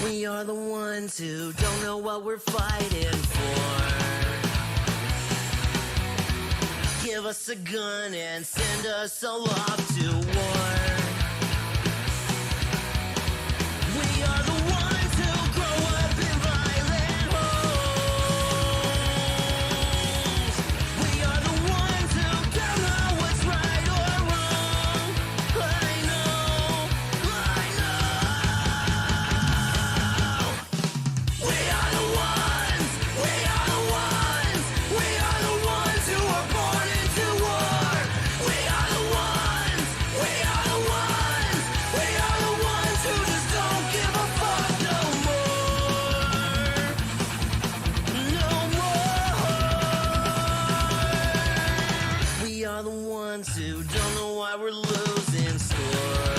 We are the ones who don't know what we're fighting for. Give us a gun and send us all off to war. We are the ones who grow up in violent homes. We are the ones who don't know what's right or wrong. I know. We are the ones. We are the ones. We are the ones who are born into war. We are the ones. We are the ones. We are the ones who just don't give a fuck no more. No more. We are the ones who don't know why we're losing score.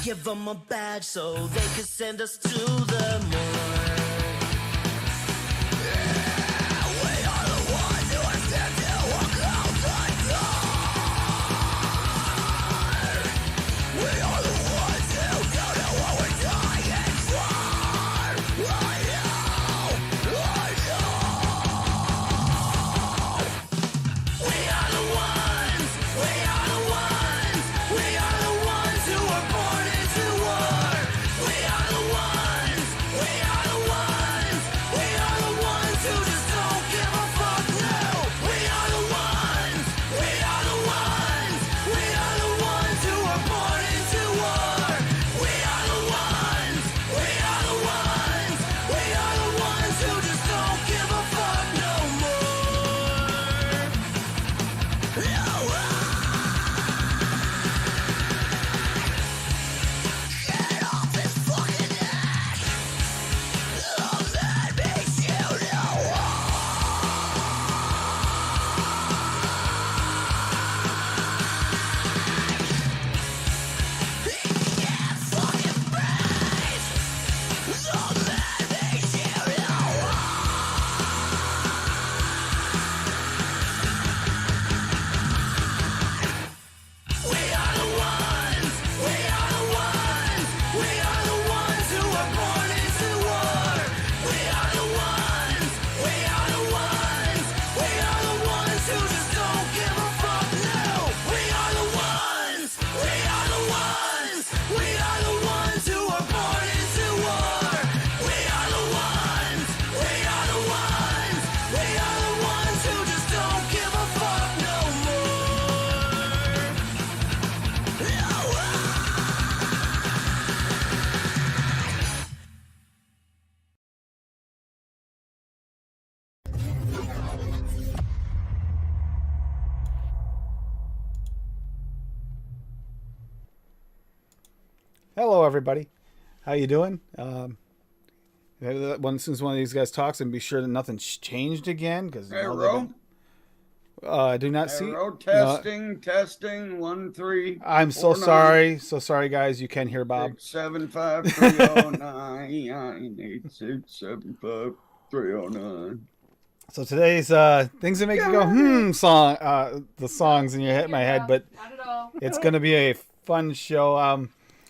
Give them a badge so they can send us to the morgue. Yeah, we are the ones who are sent to walk out the door. We are the ones who don't know what we're dying for. I know. We are the ones. We are the ones. We are the ones who are born into war. We are the ones. We are the ones. We are the ones who just don't give a fuck. No. We are the ones. We are the ones. We are the ones who are born into war. We are the ones. We are the ones. We are the ones who just don't give a fuck no more. No. Get off his fucking neck! The man makes you know he can't fucking breathe! The man makes you know We are the ones. We are the ones. We are the ones who are born into war. We are the ones. We are the ones. We are the ones who just don't give a fuck. No. We are the ones. We are the ones. We are the ones who are born into war. We are the ones. We are the ones. We are the ones who just don't give a fuck no more. Hello, everybody. How you doing? Since one of these guys talks, and be sure that nothing's changed again, because Arrow, I do not see. arrow, No, testing, 1 3. I'm so sorry, guys. You can hear Bob. 675 309 8675 309. So today's things that make you go song, the songs in your head, my head, but Not at all. it's gonna be a fun show.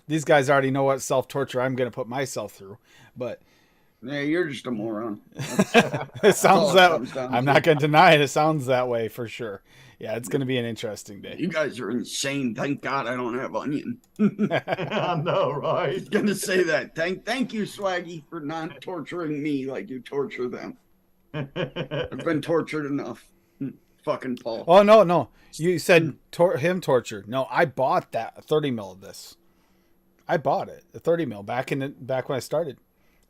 These guys already know what self-torture I'm gonna put myself through, but Yeah, you're just a moron. it sounds all it that. comes down I'm to. not gonna deny it. It sounds that way for sure. Yeah, it's gonna be an interesting day. You guys are insane. Thank God I don't have onion. I know, I right? was gonna say that. Thank you, Swaggy, for not torturing me like you torture them. I've been tortured enough. Fucking Paul. Oh no! You said him torture. No, I bought that 30 mil of this. I bought it, a 30 mil back when I started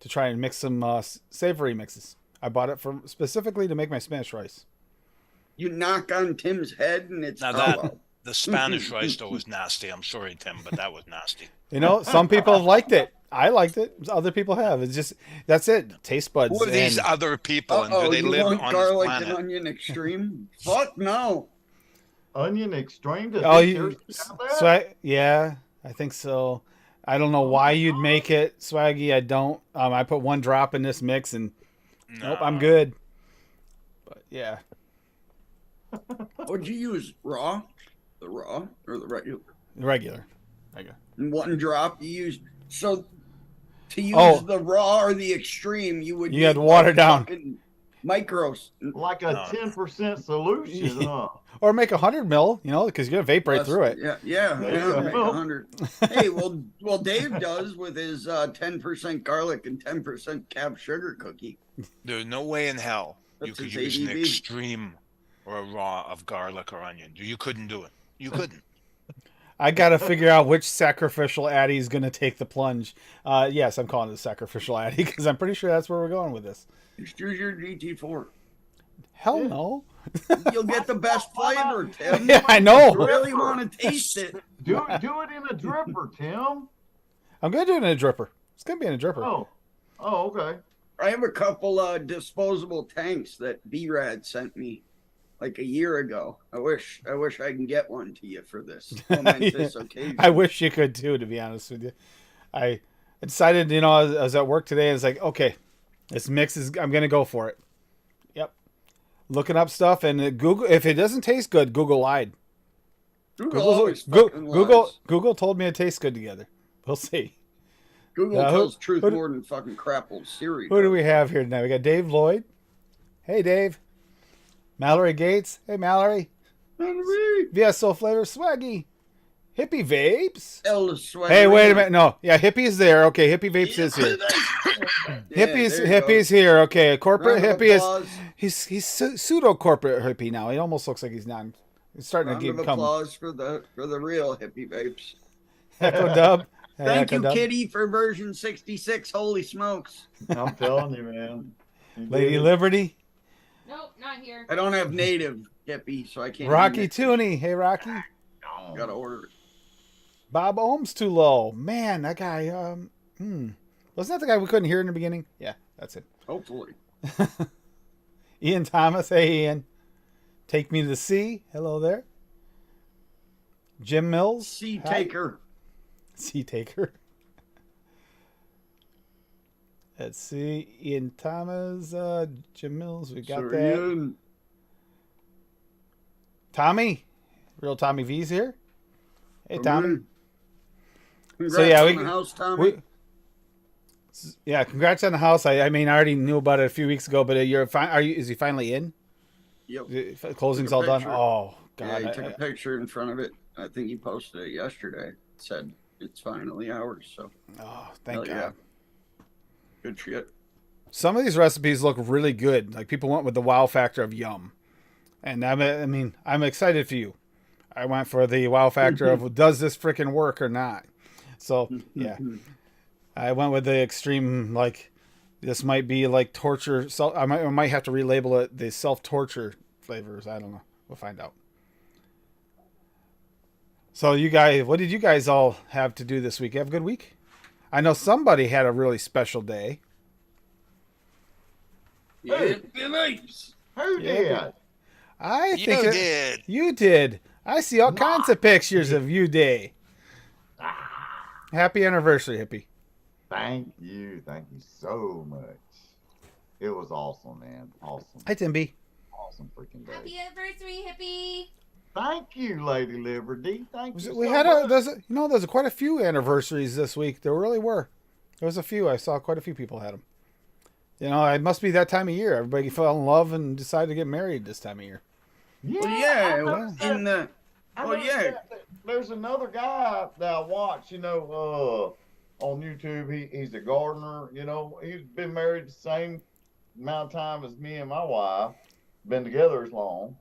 to try and mix some savory mixes. I bought it specifically to make my Spanish rice. You knock on Tim's head and it's Now hollow. the Spanish rice though was nasty. I'm sorry, Tim, but that was nasty. You know, some people have liked it. I liked it. Other people have. It's just that's it. Taste buds. Who are these and- other people, and do they you live want on this garlic and planet? onion extreme? Fuck no. Onion extreme. Does Oh, it you. seriously have that? So yeah, I think so. I don't know why you'd make it, Swaggy. I don't. I put one drop in this mix and nope, I'm good. But yeah, What'd you use? Raw? The raw or the regular? regular. In one drop, you used So to use Oh. the raw or the extreme, you would You had need, to water like, down. fucking micros. Like a 10% solution, huh? Or make 100 mil, you know, because you're gonna vape right Less- through it. Yeah, There you make go. 100. Hey, well, Dave does with his 10% garlic and 10% cap sugar cookie. There's no way in hell you That's could his use an ABV. extreme or a raw of garlic or onion. You couldn't do it. You couldn't. I gotta figure out which sacrificial Addy is gonna take the plunge. Yes, I'm calling it a sacrificial Addy because I'm pretty sure that's where we're going with this. Just use your GT4. Hell no. You'll get the best flavor, Tim. Yeah, I know. You really want to taste it. Do it in a dripper, Tim. I'm gonna do it in a dripper. It's gonna be in a dripper. Oh, okay. I have a couple disposable tanks that B-Rad sent me like a year ago. I wish I can get one to you for this momentous occasion. I wish you could too, to be honest with you. I decided, you know, I was at work today and it's like, okay, this mix is, I'm gonna go for it. Yep. Looking up stuff and Google, if it doesn't taste good, Google lied. Google always fucking lies. Google told me it tastes good together. We'll see. Google tells truth more than fucking crap old Siri. Who do we have here tonight? We got Dave Lloyd. Hey, Dave. Mallory Gates. Hey, Mallory. VSO Flavor Swaggy. Hippie Vapes. Hey, wait a minute. No. Yeah, Hippie's there. Okay, Hippie Vapes is here. Hippie's here. Okay, corporate hippie is... He's pseudo corporate hippie now. He almost looks like he's not. He's starting to Round get of applause for the real hippie vapes. Echo Dub. Thank you, Kitty, for version 66. Holy smokes! I'm telling you, man. Lady Liberty. Nope, not here. I don't have native hippie, so I can't. Rocky Tooney. Hey, Rocky. Gotta order it. Bob Ohm's too low. Man, that guy. Wasn't that the guy we couldn't hear in the beginning? Yeah, that's it. Hopefully. Ian Thomas. Hey, Ian. Take Me to the Sea. Hello there. Jim Mills. Sea Taker. Sea Taker. Let's see. Ian Thomas. Jim Mills. We got that. Ian. Tommy. Real Tommy V's here. Hey, Tommy. Congrats So, yeah, on the house, Tommy. Yeah, congrats on the house. I mean, I already knew about it a few weeks ago, but is he finally in? Yep. Closing's all done. Picture. Oh God! Yeah, he took a picture in front of it. I think he posted it yesterday. It said it's finally ours. So. Oh, thank God. Yeah. Good shit. Some of these recipes look really good. Like people went with the wow factor of yum, and I'm excited for you. I went for the wow factor of does this freaking work or not. So yeah, I went with the extreme. Like this might be like torture. So I might have to relabel it the self-torture flavors. I don't know. We'll find out. So you guys, what did you guys all have to do this week? You have a good week? I know somebody had a really special day. Yeah, Who did? I You think did. You did. I see all kinds of pictures of you day. Happy anniversary, hippie. Thank you so much. It was awesome, man. Awesome. Hi, Timby. Awesome freaking day. Happy anniversary, hippie. Thank you, Lady Liberty. Thank you. We so had much. there's quite a few anniversaries this week. There really were. There was a few. I saw quite a few people had them. You know, it must be that time of year. Everybody fell in love and decided to get married this time of year. Yeah, Well, yeah, I noticed in the. I Well, noticed yeah. that there's another guy that I watch, on YouTube. He's a gardener, he's been married the same amount of time as me and my wife, been together as long.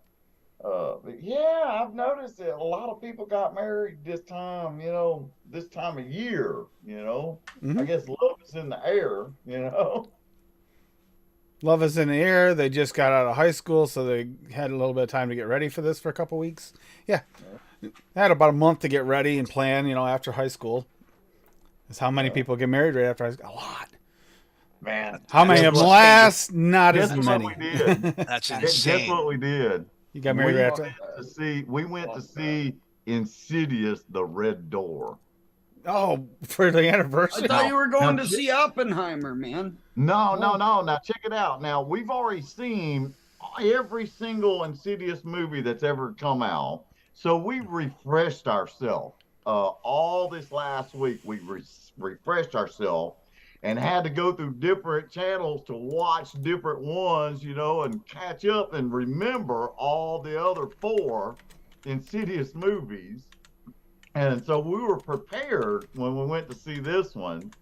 But yeah, I've noticed that a lot of people got married this time, this time of year, Mhm. I guess love is in the air, Love is in the air. They just got out of high school, so they had a little bit of time to get ready for this for a couple weeks. Yeah. I had about a month to get ready and plan, after high school. That's how many people get married right after high school. A lot. Man. How many of them last? Not as Guess many. what we did? That's Guess insane. what we did? You got married right after. We went to see Insidious: The Red Door. Oh, for the anniversary. I thought you were going Now, to see Oppenheimer, man. No. Now check it out. Now we've already seen every single Insidious movie that's ever come out, so we refreshed ourselves. all this last week. We refreshed ourselves and had to go through different channels to watch different ones, and catch up and remember all the other four Insidious movies. And so we were prepared when we went to see this one.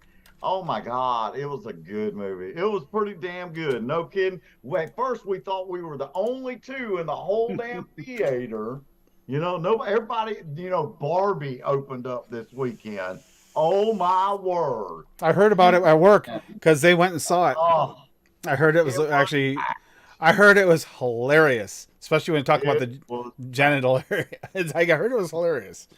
Oh my God, it was a good movie. It was pretty damn good. No kidding. At first, we thought we were the only two in the whole damn theater. Nobody, everybody, Barbie opened up this weekend. Oh my word. I heard about it at work because they went and saw it. Oh, I heard it was actually. I heard it was hilarious, especially when you talk about the genital area. It's like I heard it was hilarious.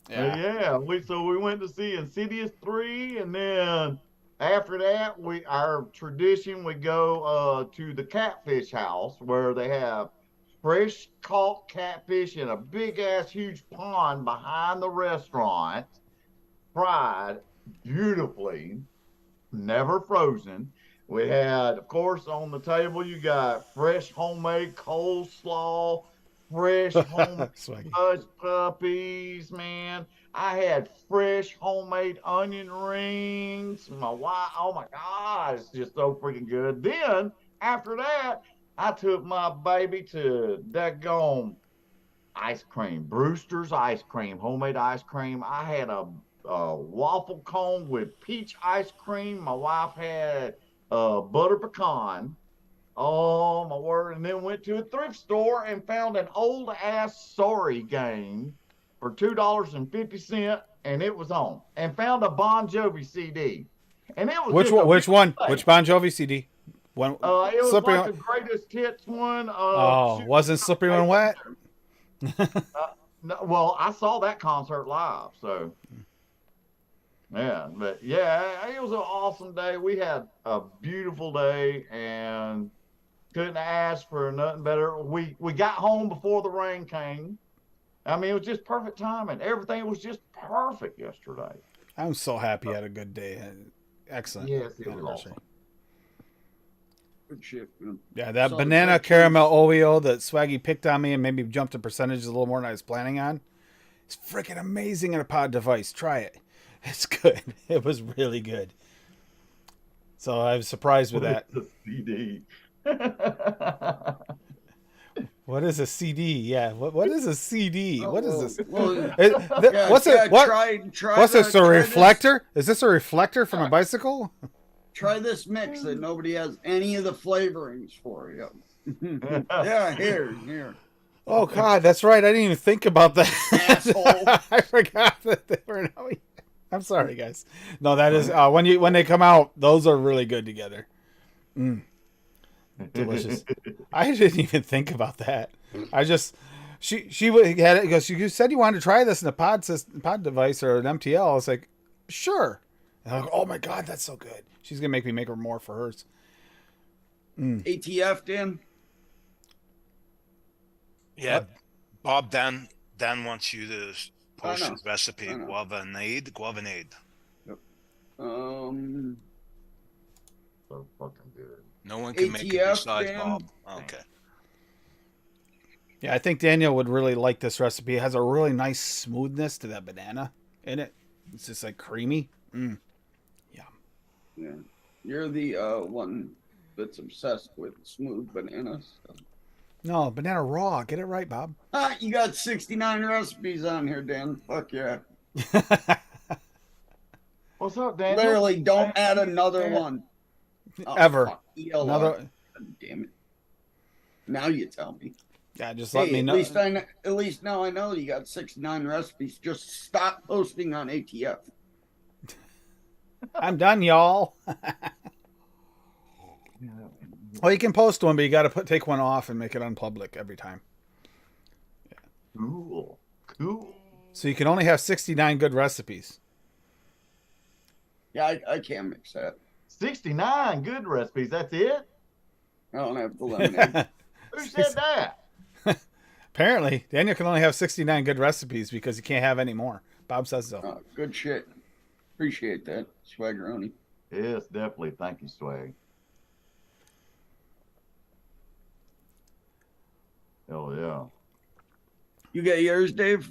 Yeah. We went to see Insidious 3, and then after that, our tradition we go to the Catfish House where they have fresh caught catfish in a big ass huge pond behind the restaurant, fried beautifully, never frozen. We had, of course, on the table you got fresh homemade coleslaw, fresh homemade Swaggy. hush puppies, man. I had fresh homemade onion rings. My wife, oh my God, it's just so freaking good. Then after that, I took my baby to daggone ice cream, Brewster's ice cream, homemade ice cream. I had a waffle cone with peach ice cream. My wife had butter pecan. Oh my word! And then went to a thrift store and found an old ass Sorry game for $2.50, and it was on. And found a Bon Jovi CD, and it was Which one? Which one? Which Bon Jovi CD? One. It was Slippery like the greatest hits one. Wasn't Slippery When Wet? No, well, I saw that concert live, so yeah. But yeah, it was an awesome day. We had a beautiful day, and couldn't ask for nothing better. We got home before the rain came. I mean, it was just perfect timing. Everything was just perfect yesterday. I'm so happy you had a good day. Excellent. Yes, it was awesome. Good shit, man. Yeah, that So banana it's like caramel Oreo that Swaggy picked on me and maybe jumped the percentages a little more than I was planning on. It's freaking amazing in a pod device. Try it. It's good. It was really good. So I was surprised with that. The CD. What is a CD? Yeah. What is a CD? Oh, what is this? well, What's it? What? Try What's this? A try reflector? Is this a reflector from a bicycle? Try this mix that nobody has any of the flavorings for you. Yeah, here. Oh God, that's right. I didn't even think about that. Asshole. I forgot that they were. I'm sorry, guys. No, that is when they come out. Those are really good together. Delicious. I didn't even think about that. I just she had it because you said you wanted to try this in a pod device or an MTL. I was like, sure. And I'm like, oh my God, that's so good. She's gonna make her more for hers. ATF, Dan. Yeah, Bob. Dan wants you to post know. his recipe. I know. Guavanade. So fucking good. No one can make it ATF, besides Dan? Bob. Okay. Yeah, I think Daniel would really like this recipe. It has a really nice smoothness to that banana in it. It's just like creamy. Yeah, you're the one that's obsessed with smooth bananas. No, banana raw. Get it right, Bob. You got 69 recipes on here, Dan. Fuck yeah. What's up, Daniel? Literally, don't add another one. Ever. Fuck, ELR. Another. God damn it. Now you tell me. Yeah, just let me know. At least now I know you got 69 recipes. Just stop posting on ATF. I'm done, y'all. Well, you can post one, but you got to take one off and make it unpublic every time. Cool. So you can only have 69 good recipes. Yeah, I can't mix that. 69 good recipes. That's it? I don't have the lemonade. Who said that? Apparently, Daniel can only have 69 good recipes because he can't have any more. Bob says so. Good shit. Appreciate that, Swaggeroni. Yes, definitely. Thank you, Swag. Hell yeah. You got yours, Dave?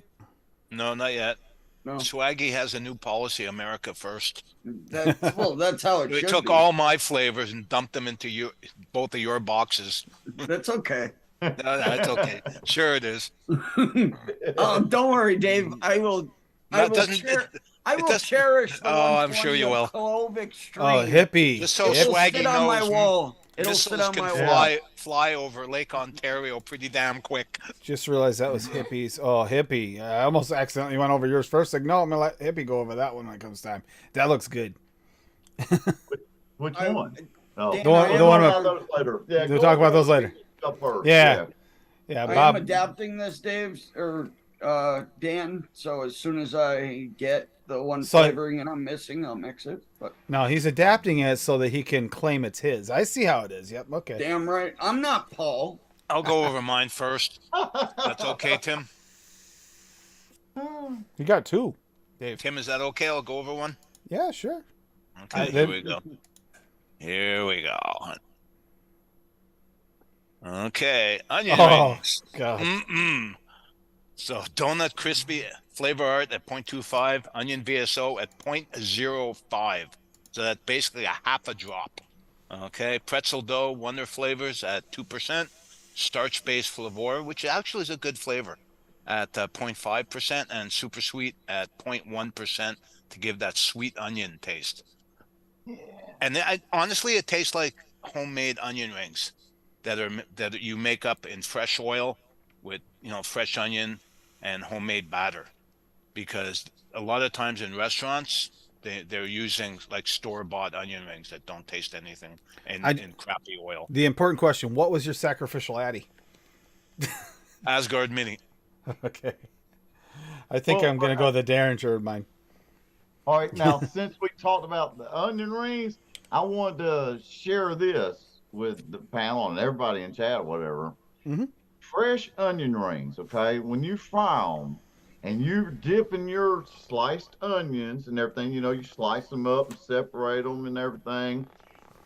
No, not yet. No. Swaggy has a new policy: America first. That's how it We should took be. all my flavors and dumped them into both of your boxes. That's okay. No, that's okay. Sure it is. Don't worry, Dave. I will. No, I it will doesn't. share. I It will doesn't. cherish the Oh, I'm sure 120 you of will. Clovic Oh, strain. hippie. Just so It will Swaggy sit on my knows, wall. It'll sit missiles on can my Yeah. wall. fly over Lake Ontario pretty damn quick. Just realized that was hippies. Oh, hippie. I almost accidentally went over yours first. Like, no, I'm going to let hippie go over that one when it comes time. That looks good. Which I- one? Oh, Dan, The one- I the am one about with- those later. Yeah, We'll go talk about over those later. stuff first. Yeah. Yeah, I am Bob. adapting this, Dave, or Dan. So as soon as I get the one So- flavoring and I'm missing, I'll mix it. But No, he's adapting it so that he can claim it's his. I see how it is. Yep. Okay. damn right, I'm not Paul. I'll go over mine first. That's okay, Tim. You got two. Tim, is that okay? I'll go over one. Yeah, sure. Okay, here we go. Here we go. Okay, onion Oh, rings. God. Mm-mm. So donut crispy flavor art at 0.25, onion VSO at 0.05. So that's basically a half a drop. Okay, pretzel dough wonder flavors at 2%, starch based flavor, which actually is a good flavor, at 0.5%, and super sweet at 0.1% to give that sweet onion taste. And honestly, it tastes like homemade onion rings that you make up in fresh oil with fresh onion and homemade batter, because a lot of times in restaurants they're using like store-bought onion rings that don't taste anything in crappy oil. The important question: what was your sacrificial Addy? Asgard Mini. Okay. I think Well, I'm gonna go the Derringer of mine. All right, now since we talked about the onion rings, I wanted to share this with the panel and everybody in chat or whatever. Mhm. Fresh onion rings, okay? When you fry them and you dip in your sliced onions and everything, you slice them up and separate them and everything.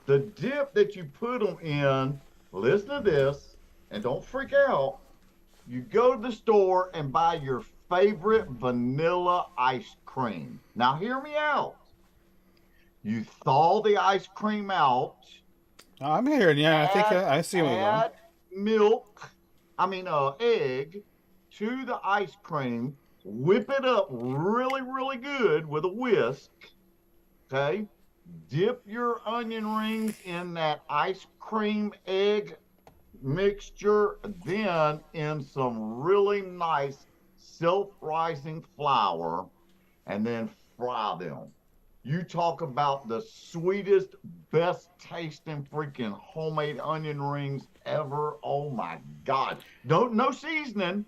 The dip that you put them in, listen to this and don't freak out. You go to the store and buy your favorite vanilla ice cream. Now, hear me out. You thaw the ice cream out. Oh, I'm hearing. Yeah, I think I see where you're going. Add egg to the ice cream. Whip it up really, really good with a whisk. Okay. Dip your onion rings in that ice cream egg mixture, then in some really nice self-rising flour, and then fry them. You talk about the sweetest, best tasting freaking homemade onion rings ever. Oh my God. No seasoning,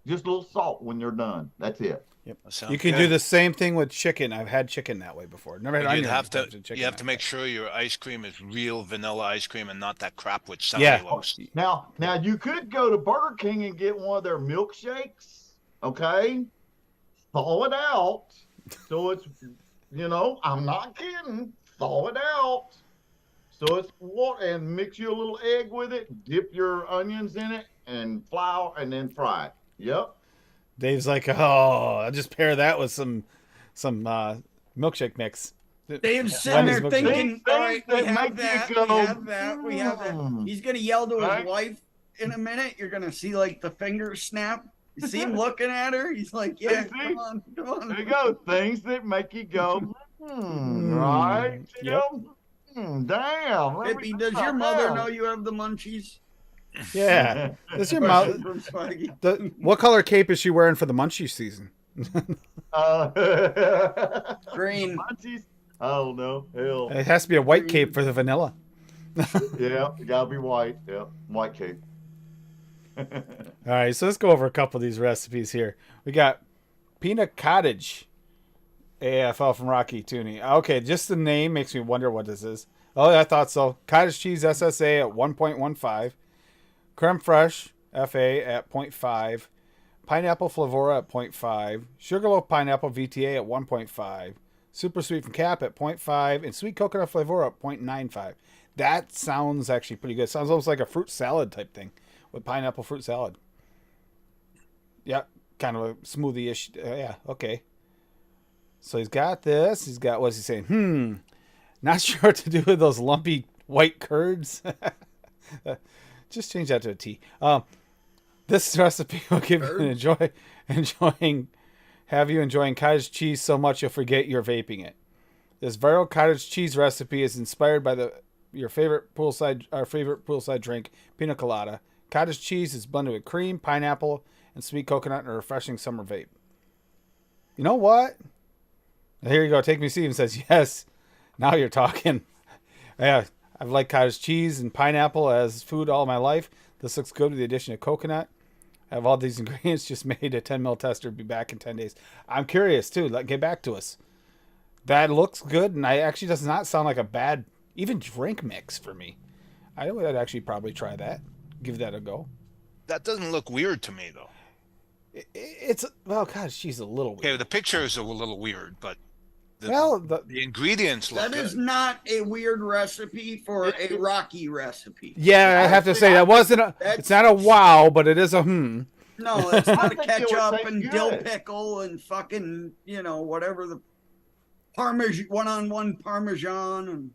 just a little salt when you're done. That's it. Yep. Sounds You can good. do the same thing with chicken. I've had chicken that way before. Never had But onion you'd have rings, to but chicken you have to that make way. sure your ice cream is real vanilla ice cream and not that crap with Yeah. cellulose. Now you could go to Burger King and get one of their milkshakes, okay? Thaw it out. So it's, I'm not kidding. Thaw it out. So it's water, and mix you a little egg with it, dip your onions in it and flour, and then fry it. Yep. Dave's like, oh, I'll just pair that with some milkshake mix. Dave's sitting Wendy's there milkshake. thinking, Things all right, we that have make you that, go, we have that, we have that. "Mm." He's going to yell to his Right? wife in a minute. You're going to see like the fingers snap. You see him looking at her. He's like, yeah, See? come on, come on. There you go. Things that make you go, right? Yep. Damn. let me Hippie, does try your mother that. know you have the munchies? Yeah. Does your Question mouth? from Swaggy. What color cape is she wearing for the munchie season? Green. Munchies? I don't know. Hell. It has to be a white cape for the vanilla. Yeah, you gotta be white. Yeah, white cake. All right, so let's go over a couple of these recipes here. We got peanut cottage AFL from Rocky Tooney. Okay, just the name makes me wonder what this is. Oh, I thought so. Cottage cheese SSA at 1.15. Creme fraiche FA at 0.5. Pineapple flavora at 0.5. Sugarloaf pineapple VTA at 1.5. Super sweet from Cap at 0.5. And sweet coconut flavora at 0.95. That sounds actually pretty good. Sounds almost like a fruit salad type thing with pineapple fruit salad. Yeah, kind of a smoothie-ish. Yeah, okay. So he's got this. He's got, what's he saying? Not sure what to do with those lumpy white curds. Just change that to a T. This recipe will give you have you enjoying cottage cheese so much you'll forget you're vaping it. This viral cottage cheese recipe is inspired by our favorite poolside drink, pina colada. Cottage cheese is blended with cream, pineapple, and sweet coconut in a refreshing summer vape. You know what? Here you go. Take Me Steven says, yes, now you're talking. Yeah, I've liked cottage cheese and pineapple as food all my life. This looks good with the addition of coconut. I have all these ingredients, just made a 10 ml tester. Be back in 10 days. I'm curious too. Get back to us. That looks good, and I actually does not sound like a bad even drink mix for me. I would actually probably try that. Give that a go. That doesn't look weird to me, though. It's, well, God, she's a little weird. Okay, the picture is a little weird, but the ingredients look That good. is not a weird recipe for a Rocky recipe. Yeah, I have to say that wasn't a. It's not a wow, but it is a No, it's not a think it would ketchup taste and good. dill pickle and fucking, whatever the one-on-one Parmesan and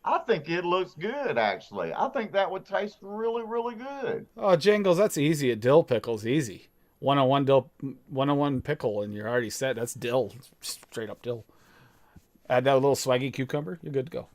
I think it looks good, actually. I think that would taste really, really good. Oh, Jingles, that's easy. A dill pickle's easy. One-on-one pickle, and you're already set. That's dill, straight up dill. Add that little swaggy cucumber, you're good to go.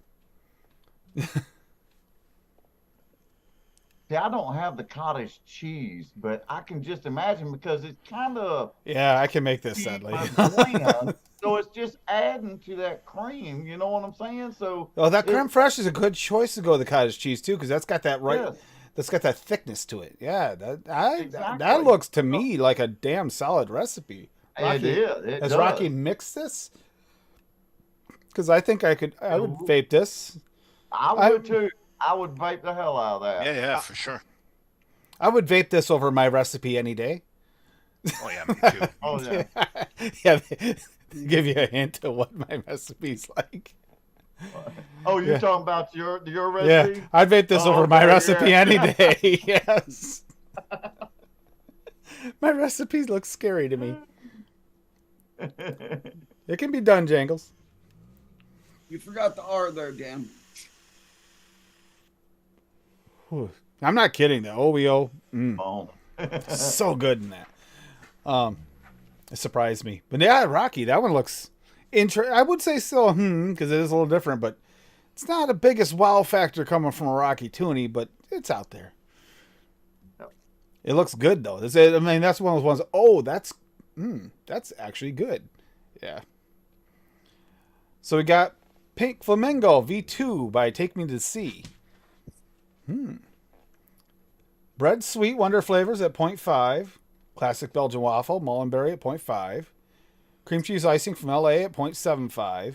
See, I don't have the cottage cheese, but I can just imagine because it's kind of Yeah, I can make this sadly. bland, so it's just adding to that cream. You know what I'm saying? So Oh, that creme fraiche is a good choice to go with the cottage cheese too, because that's got that Yes. that's got that thickness to it. Yeah, that Exactly. looks to me like a damn solid recipe. It is. It Has does. Rocky mixed this? Because I think I would vape this. I would too. I would vape the hell out of that. Yeah, for sure. I would vape this over my recipe any day. Oh yeah, me too. Oh yeah. Yeah, give you a hint of what my recipe's like. Oh, you're Yeah. talking about your Yeah, recipe? I'd vape this over my okay, recipe yeah. any day. Yes. My recipes look scary to me. It can be done, Jangles. you forgot the R there, Dan. Whew. I'm not kidding. The OEO, Oh. so good in that. It surprised me. But yeah, Rocky, that one looks I would say still because it is a little different, but it's not the biggest wow factor coming from a Rocky Toonie, but it's out there. Yep. It looks good though. I mean, that's one of those ones. Oh, that's actually good. Yeah. So we got Pink Flamingo V2 by Take Me to the Sea. Bread Sweet Wonder flavors at 0.5. Classic Belgian Waffle, Mullenberry at 0.5. Cream cheese icing from LA at 0.75.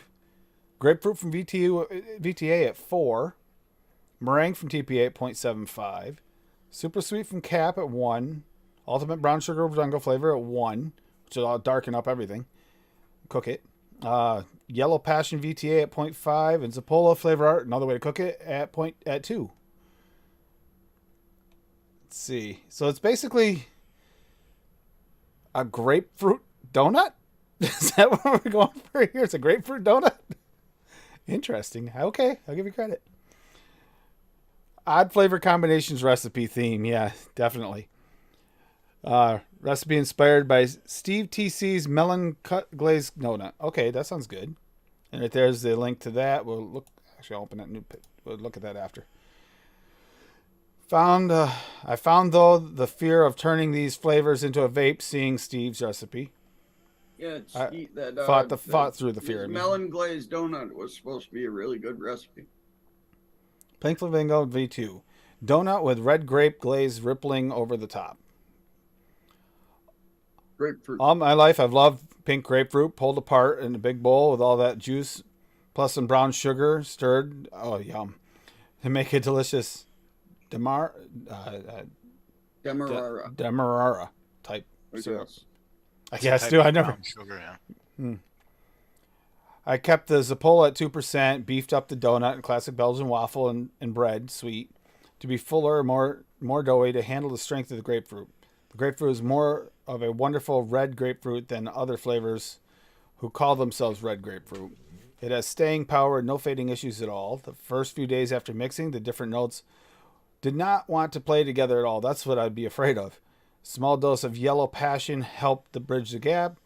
Grapefruit from VTA at 4. Meringue from TPA at 0.75. Super Sweet from Cap at 1. Ultimate Brown Sugar Jungle flavor at 1, which will darken up everything. Cook it. Yellow Passion VTA at 0.5. And Zappola Flavor Art, another way to cook it, at 2. Let's see. So it's basically a grapefruit donut? Is that what we're going for here? It's a grapefruit donut? Interesting. Okay, I'll give you credit. Odd flavor combinations recipe theme. Yeah, definitely. Recipe inspired by Steve TC's melon glazed donut. Okay, that sounds good. And right there's the link to that. We'll look. Actually, I'll open that new. We'll look at that after. I found though the fear of turning these flavors into a vape. Seeing Steve's recipe. Yeah, it's I that fought through the fear. this melon glazed donut was supposed to be a really good recipe. Pink Flamingo V2. Donut with red grape glaze rippling over the top. Grapefruit. All my life, I've loved pink grapefruit pulled apart in a big bowl with all that juice, plus some brown sugar stirred. Oh, yum. To make a delicious demerara type syrup. I guess, too. I never. Brown sugar, yeah. I kept the Zappola at 2%, beefed up the donut and classic Belgian waffle and bread, sweet, to be fuller, more doughy to handle the strength of the grapefruit. The grapefruit is more of a wonderful red grapefruit than other flavors who call themselves red grapefruit. It has staying power and no fading issues at all. The first few days after mixing, the different notes did not want to play together at all. That's what I'd be afraid of. Small dose of yellow passion helped to bridge the gap.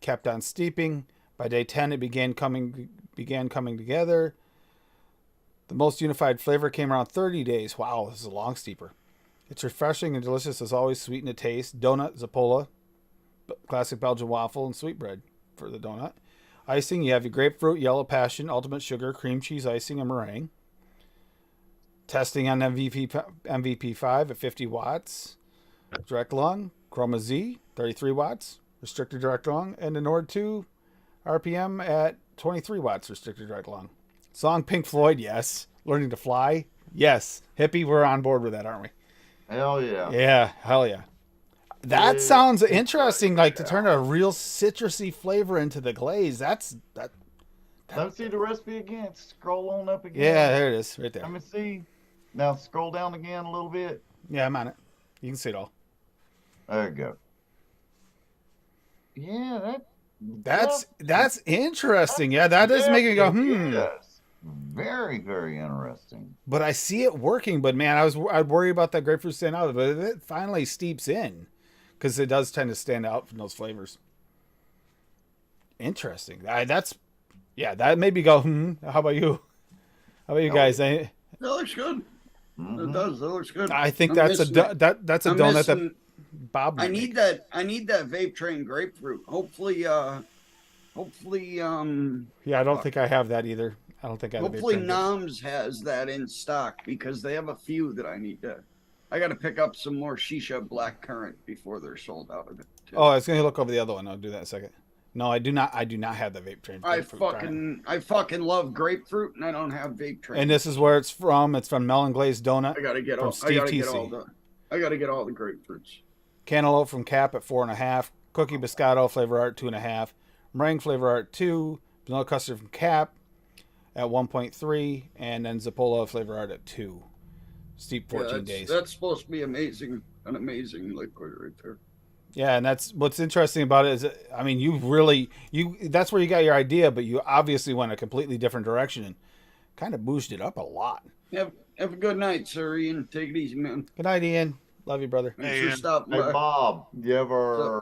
Kept on steeping. By day 10, it began coming together. The most unified flavor came around 30 days. Wow, this is a long steeper. It's refreshing and delicious as always, sweet in the taste. Donut, Zapola, classic Belgian waffle, and sweetbread for the donut. Icing, you have your grapefruit, yellow passion, ultimate sugar, cream cheese icing, and meringue. Testing on MVP5 at 50 watts. Direct lung, Chroma Z, 33 watts, restricted direct lung, and the Nord 2 RPM at 23 watts, restricted direct lung. Song Pink Floyd, yes. Learning to Fly, yes. Hippie, we're on board with that, aren't we? Hell yeah. Yeah, hell yeah. That sounds interesting, like to turn a real citrusy flavor into the glaze. That. Let me see the recipe again. Scroll on up again. Yeah, there it is, right there. Let me see. Now scroll down again a little bit. Yeah, I'm on it. You can see it all. There you go. Yeah, That's interesting. Yeah, that does make me go, Yes. Very, very interesting. But I see it working. But man, I'd worry about that grapefruit standing out. But it finally steeps in, because it does tend to stand out from those flavors. Interesting. That made me go, How about you? How about you guys? That looks good. It does. That looks good. I think I'm that's missing a it. that's a I'm donut missing- that Bob. I might need make. that. I need that vape train grapefruit. Hopefully. Yeah, I don't think I have that either. I don't think I have. Hopefully, a vape train. Noms has that in stock, because they have a few that I need to. I got to pick up some more shisha black currant before they're sold out of it. Too. Oh, I was gonna look over the other one. I'll do that in a second. No, I do not. I do not have the vape train. I grapefruit fucking love grapefruit, and I don't have vape train. And this is where it's from. It's from Melon Glazed Donut. I gotta get from all. Steve I gotta get TC. all the. I gotta get all the grapefruits. Cantaloupe from Cap at 4.5. Cookie Biscotto Flavor Art 2.5. Meringue Flavor Art 2. Vanilla Custard from Cap at 1.3. And then Zapola Flavor Art at 2. Steep 14 days. That's supposed to be amazing. An amazing liquid right there. Yeah, and that's what's interesting about it is, I mean, that's where you got your idea, but you obviously went a completely different direction and kind of boosted it up a lot. Have a good night, sir, Ian. Take it easy, man. Good night, Ian. Love you, brother. Thanks Hey, for Ian. stopping Hey, by. Bob, you ever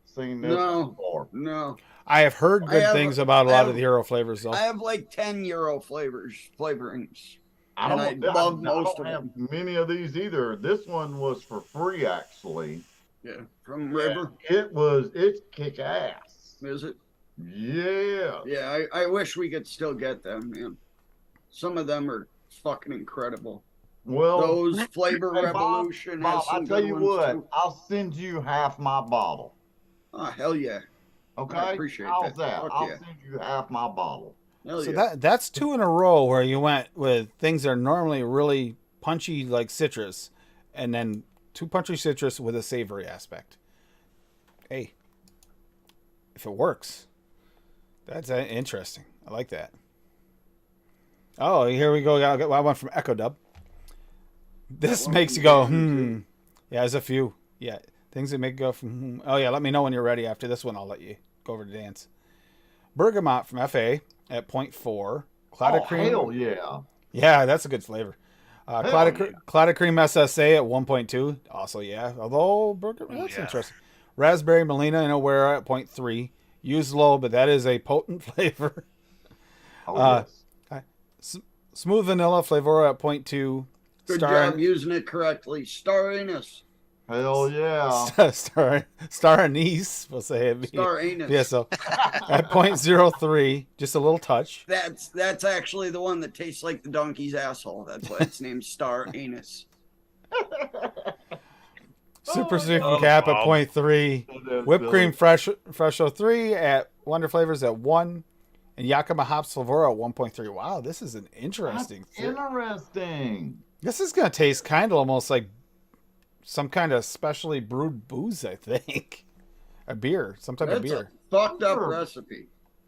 seen this before? No. I have heard good things about a lot of the Euro flavors, though. I have like 10 Euro flavorings. I And don't, I love I most don't of have many of these either. This one was for free, actually. Yeah, from River. It's kick ass. Is it? Yeah. Yeah, I wish we could still get them, man. Some of them are fucking incredible. Well, Those Flavor hey, Revolution Bob, has some I'll tell good you ones, what, too. I'll send you half my bottle. Oh, hell yeah. Okay? I appreciate How's that. Fuck I'll yeah. send you half my bottle. Hell So yeah. that's 2 in a row where you went with things that are normally really punchy, like citrus, and then 2 punchy citrus with a savory aspect. Hey, if it works, that's interesting. I like that. Oh, here we go. I went from Echo Dub. This makes you go, Yeah, there's a few. Yeah, things that make you go from, Oh, yeah, let me know when you're ready. After this one, I'll let you go over to dance. Bergamot from FA at 0.4. Clouded Oh, cream. hell yeah. Yeah, that's a good flavor. Clouded cream SSA at 1.2. Also, yeah. Although, that's interesting. Raspberry Melina and Aware at 0.3. Used low, but that is a potent flavor. Oh, yes. Smooth vanilla flavor at 0.2. Good job using it correctly. Star Anus. Hell yeah. Star anise. We'll say it. Star Anus. Yeah, so at 0.03, just a little touch. That's actually the one that tastes like the donkey's asshole. That's why it's named Star Anus. Super Sweet from Cap at 0.3. That's Whipped silly. cream Fresho 3 at Wonder Flavors at 1. And Yakima Hops Flavora at 1.3. Wow, this is an interesting That's interesting. This is going to taste kind of almost like some kind of specially brewed booze, I think. A beer, some type of That's beer. a fucked up Sure. recipe.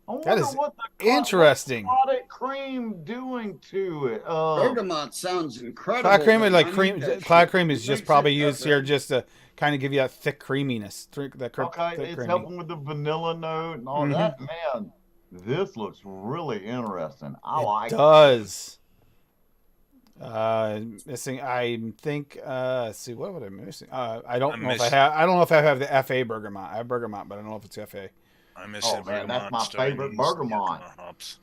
I That wonder is what interesting. clotted cream doing to it. Bergamot sounds incredible. Cloud cream but is like I need cream. that Cloud shit. cream is It just makes probably it used here better. just to kind of give you that thick creaminess. okay, Thick it's creamy. helping with the vanilla note and all Mhm. that. Man, this looks really interesting. I like it. Does. Missing. I think. Let's see. What would I be missing? I don't I'm know if I missing- have. I don't know if I have the FA bergamot. I have bergamot, but I don't know if it's FA. I'm missing Oh, man, that's bergamot, my favorite Chinese, bergamot. hops.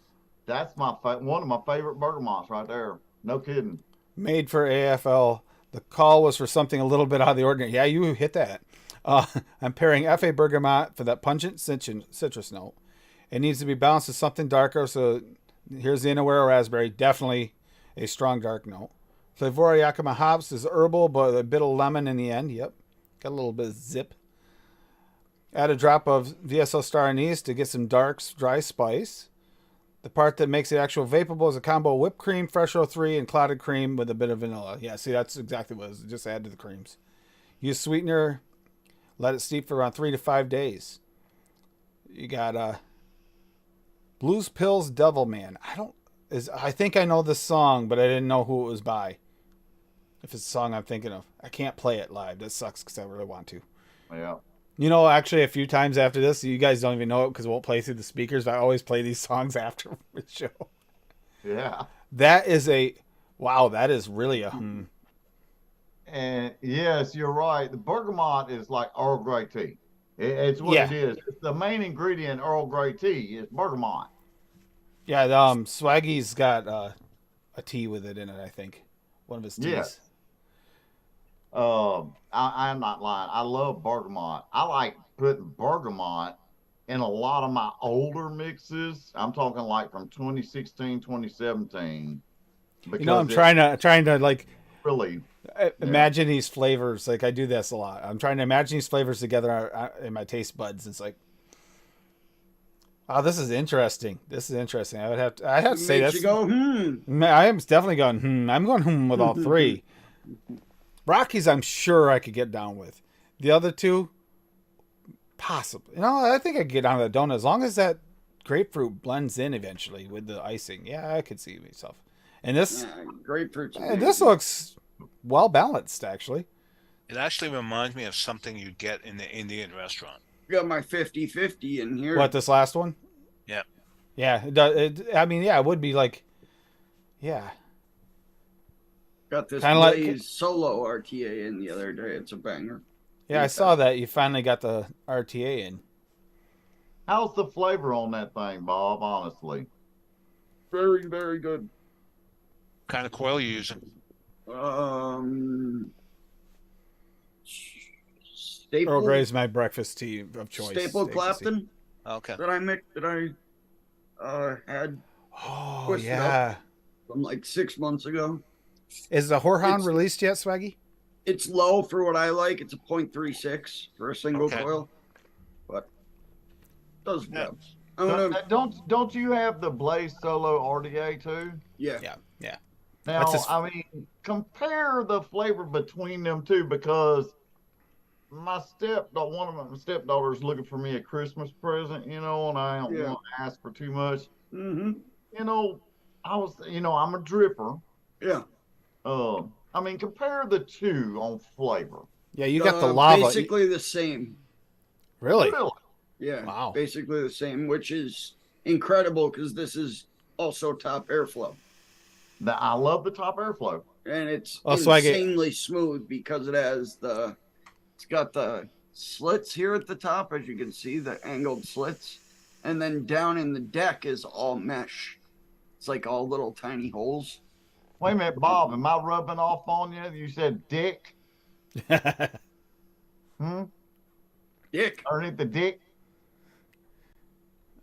That's one of my favorite bergamots right there. No kidding. Made for AFL. The call was for something a little bit out of the ordinary. Yeah, you hit that. I'm pairing FA bergamot for that pungent citrus note. It needs to be balanced with something darker. So here's the Inawera raspberry. Definitely a strong dark note. Flavora Yakima hops is herbal, but a bit of lemon in the end. Yep. Got a little bit of zip. Add a drop of VSO star anise to get some dark, dry spice. The part that makes it actual vaporable is a combo of whipped cream, fresh 03, and clotted cream with a bit of vanilla. Yeah, see, that's exactly what it is. Just add to the creams. Use sweetener. Let it steep for around 3 to 5 days. You got Blues Pills Devil Man. I think I know this song, but I didn't know who it was by. If it's a song I'm thinking of. I can't play it live. That sucks because I really want to. Yeah. You know, actually, a few times after this, you guys don't even know it because it won't play through the speakers, but I always play these songs after the show. Yeah. That is wow, that is really a And yes, you're right. The bergamot is like Earl Grey tea. It's what Yeah. it is. It's the main ingredient in Earl Grey tea is bergamot. Yeah, Swaggy's got a tea with it in it, I think. One of his teas. Yes. I'm not lying. I love bergamot. I like putting bergamot in a lot of my older mixes. I'm talking like from 2016, 2017. You know, I'm trying to like really imagine these flavors. Like I do this a lot. I'm trying to imagine these flavors together in my taste buds. It's like, oh, this is interesting. I have to say Makes that's. you go, I am definitely going. I'm going with all three. Rockies, I'm sure I could get down with. The other two, possibly. You know, I think I could get down with the donut as long as that grapefruit blends in eventually with the icing. Yeah, I could see myself. And this, grapefruit's this looks well balanced, actually. It actually reminds me of something you get in the Indian restaurant. Got my 50-50 in here. What, this last one? Yeah. Yeah, I mean, yeah, it would be like, yeah. Got this Kinda like- Blaze Solo RTA in the other day. It's a banger. Yeah, I saw that. You finally got the RTA in. How's the flavor on that thing, Bob? Honestly, Very, very good. What kind of coil you using? Earl Grey's my breakfast tea of choice. Staple Clapton Okay. that I had Oh, twisted yeah. up from like 6 months ago. Is the Whorehound It's- released yet, Swaggy? It's low for what I like. It's a 0.36 for a single Okay. coil, but does Yeah. well. I'm gonna, don't you have the Blaze Solo RDA too? yeah. Yeah. Now, What's his- I mean, compare the flavor between them two because one of my stepdaughters looking for me a Christmas present, you know, and I don't Yeah. want to ask for too much. Mm-hmm. You know, I'm a dripper. Yeah. I mean, compare the two on flavor. Yeah, you got the lava. Basically the same. Really? Yeah. Wow. Basically the same, which is incredible because this is also top airflow. I love the top airflow. And it's Oh, so I get- insanely smooth because it's got the slits here at the top, as you can see, the angled slits. And then down in the deck is all mesh. It's like all little tiny holes. Wait a minute, Bob, am I rubbing off on you? You said dick? Dick. Underneath the dick?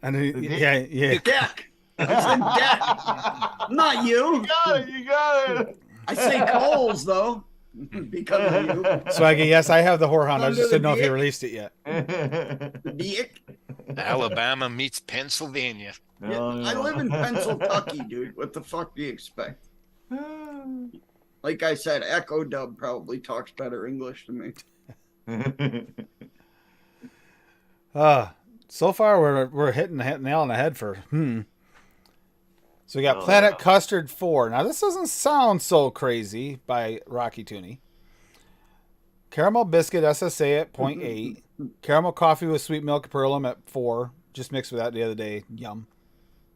And yeah. Deck. I said deck. Not you. You got it. I say coals, though. Because of you. Swaggy, yes, I have the Whorehound. I Under just the didn't know if you dick. released it yet. Dick. Alabama meets Pennsylvania. Yeah, I live in Pennsylvania, dude. What the fuck do you expect? Like I said, Echo Dub probably talks better English to me. So far, we're hitting the nail on the head for So we got Oh, Planet yeah. Custard 4. Now, this doesn't sound so crazy by Rocky Tooney. Caramel Biscuit SSA at 0.8. Caramel Coffee with Sweet Milk Perlum at 4. Just mixed with that the other day. Yum.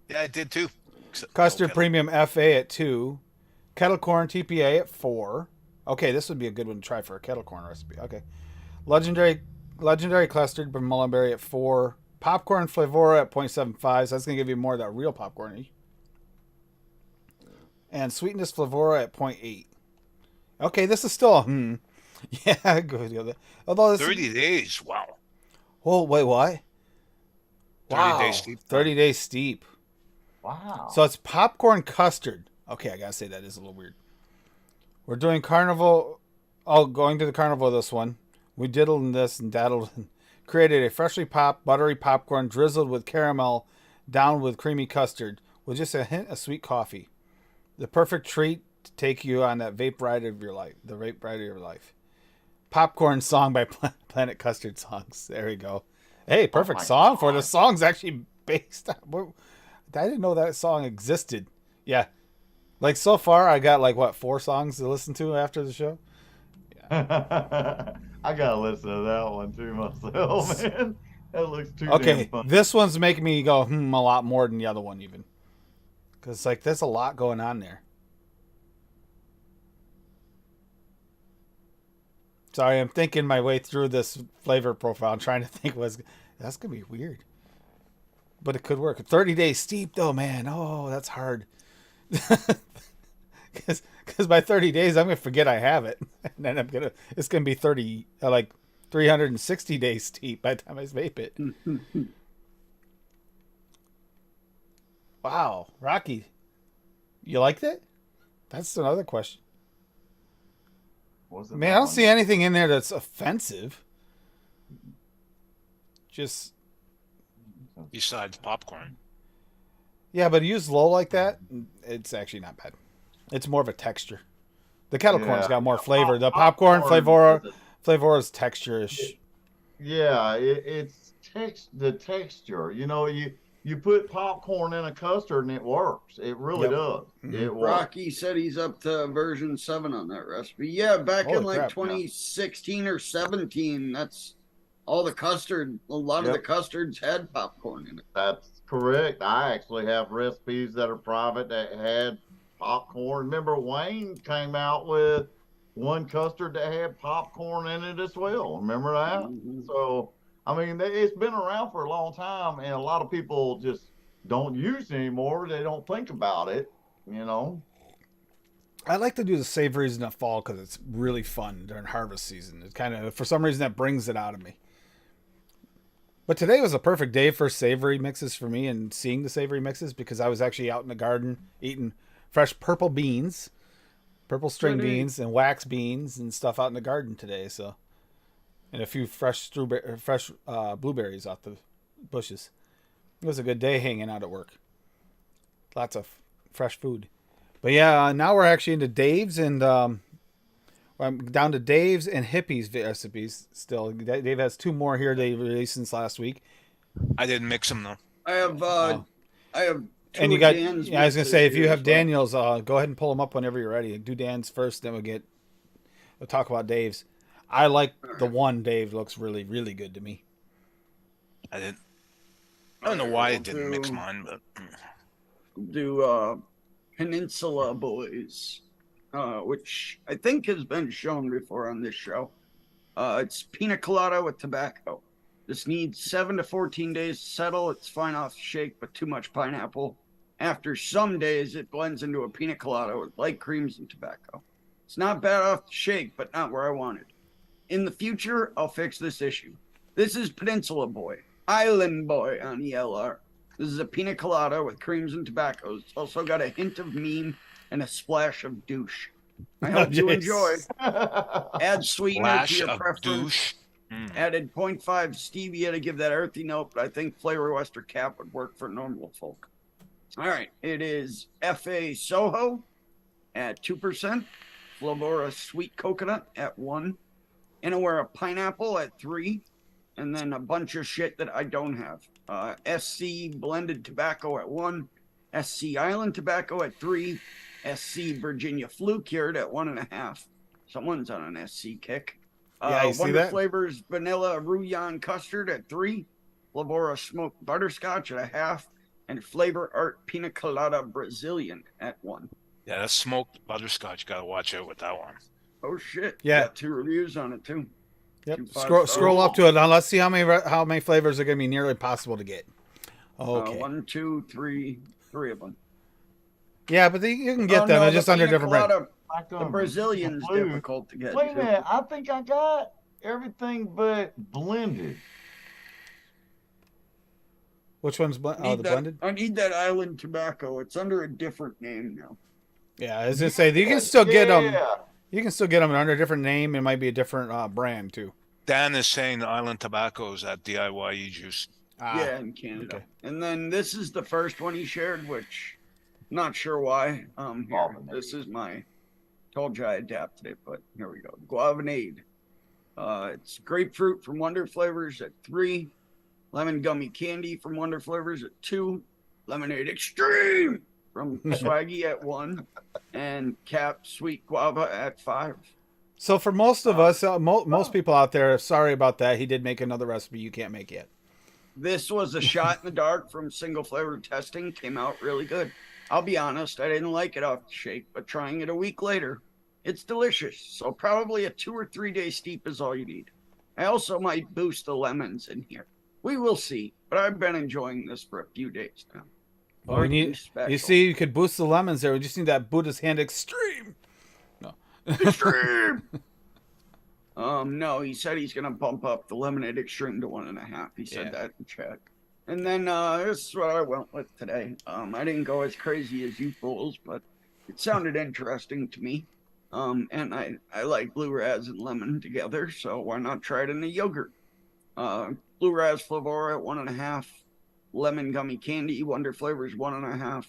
Yeah, I did too. Custard Okay. Premium FA at 2. Kettle Corn TPA at 4. Okay, this would be a good one to try for a kettle corn recipe. Okay. Legendary Custard from Mullenberry at 4. Popcorn Flavora at 0.75. So that's going to give you more of that real popcorn. And Sweetness Flavora at 0.8. Okay, this is still a Yeah, good. Although this 30 days. Wow. Oh, wait, what? 30 days steep. 30 days steep. Wow. So it's popcorn custard. Okay, I gotta say that is a little weird. We're doing carnival. Oh, going to the carnival this one. We diddled in this and daddled and created a freshly popped, buttery popcorn drizzled with caramel, down with creamy custard, with just a hint of sweet coffee. The perfect treat to take you on that vape ride of your life. The vape ride of your life. Popcorn song by Planet Custard Songs. There you go. Hey, perfect song for it. The song's actually based on. I didn't know that song existed. Yeah. Like so far, I got like, what, 4 songs to listen to after the show? I gotta listen to that one too myself, man. That looks too Okay, damn fun. this one's making me go, a lot more than the other one even. Because, like, there's a lot going on there. Sorry, I'm thinking my way through this flavor profile. I'm trying to think that's going to be weird. But it could work. 30 days steep, though, man. Oh, that's hard. Because by 30 days, I'm going to forget I have it. And then it's going to be 360 days steep by the time I vape it. Wow. Rocky, you like that? That's another question. Wasn't Man, that I don't one? see anything in there that's offensive. Just, Besides popcorn. yeah, but used low like that, it's actually not bad. It's more of a texture. The kettle corn's got more flavor. The popcorn Flavora's texture-ish. Yeah, it's the texture. You know, you put popcorn in a custard and it works. It really Yep. does. It works. Rocky said he's up to version 7 on that recipe. Yeah, back Holy in like crap, 2016 or 17, that's all the custard. A lot of the custards had popcorn in it. That's correct. I actually have recipes that are private that had popcorn. Remember, Wayne came out with one custard that had popcorn in it as well. Remember that? Mhm. So, I mean, it's been around for a long time, and a lot of people just don't use it anymore. They don't think about it, you know? I like to do the savories in the fall because it's really fun during harvest season. It kind of, for some reason, that brings it out of me. But today was a perfect day for savory mixes for me and seeing the savory mixes because I was actually out in the garden eating fresh purple beans, purple string beans, and wax beans and stuff out in the garden today. So, and a few fresh blueberries off the bushes. It was a good day hanging out at work. Lots of fresh food. But yeah, now we're actually into Dave's and I'm down to Dave's and Hippie's recipes still. Dave has 2 more here they released since last week. I didn't mix them though. I have 2 And you got, Dan's yeah, I was gonna mixes say if here you as have well. Daniel's, go ahead and pull them up whenever you're ready. Do Dan's first, then we'll talk about Dave's. I like the one Dave looks really, really good to me. I don't know why I didn't mix mine, but Do Peninsula Boys, which I think has been shown before on this show. It's pina colada with tobacco. This needs 7 to 14 days to settle. It's fine off the shake, but too much pineapple. After some days, it blends into a pina colada with light creams and tobacco. It's not bad off the shake, but not where I wanted. In the future, I'll fix this issue. This is Peninsula Boy, Island Boy on ELR. This is a pina colada with creams and tobaccos. It's also got a hint of meme and a splash of douche. I hope you enjoy. Add sweetener to flash your of preference. douche. Added 0.5 stevia to give that earthy note, but I think Flavor Wester Cap would work for normal folk. All right, it is FA Soho at 2%, Flavora Sweet Coconut at 1, Inawera Pineapple at 3, and then a bunch of shit that I don't have. SC blended tobacco at 1, SC Island tobacco at 3, SC Virginia Flu Cured at 1.5. Someone's on an SC kick. Yeah, you see Wonder that? Flavors Vanilla Rouillon Custard at 3, Flavora Smoked Butterscotch at 1/2, and Flavor Art Pina Colada Brazilian at 1. Yeah, that smoked butterscotch. Got to watch out with that one. Oh shit! Yeah. Got 2 reviews on it too. Yep. 2 Scroll up to it. Now let's see how many flavors are going to be nearly possible to get. Okay. 1, 2, 3, 3 of them. Yeah, but you can get them. They're just under different brand. The Brazilian's Blue. difficult to get. Wait a too. minute. I think I got everything but blended. Which one's the blended? I need that Island tobacco. It's under a different name now. Yeah, I was gonna say you can still get them. Yeah. You can still get them under a different name. It might be a different brand too. Dan is saying the Island Tobacco is at DIY juice. Yeah, in Canada. okay. And then this is the first one he shared, which not sure why. Here, this is my. Told you I adapted it, but here we go. Guavanade. It's grapefruit from Wonder Flavors at 3, lemon gummy candy from Wonder Flavors at 2, lemonade extreme from Swaggy at 1, and Cap Sweet Guava at 5. So for most of us, most people out there, sorry about that. He did make another recipe you can't make yet. This was a shot in the dark from single flavor testing. Came out really good. I'll be honest, I didn't like it off the shake, but trying it a week later, it's delicious. So probably a 2 or 3 day steep is all you need. I also might boost the lemons in here. We will see, but I've been enjoying this for a few days now. Well, you see, you could boost the lemons there. We just need that Buddha's hand extreme. No. Extreme. No, he said he's gonna bump up the lemonade extreme to 1.5. He said that in chat. And then this is what I went with today. I didn't go as crazy as you fools, but it sounded interesting to me. And I like blue raz and lemon together, so why not try it in a yogurt? Blue raz flavora at 1.5, lemon gummy candy Wonder Flavors 1.5,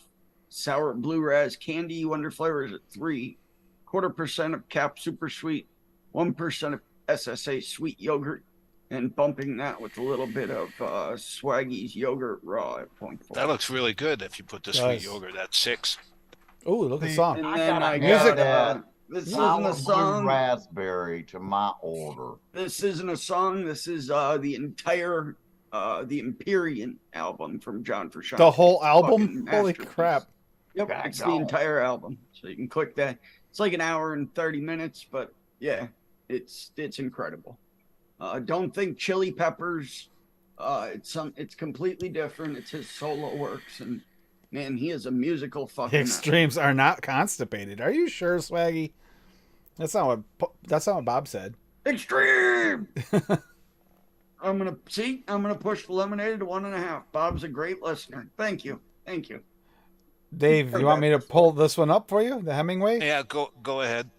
sour blue raz candy Wonder Flavors at 3, 0.25% of Cap Super Sweet, 1% of SSA sweet yogurt, and bumping that with a little bit of Swaggy's yogurt raw at 0.4. That looks really good if you put the sweet yogurt at 6. Oh, look at the song. And then I music. got this isn't a song. Blue raspberry to my order. This isn't a song. This is the entire the Empyrean album from John Frusciante. The whole album? Fucking Holy masterpiece. crap. Yep, it's the entire album. So you can click that. It's like an hour and 30 minutes, but yeah, it's incredible. Don't think Chili Peppers. It's completely different. It's his solo works, and man, he is a musical fucking Extremes are not constipated. Are you sure, Swaggy? That's not what Bob said. Extreme. I'm gonna push the lemonade to 1.5. Bob's a great listener. Thank you. Dave, you want me to pull this one up for you? The Hemingway? Yeah, go ahead.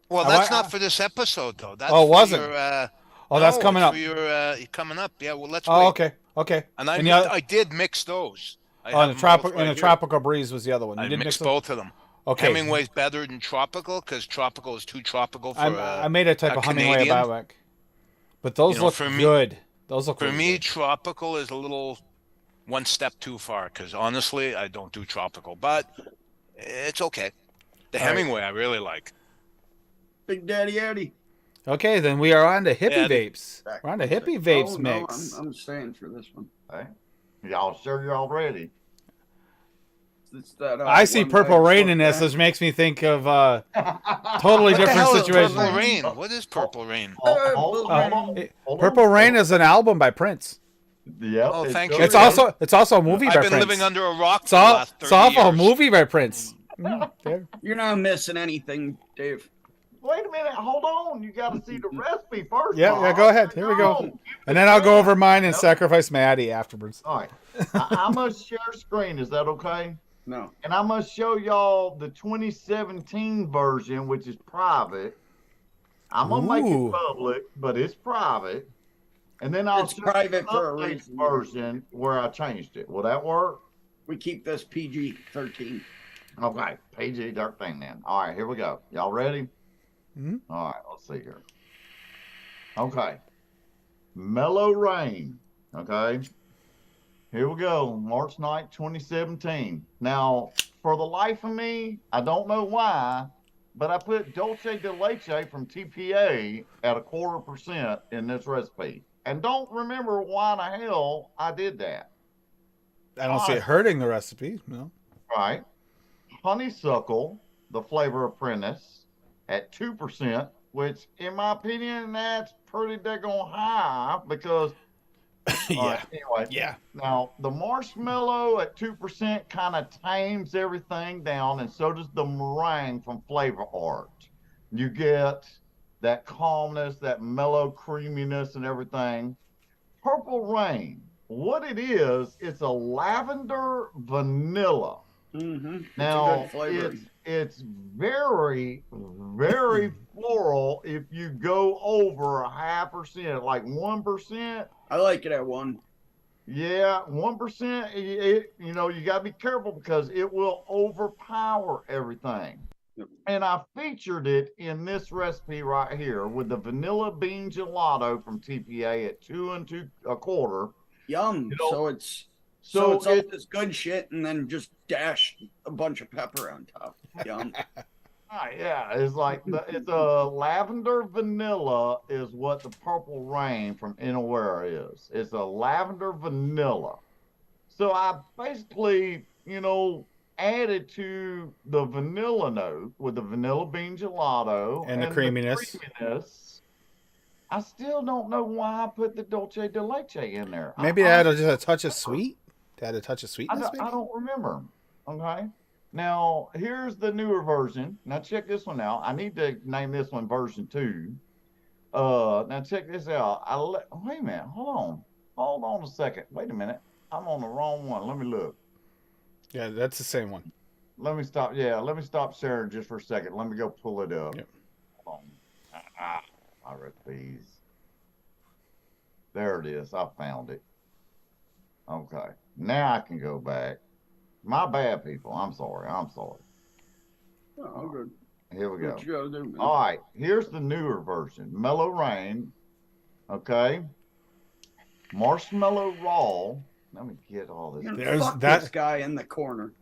Well, that's not for this episode though. That's wasn't? That's coming up. For your coming up. Yeah, well, let's wait. Oh, okay. And I did mix those. The Tropical Breeze was the other one. I mixed both of them. Okay. Hemingway's better than Tropical because Tropical is too tropical for I made a type of Hemingway Canadian. biovac. But those look good. Those look for really me. good. Tropical is a little one step too far because honestly, I don't do Tropical, but it's okay. The Hemingway I really like. Big Daddy Eddie. Okay, then we are on to hippie vapes. We're on to hippie vapes mix. I'm staying for this one. Hey, y'all sure you're all ready? It's that, I see Purple Rain in this, which makes me think of totally What the different hell is situation. Purple Rain? What is Purple Rain? Hold on. Purple Rain is an album by Prince. Yep. Oh, thank you. It's also a movie by I've been Prince. living under a rock It's for the last 30 it's also a years. movie by Prince. There. You're not missing anything, Dave. Wait a minute. Hold on. You got to see the recipe first. Yeah, go ahead. Here we go. And then I'll go over mine and sacrifice Maddie afterwards. All right. I must share screen. Is that okay? No. And I must show y'all the 2017 version, which is private. I'm gonna make Ooh. it public, but it's private. And then I'll It's show private the for a updated reason. version where I changed it. Will that work? We keep this PG-13. Okay, PG-13 then. All right, here we go. Y'all ready? Mhm. All right, let's see here. Okay. Mellow Rain. Okay. Here we go. March 9th, 2017. Now, for the life of me, I don't know why, but I put Dolce de Leche from TPA at 0.25% in this recipe. And don't remember why the hell I did that. I don't see it hurting the recipe. No. Right. Honeysuckle, the flavor apprentice, at 2%, which, in my opinion, that's pretty daggone high because, Yeah. anyway. Yeah. Now, the marshmallow at 2% kind of tames everything down, and so does the meringue from Flavor Art. You get that calmness, that mellow creaminess, and everything. Purple Rain, what it is, it's a lavender vanilla. Mm-hmm. Now, It's a good flavor. it's very, very floral if you go over 0.5%, like 1%. I like it at 1. Yeah, 1%. You know, you got to be careful because it will overpower everything. Yep. And I featured it in this recipe right here with the vanilla bean gelato from TPA at 2 2/4. Yum. You know, so it's so it's all this good shit and then just dash a bunch of pepper on top. Yum. Yeah, it's like it's a lavender vanilla is what the Purple Rain from Inawera is. It's a lavender vanilla. So I basically, you know, added to the vanilla note with the vanilla bean gelato And the creaminess. I still don't know why I put the Dolce de Leche in there. Maybe to add just a touch of sweet. To add a touch of sweetness, I don't remember. Okay. Now, here's the newer version. Now, check this one out. I need to name this one version 2. Now, check this out. Wait a minute. Hold on a second. Wait a minute. I'm on the wrong one. Let me look. Yeah, that's the same one. Let me stop. Yeah, let me stop sharing just for a second. Let me go pull it up. Yep. Hold on. My recipes. There it is. I found it. Okay. Now I can go back. My bad, people. I'm sorry. Oh, good. Here we go. What you gotta do, man? All right. Here's the newer version. Mellow Rain. Okay. Marshmallow Raw. Let me get all this. There's Fuck that this guy in the corner.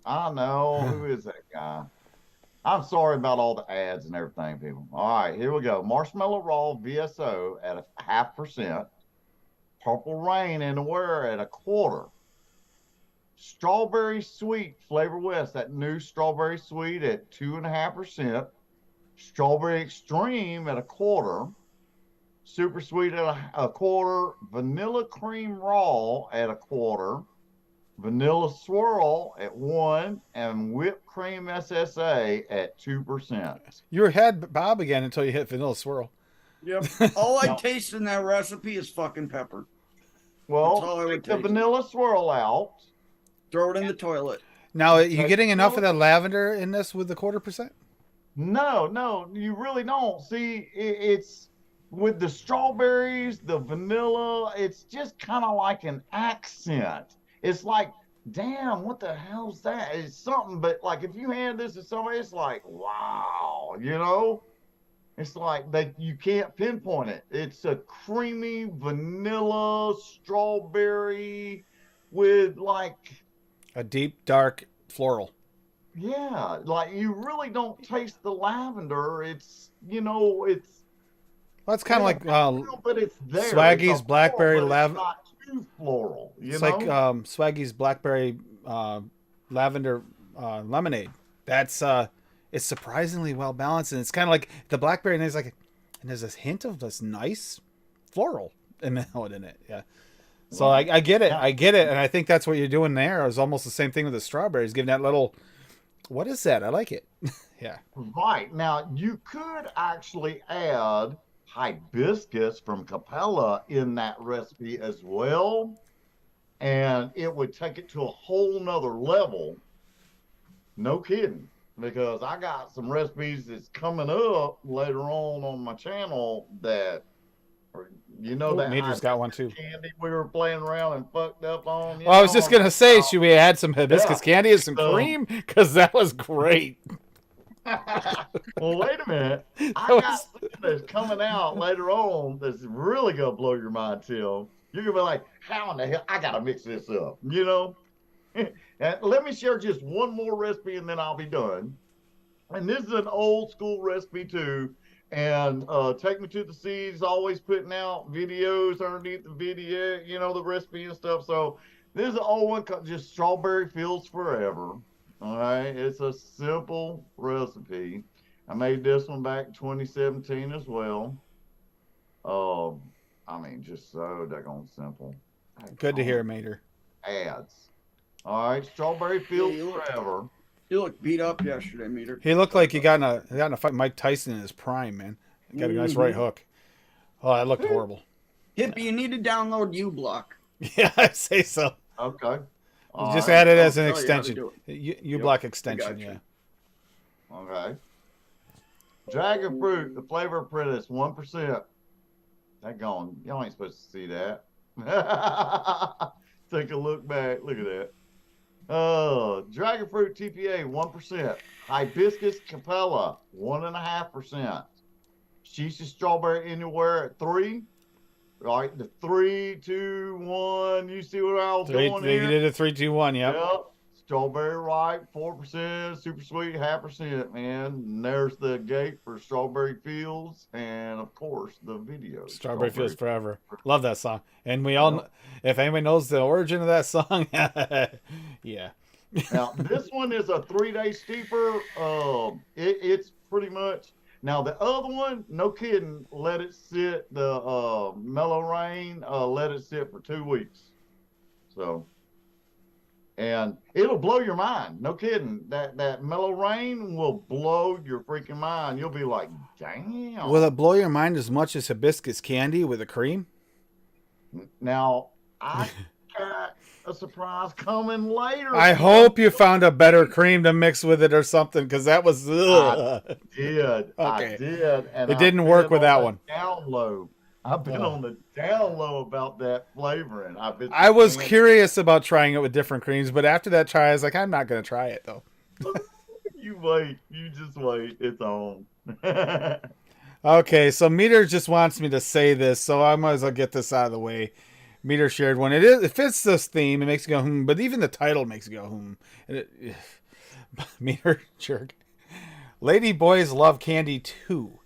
I know. Who is that guy? I'm sorry about all the ads and everything, people. All right, here we go. Marshmallow Raw VSO at 0.5%. Purple Rain Inawera at 1/4. Strawberry Sweet Flavor West, that new Strawberry Sweet at 2.5%. Strawberry Extreme at 1/4. Super Sweet at 1/4. Vanilla Cream Raw at 1/4. Vanilla Swirl at 1, and Whipped Cream SSA at 2%. you had Bob again until you hit vanilla swirl. Yep. All I taste in that recipe is fucking pepper. Well, That's all I would take the taste. vanilla swirl out. Throw it in the toilet. Now, are you getting enough of that lavender in this with the 0.25%? No, you really don't. See, it's with the strawberries, the vanilla, it's just kind of like an accent. It's like, damn, what the hell's that? It's something, but like if you hand this to somebody, it's like, wow, you know? It's like you can't pinpoint it. It's a creamy vanilla strawberry with like A deep, dark floral. yeah, like you really don't taste the lavender. It's it's Well, it's kind of like but it's there. Swaggy's It's a blackberry floral, but lav- it's not too floral. It's like Swaggy's blackberry lavender lemonade. That's it's surprisingly well balanced, and it's kind of like the blackberry, and there's this hint of this nice floral note in it. Yeah. So I get it. I get it, and I think that's what you're doing there. It's almost the same thing with the strawberries, giving that little. What is that? I like it. Yeah. Right. Now, you could actually add hibiscus from Capella in that recipe as well, and it would take it to a whole nother level. No kidding. Because I got some recipes that's coming up later on my channel that, that Meter's got one too. candy we were playing around and fucked up on. Well, I was just gonna say, should we add some hibiscus candy and some So- cream? Because that was great. Well, wait a minute. I That got was- something that's coming out later on that's really gonna blow your mind, Tim. You're gonna be like, how in the hell I gotta mix this up, you know? And let me share just one more recipe and then I'll be done. And this is an old school recipe too. And Take Me to the Seas always putting out videos underneath the video, you know, the recipe and stuff. So this is an old one called just Strawberry Fields Forever. All right, it's a simple recipe. I made this one back in 2017 as well. Um, I mean, just so daggone simple. Good to hear, Mater. Ads. All right, Strawberry Fields you look- Forever. You looked beat up yesterday, Meter. He looked like he got in a fight with Mike Tyson in his prime, man. He got a nice right hook. Oh, that looked horrible. Hippie, you need to download uBlock. Yeah, I'd say so. Okay. All Just right. add it as an I'll tell you how to extension. do You Yep, block I extension, got yeah. you. Okay. Dragon fruit, the flavor apprentice, 1%. That gone. Y'all ain't supposed to see that. Take a look back. Look at that. Dragon fruit TPA, 1%. Hibiscus capella, 1.5%. Shisha strawberry anywhere at 3. Right, the 3, 2, 1. You see what I was doing They here? did a 3-2-1, yep. Yep. Strawberry ripe, 4%, super sweet, 0.5%, man. And there's the gate for Strawberry Fields, and of course the video. Strawberry Fields Forever. Love that song. And we all, if anybody knows the origin of that song, yeah. Now this one is a 3-day steeper. It's pretty much. Now the other one, no kidding, let it sit. The mellow rain, let it sit for 2 weeks. So. And it'll blow your mind. No kidding. That mellow rain will blow your freaking mind. You'll be like, damn. Will it blow your mind as much as hibiscus candy with a cream? Now, I got a surprise coming later. I hope you found a better cream to mix with it or something, because that was. Ugh. I did. Okay. I did. And It didn't work with that one. Down low. I've been on the down low about that flavoring. I was curious about trying it with different creams, but after that try, I was like, I'm not going to try it, though. You wait. You just wait. It's on. Okay, so Meter just wants me to say this, so I might as well get this out of the way. Meter shared one. It fits this theme. It makes you go, but even the title makes you go, Meter jerk. Lady boys love candy too.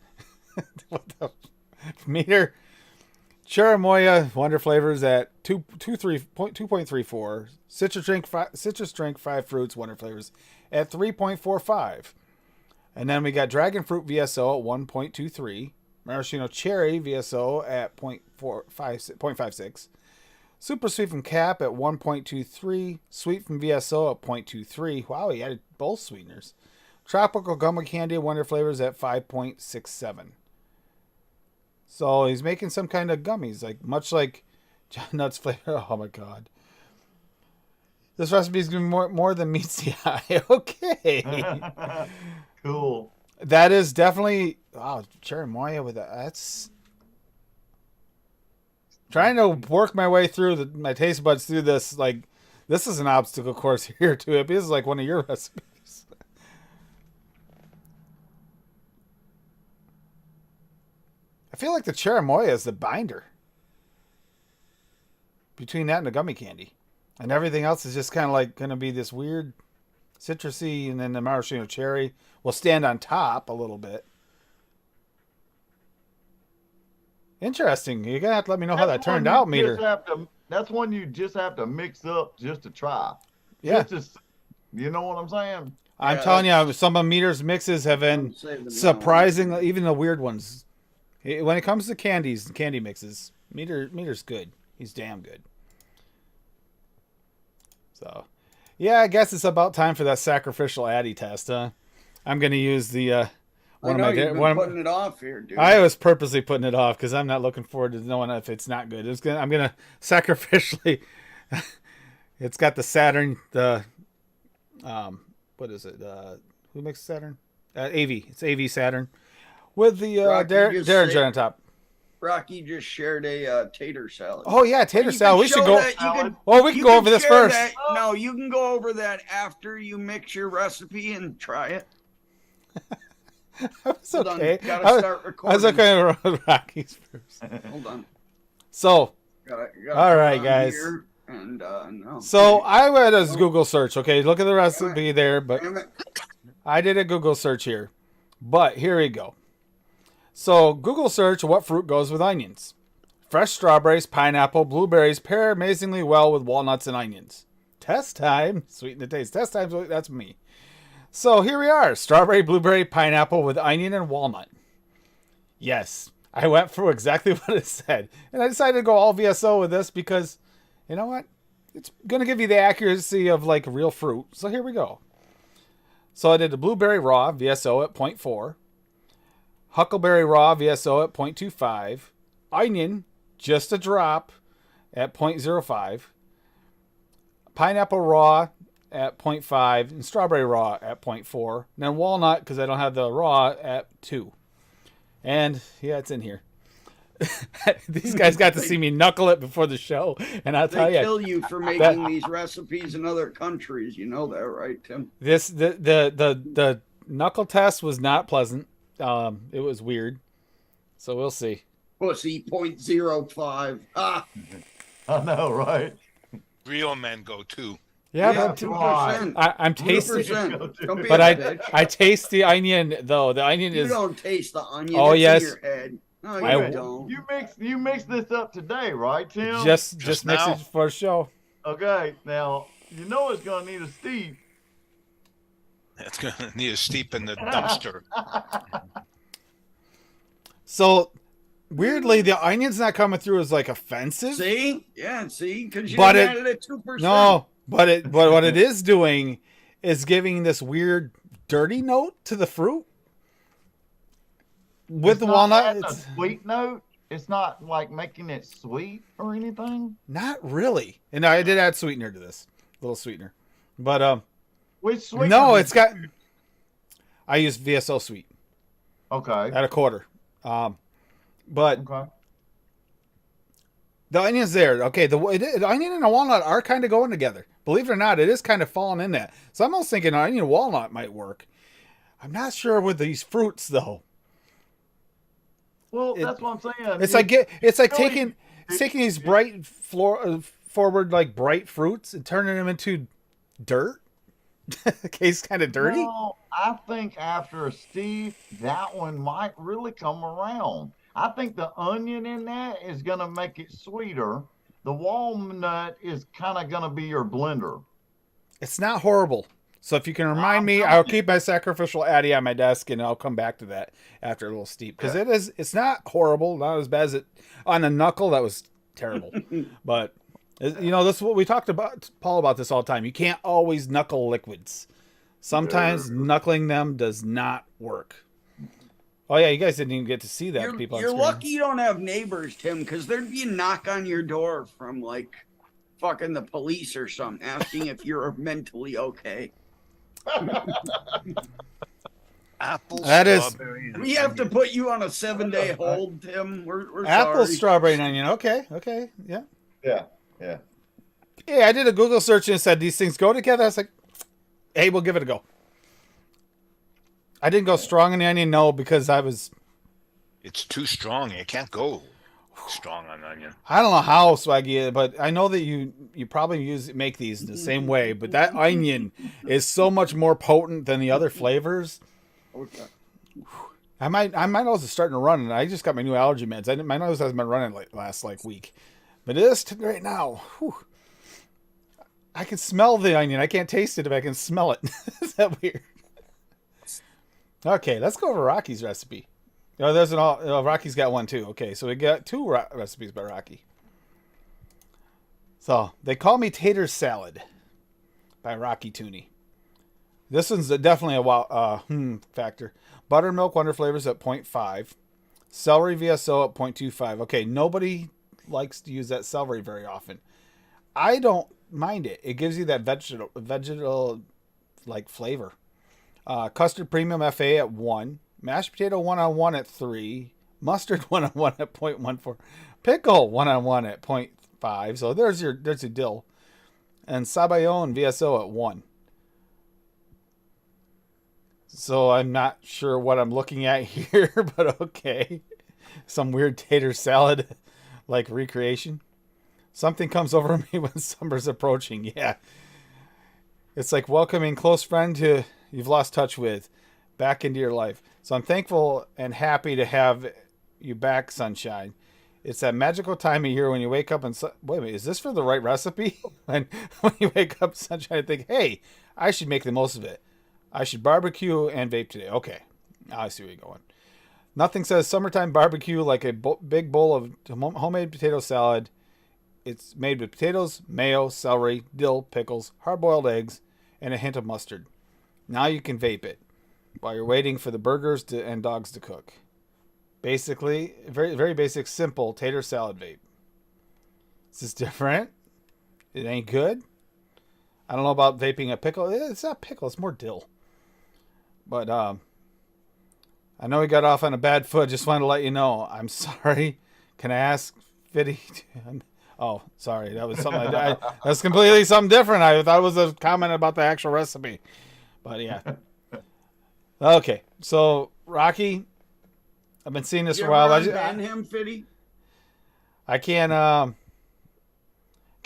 What the Meter Cherimoya Wonder Flavors at 2.34. Citrus drink 5 fruits Wonder Flavors at 3.45. And then we got Dragon Fruit VSO at 1.23. Maraschino Cherry VSO at 0.56. Super Sweet from Cap at 1.23. Sweet from VSO at 0.23. Wow, he added both sweeteners. Tropical Gummy Candy Wonder Flavors at 5.67. So he's making some kind of gummies, like much like John Nuts flavor. Oh my god. This recipe is going to be more than meets the eye. Okay. Cool. That is definitely Cherimoya with that. That's trying to work my way through my taste buds through this. Like, this is an obstacle course here to it. This is like one of your recipes. I feel like the Cherimoya is the binder between that and the gummy candy, and everything else is just kind of like going to be this weird citrusy, and then the maraschino cherry will stand on top a little bit. Interesting. You're gonna have to let me know how that turned out, Meter. That's one you just have to mix up just to try. Yeah, you know what I'm saying? I'm telling you, some of Meter's mixes have been surprising, even the weird ones. When it comes to candies and candy mixes, Meter's good. He's damn good. So, yeah, I guess it's about time for that sacrificial Addy test, huh? I'm gonna use the putting it off here, dude. I was purposely putting it off because I'm not looking forward to knowing if it's not good. I'm gonna sacrificially. It's got the Saturn. What is it? Who makes Saturn? AV. It's AV Saturn with the Derringer on top. Rocky just shared a tater salad. Oh yeah, tater salad. We should go. We can you go over this first. No, you can go over that after you mix your recipe and try it. I was Hold on, okay. gotta start I was recording. okay with Rockies first. Hold on. So, Gotta all put right, it on guys. here, and no. So I went as Google search. Okay, look at the recipe there, but Damn it. I did a Google search here. But here we go. So Google search, what fruit goes with onions? Fresh strawberries, pineapple, blueberries pair amazingly well with walnuts and onions. Test time. Sweeten the taste. Test time. That's me. So here we are. Strawberry, blueberry, pineapple with onion and walnut. Yes. I went through exactly what it said. And I decided to go all VSO with this because, you know what? It's going to give you the accuracy of like real fruit. So here we go. So I did the blueberry raw, VSO at 0.4. Huckleberry raw, VSO at 0.25. Onion, just a drop, at 0.05. Pineapple raw at 0.5. And strawberry raw at 0.4. And then walnut, because I don't have the raw, at 2. And yeah, it's in here. These guys got to see me knuckle it before the show, and I'll tell They you, kill you for making these recipes in other countries. You know that, right, Tim? the knuckle test was not pleasant. It was weird, so we'll see. Pussy 0.05. Ah, I know, right? Real men go too. Yeah, yeah, but 2%. I'm tasting, 2%. Don't be but a bitch. I taste the onion though. The onion You is don't taste the onion. Oh, It's yes. in your head. No, you I- don't. You mixed this up today, right, Tim? just Just mix now. it for a show. Okay. Now you know it's gonna need a steep. It's gonna need a steep in the dumpster. So weirdly, the onion's not coming through as like offensive. See? Yeah, see? Because you But added it 2%. No, but what it is doing is giving this weird dirty note to the fruit. With It's the not walnut, adding a it's sweet note. It's not like making it sweet or anything. not really. And I did add sweetener to this, little sweetener, but Which sweet? no, it's got. I use VSO sweet okay. at a quarter, but Okay. the onion's there. Okay, the onion and the walnut are kind of going together. Believe it or not, it is kind of falling in that. So I'm almost thinking onion and walnut might work. I'm not sure with these fruits though. Well, It- that's what I'm saying. It's like really- taking these bright forward like bright fruits and turning them into dirt. Case kind of dirty. No, I think after a steep, that one might really come around. I think the onion in that is going to make it sweeter. The walnut is kind of going to be your blender. It's not horrible. So if you can remind I'm me, telling I'll you. keep my sacrificial Addy on my desk and I'll come back to that after a little steep because it's not horrible, not as bad as it on the knuckle. That was terrible, but you know this is what we talked about, Paul, about this all the time. You can't always knuckle liquids. Sometimes knuckling them does not work. Oh yeah, you guys didn't even get to see that. People, on You're screen. lucky you don't have neighbors, Tim, because there'd be a knock on your door from like fucking the police or something asking if you're mentally okay. Apple, That is- strawberry, and We have to onion. put you on a 7-day hold, Tim. We're Apple, sorry. strawberry, and onion. Okay, yeah. Yeah, yeah. Yeah, I did a Google search and it said these things go together. I was like, hey, we'll give it a go. I didn't go strong on the onion, no, because It's too strong. You can't go strong on onion. I don't know how swaggy, but I know that you probably make these the same way. But that onion is so much more potent than the other flavors. Okay. My nose is starting to run, and I just got my new allergy meds. My nose hasn't been running last week, but it is right now. Whew. I can smell the onion. I can't taste it, but I can smell it. Is that weird? Okay, let's go over Rocky's recipe. Oh, there's an Rocky's got one too. Okay, so we got two recipes by Rocky. So they call me tater salad by Rocky Tooney. This one's definitely a factor. Buttermilk Wonder Flavors at 0.5. Celery VSO at 0.25. Okay, nobody likes to use that celery very often. I don't mind it. It gives you that vegetal like flavor. Custard Premium FA at 1. Mashed potato 1-on-1 at 3. Mustard 1-on-1 at 0.14. Pickle 1-on-1 at 0.5. So there's your dill. And Sabayon VSO at 1. So I'm not sure what I'm looking at here, but okay. Some weird tater salad like recreation. Something comes over me when summer's approaching. Yeah. It's like welcoming close friend who you've lost touch with back into your life. So I'm thankful and happy to have you back, sunshine. It's that magical time of year when you wake up and wait a minute, is this for the right recipe? when you wake up, sunshine, and think, hey, I should make the most of it. I should barbecue and vape today. Okay, now I see where you're going. Nothing says summertime barbecue like a big bowl of homemade potato salad. It's made with potatoes, mayo, celery, dill, pickles, hard-boiled eggs, and a hint of mustard. Now you can vape it while you're waiting for the burgers and dogs to cook. Basically, very, very basic, simple tater salad vape. This is different. It ain't good. I don't know about vaping a pickle. It's not pickle. It's more dill. But I know we got off on a bad foot. Just wanted to let you know. I'm sorry. Can I ask Fiddy? Oh, sorry. That was something. That's completely something different. I thought it was a comment about the actual recipe. But yeah. Okay. So Rocky, I've been seeing this for a while. Ban him, Fiddy? I can't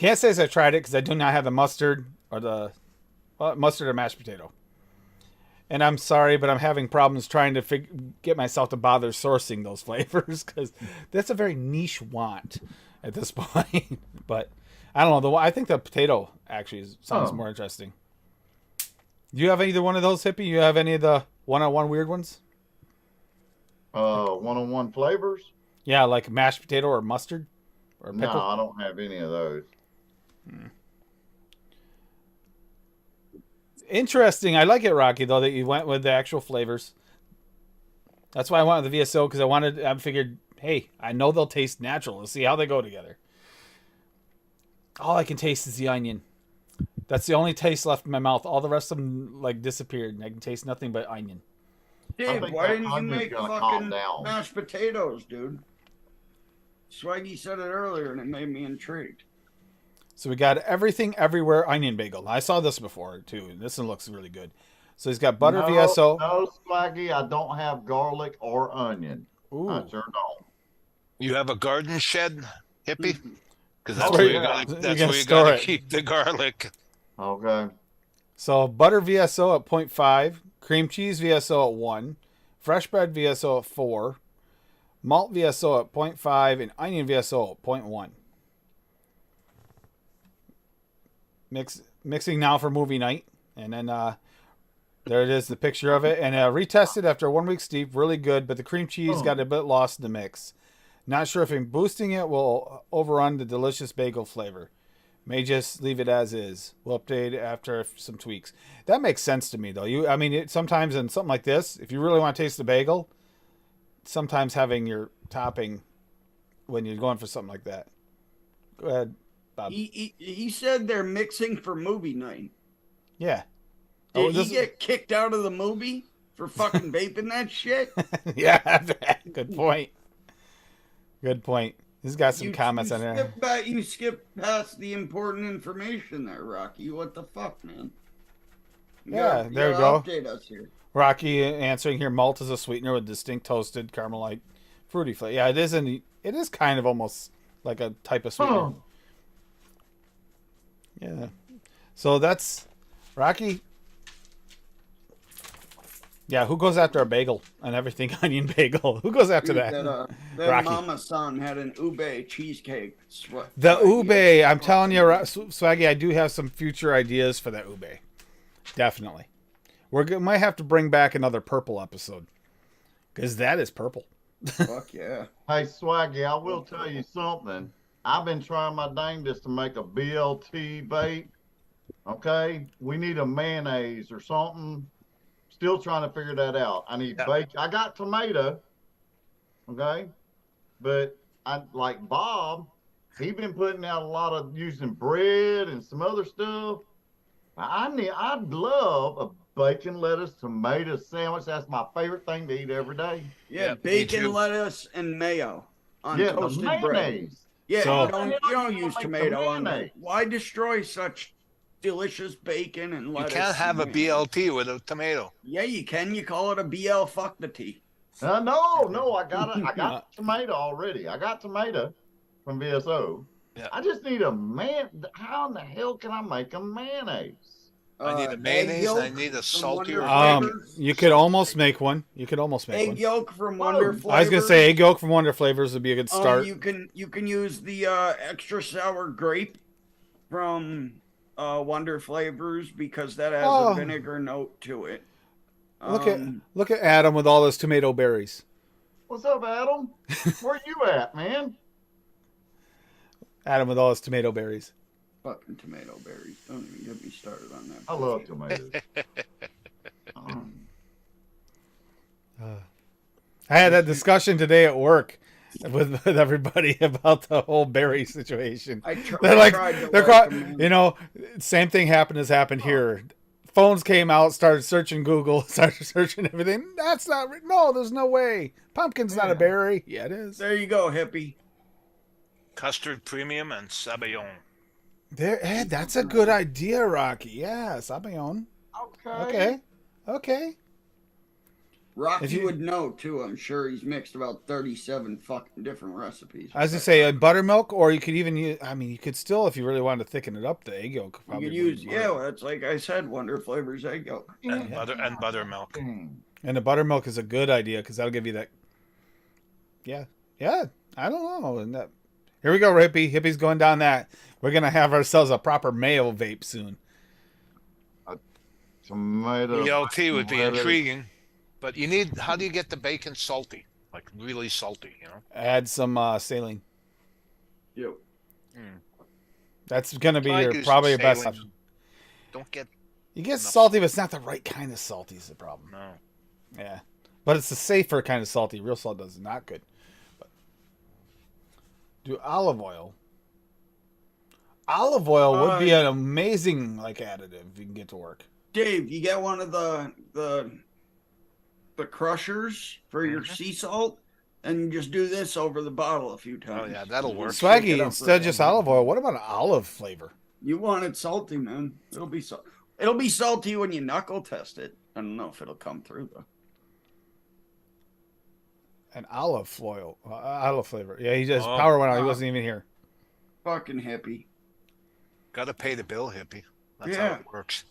say as I tried it because I do not have the mustard or the mustard or mashed potato. And I'm sorry, but I'm having problems trying to get myself to bother sourcing those flavors because that's a very niche want at this point. But I don't know. I think the potato actually sounds more interesting. Do you have either one of those, Hippie? You have any of the one-on-one weird ones? One-on-one flavors? Yeah, like mashed potato or mustard or pickle? No, I don't have any of those. Interesting. I like it, Rocky, though, that you went with the actual flavors. That's why I went with the VSO, because I figured, hey, I know they'll taste natural. Let's see how they go together. All I can taste is the onion. That's the only taste left in my mouth. All the rest of them, like, disappeared, and I can taste nothing but onion. Dave, why didn't you make fucking down. mashed potatoes, dude? Swaggy said it earlier, and it made me intrigued. So we got everything everywhere onion bagel. Now, I saw this before too. This one looks really good. So he's got butter VSO. No, Swaggy, I don't have garlic or onion. Ooh. I sure don't. You have a garden shed, Hippie? Because that's Oh, where yeah. you gotta keep the garlic. Okay. So butter VSO at 0.5, cream cheese VSO at 1, fresh bread VSO at 4, malt VSO at 0.5, and onion VSO at 0.1. Mixing now for movie night, and then there it is, the picture of it, and retested after 1 week steep, really good, but the cream cheese got a bit lost in the mix. Not sure if boosting it will overrun the delicious bagel flavor. May just leave it as is. We'll update after some tweaks. That makes sense to me, though. Sometimes in something like this, if you really want to taste the bagel, sometimes having your topping when you're going for something like that. Go ahead, Bob. He said they're mixing for movie night. Yeah. Did he get kicked out of the movie for fucking vaping that shit? Yeah, good point. Good point. He's got some comments on there. You skipped past the important information there, Rocky. What the fuck, man? There you go. Update us here. Rocky answering here, malt is a sweetener with distinct toasted caramel-like fruity flavor. Yeah, it is kind of almost like a type of sweetener. Oh. Yeah. So that's Rocky. Yeah, who goes after a bagel and everything onion bagel? Who goes after that? That Rocky. Mama-san had an ube cheesecake. The ube, I'm telling you, Swaggy, I do have some future ideas for that ube. Definitely. We might have to bring back another purple episode. Because that is purple. Fuck yeah. Hey, Swaggy, I will tell you something. I've been trying my dangest to make a BLT vape. Okay? We need a mayonnaise or something. Still trying to figure that out. I need bacon. I got tomato. Okay? But I like Bob, he been putting out a lot of using bread and some other stuff. I'd love a bacon, lettuce, tomato sandwich. That's my favorite thing to eat every day. Yeah, bacon, lettuce, and mayo on toasted bread. Yeah, So, you don't use tomato on that. Why destroy such delicious bacon and You lettuce. can't have a and- BLT with a tomato. Yeah, you can. You call it a BL fuck the tea. No, I got tomato already. I got tomato from VSO. Yeah. I just need a man. How in the hell can I make a mayonnaise? I need a Egg mayonnaise and I yolk need a from saltier Wonder bacon. Flavors. You could almost make one. You could almost make Egg one. yolk from Wonder Flavors. I was gonna say egg yolk from Wonder Flavors would be a good start. You can use the extra sour grape from Wonder Flavors because that has Oh. a vinegar note to it. Look at Adam with all those tomato berries. What's up, Adam? Where you at, man? Adam with all his tomato berries. fucking tomato berries. Don't even get me started on that. I love tomatoes. I had that discussion today at work with everybody about the whole berry situation. They're like, you know, same thing happened here. Phones came out, started searching Google, started searching everything. That's not, no, there's no way. Pumpkin's not a berry. Yeah, it is. There you go, hippie. Custard premium and sabayon. There, Ed, that's a good idea, Rocky. Yeah, Sabayon. Okay. Rocky would know too. I'm sure he's mixed about 37 fucking different recipes. I was gonna say buttermilk, or you could even use. I mean, you could still, if you really wanted to thicken it up, the egg yolk. You could use, it's like I said, Wonder Flavors egg yolk And buttermilk. And the buttermilk is a good idea because that'll give you that. Yeah. I don't know. And that. Here we go, Hippie. Hippie's going down that. We're gonna have ourselves a proper mayo vape soon. Tomato. BLT would be intriguing, but you need. How do you get the bacon salty? Like really salty, you know? Add some saline. Yep. That's gonna be Try your using probably your best saline. option. Don't get. You get salty, but it's not the right kind of salty. Is the problem? No. Yeah, but it's the safer kind of salty. Real salt does not good. But do olive oil. Olive oil would be an amazing additive if you can get to work. Dave, you get one of the crushers for your sea salt, and you just do this over the bottle a few times. Oh yeah, that'll work. Swaggy, instead of just olive oil, what about an olive flavor? You want it salty, man. It'll be salty when you knuckle test it. I don't know if it'll come through though. An olive flavor. Yeah, he just power went out. He wasn't even here. Fucking hippie. Gotta pay the bill, hippie. That's how it works.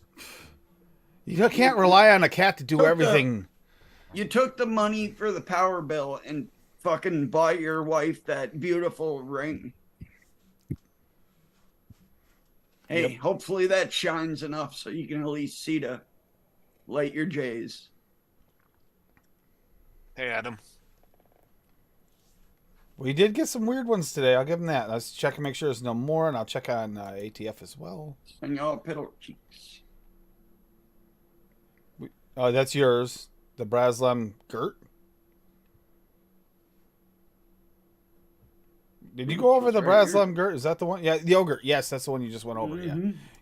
You can't rely on a cat to do everything. You took the money for the power bill and fucking bought your wife that beautiful ring. Hey, hopefully that shines enough so you can at least see to light your J's. Hey, Adam. We did get some weird ones today. I'll give him that. Let's check and make sure there's no more, and I'll check on ATF as well. And y'all piddle cheeks. That's yours. The Braslem Gert. Did you go over the Braslem Gert? Is that the one? Yeah, the yogurt. Yes, that's the one you just went over. Yeah,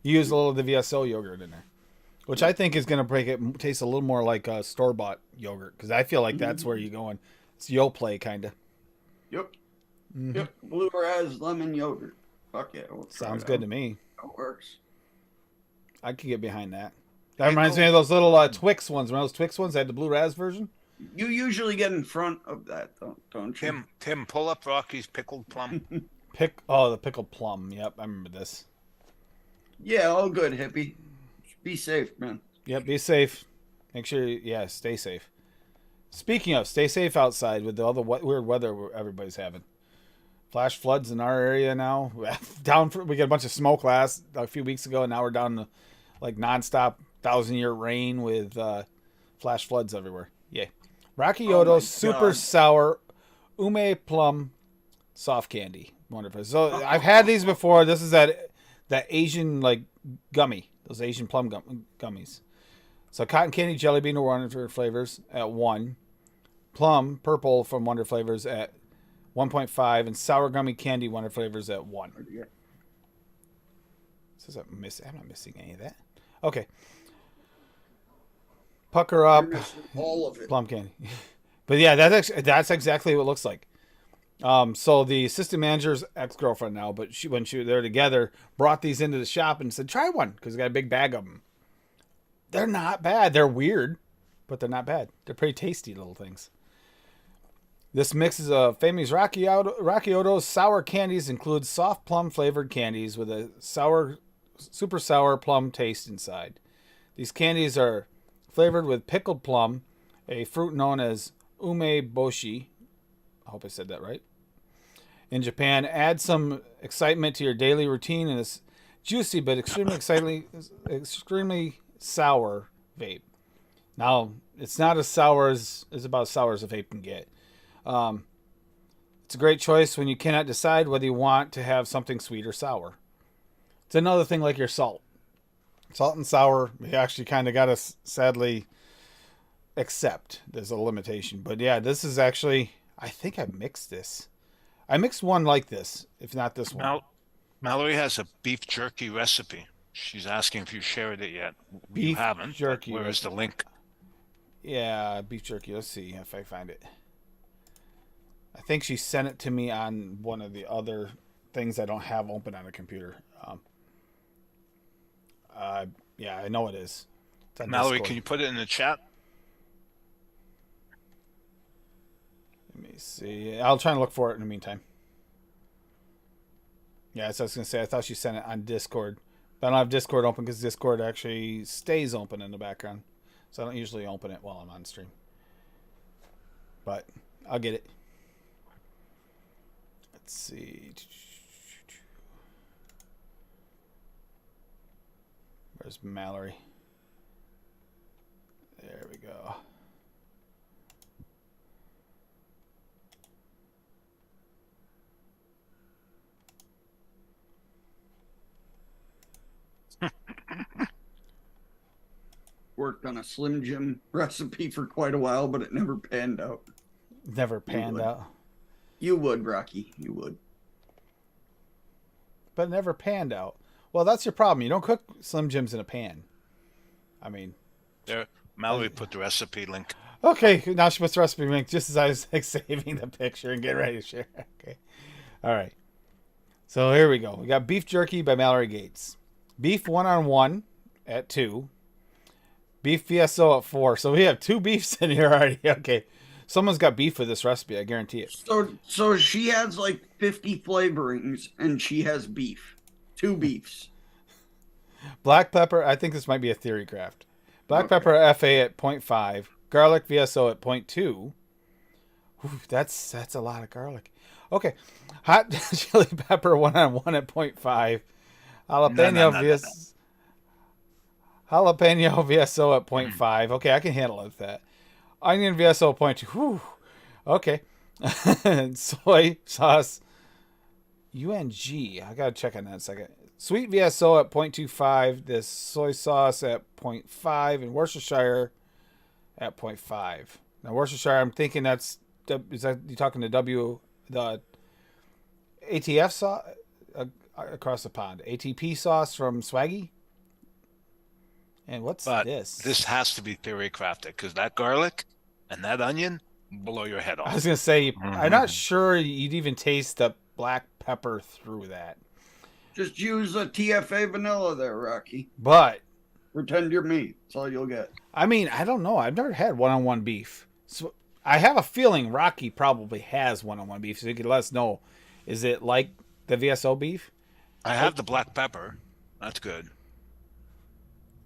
you used a little of the VSO yogurt in there, which I think is going to make it taste a little more like store-bought yogurt, because I feel like that's where you're going. It's Yoplait kind of. Yep. Blue Raz lemon yogurt. Fuck yeah. Sounds good to me. It works. I could get behind that. That reminds me of those little Twix ones. Remember those Twix ones? They had the Blue Raz version. You usually get in front of that, don't you? Tim, pull up Rocky's pickled plum. The pickled plum. Yep, I remember this. Yeah, all good, hippie. Be safe, man. Yep, be safe. Make sure, stay safe. Speaking of, stay safe outside with all the weird weather everybody's having. Flash floods in our area now. We got a bunch of smoke a few weeks ago, and now we're down to nonstop 1,000-year rain with flash floods everywhere. Yay. Rocky Yodo super sour ume plum soft candy. Wonderful. So I've had these before. This is that Asian gummy. Those Asian plum gummies. So cotton candy jelly bean or Wonder Flavors at 1. Plum purple from Wonder Flavors at 1.5, and sour gummy candy Wonder Flavors at 1. Says I'm not missing any of that. Okay. Pucker up. All of it. Plum candy. But yeah, that's exactly what it looks like. So the assistant manager's ex-girlfriend now, but when they were together, brought these into the shop and said, try one, because they got a big bag of them. They're not bad. They're weird, but they're not bad. They're pretty tasty little things. This mix is a famous Rocchioto's sour candies, includes soft plum flavored candies with a super sour plum taste inside. These candies are flavored with pickled plum, a fruit known as umeboshi. I hope I said that right. In Japan, add some excitement to your daily routine in this juicy but extremely sour vape. Now, it's not as sour as about as sour as a vape can get. It's a great choice when you cannot decide whether you want to have something sweet or sour. It's another thing like your salt. Salt and sour, we actually kind of got to sadly accept. There's a limitation. But yeah, this is actually, I think I mixed this. I mixed one like this, if not this one. Mallory has a beef jerky recipe. She's asking if you shared it yet. You Beef haven't. jerky. Where is the link? Yeah, beef jerky. Let's see if I find it. I think she sent it to me on one of the other things I don't have open on a computer. Yeah, I know it is. Mallory, Discord. can you put it in the chat? Let me see. I'll try and look for it in the meantime. Yeah, so I was going to say, I thought she sent it on Discord. But I don't have Discord open because Discord actually stays open in the background. So I don't usually open it while I'm on stream. But I'll get it. Let's see. Where's Mallory? There we go. Worked on a Slim Jim recipe for quite a while, but it never panned out. Never panned out. You would, Rocky. You would. But never panned out. Well, that's your problem. You don't cook Slim Jims in a pan. I mean, There, Mallory put the recipe link. okay. Now she puts the recipe link just as I was like saving the picture and getting ready to share. Okay. All right. So here we go. We got beef jerky by Mallory Gates. Beef 1-on-1 at 2. Beef VSO at 4. So we have 2 beefs in here already. Okay. Someone's got beef with this recipe. I guarantee it. So she has like 50 flavorings, and she has beef. 2 beefs. Black pepper. I think this might be a theory craft. Black pepper FA at 0.5. Garlic VSO at 0.2. Ooh, that's a lot of garlic. Okay. Hot chili pepper 1-on-1 at 0.5. Jalapeno VSO at 0.5. Okay, I can handle it with that. Onion VSO at 0.2. Whew. Okay. Soy sauce UNG. I gotta check on that in a second. Sweet VSO at 0.25. This soy sauce at 0.5. And Worcestershire at 0.5. Now Worcestershire, I'm thinking is that you talking to the ATF sauce across the pond? ATP sauce from Swaggy. And what's But this? this has to be theory crafted because that garlic and that onion blow your head I off. was gonna say, I'm not sure you'd even taste the black pepper through that. Just use a TFA vanilla there, Rocky. But Pretend you're me. That's all you'll get. I mean, I don't know. I've never had 1-on-1 beef, so I have a feeling Rocky probably has 1-on-1 beef. So you could let us know. Is it like the VSO beef? I have the black pepper. That's good.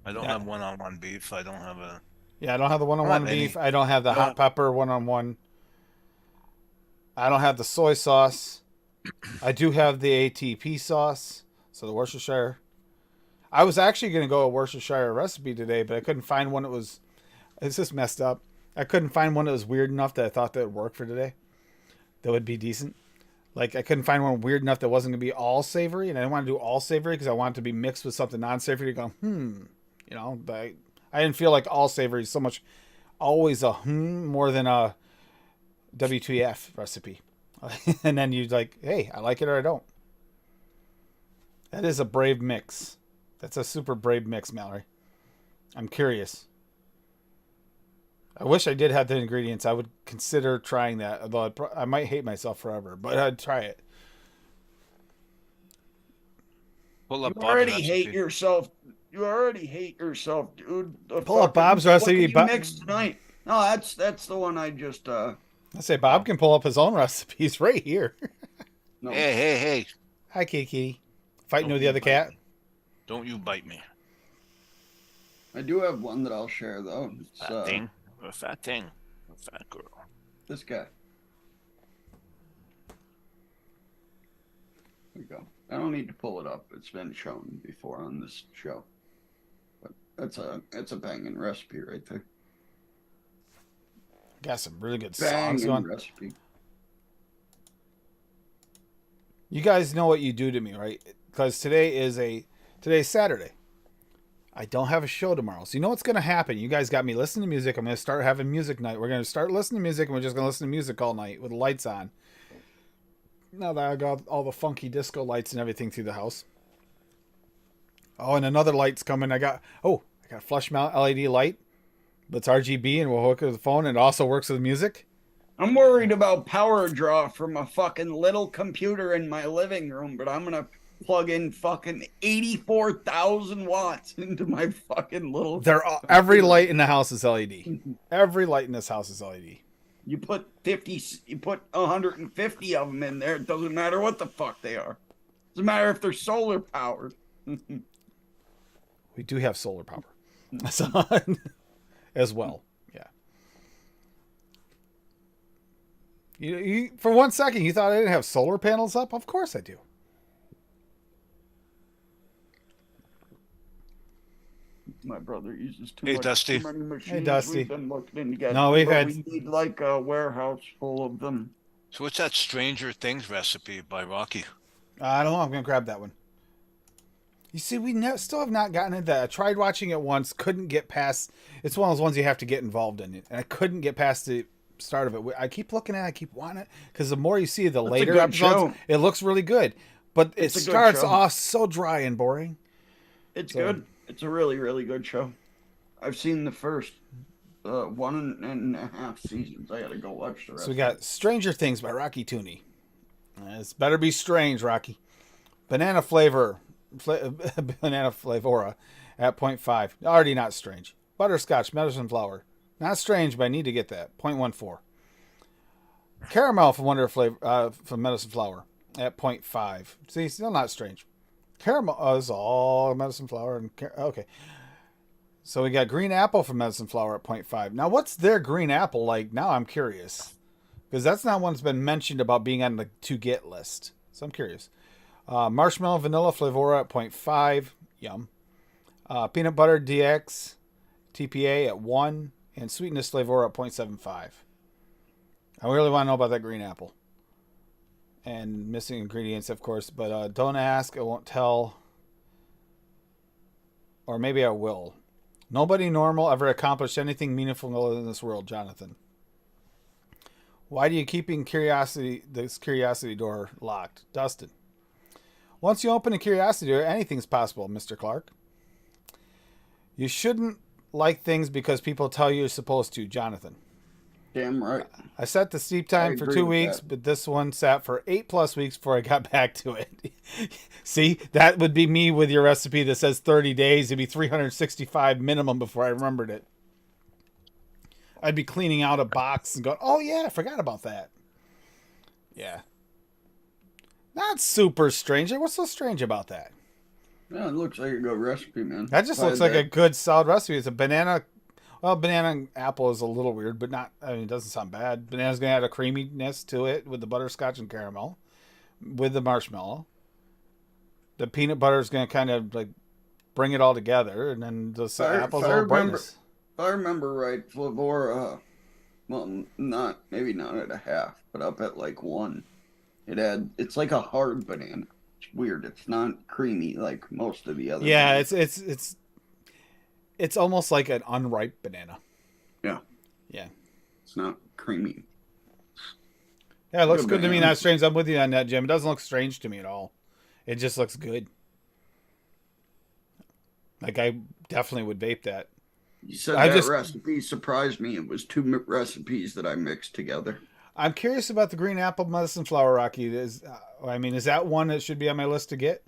I don't have 1-on-1 beef. I don't have a. Yeah, I don't have the 1-on-1 beef. I don't have the hot pepper 1-on-1. I don't have the soy sauce. I do have the ATP sauce. So the Worcestershire. I was actually going to go a Worcestershire recipe today, but I couldn't find one that was. It's just messed up. I couldn't find one that was weird enough that I thought that would work for today. That would be decent. Like, I couldn't find one weird enough that wasn't going to be all savory. And I didn't want to do all savory because I wanted to be mixed with something non-savory to go, You know, but I didn't feel like all savory is so much always a more than a WTF recipe. And then you're like, hey, I like it or I don't. That is a brave mix. That's a super brave mix, Mallory. I'm curious. I wish I did have the ingredients. I would consider trying that, although I might hate myself forever, but I'd try it. Pull You up Bob's already hate recipe. yourself. You already hate yourself, dude. Pull up Bob's recipe. What can you mix tonight? No, that's the one I just I say Bob can pull up his own recipes right here. no. Hey. Hi, Kitty. Fighting Don't with the you other bite cat. me. Don't you bite me. I do have one that I'll share though. It's Fat thing. A fat thing. A fat girl. this guy. There we go. I don't need to pull it up. It's been shown before on this show. But that's a banging recipe right there. Got some really good Banging songs going. recipe. You guys know what you do to me, right? Because today's Saturday. I don't have a show tomorrow. So you know what's going to happen? You guys got me listening to music. I'm going to start having music night. We're going to start listening to music, and we're just going to listen to music all night with the lights on. Now that I got all the funky disco lights and everything through the house. Oh, and another light's coming. I got a flush mount LED light. That's RGB, and we'll hook it to the phone, and it also works with music. I'm worried about power draw from a fucking little computer in my living room, but I'm gonna plug in fucking 84,000 watts into my fucking little. Every light in the house is LED. Every light in this house is LED. You put 150 of them in there. It doesn't matter what the fuck they are. Doesn't matter if they're solar powered. We do have solar power as well. Yeah. You for 1 second you thought I didn't have solar panels up? Of course I do. My brother uses Hey, Dusty. too many machines. Hey, Dusty. We've been looking into No, we've had- We need like a warehouse full of them. So what's that Stranger Things recipe by Rocky? I don't know. I'm gonna grab that one. You see, we still have not gotten into that. I tried watching it once, couldn't get past. It's one of those ones you have to get involved in, and I couldn't get past the start of it. I keep looking at it, I keep wanting it, because the more you see the That's a later good episodes, show. it looks really good, but it It's a good starts show. off so dry and boring. It's So- good. It's a really, really good show. I've seen the first 1.5 seasons. I gotta go watch the rest. So we got Stranger Things by Rocky Tooney. It's better be strange, Rocky. Banana Flavora at 0.5. Already not strange. Butterscotch Medicine Flower. Not strange, but I need to get that. 0.14. Caramel from from Medicine Flower at 0.5. See, still not strange. Caramel is all Medicine Flower and okay. So we got Green Apple from Medicine Flower at 0.5. Now, what's their Green Apple like? Now I'm curious. Because that's not one that's been mentioned about being on the to get list. So I'm curious. Marshmallow Vanilla Flavora at 0.5. Yum. Peanut Butter DX TPA at 1. And Sweetness Flavora at 0.75. I really want to know about that Green Apple. And missing ingredients, of course. But don't ask. I won't tell. Or maybe I will. Nobody normal ever accomplished anything meaningful in this world, Jonathan. Why do you keeping this curiosity door locked? Dustin. Once you open a curiosity door, anything's possible, Mr. Clark. You shouldn't like things because people tell you you're supposed to, Jonathan. Damn right. I set the sleep time for agree 2 with weeks, that. but this one sat for 8+ weeks before I got back to it. See, that would be me with your recipe that says 30 days. It'd be 365 minimum before I remembered it. I'd be cleaning out a box and going, oh yeah, I forgot about that. Yeah. Not super strange. What's so strange about that? Yeah, it looks like a good recipe, man. That just If I looks had like a good solid recipe. It's a banana. Well, banana and apple is a little weird, but not. I mean, it doesn't sound bad. Banana's gonna add a creaminess to it with the butterscotch and caramel, with the marshmallow. The peanut butter is gonna kind of like bring it all together, and then the apple's a little brightness. If I remember right, Flavora, well, maybe not at a half, but up at like 1. It's like a hard banana. It's weird. It's not creamy like most of the other. Yeah, bananas. it's almost like an unripe banana. Yeah. Yeah. It's not creamy. Yeah, it looks Good good to me. banana. Not strange. I'm with you on that, Jim. It doesn't look strange to me at all. It just looks good. Like I definitely would vape that. You said I that just- recipe surprised me. It was two recipes that I mixed together. I'm curious about the green apple medicine flower, Rocky. Is that one that should be on my list to get?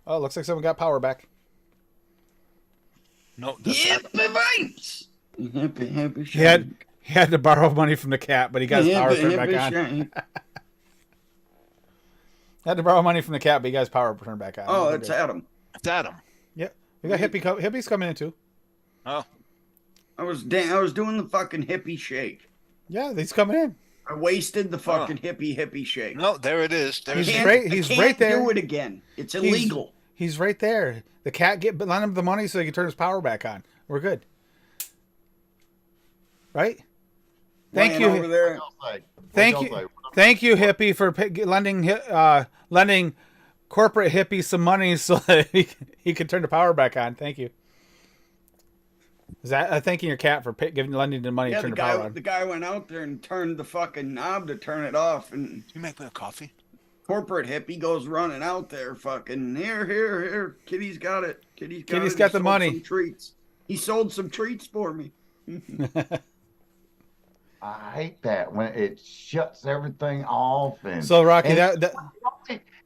Oh, looks like someone got power back. No, that's Ep8. Happy He had to borrow money from the cat, but he got his power turned back on. Had to borrow money from the cat, but he got his power turned back on. Oh, it's Adam. It's Adam. Yep. We got hippies coming in too. Oh, I was doing the fucking hippie shake. Yeah, he's coming in. I wasted the fucking hippie shake. no, there it is. There's He's Can't- right- I he's can't right there. Do it again. It's illegal. He's right there. The cat lend him the money so he can turn his power back on. We're good. Right? Thank Laying over you. there. Thank you, hippie, for lending corporate hippie some money so that he can turn the power back on. Thank you. Is that thanking your cat for lending the money to Yeah, turn the the power guy, on? the guy went out there and turned the fucking knob to turn it off, and You make me a coffee? corporate hippie goes running out there, fucking here. Kitty's got it. Kitty's Kitty's it. got He the sold money. some treats. He sold some treats for me. I hate that when it shuts everything off. And So Rocky, and that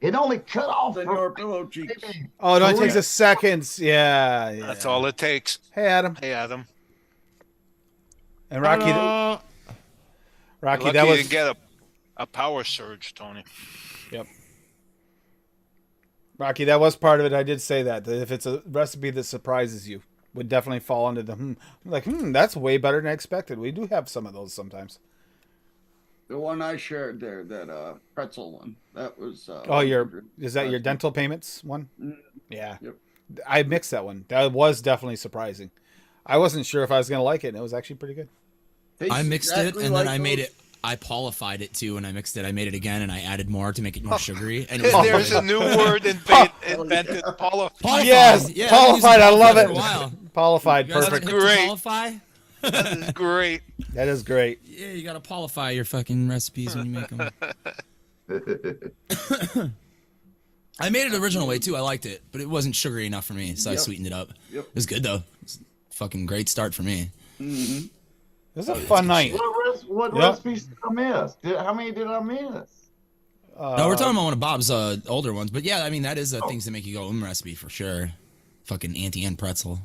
it only cut off The for your pillow cheeks. maybe oh, it only three- takes a second. Yeah. That's all it takes. Hey, Adam. Hey, Adam. And Rocky, You're Rocky, lucky that you was didn't get a power surge, Tony. Yep. Rocky, that was part of it. I did say that if it's a recipe that surprises you, would definitely fall into the that's way better than I expected. We do have some of those sometimes. The one I shared there, that pretzel one, that was. Is that your dental payments one? Mm. Yeah. Yep. I mixed that one. That was definitely surprising. I wasn't sure if I was going to like it, and it was actually pretty good. I mixed it, and then I made it. I polified it too, and I mixed it. I made it again, and I added more to make it more sugary. And it was There's a new word invented. Paula. Qualified. Yes, Yeah, I've been using qualified. I love for it. a while. Qualified, You guys perfect. have to Great. Qualify? That is great. That is great. Yeah, you gotta qualify your fucking recipes when you make them. I made it original way too. I liked it, but it wasn't sugary enough for me, so I Yep. sweetened it up. Yep. It was good though. It's a fucking great start for me. Mm-hmm. It was a fun night. What Yep. recipes did I miss? How many did I miss? No, we're talking about one of Bob's older ones, but yeah, I mean that is things that make you go recipe for sure. Fucking Auntie Anne pretzel.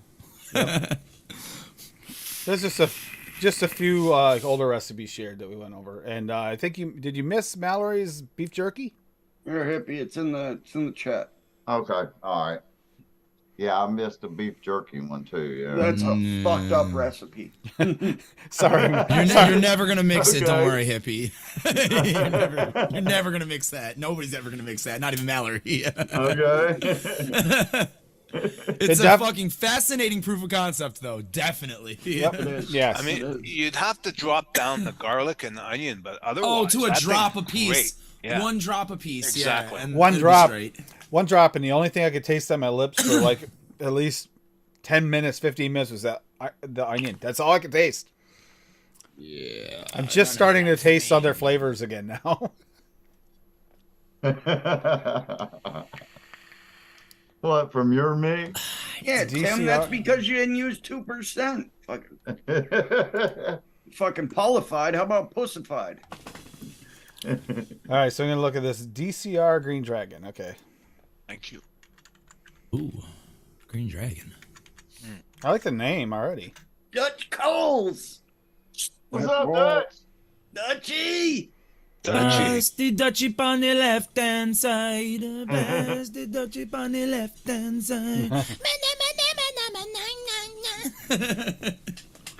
There's just a few older recipes shared that we went over, and I think did you miss Mallory's beef jerky? You're a hippie. It's in the chat. Okay, all right. Yeah, I missed the beef jerky one too. Yeah. That's a fucked up recipe. Sorry, You're never gonna mix it. Don't Okay. worry, hippie. you're never gonna mix that. Nobody's ever gonna mix that. Not even Mallory. Okay. It's a fucking fascinating proof of concept, though. Definitely. Yep. It is. Yes. I mean, you'd have to drop down the garlic and the onion, but otherwise, Oh, to a that drop a thing's piece. great. Yeah. One drop a piece. Exactly. Yeah, and One it'll be drop. straight. One drop, and the only thing I could taste on my lips for like at least 10 minutes, 15 minutes was the onion. That's all I could taste. Yeah. I'm just starting to taste other flavors again now. What, from your mix? Yeah, DCR. Tim, that's because you didn't use 2%. Fucking qualified. How about pussified? All right, so I'm gonna look at this DCR Green Dragon. Okay, Thank you. Ooh, Green Dragon. I like the name already. Dutch Coles. What's up, Dutch? Dutchy. Pass the Dutchie on the left hand side. Pass the Dutchie on the left hand side.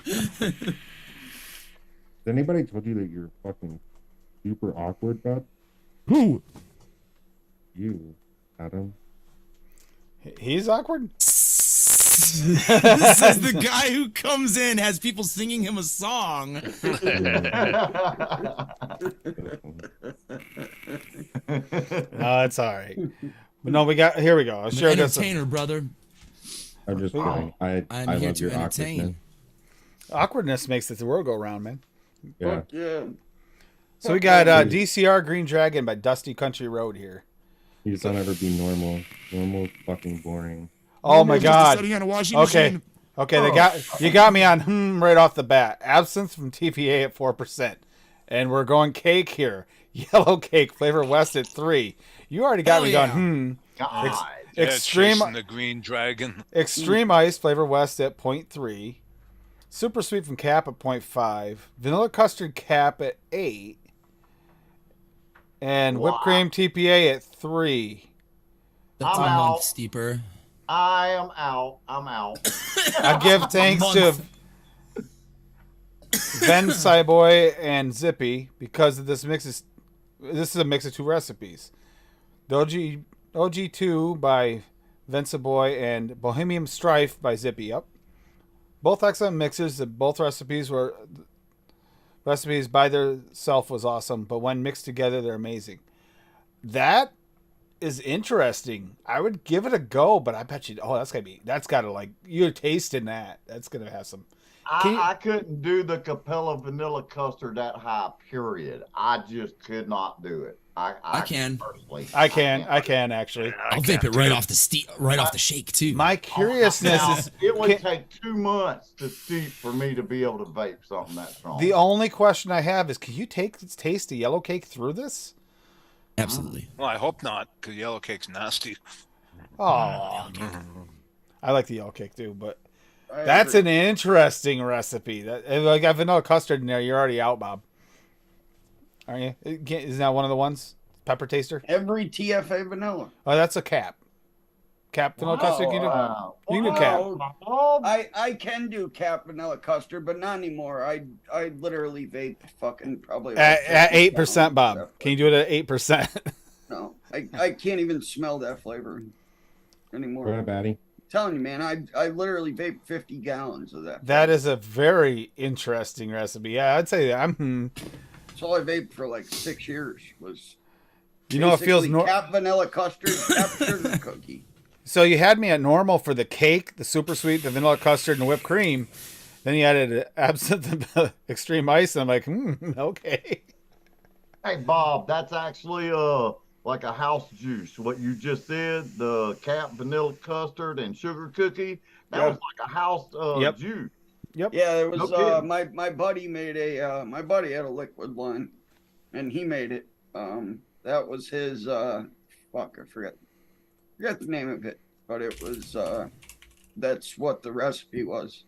Has anybody told you that you're fucking super awkward, bud? Who? You, Adam. He's awkward. This is the guy who comes in, has people singing him a song. No, it's all right. But no, here we go. I'll I'm share an this. entertainer, brother. I'm just kidding. I I'm here love to your entertain. awkwardness. Awkwardness makes the world go round, man. Yeah. Fuck yeah. So we got DCR Green Dragon by Dusty Country Road here. You just don't ever be normal. Normal fucking boring. Oh my Just a God. setting on a washing Okay. machine. Okay, you got me on right off the bat. Absinthe from TPA at 4%. And we're going cake here. Yellow cake, Flavor West at 3. You already got Hell me yeah. going, God. Yeah, Extreme chasing the green dragon. Extreme Ice, Flavor West at 0.3. Super Sweet from Cap at 0.5. Vanilla Custard Cap at 8. And Whipped Cream TPA at 3. That's I'm a month out. steeper. I am out. I'm out. I give thanks to Month. Ben Cyboy and Zippy because this is a mix of 2 recipes. The OG2 by Vensaboy and Bohemian Strife by Zippy. Up. Both excellent mixes. Both recipes by themselves was awesome, but when mixed together, they're amazing. That is interesting. I would give it a go, but I bet you. Oh, that's gotta like you're tasting that. That's gonna have some. I couldn't do the Capella vanilla custard that high, period. I just could not do it. I can. Personally, I can actually. I'll vape it right off the shake too. My curiousness Now, is it would take 2 months to steep for me to be able to vape something that strong. the only question I have is: can you taste the yellow cake through this? Absolutely. Well, I hope not, because yellow cake's nasty. Oh, I like the yellow cake too, but I that's agree. an interesting recipe. That like I vanilla custard in there. You're already out, Bob. Aren't you? Isn't that one of the ones? Pepper taster. Every TFA vanilla. Oh, that's a cap. Cap vanilla custard. You can do cap. I can do cap vanilla custard, but not anymore. I literally vape fucking probably like At 50 8%, gallons Bob. of Can you do it at 8%? No, I can't even smell that flavor Go anymore. ahead, I'm Batty. telling you, man, I literally vape 50 gallons of that. That is a very interesting recipe. Yeah, I'd say that. That's all I vaped for like 6 years was. You know, it feels basically cap vanilla custard, cap sugar cookie. So you had me at normal for the cake, the super sweet, the vanilla custard, and whipped cream. Then you added absinthe and extreme ice, and I'm like, okay. Hey Bob, that's actually like a house juice. What you just said, the cap vanilla custard and sugar cookie, that Yep. was like a house Yep. juice. Yep. Yeah, it was No kidding. my buddy made my buddy had a liquid line, and he made it. That was his fuck, I forget the name of it, but it was that's what the recipe was,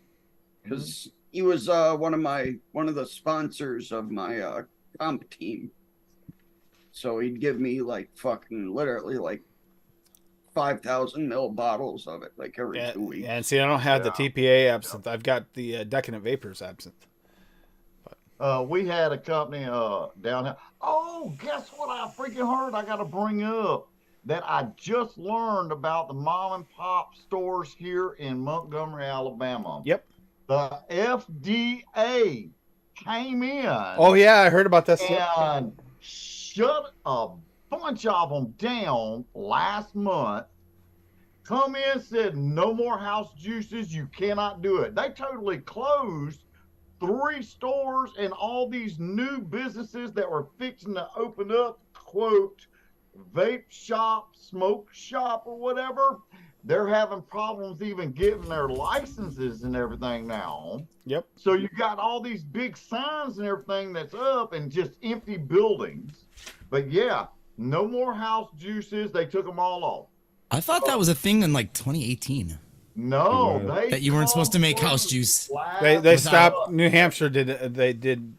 because he was one of the sponsors of my comp team. So he'd give me like fucking literally like 5,000 ml bottles of it like every 2 weeks. And see, I don't have the TPA absinthe. I've got the Decadent Vapors absinthe. We had a company down here. Oh, guess what I freaking heard? I got to bring up that I just learned about the mom and pop stores here in Montgomery, Alabama. Yep. The FDA came in. Oh yeah, I heard about this. And shut a bunch of them down last month. Come in, said no more house juices. You cannot do it. They totally closed 3 stores and all these new businesses that were fixing to open up, quote, vape shop, smoke shop, or whatever. They're having problems even getting their licenses and everything now. Yep. So you got all these big signs and everything that's up and just empty buildings. But yeah, no more house juices. They took them all off. I thought that was a thing in like 2018. No, That you weren't supposed to make house juice. They stopped. New Hampshire did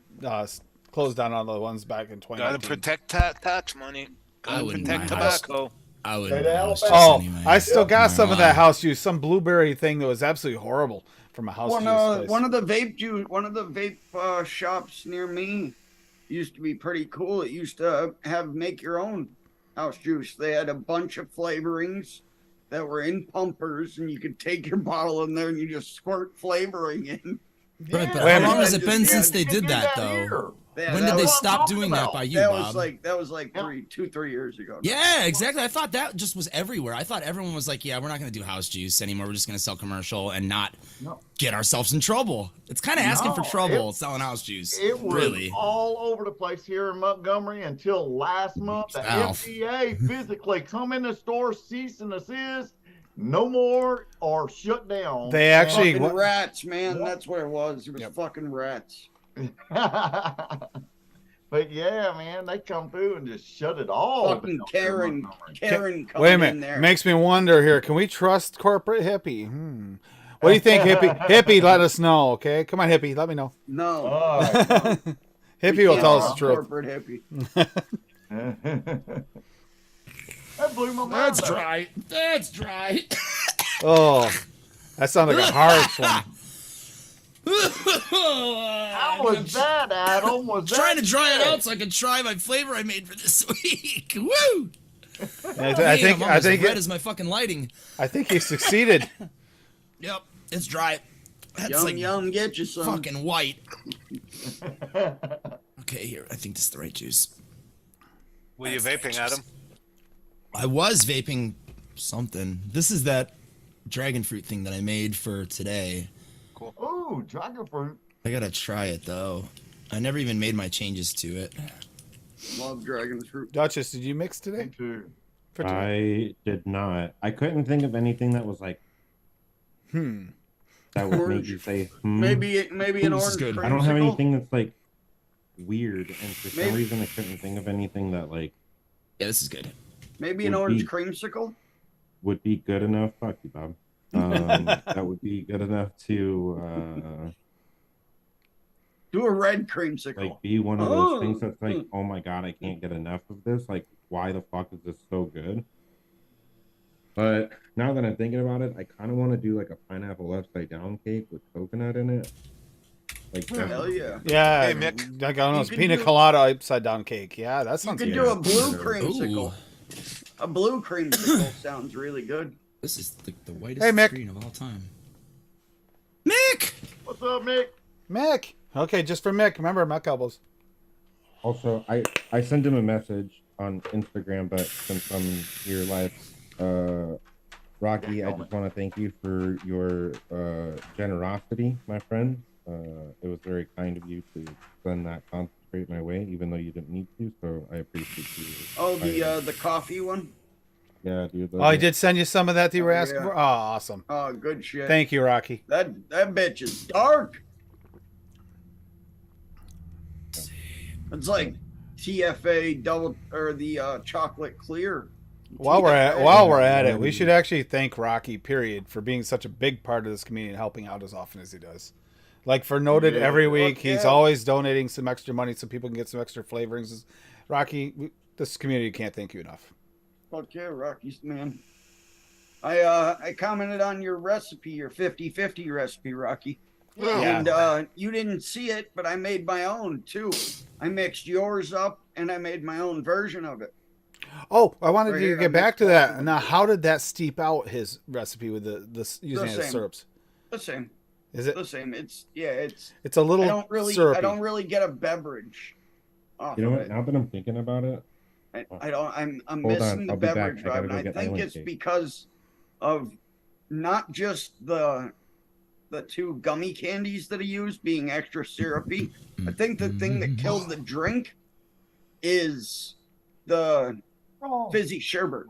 close down all the ones back in 2019. Gotta protect tax money. I Gotta wouldn't protect buy house. tobacco. I wouldn't Hey, buy house juice Oh, anyway. I still got some of that Marijuana. house juice. Some blueberry thing that was absolutely horrible from a house juice place. One of the vape shops near me used to be pretty cool. It used to have make your own house juice. They had a bunch of flavorings that were in pumpers, and you could take your bottle in there and you just squirt flavoring in. Right, but Wait a how minute. long has it been Yeah, since they You did do that, here. though? Yeah, When that did they was- stop talking doing that about. by you, That Bob? was like 3 years ago. Yeah, exactly. I thought that just was everywhere. I thought everyone was like, yeah, we're not going to do house juice anymore. We're just going to sell commercial and not No. get ourselves in trouble. It's kind of asking for No, trouble selling house juice. It was really. all over the place here in Montgomery until last month. The Alf. FDA physically come in the store, cease and desist. no more or shut down. They actually- Fucking what- rats, man. What? That's what it was. It was Yep. fucking rats. But yeah, man, they come through and just shut it all Fucking down. Karen coming Wait a in minute. there. Makes me wonder here. Can we trust corporate hippie? What do you think, hippie? Hippie, let us know, okay? Come on, hippie, let me know. No. All right. Hippie will can't tell us trust the truth. Corporate hippie. That blew my mind. That's up. dry. That's dry. Oh, that sounds like a harsh one. How was that, Adam? Was that Trying to dry it good? out so I can try my flavor I made for this week. Woo! I Damn, think I'm I as think red as my fucking lighting. I think he succeeded. Yep, it's dry. That's Yum, like yum, get you some. fucking white. Okay, here. I think this is the right juice. Were you vaping, Adam? I was vaping something. This is that dragon fruit thing that I made for today. Ooh, dragon fruit. I gotta try it though. I never even made my changes to it. Love dragon fruit. Duchess, did you mix Me today? too. For today? I did not. I couldn't think of anything that was like that would make Orange. you say hmm. Maybe an Ooh, this is orange good. creamsicle. I don't have anything that's like weird, and for some Maybe- reason I couldn't think of anything that like Yeah, this is good. Maybe an would orange be- creamsicle. would be good enough. Fuck you, Bob. That would be good enough to Do a red creamsicle. like be one of those things Oh. that's like, oh my god, I can't get enough of this. Like, why the fuck is this so good? But now that I'm thinking about it, I kind of want to do like a pineapple upside down cake with coconut in it. Like, Hell yeah. Yeah. Hey, Mick. Like, I don't know, it's You pina could do- colada upside down cake. Yeah, that You sounds could good. do a blue Ooh. creamsicle. A blue creamsicle sounds really good. This is like the whitest Hey, Mick. screen of all time. Mick! What's up, Mick? Mick. Okay, just for Mick. Remember, Mick elbows. also, I sent him a message on Instagram, but since I'm here live, Rocky, I just want to thank you for your generosity, my friend. It was very kind of you to send that concentrate my way, even though you didn't need to. So I appreciate you. Oh, the coffee one. Yeah, dude. Oh, he did send you some of that you were Oh, asking yeah. for? Oh, awesome. Oh, good shit. Thank you, Rocky. That bitch is dark. It's like TFA double or the chocolate clear. While we're TFA. at it, we should actually thank Rocky, period, for being such a big part of this community and helping out as often as he does. Like for noted Yeah. every week, Fuck he's yeah. always donating some extra money so people can get some extra flavorings. Rocky, this community can't thank you enough. Fuck yeah, Rocky's man. I commented on your recipe, your 50-50 recipe, Rocky. Yeah. And you didn't see it, but I made my own too. I mixed yours up and I made my own version of it. Oh, I wanted Right to here, I get back mixed to both that. of them. Now, how did that steep out his recipe with the using the same. syrups? The same. Is it? The same. It's it's It's a little I don't really syrupy. I don't really get a beverage off You know of what? it. Now that I'm thinking about it, I don't I'm Hold missing on, the I'll be back. beverage I gotta vibe, and go I get think island it's cake. because of not just the two gummy candies that I use being extra syrupy. I think the thing that killed the drink is the fizzy sherbet.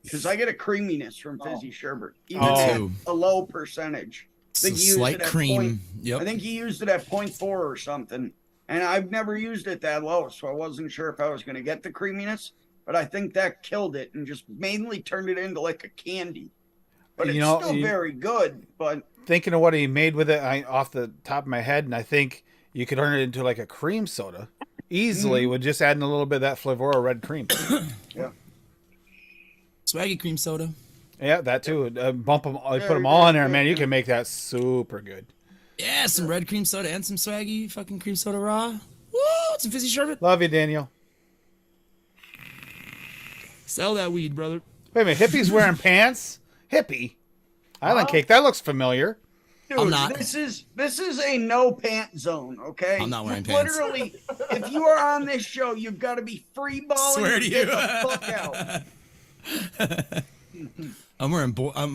Because I get a creaminess from fizzy sherbet, even Oh. at Too. a low percentage. It's think a you used slight it at cream. point- Yep. I think he used it at 0.4 or something, and I've never used it that low, so I wasn't sure if I was going to get the creaminess. But I think that killed it and just mainly turned it into like a candy. But You it's know, still very good. But Thinking of what he made with it off the top of my head, and I think you could turn it into like a cream soda easily with just adding a little bit of that Flavora red cream. Swaggy cream soda. Yeah, that too. Bump them, put Very, them all in there, very man. You good. can make that super good. Yeah, some red cream soda and some swaggy fucking cream soda raw. Woo! Some fizzy sherbet. Love you, Daniel. Sell that weed, brother. Wait a minute, Hippie's wearing pants? Hippie? Island cake, that looks familiar. dude, I'm not. this is a no pant zone. Okay, I'm not wearing You pants. Literally, if you are on this show, you've got to be free balling. Swear and to get you. the fuck out. I'm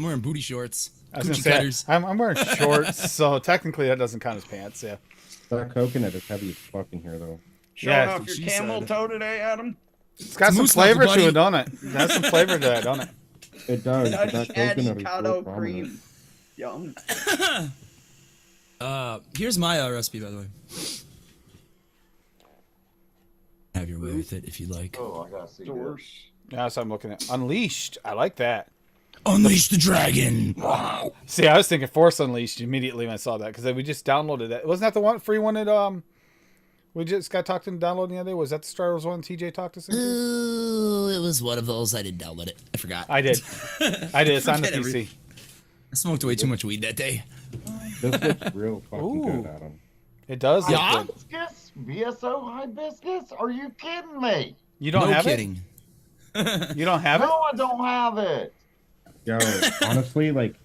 wearing booty shorts. I was gonna Coochie say, cutters. I'm wearing shorts, so technically that doesn't count as pants, yeah. that coconut is heavy as fuck in here, though. Showing Yeah, off your she camel said. toe today, Adam. It's got some moose knuckle, flavor to buddy. it, don't it? It has some flavor to that, don't it? It does. But that Daddy coconut is Cotto real prominent. cream. Yum. Here's my recipe, by the way. Have your way with it if you'd like. Oh, I gotta see this. Source. Yeah, so I'm looking at Unleashed. I like that. Unleash the dragon. Wow. See, I was thinking Force Unleashed immediately when I saw that because we just downloaded that. Wasn't that the one free one that we just got talked into downloading the other day? Was that the Star Wars one TJ talked us into? Ooh, it was one of those. I didn't download it. I forgot. I did. It's on the Forget PC. I smoked way too much weed that day. This looks real fucking Ooh. good, Adam. It does. look Yeah? good. Hibiscus? BSO hibiscus? Are you kidding me? You don't No have kidding. it? You don't have it? No, I don't have it. Yo, honestly, like,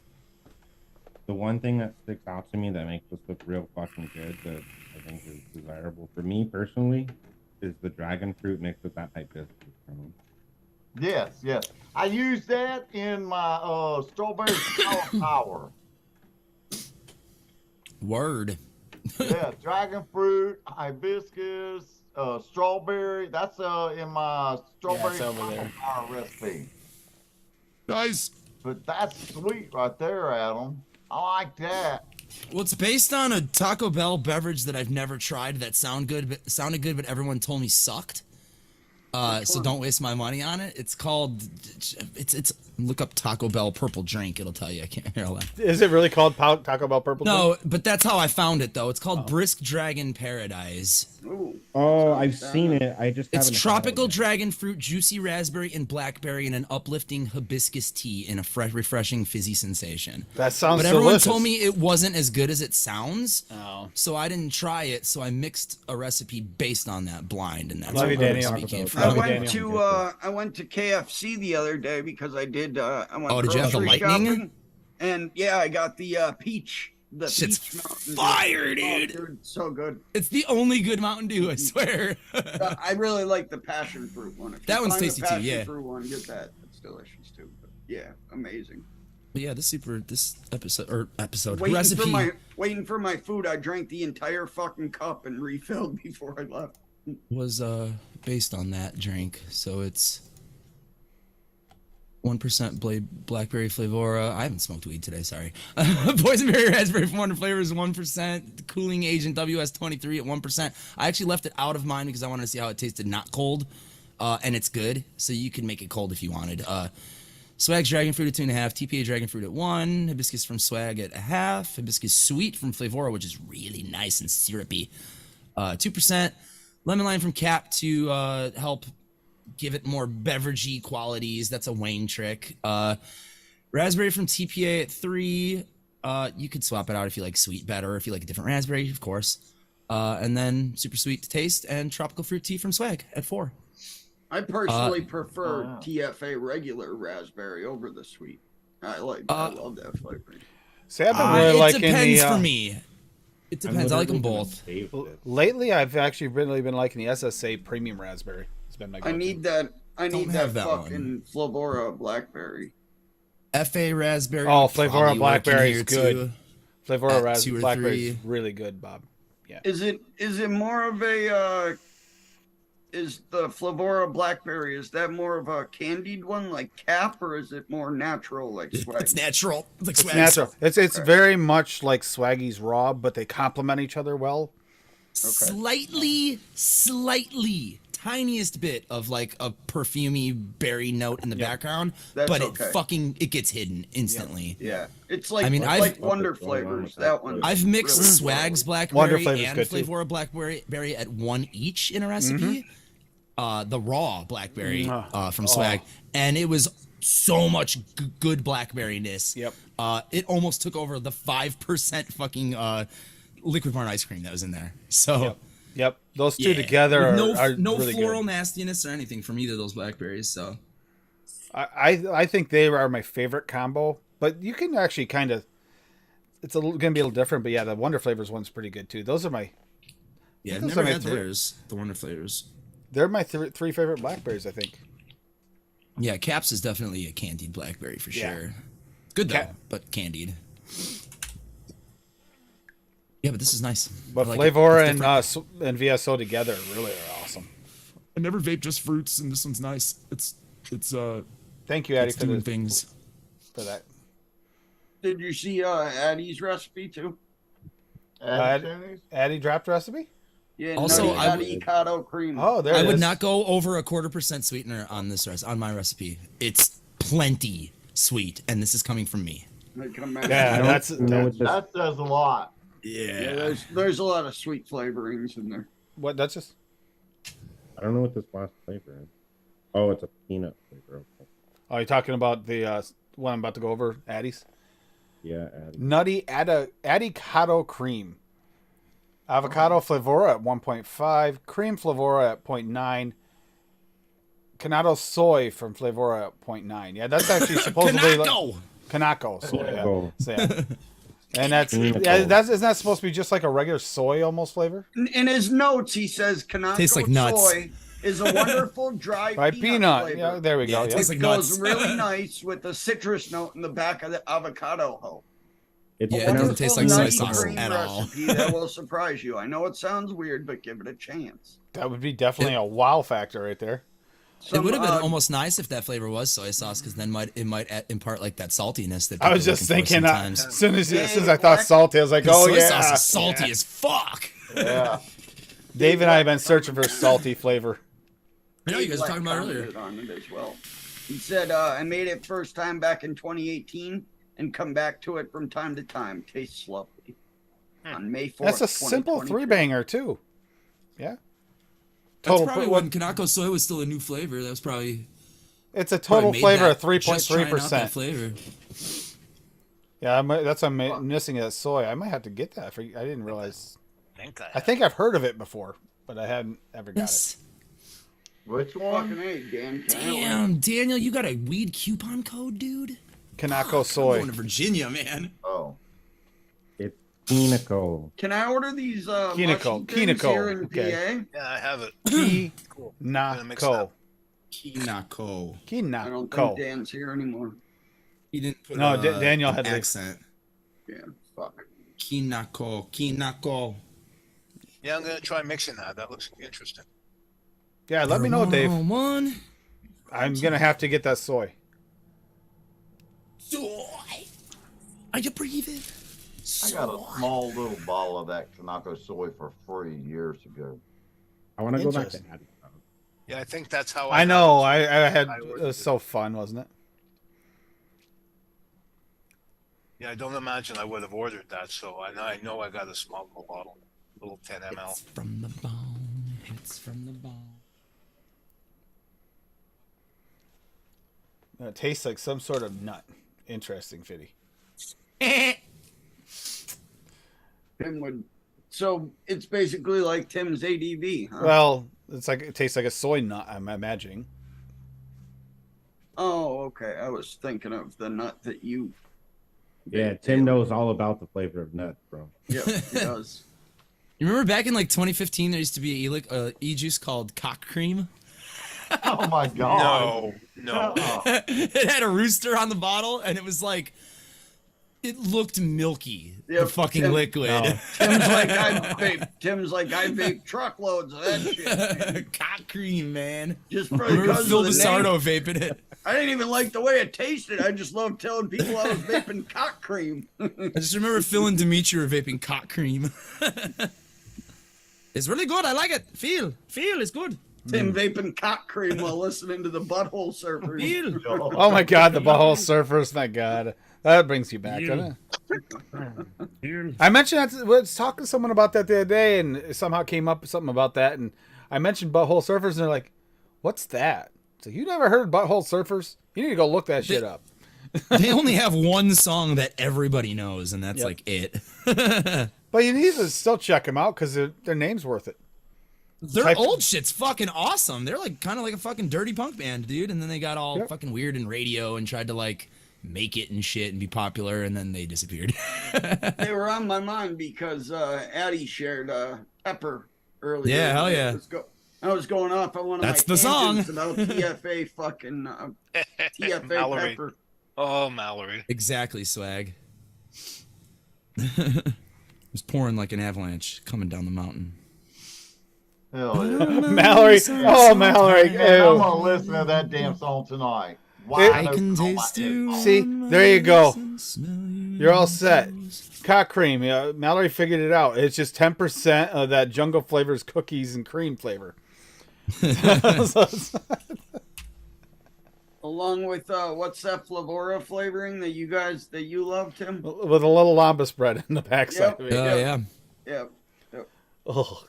the one thing that sticks out to me that makes this look real fucking good that I think is desirable for me personally is the dragon fruit mixed with that hibiscus. Yes, yes. I use that in my strawberry power. Word. Yeah, dragon fruit, hibiscus, strawberry. That's in my strawberry it's over there. power recipe. Nice. But that's sweet right there, Adam. I like that. Well, it's based on a Taco Bell beverage that I've never tried that sounded good, but everyone told me sucked. So don't waste my money on it. It's called, it's look up Taco Bell purple drink. It'll tell you. I can't hear that. Is it really called Taco Bell Purple? No, but that's how I found it though. It's called Brisk Dragon Paradise. Ooh. Oh, I've seen it. I just It's haven't had tropical it. dragon fruit, juicy raspberry and blackberry, and an uplifting hibiscus tea in a fresh, refreshing, fizzy sensation. That sounds But everyone delicious. told me it wasn't as good as it sounds, Oh. so I didn't try it. So I mixed a recipe based on that blind, and that's Love where you, the Daniel. recipe came I from. Love you, went Daniel. to I went to KFC the other day because I did. I went Oh, did you have the grocery lightning? shopping, and yeah, I got the peach. The Shit's peach Mountain Dew. fire, Oh, dude. so good. It's the only good Mountain Dew, I swear. I really like the passion fruit one. If you That one's find the tasty too, passion yeah. fruit one, get that. It's delicious too. But yeah, amazing. But yeah, this episode Waiting for my food. I drank the entire fucking cup and refilled before I left. was based on that drink, so it's 1% blackberry flavora. I haven't smoked weed today, sorry. Boysenberry raspberry 400 flavors, 1%. Cooling agent WS23 at 1%. I actually left it out of mine because I wanted to see how it tasted not cold, and it's good, so you can make it cold if you wanted. Swag's dragon fruit at 2.5, TPA dragon fruit at 1, hibiscus from Swag at 0.5, hibiscus sweet from Flavora, which is really nice and syrupy, 2%. Lemon lime from Cap to help give it more beveragey qualities. That's a Wayne trick. Raspberry from TPA at 3. You could swap it out if you like sweet better, or if you like a different raspberry, of course. And then super sweet to taste, and tropical fruit tea from Swag at 4. I personally prefer TFA regular raspberry over the sweet. I love that flavor. See, I've been really It liking depends the. for me. It depends. I like them both. Lately, I've actually really been liking the SSA Premium Raspberry. It's been my go-to. I need that have that fucking Flavora blackberry. FA raspberry. Oh, probably Flavora working Blackberry is here, good. too. Flavora at Raspberry 2 or Blackberry is 3. really good, Bob. Is it more of a is the Flavora Blackberry, is that more of a candied one like Cap, or is it more natural like Swag? It's natural. It's like It's Swag. natural. It's very much like Swaggy's Raw, but they complement each other well. Slightly, tiniest bit of like a perfumey berry note in the background, That's but okay. it gets hidden instantly. Yeah, it's like I mean, like I've- Wonder Flavors. That one. I've mixed really Swag's Wonder blackberry Flavor's and good, too. Flavora blackberry at 1 each in a recipe. The raw blackberry from Swag, and it was so much good blackberryness. Yep. It almost took over the 5% fucking liquid barn ice cream that was in there. So Yep. Those two yeah, together with are no really floral good. nastiness or anything from either of those blackberries. So I think they are my favorite combo, but you can actually kind of. It's going to be a little different, but yeah, the Wonder Flavors one's pretty good too. Those are my. yeah, I've Those never are my had three. theirs. The Wonder Flavors. They're my three favorite blackberries, I think. Yeah, Caps is definitely a candied blackberry for Yeah. sure. Good though, Ca- but candied. Yeah, but this is nice. But I like it. Flavora It's different. and VSO together really are awesome. I never vape just fruits, and this one's nice. It's Thank you, Addy, It's doing for things. that. Did you see Addie's recipe too? Addy draft recipe? Yeah, Also, nutty I avocado cream. Oh, there I it would is. not go over 1/4% sweetener on this on my recipe. It's plenty sweet, and this is coming from me. I can imagine. Yeah, I don't that's know what this. That says a lot. Yeah, there's a lot of sweet flavorings in there. what Duchess? I don't know what this last flavor is. Oh, it's a peanut flavor. Okay. Oh, you're talking about the one I'm about to go over, Addy's? Yeah, Nutty avocado cream. Avocado flavora at 1.5. Cream flavora at 0.9. Kanado soy from flavora at 0.9. Yeah, that's actually supposedly Kanako soy. Yeah. Oh. So, yeah. And that's Kanako. isn't that supposed to be just like a regular soy almost flavor? In his notes, he says Kanako Tastes like nuts. soy is a wonderful dry Right, peanut. flavor. Yeah, there we go. it Yeah. tastes like Goes nuts. really nice with the citrus note in the back of the avocado hoe. It's Yeah, it doesn't taste like soy Nutty sauce cream at all. recipe that will surprise you. I know it sounds weird, but give it a chance. That would be definitely a wow factor right there. It would have been Some, almost nice if that flavor was soy sauce, because then it might impart like that saltiness that I was people are just looking for thinking, sometimes. as soon as I thought salty, I was like, oh soy yeah. sauce is salty as fuck. Yeah. Dave and I have been searching for salty flavor. I know you guys were Black talking about earlier. commented on it as well. He said, I made it first time back in 2018 and come back to it from time to time. Tastes lovely. On May 4th, That's a simple 2023. 3-banger too. Yeah. That's probably when Kanako soy was still a new flavor. That was probably It's a total made flavor that of 3.3%. that flavor. Yeah, that's why I'm missing that soy. I might have to get that. I didn't realize. I think I've heard of it before, but I hadn't ever got Yes. Which Fucking one? A, Dan. Damn, Daniel, you got a weed coupon code, dude? it. Kanako I'm soy. going to Virginia, man. Oh. It's Kinako. Can I order these Kinako, mushy things Kinako, here in okay. PA? Yeah, I have it. Gonna mix it Kinako. up. Kinako. I don't think Kinako. Dan's here anymore. He didn't put No, Daniel had to- accent. Yeah, fuck. Kinako. Yeah, I'm gonna try mixing that. That looks interesting. Yeah, let me know, Dave. One. I'm gonna have to get that soy. Soy. Are you breathing? I got a small little bottle of that Kanako soy for free years ago. I want to go back to Interesting. Addy. Yeah, I think that's how I know. got I had. I It ordered was it. so fun, wasn't it? Yeah, I don't imagine I would have ordered that. So I know I got a small bottle, little 10 ml. It's from the bone. It's from the bone. It tastes like some sort of nut. Interesting, Fitty. Tim would. So it's basically like Tim's ADV, huh? Well, it tastes like a soy nut. I'm imagining. Oh, okay. I was thinking of the nut that you. Yeah, Tim knows all about the flavor of nuts, bro. Yeah, he does. You remember back in like 2015, there used to be a e-juice called Cock Cream? Oh my god. No. It had a rooster on the bottle, and it was like, it looked milky. Yeah, the fucking Tim- liquid. No. Tim's like I vape truckloads of that shit. Man. Cock Cream, man. Just Remember because Phil of the name. DeSardo vaping it? I didn't even like the way it tasted. I just loved telling people I was vaping cock cream. I just remember Phil and Dimitri were vaping Cock Cream. It's really good. I like it. Feel is good. Tim vaping cock cream while listening to the Butthole Surfers. Feel. Oh my God, the butthole surfers! My God, that brings you back, doesn't it? I mentioned that. I was talking to someone about that the other day, and it somehow came up something about that, and I mentioned butthole surfers, and they're like, "What's that?" So you never heard butthole surfers? You need to go look that shit up. They only have one song that everybody knows, and that's Yep. like it. But you need to still check them out because their name's worth it. Their Type- old shit's fucking awesome. They're like kind of like a fucking dirty punk band, dude. And then they got all Yep. fucking weird in radio and tried to like make it and shit and be popular, and then they disappeared. They were on my mind because Addie shared Pepper earlier. Yeah, hell yeah. I was going off on one of That's my the song. tangents about TFA fucking TFA Mallory. Pepper. Oh, Mallory. Exactly, swag. It was pouring like an avalanche coming down the mountain. Hell yeah. Mallory, oh Mallory, Man, I'm ew. gonna listen to that damn song tonight. I wide can open on my taste you. head. See, on there you my go. lips and smell you You're all in set. my nose. Cock cream. Mallory figured it out. It's just 10% of that Jungle Flavors cookies and cream flavor. Along with what's that Flavora flavoring that you love, Tim? With a little lambas bread in the backside Yep. of it. Oh yeah. Yeah. Oh,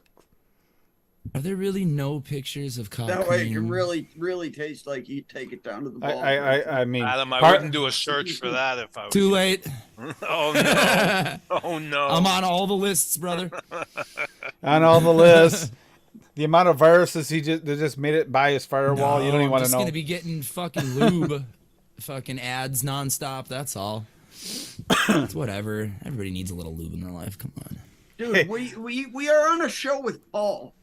Are there really no pictures of cock That way it cream? can really taste like you take it down to the ball. I mean, Adam, I part- wouldn't do a search for that if I was Too you. late. Oh no! Oh no! I'm on all the lists, brother. on all the lists. The amount of viruses they just made it by his firewall. No, you don't even I'm want to just know. gonna be getting fucking lube, fucking ads nonstop. That's all. It's whatever. Everybody needs a little lube in their life. Come on. Dude, we are on a show with Paul.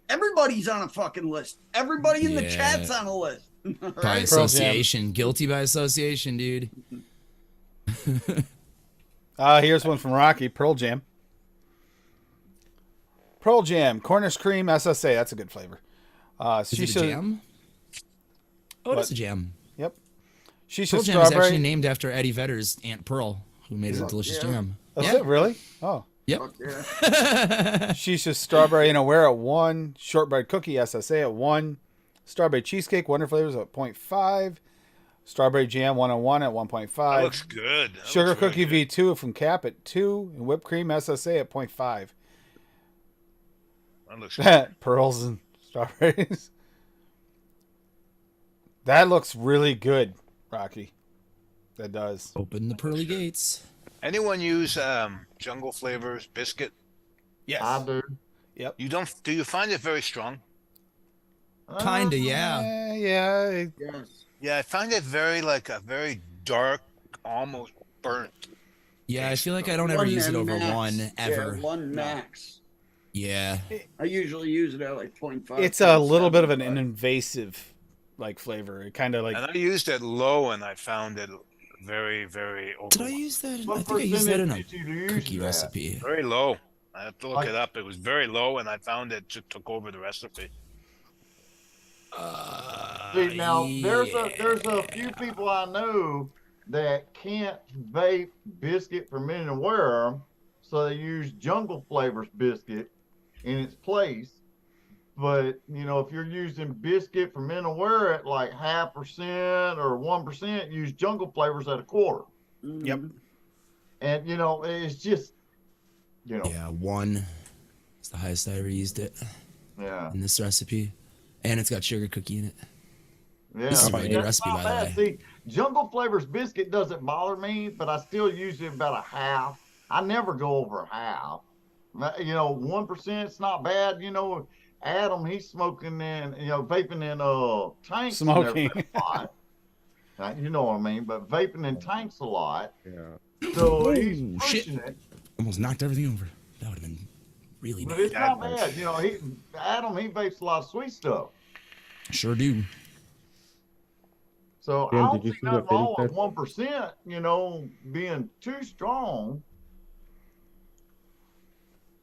Everybody's on a fucking list. Everybody in the Yeah. chat's on a list. By Right? association, guilty by association, dude. Here's one from Rocky. Pearl Jam. Pearl Jam, Cornish cream, SSA. That's a good flavor. Is it a jam? Oh, it What? is a jam. Yep. Shisha Pearl Jam is strawberry. actually named after Eddie Vedder's Aunt Pearl, who made a delicious Yeah. jam. That's Yeah. it, really? Oh. Yep. Fuck yeah. Shisha strawberry and aware at 1. Shortbread cookie, SSA at 1. Strawberry cheesecake, Wonder Flavors at 0.5. Strawberry jam 101 at 1.5. That looks good. That Sugar looks really cookie good. V2 from Cap at 2. And whipped cream SSA at 0.5. That looks good. Pearls and strawberries. That looks really good, Rocky. That does. Open the pearly gates. Anyone use Jungle Flavors biscuit? Yes. I do. You don't? Do you find it very strong? Kinda, yeah. Yeah. Yes. Yeah, I find it very very dark, almost burnt. Yeah, I feel like I don't ever use it over max. one ever. Yeah, one max. Yeah. I usually use it at like 0.5. It's a little bit of an 0.7, invasive like flavor. It kind of like And I used it low, and I found it very Did I use that? I What think I used that in a percentage did you use cookie that? recipe. very low. I have to look Like- it up. It was very low, and I found it took over the recipe. See, now there's a few people I know that can't vape biscuit for men and wear 'em, so they use Jungle Flavors biscuit in its place. But if you're using biscuit for men and wear at like 0.5% or 1%, use Jungle Flavors at 1/4. Yep. And it's just Yeah, 1. It's the highest I ever used it yeah. in this recipe. And it's got sugar cookie in it. Yeah, This is a but really good that's recipe, not by the bad. way. See, Jungle Flavors biscuit doesn't bother me, but I still use it about 1/2. I never go over 1/2. 1%, it's not bad. Adam, he's smoking and vaping in tanks. and Smoking. everything a lot. You know what I mean? But vaping in tanks a lot. Yeah. So he's Ooh, pushing shit. it. Almost knocked everything over. That would have been really But bad. it's not bad. Adam, he vapes a lot of sweet stuff. Sure do. So Tim, I don't did you see see nothing what Fitty wrong with said? 1%, being too strong.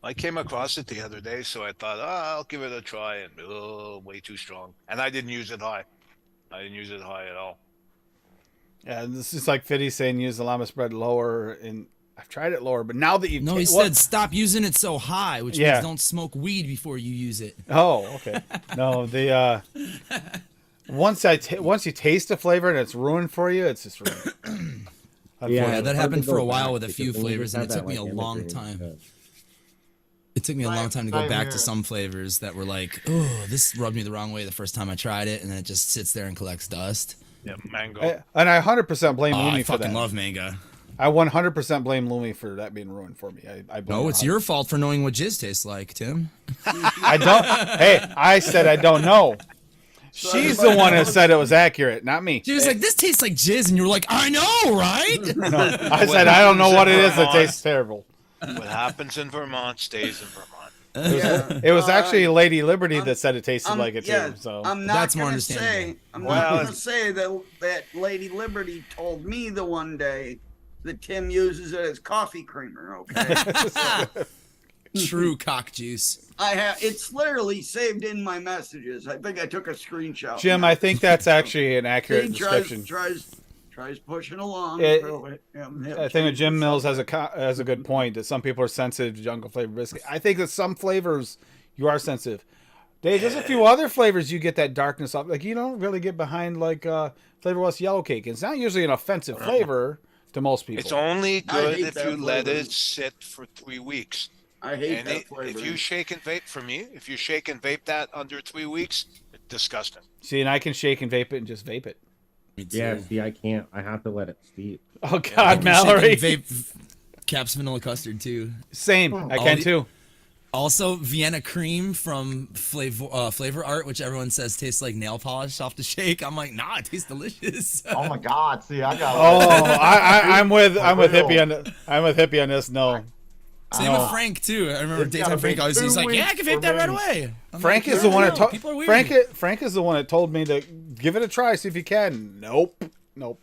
I came across it the other day, so I thought, I'll give it a try, and way too strong. And I didn't use it high. I didn't use it high at all. Yeah, this is like Fiddy saying use the llama spread lower, and I've tried it lower, but now that you've No, he said stop using it so high, which Yeah. means don't smoke weed before you use it. Oh, okay. No, the once you taste a flavor and it's ruined for you, it's just ruined. Yeah, it's that hard happened to for go a while back with a because few when you flavors, and have it took that, me a like, long imagery, time. It took me a long time to go Same back to here. some flavors that were like, oh, this rubbed me the wrong way the first time I tried it, and then it just sits there and collects dust. Yeah, mango. And I 100% blame Oh, Lumi I for fucking that. love manga. I 100% blame Lumi for that being ruined for me. I blame No, her it's your fault for knowing what jizz tastes like, Tim. I don't. Hey, I said I don't know. She's the one who said it was accurate, not me. She was like, this tastes like jizz, and you were like, I know, right? I said I don't know what it is that tastes terrible. What happens in Vermont stays in Vermont. Yeah. It was actually Lady Liberty that said it tasted like it yeah, too. So I'm not That's more gonna say. understandable. I'm Well, not gonna say that Lady Liberty told me the one day that Tim uses it as coffee creamer. Okay. True cock juice. I have. It's literally saved in my messages. I think I took a screenshot. Jim, I think that's actually an accurate See, description. tries pushing along. I think that Jim Mills has a good point that some people are sensitive to jungle flavored biscuit. I think that some flavors you are sensitive. Dave, there's a few other flavors you get that darkness off. Like you don't really get behind like Flavor West yellow cake. It's not usually an offensive flavor to most people. It's only good hate if that you let flavor. it sit for 3 weeks. I hate And that flavor. if you shake and vape for me, if you shake and vape that under 3 weeks, it's disgusting. See, and I can shake and vape it and just vape it. Me too. Yeah, see, I can't. I have to let it steep. Oh I God, can Mallory. shake and vape Caps Vanilla Custard too. Same. I can too. Also, Vienna Cream from Flavor Art, which everyone says tastes like nail polish off the shake. I'm like, nah, it tastes delicious. Oh my God! See, I got. Oh, I'm with For Hippie real. on I'm with Hippie on this. No, Same with Frank too. I remember It's daytime gotta Frank be always he's 2 like, yeah, I weeks can vape for that right me. away. I'm Frank like, is the one that no, told people are weird. Frank is the one that told me to give it a try, see if you can. Nope. Nope.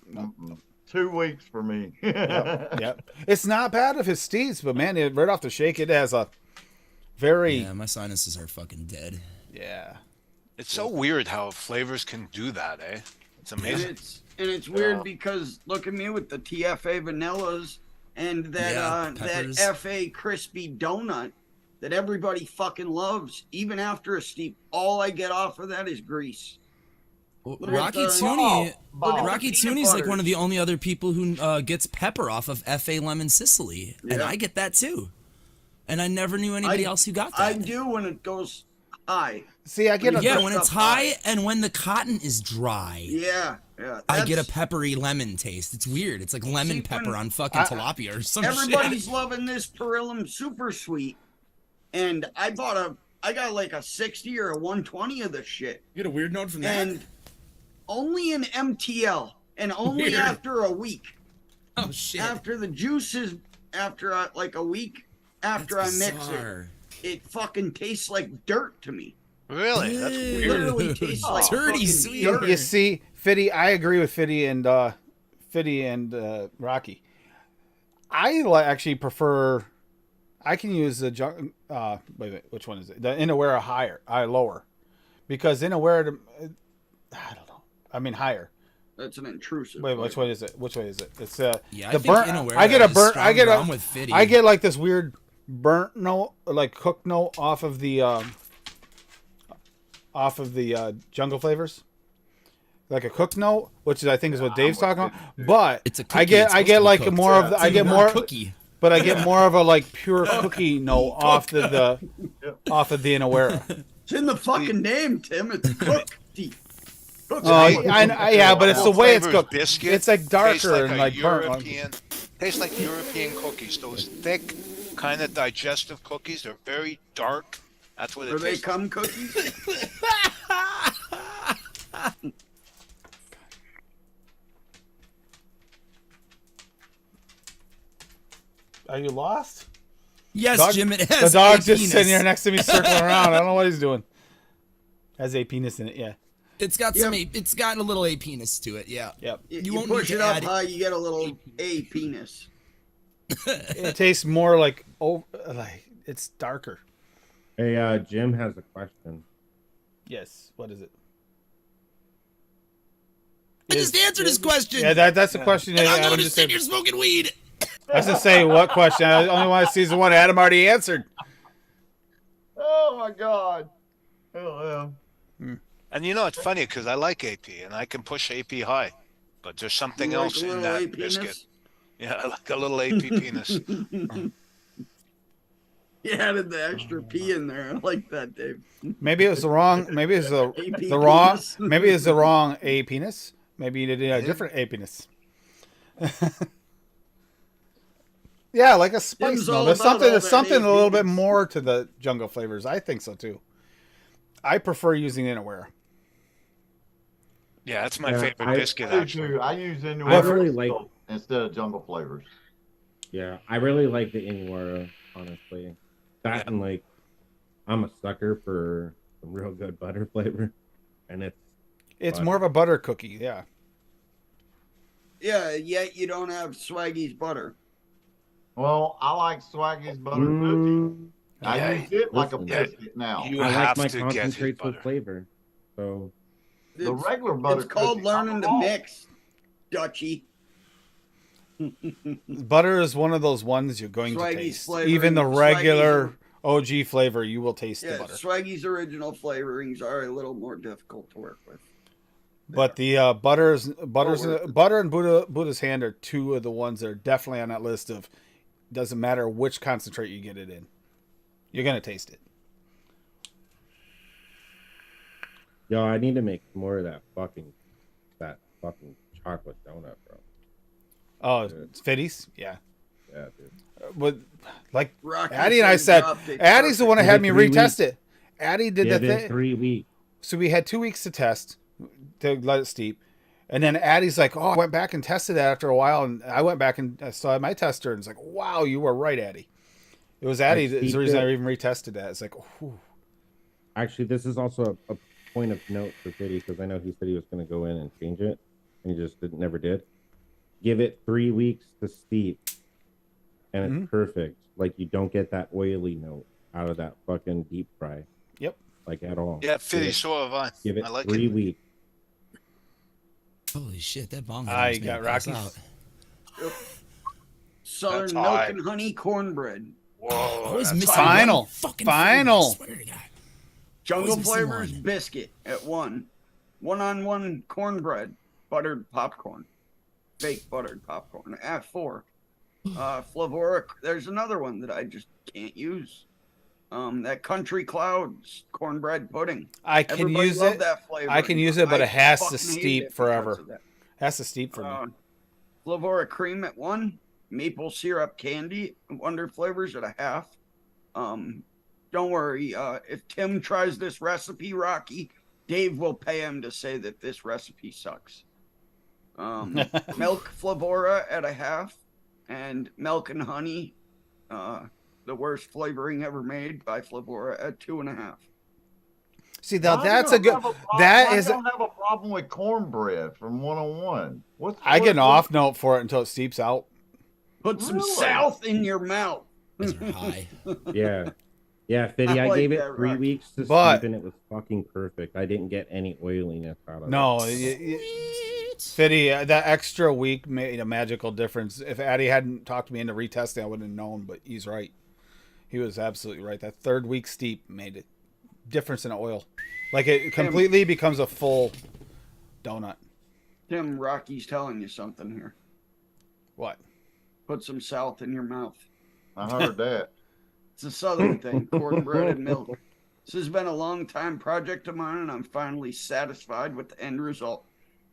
2 weeks for me. Yep. It's not bad of his steeds, but man, right off the shake, it has a very Yeah, my sinuses are fucking dead. yeah. It's so weird how flavors can do that, eh? It's And amazing. it's weird because look at me with the TFA vanillas and that peppers. FA crispy donut that everybody fucking loves. Even after a steep, all I get off of that is grease. Look at Rocky the- Tooney, Look at the Rocky peanut Tooney's like butters. one of the only other people who gets pepper off of FA Lemon Sicily, and Yeah. I get that too. And I never knew anybody else who got that. I do when it goes high. See, I get a Yeah, Stuff when it's high and when the cotton is dry. Yeah. I get a That's- peppery lemon taste. It's weird. It's like lemon See, pepper when- on fucking tilapia or some Everybody's shit. loving this Perillum Super Sweet, and I got like a 60 or a 120 of this shit, You get a weird note from that? and only in MTL, and only Weird. after a week. Oh shit. After the juices, like a week after That's I mix bizarre. it fucking tastes like dirt to me. Really? That's It weird. literally tastes like Dirty fucking sweet. dirt. You see, Fiddy, I agree with Fiddy and Rocky. I actually prefer. I can use the wait, which one is it? The Inawera lower, because Inawera, I don't know. I mean higher. That's an intrusive. Wait, which flavor. one is it? Which way is it? It's Yeah, I the think burnt. Inawera I get a is burnt. I get stronger. a. I'm with Fiddy. I get like this weird burnt note, like cooked note off of the jungle flavors. Like a cooked note, which I think is what Dave's talking about. But It's a I cookie. It's get supposed to be like cooked. more of the, It's I a get word more cookie. but I get more of a like pure cookie note off the off of the Inawera. It's in the fucking name, Tim. It's cooked. Oh, yeah, but it's the way it's Flavored cooked. biscuit It's like tastes darker like and a like burnt. European. Tastes like European cookies. Those thick, kind of digestive cookies. They're very dark. That's what it Are they tastes. cum cookies? Are you lost? Yes, Dog- Jim, it The has dog's a just penis. sitting here next to me circling around. I don't know what he's doing. Has a penis in it, yeah. It's got Yep. some. It's got a little a penis to it. Yeah. Yep. You won't push need it to up add- high, you get a little A penis. It tastes more like it's darker. Hey, Jim has a question. Yes. What is it? I just answered his question. Yeah, that's the question. and I'm Adam going to just sit said. here smoking weed. I was gonna say what question. I only want to see the one Adam already answered. Oh my God. Oh yeah. And you know, it's funny because I like AP and I can push AP high, but there's something You like else a in little that A penis? biscuit. Yeah, I like a little AP penis. You added the extra P in there. I like that, Dave. Maybe it was the wrong. Maybe it's the AP the wrong. penis. Maybe it's the wrong a penis. Maybe you did a different a penis. Yeah, like a spice Tim's note. all There's about something. all There's that something a little bit A-penis. more to the jungle flavors. I think so too. I prefer using Inawera. Yeah, that's my Yeah, favorite I- biscuit, I do actually. too. I use I India really like. instead of jungle flavors. Yeah, I really like the Inwara, honestly. That and like, I'm a sucker for some real good butter flavor, and It's Butter. more of a butter cookie. Yeah. Yeah, yet you don't have Swaggy's butter. Well, I like Swaggy's butter cookie. Mm, I Yeah, use it like a listen, biscuit now. You I like have my to get his concentrates with butter. flavor. So The regular butter It's called cookie, learning to I'm mix, Dutchy. Butter is one of those ones you're going to Swaggy's taste. flavoring- Even the regular Swaggy's OG flavor, you will taste the Yeah, butter. Swaggy's original flavorings are a little more difficult to work with. But the butter and worth Buddha's Hand are two of the ones that are definitely on that list of doesn't matter which concentrate you get it in. You're going to taste it. yo, I need to make more of that fucking chocolate donut, bro. Oh, Dude. it's Fitties? Yeah. Yeah, dude. But like Rocky Addie and I said, Addie's the one that Give had it me 3 retest weeks. it. Addie did Give the it thing. 3 weeks. So we had 2 weeks to test to let it steep. And then Addie's like, oh, I went back and tested that after a while. And I went back and I saw my tester. And it's like, wow, you were right, Addie. It was Addie that's steeped the reason it. I even retested that. It's like, whew. Actually, this is also a point of note for Fitty because I know he said he was going to go in and change it, and he just never did. Give it 3 weeks to steep, and it's perfect. Like, you don't get that oily note out of that fucking deep fry. Yep. Like, at all. Yeah, Fitty, so have I. Give it I like 3 it. weeks. Holy shit, that bong. I almost made got me pass Rockies. out. Southern That's milk high. and honey cornbread. Whoa, Always that's missing high. Final. one fucking Final. flavor, I swear to God. Jungle Always missing Flavors one. biscuit at 1. 1-on-1 cornbread, buttered popcorn, fake buttered popcorn at 4. Flavoric. There's another one that I just can't use. That Country Clouds cornbread pudding. I can Everybody use loved it. that flavor. I can use it, but I it has to fucking hated steep it because forever. of that. Has to steep for me. Flavoric cream at 1. Maple syrup candy, Wonder Flavors at a half. Don't worry. If Tim tries this recipe, Rocky, Dave will pay him to say that this recipe sucks. Milk Flavora at a half, and milk and honey, the worst flavoring ever made by Flavora at 2.5. See, now that's a good. That is. I don't have a problem with cornbread from 101. I get an off note for it until it steeps out. Put some Really? South in your mouth. These are high. Yeah. Yeah, Fitty, I I like gave it that, 3 Rocky. weeks to But- steep, and it was fucking perfect. I didn't get any oiliness out of No, it. Fitty, that extra week made a magical difference. If Addie hadn't talked me into retesting, I wouldn't have known. But he's right. He was absolutely right. That 3rd week steep made a difference in oil. Like it completely becomes a full donut. Tim, Rocky's telling you something here. What? Put some South in your mouth. I heard that. It's a Southern thing, cornbread and milk. This has been a long time project of mine, and I'm finally satisfied with the end result.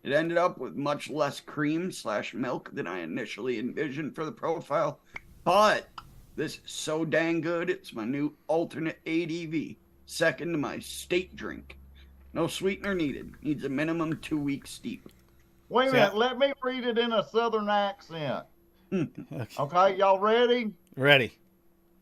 It ended up with much less cream/milk than I initially envisioned for the profile, but this is so dang good, it's my new alternate ADV, second to my state drink. No sweetener needed. Needs a minimum 2 week steep. Wait a See, minute. Let me read it in a Southern accent. Okay. Okay, y'all ready? Ready?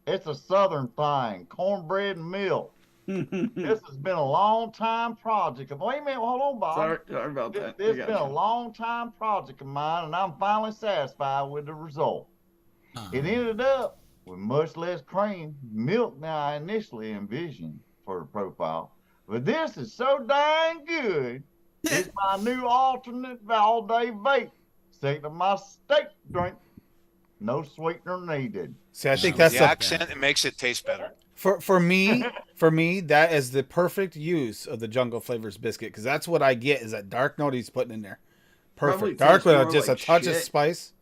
It's a Southern thing. Cornbread and milk. This has been a long time project. Wait a minute. Hold on, Bob. Sorry about that. This I has been a gotcha. long time project of mine, and I'm finally satisfied with the result. It ended up with much less cream, milk than I initially envisioned for the profile. But this is so dang good. It's my new alternate all-day vape. Second to my steak drink. No sweetener needed. See, I think that's The the, accent, it makes it taste better. for me. For me, that is the perfect use of the Jungle Flavors biscuit because that's what I get is that dark note he's putting in there. Probably Perfect, dark tastes with more just like a touch of shit. spice.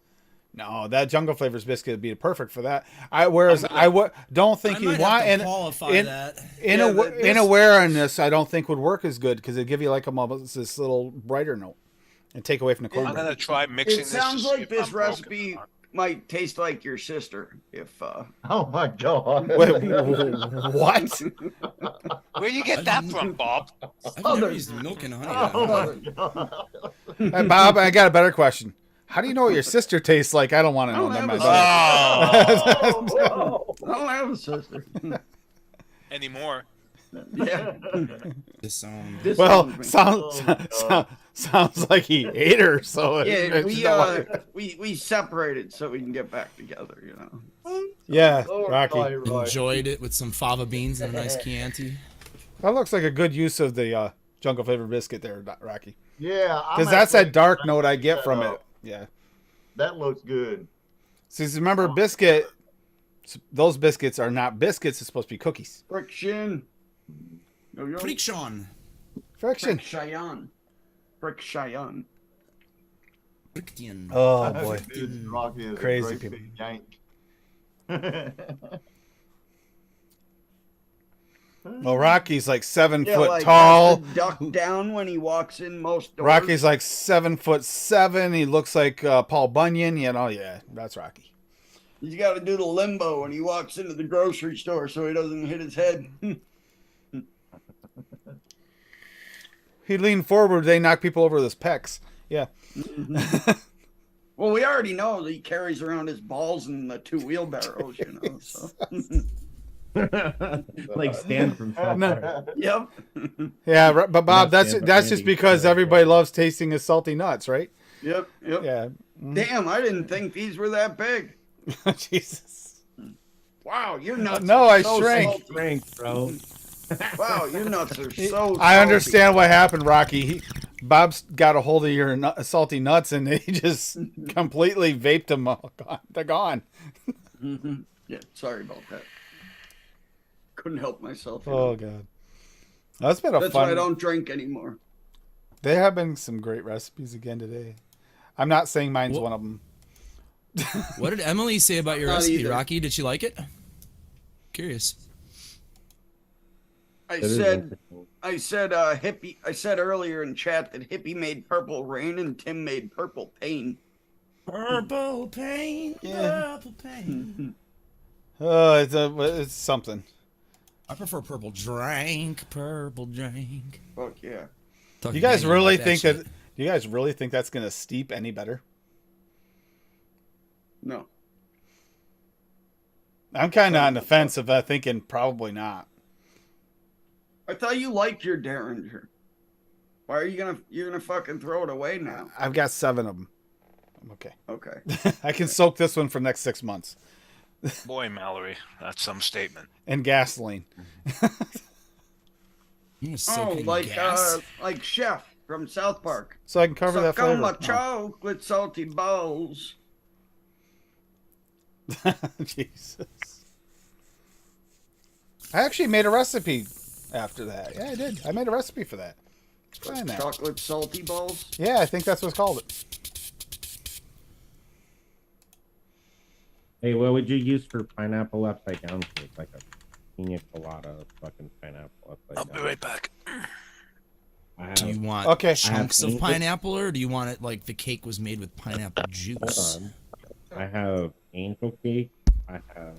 No, that Jungle Flavors biscuit would be perfect for that. Whereas I don't think I you might want have to and qualify in- that. in Yeah, a but in this- awareness, I don't think would work as good because it'd give you like almost this little brighter note and take away from the I'm cornbread. gonna try mixing It this. sounds to see like if this I'm broken recipe or not. might taste like your sister if Oh my God. Wait, what? Where do you get that from, Bob? I've never used milk and honey. Oh that my God. Hey, Bob, I got a better question. How do you know what your sister tastes like? I don't want to I know. don't Never have mind. a Oh, I don't have a sister. anymore. Yeah. This Well, Disowned me. sounds like he ate her. So Yeah, it's not like- we separated so we can get back together, you know. Yeah, Lord, Rocky. no, you're right. Enjoyed it with some fava beans and a nice Chianti. That looks like a good use of the jungle flavor biscuit there, Rocky. Yeah, Because that's that dark note I get from it. Yeah. That looks good. See, remember, biscuit. Those biscuits are not biscuits. It's supposed to be cookies. Friction. Yo-yo. Friction. Friction. Friction. Friction. Friction. Oh boy. Dude, Rocky is Crazy a great people. big yank. Well, Rocky's like 7 Yeah, foot like tall. has to duck down when he walks in most doors. Rocky's like 7'7". He looks like Paul Bunyan. You know, yeah, that's Rocky. He's got to do the limbo when he walks into the grocery store so he doesn't hit his head. He leaned forward. They knock people over with his pecs. Yeah. Well, we already know that he carries around his balls in the 2 wheelbarrows, you know. So. Like Stan from South Park. Yep. Yeah, but Bob, that's But just Andy, because everybody loves tasting his salty nuts, right? Yep. Yep. Yeah. Damn, I didn't think these were that big. Jesus. Wow, your nuts. No, are I so shrank. salty. Strength, bro. Wow, your nuts are so. I salty. understand what happened, Rocky. Bob's got a hold of your salty nuts, and he just completely vaped them. All gone. They're gone. Mhm. Yeah, sorry about that. Couldn't help myself. you Oh know. god, that's been a That's fun. why I don't drink anymore. There have been some great recipes again today. I'm not saying mine's one of them. What did Emily say about your Not recipe, either. Rocky? Did she like it? Curious. I That is said, interesting. hippie. I said earlier in chat that hippie made purple rain and Tim made purple pain. Purple pain, Yeah. purple pain. It's something. I prefer purple drink, purple drink. Fuck yeah. Talking You guys Daniel really about think shit. that? You guys really think that's gonna steep any better? No. I'm kind of on the fence of thinking probably not. I thought you liked your Derringer. Why are you're gonna fucking throw it away now? I've got 7 of them. I'm okay. Okay. I can soak this one for the next 6 months. Boy, Mallory, that's some statement. And gasoline. You gonna soak it in like gas? like Chef from South Park. So I can cover that Suck on flavor. my chocolate salty balls. Oh. Jesus. I actually made a recipe after that. Yeah, I did. I made a recipe for that. Try that. Chocolate salty balls. Yeah, I think that's what's called it. Hey, what would you use for pineapple upside down cake? Like a pina colada fucking pineapple upside I'll down. be right back. I Do you have, want Okay. chunks I of have- pineapple, or do you want it like the cake was made with pineapple juice? hold on. I have angel cake. I have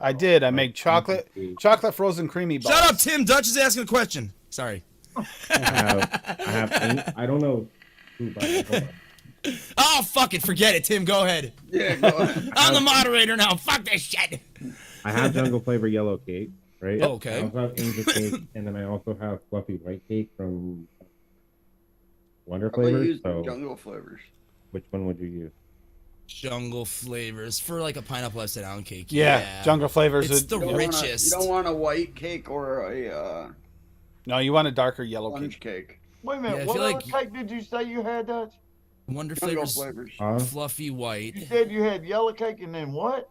I did. I made chocolate frozen creamy balls. Shut up, Tim. Dutch is asking a question. Sorry. I don't know who, but hold on. Oh, fuck it. Forget it, Tim. Go ahead. Yeah, go ahead. I'm the moderator now. Fuck this shit. I have jungle flavor yellow cake, right? Oh, okay. I also have angel cake, and then I also have fluffy white cake from Wonder Probably Flavors. use So, jungle flavors. which one would you use? Jungle flavors for like a pineapple upside down cake. Yeah, jungle flavors. It's the You don't wanna- richest. you don't want a white cake or a No, you want a darker yellow sponge cake. cake. Wait a minute, Yeah, I what feel other like- cake did you say you had, Dutch? Wonder Jungle flavors, flavors. Huh? fluffy white. You said you had yellow cake and then what?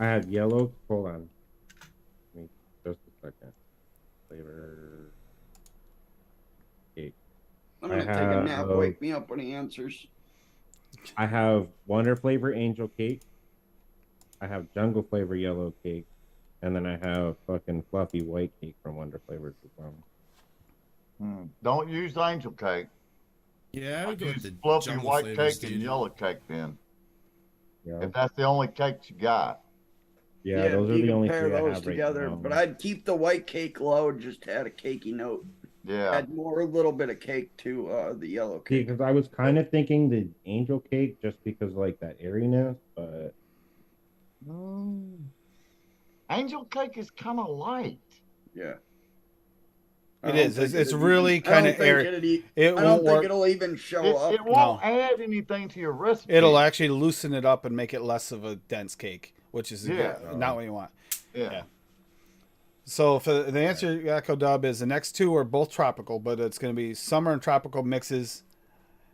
I have yellow. Hold on. Give me just a second. Flavor cake. I'm gonna I take a nap. have- Wake me up when he answers. I have Wonder Flavor angel cake. I have jungle flavor yellow cake, and then I have fucking fluffy white cake from Wonder Flavors as well. Don't use angel cake. Yeah, I would go with Use the fluffy jungle white flavors, cake dude. and yellow cake then. Yeah, If that's the only cakes you got. yeah, those are you the can only pair three I those have right together. now. But I'd keep the white cake low. Just add a cakey note. Yeah. Add more, a little bit of cake to the yellow cake. Because I was kind of thinking the angel cake just because like that airiness, but Angel cake is kind of light. Yeah. It is. It's really kind of airy. It I don't won't think work. it'll even show It, up. it won't add anything to your recipe. It'll actually loosen it up and make it less of a dense cake which is Yeah. not what you want. Yeah. So for the answer, Echo Dub, is the next two are both tropical, but it's going to be summer and tropical mixes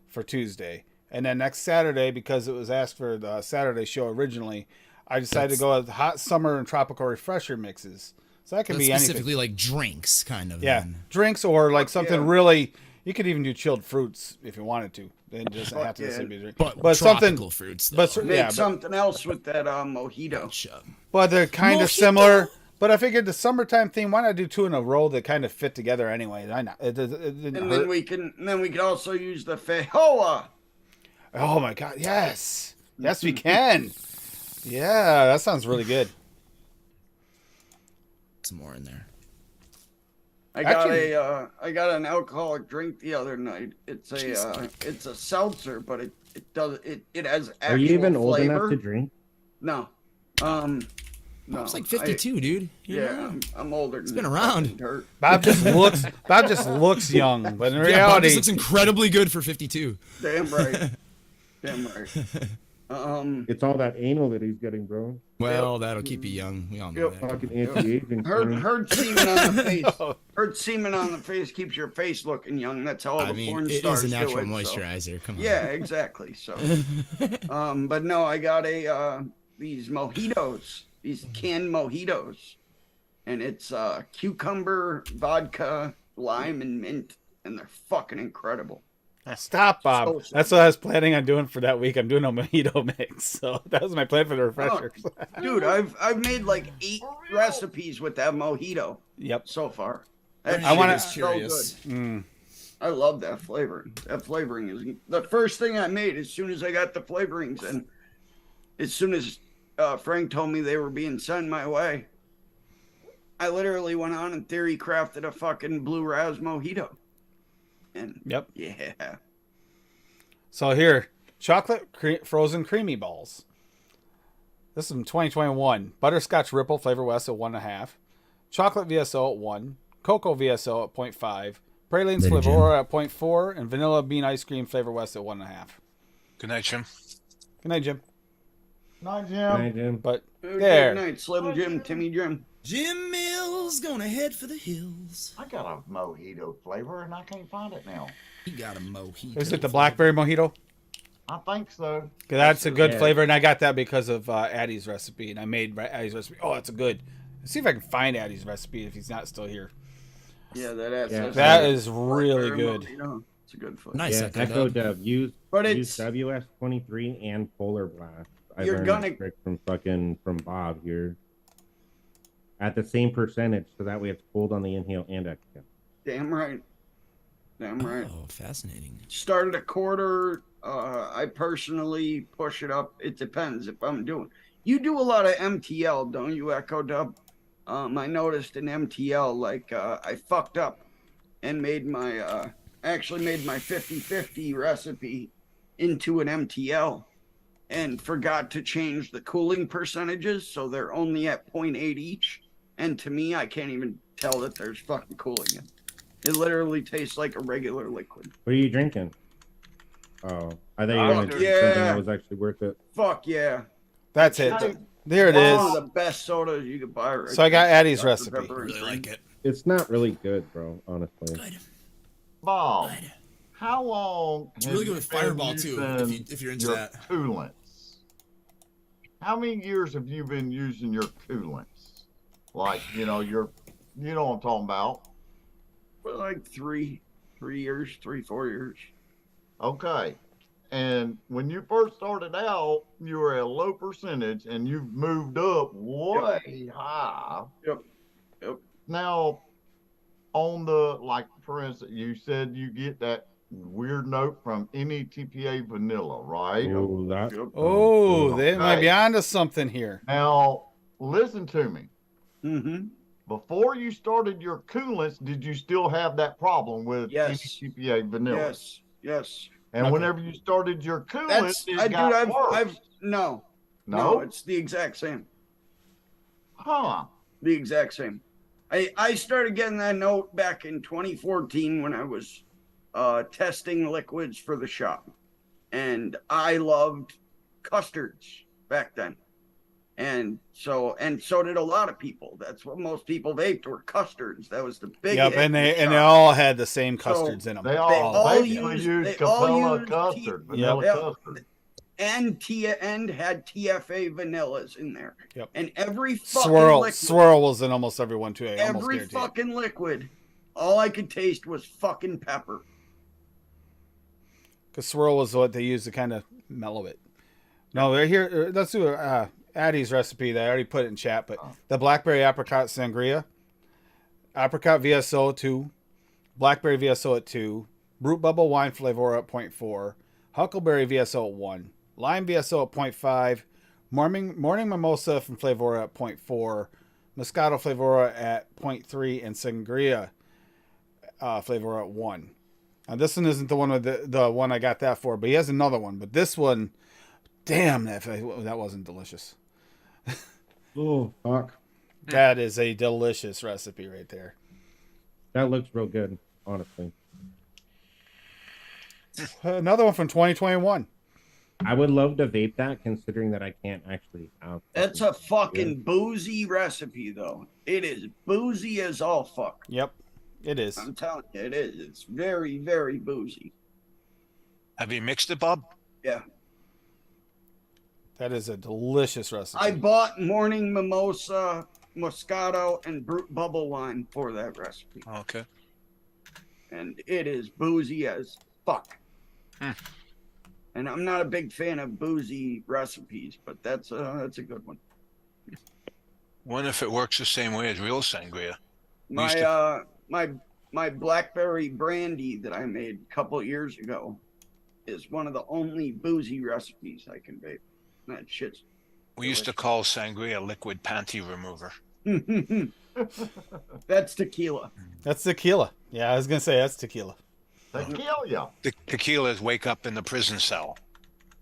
for Tuesday. And then next Saturday, because it was asked for the Saturday show originally, I decided to go with hot summer and tropical refresher mixes. So that can That's be specifically anything. like drinks, kind of. Yeah, Then. drinks or like something yeah. really. You could even do chilled fruits if you wanted to. It doesn't have to yeah. necessarily be a drink. But tropical something. fruits, though. But Make something else with that mojito. Gotcha. But they're kind of Mojito? similar. But I figured the summertime theme. Why not do two in a row that kind of fit together anyway? Why not? It didn't And hurt. then we can also use the Fehoa. Oh my god! Yes, yes, we can. Yeah, that sounds really good. Some more in there. I got Actually- I got an alcoholic drink the other night. It's a seltzer, but it has actual Are you even old flavor. enough to drink? No. No. It's like 52, dude. You Yeah, know? I'm older. It's been around. Dirt. Bob just looks young, but in Yeah, Bob reality, just looks incredibly good for 52. Damn right. Damn right. It's all that anal that he's getting, bro. Well, that'll keep you young. We all know Yep. that. Fucking anti-aging. Herd semen on the face. Herd semen on the face keeps your face looking young. That's how all I the mean, porn it stars is a natural do it, so. moisturizer. Come on. Yeah, exactly. So, but no, I got these mojitos, these canned mojitos, and it's cucumber, vodka, lime, and mint, and they're fucking incredible. stop, Bob. So That's what I was planning on doing for that week. I'm doing a mojito mix, so that was my plan for the refreshers. Dude, I've made like 8 recipes with that mojito Yep. so far. I wanna- shit is so Curious. good. I love that flavoring. That flavoring is the first thing I made as soon as I got the flavorings, and as soon as Frank told me they were being sent my way, I literally went on and theory crafted a fucking blue raz mojito. And Yep. yeah, So here, chocolate frozen creamy balls. This is from 2021. Butterscotch Ripple Flavor West at 1.5. Chocolate VSO at 1. Cocoa VSO at 0.5. Pralines Later, Flavora at 0.4. And Vanilla Bean Ice Cream Flavor West at 1.5. Good night, Jim. Good night, Jim. Night, Jim. Right, Jim. But good there. night, Slim Jim, Timmy Jim. Jim Mills gonna head for the hills. I got a mojito flavor and I can't find it now. He got a mojito. Is it the blackberry mojito? I think so. 'Cause that's a good Yeah. flavor, and I got that because of Addie's recipe, and I made Addie's recipe. Oh, that's a good. Let's see if I can find Addie's recipe if he's not still here. Yeah, that's That is really blackberry good. mojito. It's a good flavor. Nice. Yeah, Echo Echo Dub. Dub. Use But use it's WS23 and Polar Blast. I You're learned gonna- that trick from Bob here. At the same percentage, so that way it's cold on the inhale and exhale. damn right. Damn right. Oh, fascinating. Started a quarter. I personally push it up. It depends if I'm doing. You do a lot of MTL, don't you, Echo Dub? I noticed in MTL, like I fucked up and made my actually made my 50-50 recipe into an MTL and forgot to change the cooling percentages, so they're only at 0.8 each. And to me, I can't even tell that there's fucking cooling in. It literally tastes like a regular liquid. What are you drinking? Oh, I thought you were gonna drink yeah. something that was actually worth it. Fuck yeah. That's it. It's There it one is. of the best sodas you could buy right So I got now. Addie's Dr. recipe. Pepper and Really cream. like it. It's not really good, bro. Honestly. Good. Bob, Good. how long? It's have really good you with been Fireball too, using if you're into your that. coolants? How many years have you been using your coolants? Like, you know what I'm talking about. For like 3 years, 4 years. Okay. And when you first started out, you were at a low percentage and you've moved up way high. Yep. Now, on the, like, for instance, you said you get that weird note from any TPA vanilla, right? Oh, that. Yep. Oh, they might be Okay. onto something here. Now, listen to me. Mm-hmm. Before you started your coolants, did you still have that problem with Yes. any TPA vanilla? Yes. And Okay. whenever you started your coolants, That's it I got dude, worse. I've no, no, it's the exact same. huh? The exact same. I started getting that note back in 2014 when I was testing liquids for the shop. And I loved custards back then. And so did a lot of people. That's what most people vaped were custards. That was the big Yep, hit and in the they shop. all had the same custards in them. They They all all basically use- use they all Capella use custard, tea- vanilla Yep. custard. and had TFA vanillas in there. Yep. And every fucking Swirl liquid, was in almost every one too. I almost every guarantee it. fucking liquid, all I could taste was fucking pepper. Because swirl was what they used to kind of mellow it. No, they're here. Let's do Addie's recipe. That I already put it in chat, but the blackberry apricot sangria, apricot VSO 2, blackberry VSO at 2, root bubble wine flavor at 0.4, huckleberry VSO at 1, lime VSO at 0.5, morning mimosa from Flavora at 0.4, Moscato Flavora at 0.3, and sangria Flavora at 1. Now this one isn't the one with the one I got that for, but he has another one. But this one, damn, that wasn't delicious. Oh, fuck. That is a delicious recipe right there. That looks real good, honestly. Another one from 2021. I would love to vape that, considering that I can't actually have. That's a fucking boozy recipe, though. It is boozy as all fuck. Yep, it is. I'm telling you, it is. It's very, very boozy. Have you mixed it, Bob? Yeah. That is a delicious recipe. I bought morning mimosa, Moscato, and brute bubble wine for that recipe. Okay. And it is boozy as fuck. Hmm. And I'm not a big fan of boozy recipes, but that's a good one. Wonder if it works the same way as real sangria. My blackberry brandy that I made a couple years ago is one of the only boozy recipes I can make. That shit's We used to call sangria liquid panty remover. That's tequila. That's tequila. Yeah, I was gonna say that's tequila. They kill you. The tequilas wake up in the prison cell.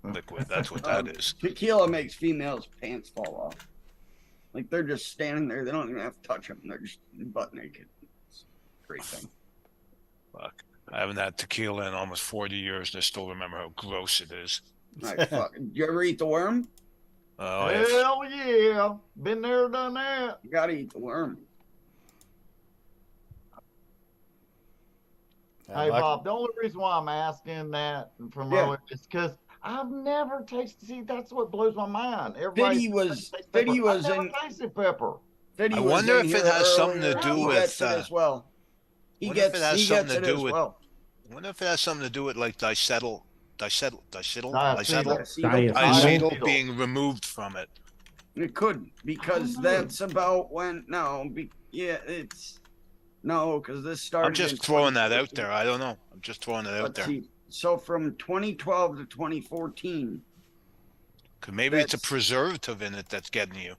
Liquid. That's what that is. Tequila makes females' pants fall off. Like they're just standing there. They don't even have to touch them. They're just butt naked. It's a great thing. Fuck. I haven't had tequila in almost 40 years, and I still remember how gross it is. Like, fuck. Did you ever eat the worm? Oh, yeah. Hell yeah. Been there, done that. You gotta eat the worm. Hey, Bob, the only reason why I'm asking that from earlier is because I've never tasted. See, that's what blows my mind. Fiddy was in tasted pepper. I wonder if it has something to do He with. gets it as well. He wonder if gets it has he something gets to it do as with. well. I wonder if it has something to do with like diacetyl Diacetyl. being removed from it. It could, because that's about when. It's no, because this started. I'm just throwing that out there. I don't know. I'm just throwing it out Let's there. see. So from 2012 to 2014, 'Cause maybe it's a that's- preservative in it that's getting you.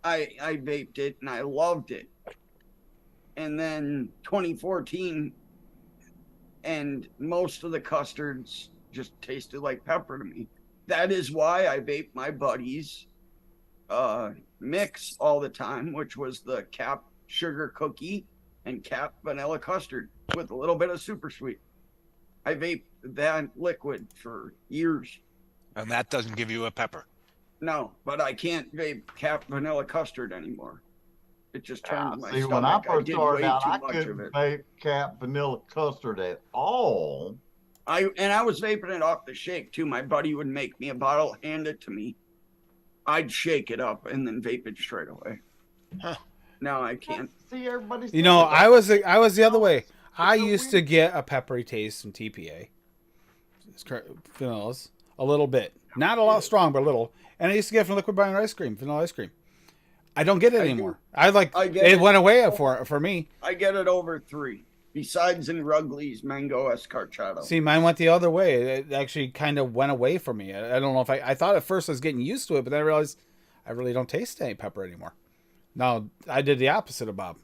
I vaped it and I loved it. And then 2014, and most of the custards just tasted like pepper to me. That is why I vape my buddies mix all the time, which was the cap sugar cookie and cap vanilla custard with a little bit of super sweet. I vaped that liquid for years. And that doesn't give you a pepper. No, but I can't vape cap vanilla custard anymore. It just turns my See, stomach. when I first did started way out, too I much of couldn't it. vape cap vanilla custard at all. I was vaping it off the shake too. My buddy would make me a bottle, hand it to me. I'd shake it up and then vape it straight away. Huh. Now I can't. See, everybody's. You know, I was the other way. I used to get a peppery taste from TPA. Vanillas, a little bit, not a lot strong, but a little. And I used to get it from Liquid Brine ice cream, vanilla ice cream. I don't get it anymore. It went away for me. I get it over 3. Besides in Wrigley's Mango Escarchado. See, mine went the other way. It actually kind of went away for me. I don't know if I thought at first I was getting used to it, but then I realized I really don't taste any pepper anymore. Now, I did the opposite of Bob.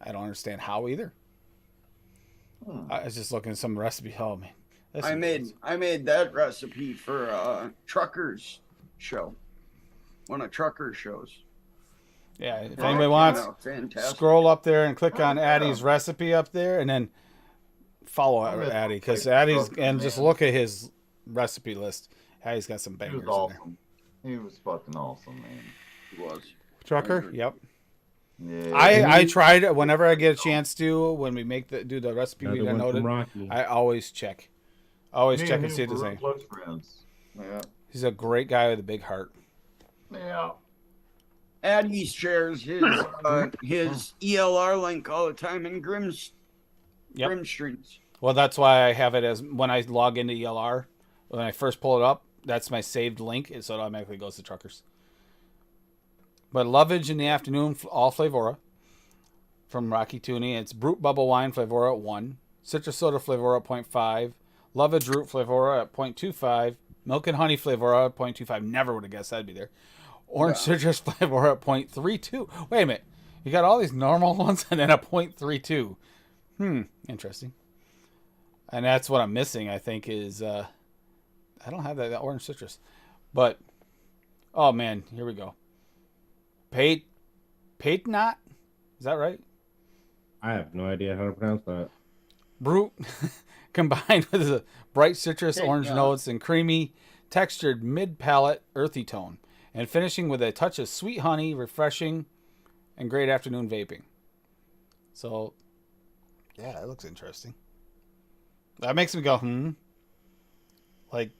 I don't understand how either. I was just looking at some recipe. Oh man, I made that recipe for a truckers show. One of truckers shows. Yeah, if anybody wants, fantastic. scroll up there and click on Addie's recipe up there, and then follow Addie, because Addie's, and just look at his recipe list. Addie's got some He bangers was in there. awesome. He was fucking awesome, man. It was. Trucker. Yep. Yeah. I tried it whenever I get a chance to. When we do the recipe we Another one noted, from Rocky. I always check. Always Me check and and him see if were there's real any. close friends. Yeah. He's a great guy with a big heart. Yeah. Addy shares his ELR link all the time in Grim streams. Well, that's why I have it as when I log into ELR. When I first pull it up, that's my saved link, so it automatically goes to Truckers. But Lovage in the afternoon, all Flavora from Rocky Tooney. It's Brute Bubble Wine Flavora at 1, Citrus Soda Flavora at 0.5, Lovage Root Flavora at 0.25, Milk and Honey Flavora at 0.25. Never would have guessed that'd be there. Orange Citrus Flavora at 0.32. Wait a minute. You got all these normal ones and then a 0.32. Interesting. And that's what I'm missing, I think, is I don't have that orange citrus. But oh man, here we go. Patenot? Is that right? I have no idea how to pronounce that. Brute combined with the bright citrus orange Patenot. notes and creamy textured mid-palate earthy tone, and finishing with a touch of sweet honey, refreshing and great afternoon vaping. So yeah, that looks interesting. That makes me go, Like,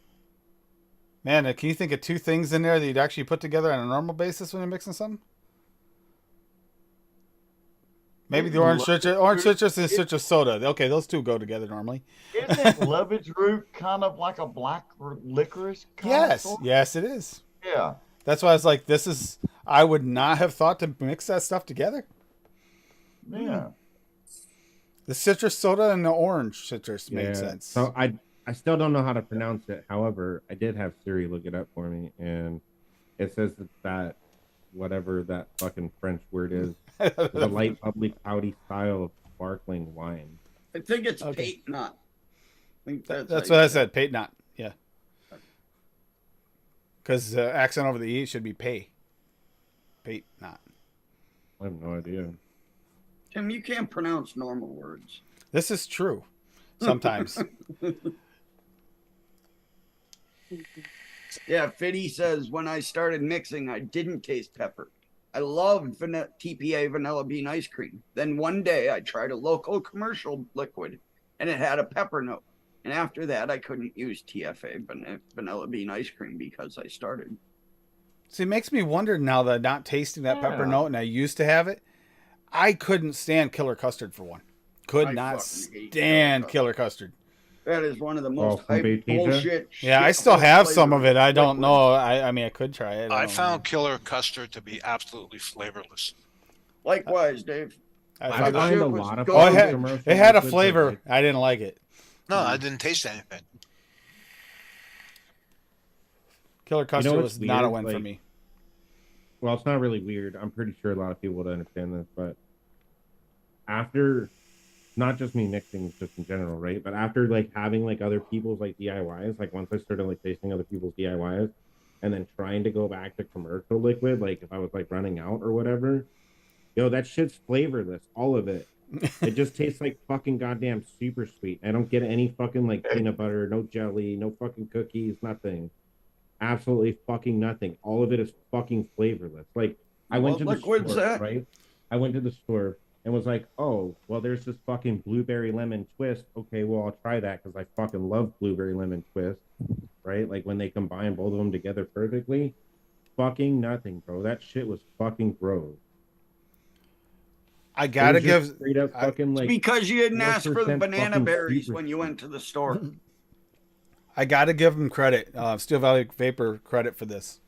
man, can you think of two things in there that you'd actually put together on a normal basis when you're mixing something? Maybe the orange citrus and citrus soda. Okay, those two go together normally. Isn't Lovage Root kind of like a black licorice? Yes, it is. Yeah. That's why I was like, I would not have thought to mix that stuff together. Yeah. The citrus soda and the orange citrus made sense. So I still don't know how to pronounce it. However, I did have Siri look it up for me, and it says that whatever that fucking French word is a light, bubbly, cloudy style of sparkling wine. I think it's Patenot. I think That's what I said. Patenot. Yeah. Because accent over the E should be pay. Patenot. I have no idea. Tim, you can't pronounce normal words. This is true. Sometimes. Yeah, Fiddy says, when I started mixing, I didn't taste pepper. I loved TPA vanilla bean ice cream. Then one day I tried a local commercial liquid and it had a pepper note. And after that, I couldn't use TFA vanilla bean ice cream because I started. See, it makes me wonder now that I'm not tasting that pepper note and I used to have it. I couldn't stand killer custard for one. Could I not fucking hate stand killer custard. That is one of the most from hype Baptista? bullshit. Yeah, I still have some of it. I don't know. I mean, I could try it. I don't found know. killer custard to be absolutely flavorless. Likewise, Dave. I I found the find shit a was lot of garbage. it had, commercial it had a liquids are flavor. like- I didn't like it. No, I didn't taste anything. Killer custard what's was not a weird? win for Like, me. Well, it's not really weird. I'm pretty sure a lot of people would understand this, but after, not just me mixing, just in general, right? But after like having like other people's like DIYs, like once I started like tasting other people's DIYs, and then trying to go back to commercial liquid, like if I was like running out or whatever, that shit's flavorless, all of it. It just tastes like fucking goddamn super sweet. I don't get any fucking like peanut butter, no jelly, no fucking cookies, nothing. Absolutely fucking nothing. All of it is fucking flavorless. Like I went What to the liquid's store, that? right? I went to the store and was like, oh, well, there's this fucking blueberry lemon twist. Okay, well, I'll try that because I fucking love blueberry lemon twist, right? Like when they combine both of them together perfectly. Fucking nothing, bro. That shit was fucking gross. I gotta It was just give. straight up fucking like Because you didn't ask for the 4% banana fucking berries super when you went to the store. I gotta give him credit. Steel Valley Vapor credit for this.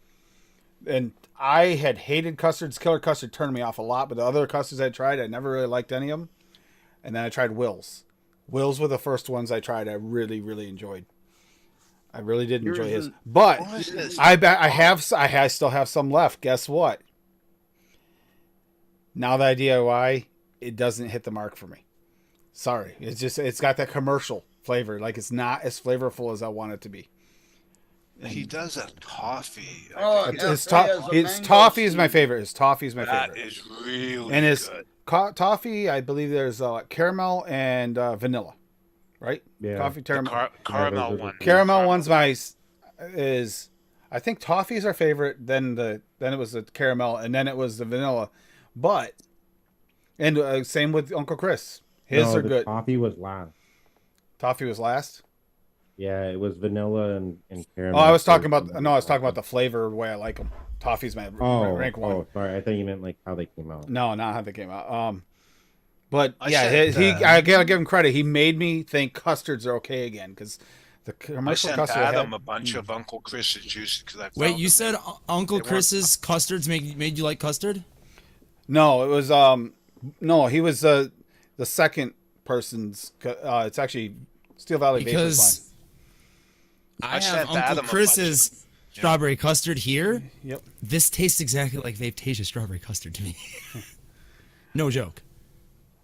And I had hated custards. Killer custard turned me off a lot, but the other custards I tried, I never really liked any of them. And then I tried Will's. Will's were the first ones I tried. I really, really enjoyed. I really did enjoy Here's his. an- But What is this? I still have some left. Guess what? Now that I DIY, it doesn't hit the mark for me. Sorry. It's got that commercial flavor. Like it's not as flavorful as I want it to be. He does a toffee. Oh, His FA has a his mango toffee is my seed. favorite. His toffee is my That favorite. is really And his good. toffee, I believe there's caramel and vanilla, right? Yeah. Coffee caramel. Caramel those are one. Caramel one's I think toffee is our favorite. Then the then it was the caramel, and then it was the vanilla. But and same with Uncle Chris. His no, are the good. Toffee was last. Toffee was last. Yeah, it was vanilla and Oh, caramel. I was talking first, about and no, I was talking then about the flavor the way I like them. Toffee's my Oh, rank one. oh, sorry. I thought you meant like how they came out. No, not how they came out. But I yeah, sent, I gotta give him credit. He made me think custards are okay again because the I commercial sent custard I Adam had- a bunch of Uncle Chris's juices because I Wait, found you them. said Uncle they weren't- Chris's custards made you like custard? No, it was no, he was the second person's. It's actually Steel Valley Vapors line. Because I have sent Uncle Adam a Chris's bunch strawberry custard here. Yep. This tastes exactly like Vapetasia strawberry custard to me. No joke.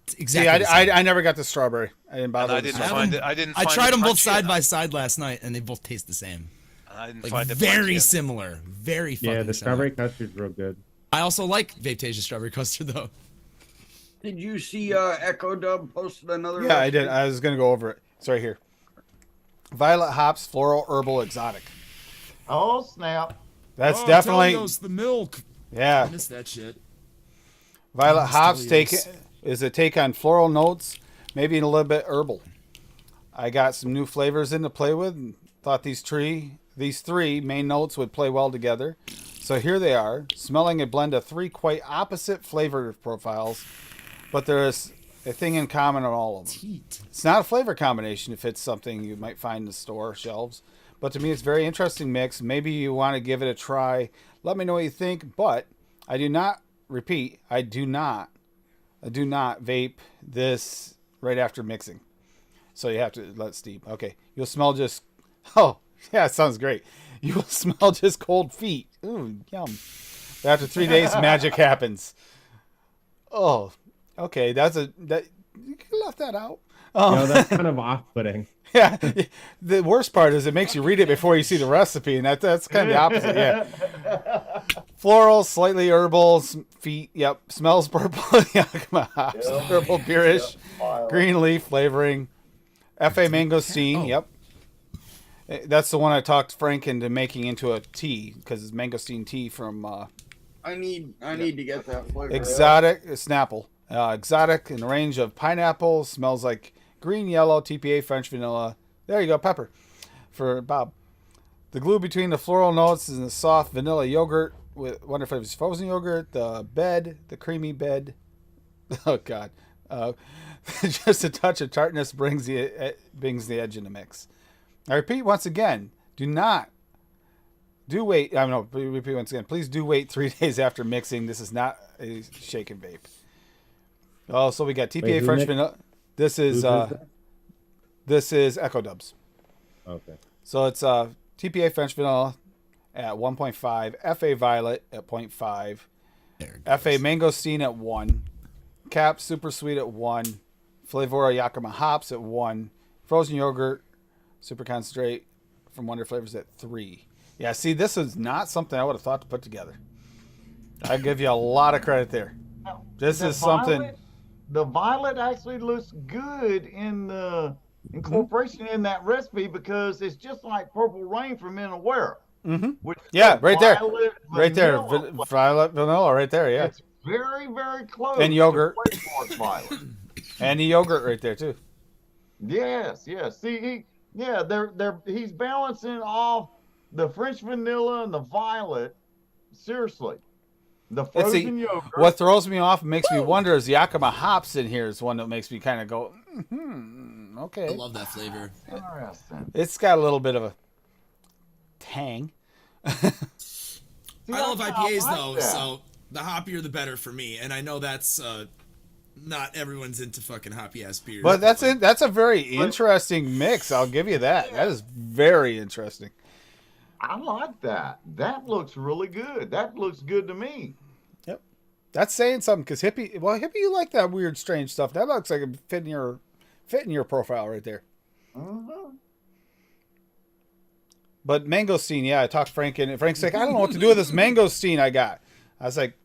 It's See, exactly. the same. I never got the strawberry. I didn't And bother. I with the didn't strawberry. find it. I didn't. I Find tried it them both crunchy side enough. by side last night, and they both taste the same. And I didn't Like find it very crunchy similar, very fucking Yeah, the similar. strawberry custard's real good. I also like Vapetasia strawberry custard though. Did you see Echo Dub posted another? Yeah, I recipe? did. I was gonna go over it. It's right here. Violet hops, floral, herbal, exotic. Oh snap! That's definitely the milk. yeah. I missed that shit. Violet hops Stelios. is a take on floral notes, maybe a little bit herbal. I got some new flavors in to play with and thought these three main notes would play well together. So here they are, smelling a blend of three quite opposite flavor profiles, but there is a thing in common on all of them. Heat. It's not a flavor combination if it's something you might find in the store shelves, but to me it's a very interesting mix. Maybe you want to give it a try. Let me know what you think, but I do not vape this right after mixing. So you have to let it steep. Okay. You'll smell just, oh, yeah, it sounds great. You will smell just cold feet. Ooh, yum. After 3 days, magic happens. Oh, okay. You could left that out. That's kind of off-putting. Yeah. The worst part is it makes you read it before you see the recipe, and that's kind of the opposite. Yeah. Floral, slightly herbal, feet. Yep. Smells purple. Yakima hops. Yep. Herbal beerish. Yep. Green leaf flavoring. FA mangosteen. Oh. Yep. That's the one I talked Frank into making into a tea because it's mangosteen tea from I need to get that flavor. Exotic Snapple. Exotic in the range of pineapple. Smells like green, yellow, TPA, French vanilla. There you go, pepper for Bob. The glue between the floral notes is the soft vanilla yogurt with wonderful flavors. Frozen yogurt, the creamy bed. Oh, God. Just a touch of tartness brings the edge in the mix. I repeat once again, repeat once again. Please do wait 3 days after mixing. This is not a shake and vape. Oh, so we got TPA Wait, who French mixed- vanilla. This is this is Echo Dubs. Okay. So it's TPA French vanilla at 1.5, FA Violet at 0.5, There it FA goes. Mangosteen at 1, Cap Super Sweet at 1, Flavora Yakima Hops at 1, Frozen Yogurt Super Concentrate from Wonder Flavors at 3. Yeah, see, this is not something I would have thought to put together. I give you a lot of credit there. This The is something. violet- The violet actually looks good in the incorporation in that recipe because it's just like Purple Rain from Inaware. Mm-hmm. Which Yeah, right there. violet Right there. vanilla. Violet vanilla right there, yeah. It's very, very close. And yogurt. to Flavor Violet. And the yogurt right there, too. Yes, yes. See, he's balancing off the French vanilla and the violet. Seriously. The Let's see. frozen yogurt. What throws me off and makes me wonder is Yakima Hops in here is one that makes me kind of go, okay. I love that flavor. Interesting. It's got a little bit of a tang. See, I love I IPAs like though, that. so the hoppier the better for me. And I know that's not everyone's into fucking hoppy ass beers. But that's it. That's a very interesting mix. I'll give you that. That is very interesting. I like that. That looks really good. That looks good to me. Yep. That's saying something because hippie, you like that weird, strange stuff. That looks like it fit in your profile right there. Mhm. But mangosteen, yeah, I talked to Frank, and Frank's like, I don't know what to do with this mangosteen I got. I was like,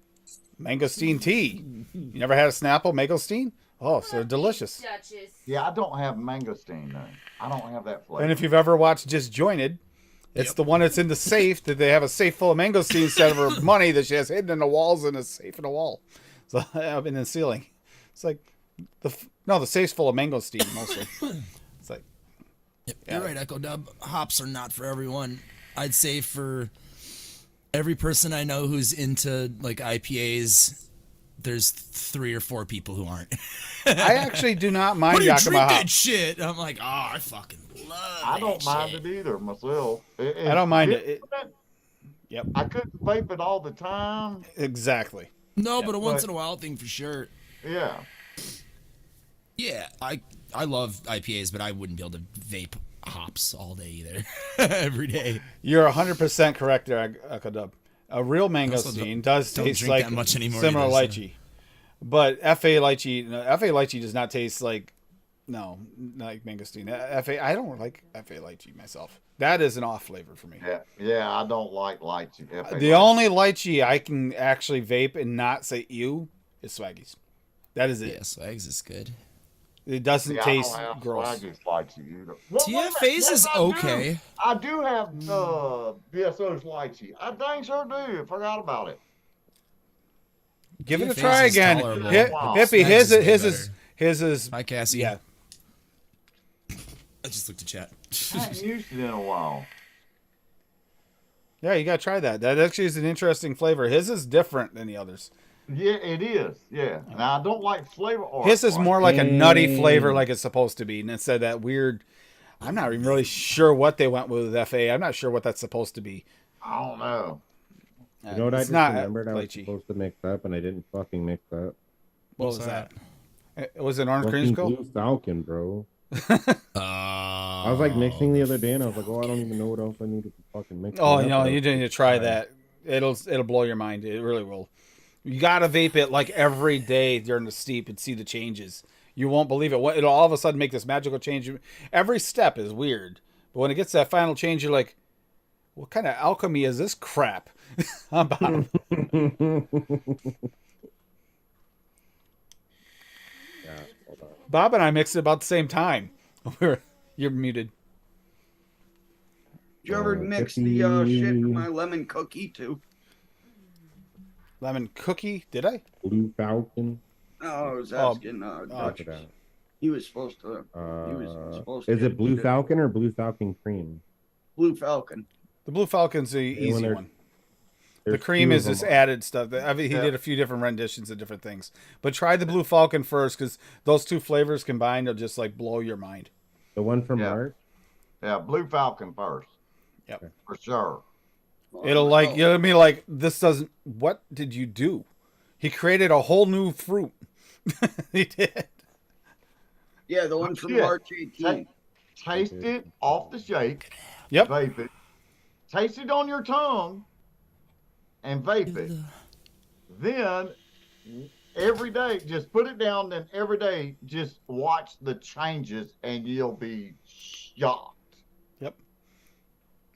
mangosteen tea. You never had a Snapple mangosteen? Oh, so they're delicious. Duchess. Yeah, I don't have mangosteen though. I don't have that flavor. And if you've ever watched Disjointed, It's the one that's in the safe that they have a safe full of mangosteen instead of her money that she has hidden in the walls in a safe in the wall. So up in the ceiling. It's like the safe's full of mangosteen mostly. It's like You're right, Echo Dub. Hops are not for everyone. I'd say for every person I know who's into like IPAs, there's 3 or 4 people who aren't. I actually do not mind What do you Yakima drink that hops. shit? I'm like, oh, I fucking love I that don't mind shit. it either myself. I don't mind it. Yep. I couldn't vape it all the time. Exactly. No, but a once in a while thing for sure. Yeah. Yeah, I love IPAs, but I wouldn't be able to vape hops all day either. Every day. You're 100% correct there, Akadub. A real also mangosteen does don't taste drink like that much anymore similar either, so. lychee. But FA lychee does not taste like, no, not like mangosteen. I don't like FA lychee myself. That is an off flavor for me. Yeah, I don't like lychee. The only lychee I can actually vape and not say ew is Swaggies. That is it. Yeah, Swags is good. It doesn't taste I don't have gross. Swaggies lychee either. Well, wait a minute. TFA's is I do. okay. I do have BSO's lychee. I dang sure do. Forgot about it. Give it a TFA's try is again. tolerable. Hippie, Swags is his is Hi, Cassie. yeah. I just looked at chat. I haven't used it in a while. Yeah, you gotta try that. That actually is an interesting flavor. His is different than the others. Yeah, it is. Yeah. Now I don't like flavor art. His is more like a nutty flavor, like it's supposed to be, and instead of that weird. I'm not even really sure what they went with FA. I'm not sure what that's supposed to be. I don't know. You know what I It's just not remembered I was lychee. supposed to mix up and I didn't fucking mix up? What was that? It was an orange Fucking creamsicle. Blue Falcon, bro. I I was like mixing the other day and I was like, oh, I don't even know what else I needed to fucking mix. Oh it up no, with. you need to try that. It'll blow your mind. It really will. You gotta vape it like every day during the steep and see the changes. You won't believe it. It'll all of a sudden make this magical change. Every step is weird, but when it gets to that final change, you're like, "What kind of alchemy is this crap?" I'm bottom. Yeah, hold on. Bob and I mixed it about the same time. You're muted. Did you ever mix the shit in my lemon cookie too? Lemon cookie? Did I? Blue Falcon. No, I was asking Check Dutch. it out. He was supposed to. He was supposed to. Is it Blue get Falcon or Blue Falcon Cream? Blue Falcon. The Blue Falcon's the when easy they're- one. The There's cream two is of this them. added stuff. I mean, he did a few different renditions of different things. But try the Blue Falcon first, because those two flavors combined will just like blow your mind. The one from Yeah. March? Yeah, Blue Falcon first. Yep. For sure. It'll like you'll be like, this doesn't. What did you do? He created a whole new fruit. He did. Yeah, the one from Shit. March 18. Taste it off the shake. Yep. Vape it. Taste it on your tongue and vape it. Then every day, just put it down, and every day, just watch the changes, and you'll be shocked.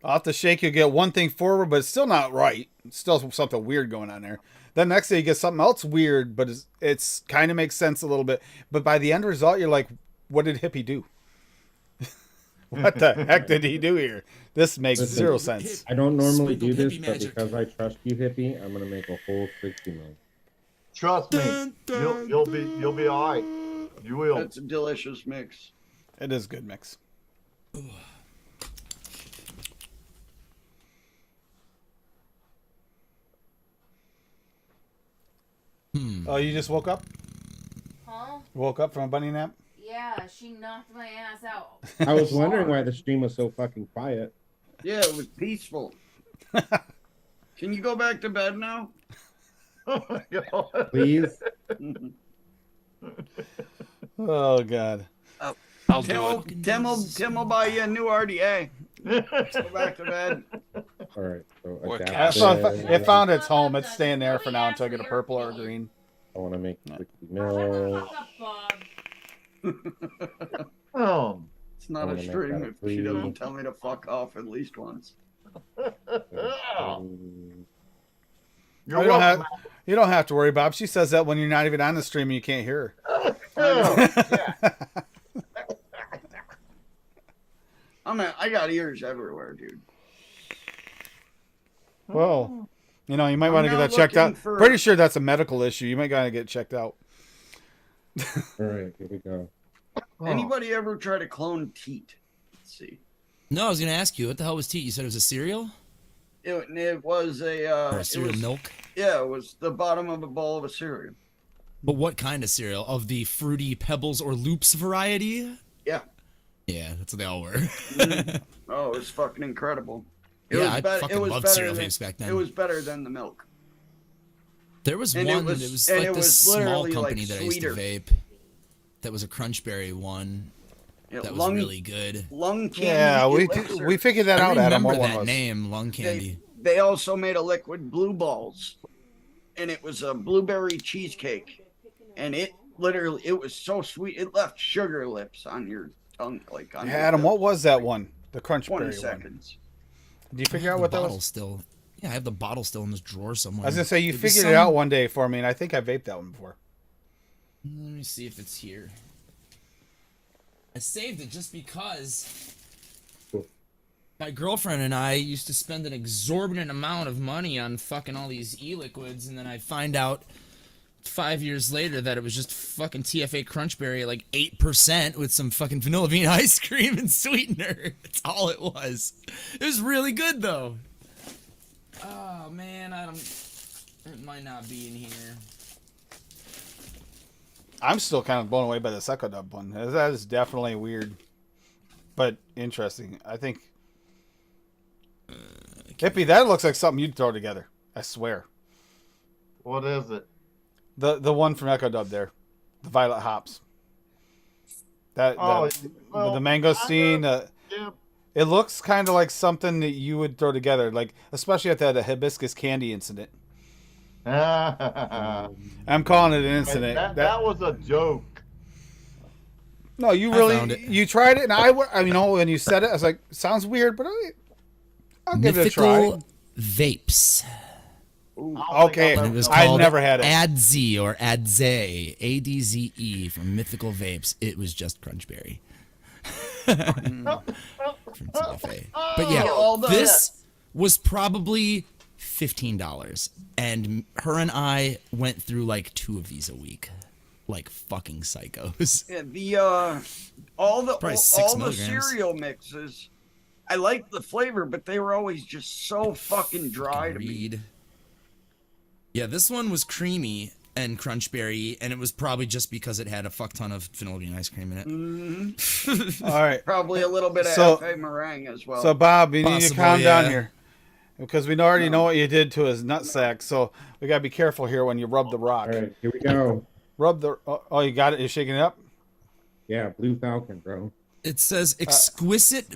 Off the shake, you get one thing forward, but it's still not right. It's still something weird going on there. Then next day you get something else weird, but it's kind of makes sense a little bit. But by the end result, you're like, what did Hippie do? What the heck did he do here? This makes Listen, zero sense. I don't normally Sprinkled do this, hippie but magic. because I trust you, Hippie, I'm gonna make a whole 60 mil. Trust me, you'll be all right. You will. That's a delicious mix. It is good mix. Oh, you just woke up? Huh? Woke up from a bunny nap? Yeah, she knocked my ass out. I was wondering why the stream was so fucking quiet. Yeah, it was peaceful. Can you go back to bed now? Please? Oh God. I'll do it. Tim will buy you a new RDA. Go back to bed. All right. So Or adapt It found its home. It's staying there for now until I get a purple or a green. I want to make 60 Shut the mil. fuck up, Bob. It's not I'm a gonna make stream that a if she free. doesn't tell me to fuck off at least once. You're You don't have welcome. you don't have to worry, Bob. She says that when you're not even on the stream and you can't hear her. I got ears everywhere, dude. Well, you know, you might I'm want to get now that checked out. looking for- Pretty sure that's a medical issue. You might gotta get checked out. All right, here we go. Anybody ever try to clone teat? Let's see. No, I was gonna ask you, what the hell was teat? You said it was a cereal It was a or a cereal it was, milk? Yeah, it was the bottom of a bowl of a cereal. But what kind of cereal? Of the fruity pebbles or loops variety? Yeah. Yeah, that's what they all were. Oh, it was fucking incredible. It Yeah, was I bet- fucking it was loved better cereal than- vapes back then. It was better than the milk. There was And one. it was- It was and like it this was small literally, company like, that I used to sweeter. vape. That was a Crunchberry one. Yeah, That was really good. lung candy. Yeah, elixir. we figured that I out, Adam. remember What one that was? name, lung candy. They also made a liquid blue balls, and it was a blueberry cheesecake, and it literally it was so sweet it left sugar lips on your tongue, like on Hey, your Adam, lip. what was that one? The Crunch 20 Berry one. seconds. Did you figure out The what that bottle was? still. Yeah, I have the bottle still in this drawer somewhere. I was gonna say you It was figured it some- out one day for me, and I think I vaped that one before. Let me see if it's here. I saved it just because my girlfriend and I used to spend an exorbitant amount of money on fucking all these e-liquids, and then I find out 5 years later that it was just fucking TFA Crunchberry at like 8% with some fucking vanilla bean ice cream and sweetener. That's all it was. It was really good though. Oh man, it might not be in here. I'm still kind of blown away by the Seco Dub one. That is definitely weird, but interesting. I think. Hippie, that looks like something you'd throw together. I swear. What is it? The one from Echo Dub there, the Violet Hops. That Oh, with well, the mangosteen. Yeah. It looks kind of like something that you would throw together, like especially at the hibiscus candy incident. I'm calling it an incident. That was a joke. No, you I really found it. you tried it, and you know, when you said it, I was like, sounds weird, but I'll give it a try. Mythical Vapes. Okay, And it was I called never had it. Adze or Adze, ADZE from Mythical Vapes. It was just Crunchberry. From TFA. But yeah, all the- this was probably $15. And her and I went through like 2 of these a week. Like fucking psychos. Yeah, all the Probably 6 all the milligrams. cereal mixes. I liked the flavor, but they were always just so fucking dry to me. Reed. Yeah, this one was creamy and Crunchberry, and it was probably just because it had a fuck ton of vanilla bean ice cream in it. All right. Probably a little bit of So- FA meringue as well. So Bob, you need to Possible, calm down yeah. here, because we already know what you did to his nutsack. So we gotta be careful here when you rub the rock. All right, here we go. Rub the. Oh, you got it. You're shaking it up. Yeah, Blue Falcon, bro. It says exquisite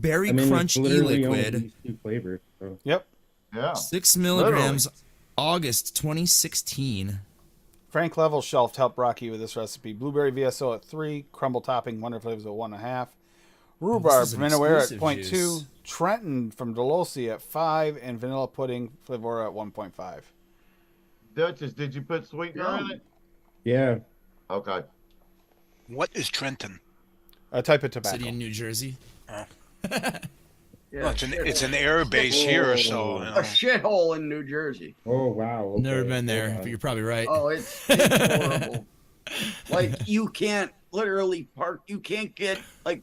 berry I mean, crunch it's literally only e-liquid, these 2 flavors. So. Yep. Yeah. 6 milligrams, August 2016. Frank Level Shelf helped Rocky with this recipe. Blueberry VSO at 3, crumble topping, Wonder Flavors at 1.5, rhubarb is an from Anywhere at exclusive 0.2, juice. Trenton from Delosi at 5, and vanilla pudding Flavora at 1.5. Duchess, did you put sweetener in it? Yeah, Okay. What is Trenton? A type of tobacco. City in New Jersey. Yeah, Well, it's an air base here, so you a know. shithole in New Jersey. Oh wow. Okay, Never been hold there, on. but you're probably right. Oh, it's horrible. Like you can't literally park. You can't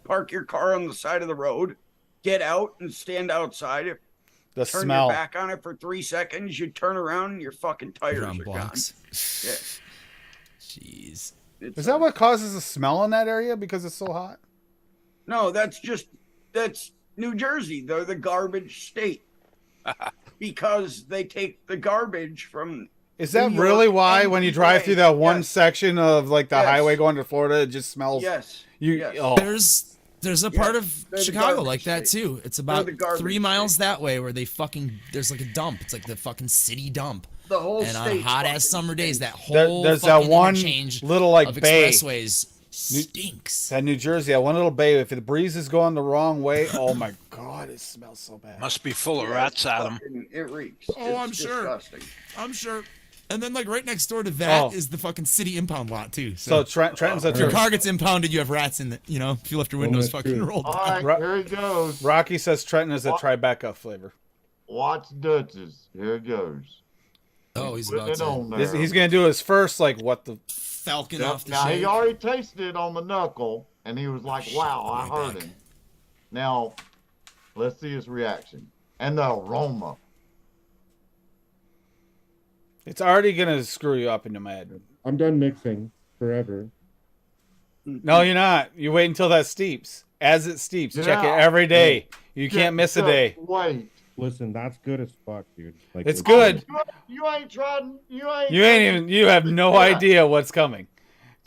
park your car on the side of the road, get out and stand outside. If The turn smell. your back on it for 3 seconds, you turn around and your fucking tires You're are on gone. blocks. Yeah. Jeez. It's Is that what causes the smell in that area because it's so hot? No, that's New Jersey. They're the garbage state because they take the garbage from. Is that New York really why and when you PA? drive through that one Yes. section of like the Yes. highway going to Florida, it just smells? Yes. You. yes. Oh. There's a part of they're the Chicago garbage like that state. too. It's about the garbage 3 miles state. that way where they there's like a dump. It's like the fucking city dump. The whole And on state hot fucking ass summer days, that stinks. whole There's that fucking one interchange little like of bay. expressways stinks. That New Jersey, that one little bay. If the breeze is going the wrong way, oh my god, it smells so bad. Must be full of Yeah, rats, it's Adam. fucking- It reeks. Oh, I'm It's sure. disgusting. I'm sure. And then like right next door to that is Oh. the fucking city impound lot too. So So, Trenton's a if your car gets impounded, you have rats in the, if you left your windows that's fucking true. rolled All down. right, here he goes. Rocky says Trenton is a Tribeca flavor. watch Dutchess. Here it goes. Oh, he's Putting about it on to there. He's gonna do his first like what the falcon Yep, off the now he shake. already tasted it on the knuckle, and he was like, shit, "Wow, I right heard back. him." Now, let's see his reaction and the aroma. it's already gonna screw you up in your head. I'm done mixing forever. No, you're not. You wait until that steeps. As it steeps, check it Yeah. every day. You can't miss a Just day. Wait. Listen, that's good as fuck, dude. Like It's legit. good. You ain't tried. You ain't. You ain't even. You have no Yeah. idea what's coming.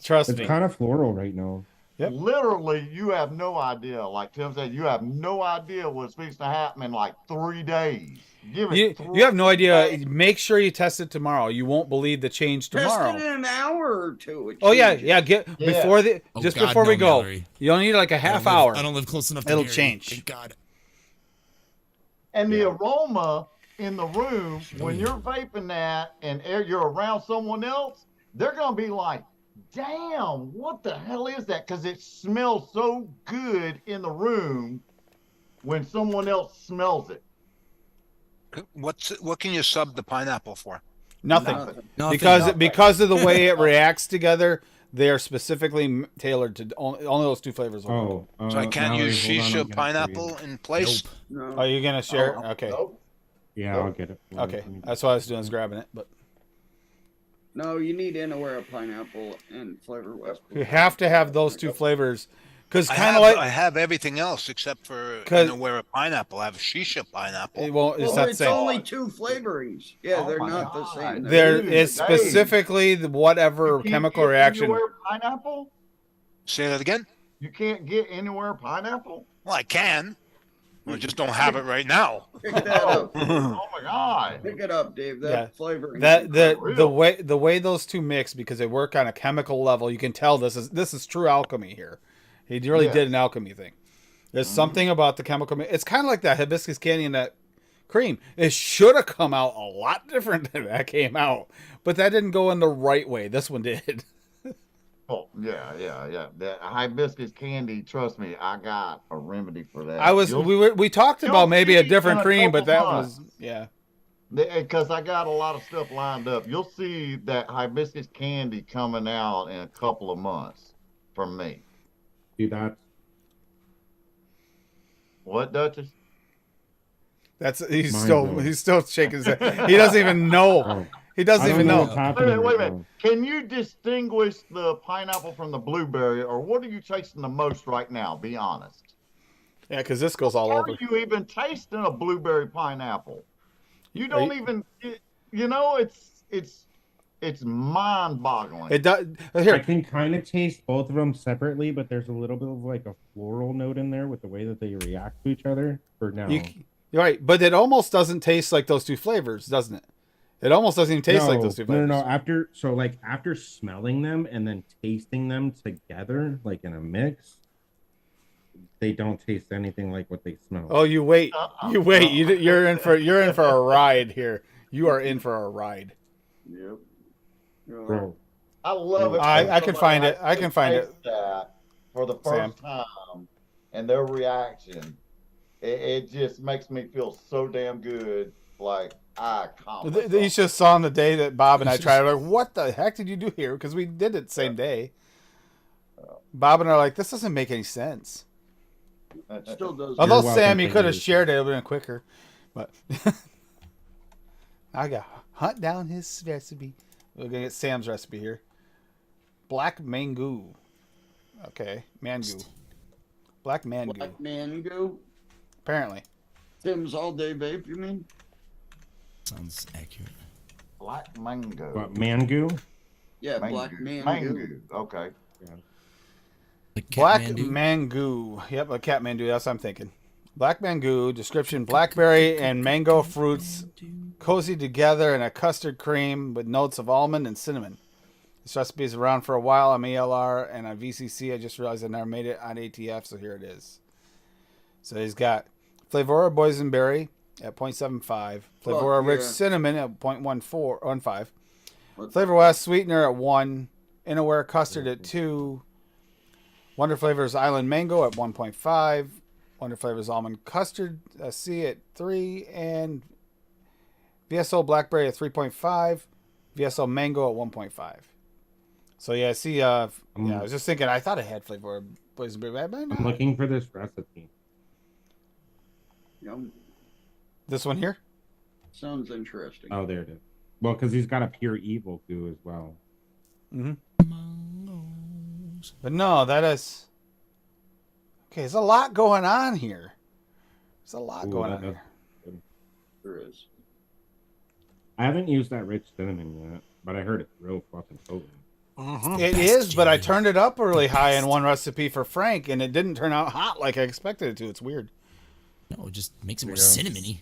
Trust It's me. kind of floral right now. Yep. Literally, you have no idea. Like Tim said, you have no idea what's fixing to happen in like 3 days. Give it. You have no 3 idea. days. Make sure you test it tomorrow. You won't believe the change Test tomorrow. it in an hour or two. It Oh yeah, changes. yeah. Get Yeah. before the Oh, just God, before we no, go. Mallory. You only need like a half hour. I don't live close enough to It'll Gary. change. Thank God. And the Yeah. aroma in the room when you're vaping that and you're around someone else, they're gonna be like, "Damn, what the hell is that?" Because it smells so good in the room when someone else smells it. What can you sub the pineapple for? Nothing. Nothing. Because of the way it reacts together, they are specifically tailored to only those two flavors. will work. Oh, So I can't Mallory, use hold on, I'll shisha get it for pineapple you. in place. Are No. you gonna share? Oh, Okay. nope. Yeah, I'll get it. Okay. That's what I was doing, is grabbing it. But No, you need Anywhere pineapple and Flavor West. you have to have those two flavors, because I kind have, of like I have everything else except for 'Cause- Anywhere pineapple. I have shisha pineapple. it won't. It's Well, not it's the same. only two flavorings. Yeah, Oh they're my not the God. same. There Dude, is Dave. specifically the whatever You can't chemical get reaction. Anywhere pineapple? Say that again. You can't get anywhere pineapple? Well, I can. I just don't have it right now. Pick that up. Oh my God. Pick it up, Dave. That Yeah. flavoring. That the Real. the way those two mix, because they work on a chemical level, you can tell this is true alchemy here. He really Yes. did an alchemy thing. There's something about the chemical. It's kind of like that hibiscus candy and that cream. It should have come out a lot different than that came out, but that didn't go in the right way. This one did. Oh, yeah. That hibiscus candy, trust me, I got a remedy for that. We talked you'll about maybe a see different in a cream, but couple that months. was yeah. Because I got a lot of stuff lined up. You'll see that hibiscus candy coming out in a couple of months from me. Dude, that's What, Duchess? He's Mind-blowing. still shaking his head. He doesn't even know. oh, He doesn't I don't even know know. what's happening Wait a right minute. Can you distinguish the pineapple from the blueberry, or what are you tasting the most right now? Be honest. Yeah, because this goes all Are over. you even tasting a blueberry pineapple? You Are don't you- even. You know, it's mind-boggling. It does. I Here, can kind of taste both of them separately, but there's a little bit of like a floral note in there with the way that they react to each other for now. you're right, but it almost doesn't taste like those two flavors, doesn't it? It almost doesn't even taste like those two flavors. No. After smelling them and then tasting them together, like in a mix, they don't taste anything like what they smell. Oh, you wait, Uh-uh. You're in for a ride here. You are in for a ride. Yep. Bro, I love it. I when can somebody find it. I actually can find it. tastes that for the Sam. first time, and their reaction, it just makes me feel so damn good. Like I accomplished. You just saw on the day that Bob and I tried. Like, what the heck did you do here? Because we did it the same day. Bob and I are like, this doesn't make any sense. something. Still does. Although welcome Sam, you for could have yours. shared it. It would have been quicker. But I got hunt down his recipe. We're gonna get Sam's recipe here. Black mango. Okay, mango. Black mango. Black mango. Apparently. Tim's all day vape. You mean? Sounds accurate. Black mango. but Mangu? Yeah, black mango. Mango. Okay. Like Black Kathmandu. mango. Yep, a Kathmandu. That's what I'm thinking. Black mango. Description: blackberry and mango fruits cozy together in a custard cream with notes of almond and cinnamon. This recipe is around for a while on ELR and on VCC. I just realized I never made it on ATF, so here it is. So he's got Flavora boysenberry at 0.75, Flavora rich yeah. cinnamon at 0.15, What- Flavor West sweetener at 1, Inaware custard at 2, Wonder Flavors Island Mango at 1.5, Wonder Flavors Almond Custard C at 3, and VSO Blackberry at 3.5, VSO Mango at 1.5. So yeah, see, yeah, I was just thinking, I thought it had flavor boysenberry, but I'm looking for this recipe. Yum. This one here? Sounds interesting. Oh, there it is. Well, because he's got a pure evil goo as well. Mm-hmm. But no, that is... Okay, there's a lot going on here. There's a lot going on here. There is. I haven't used that rich cinnamon yet, but I heard it's real fucking potent. It is, but I turned it up really high in one recipe for Frank, and it didn't turn out hot like I expected it to. It's weird. No, it just makes it more cinnamony.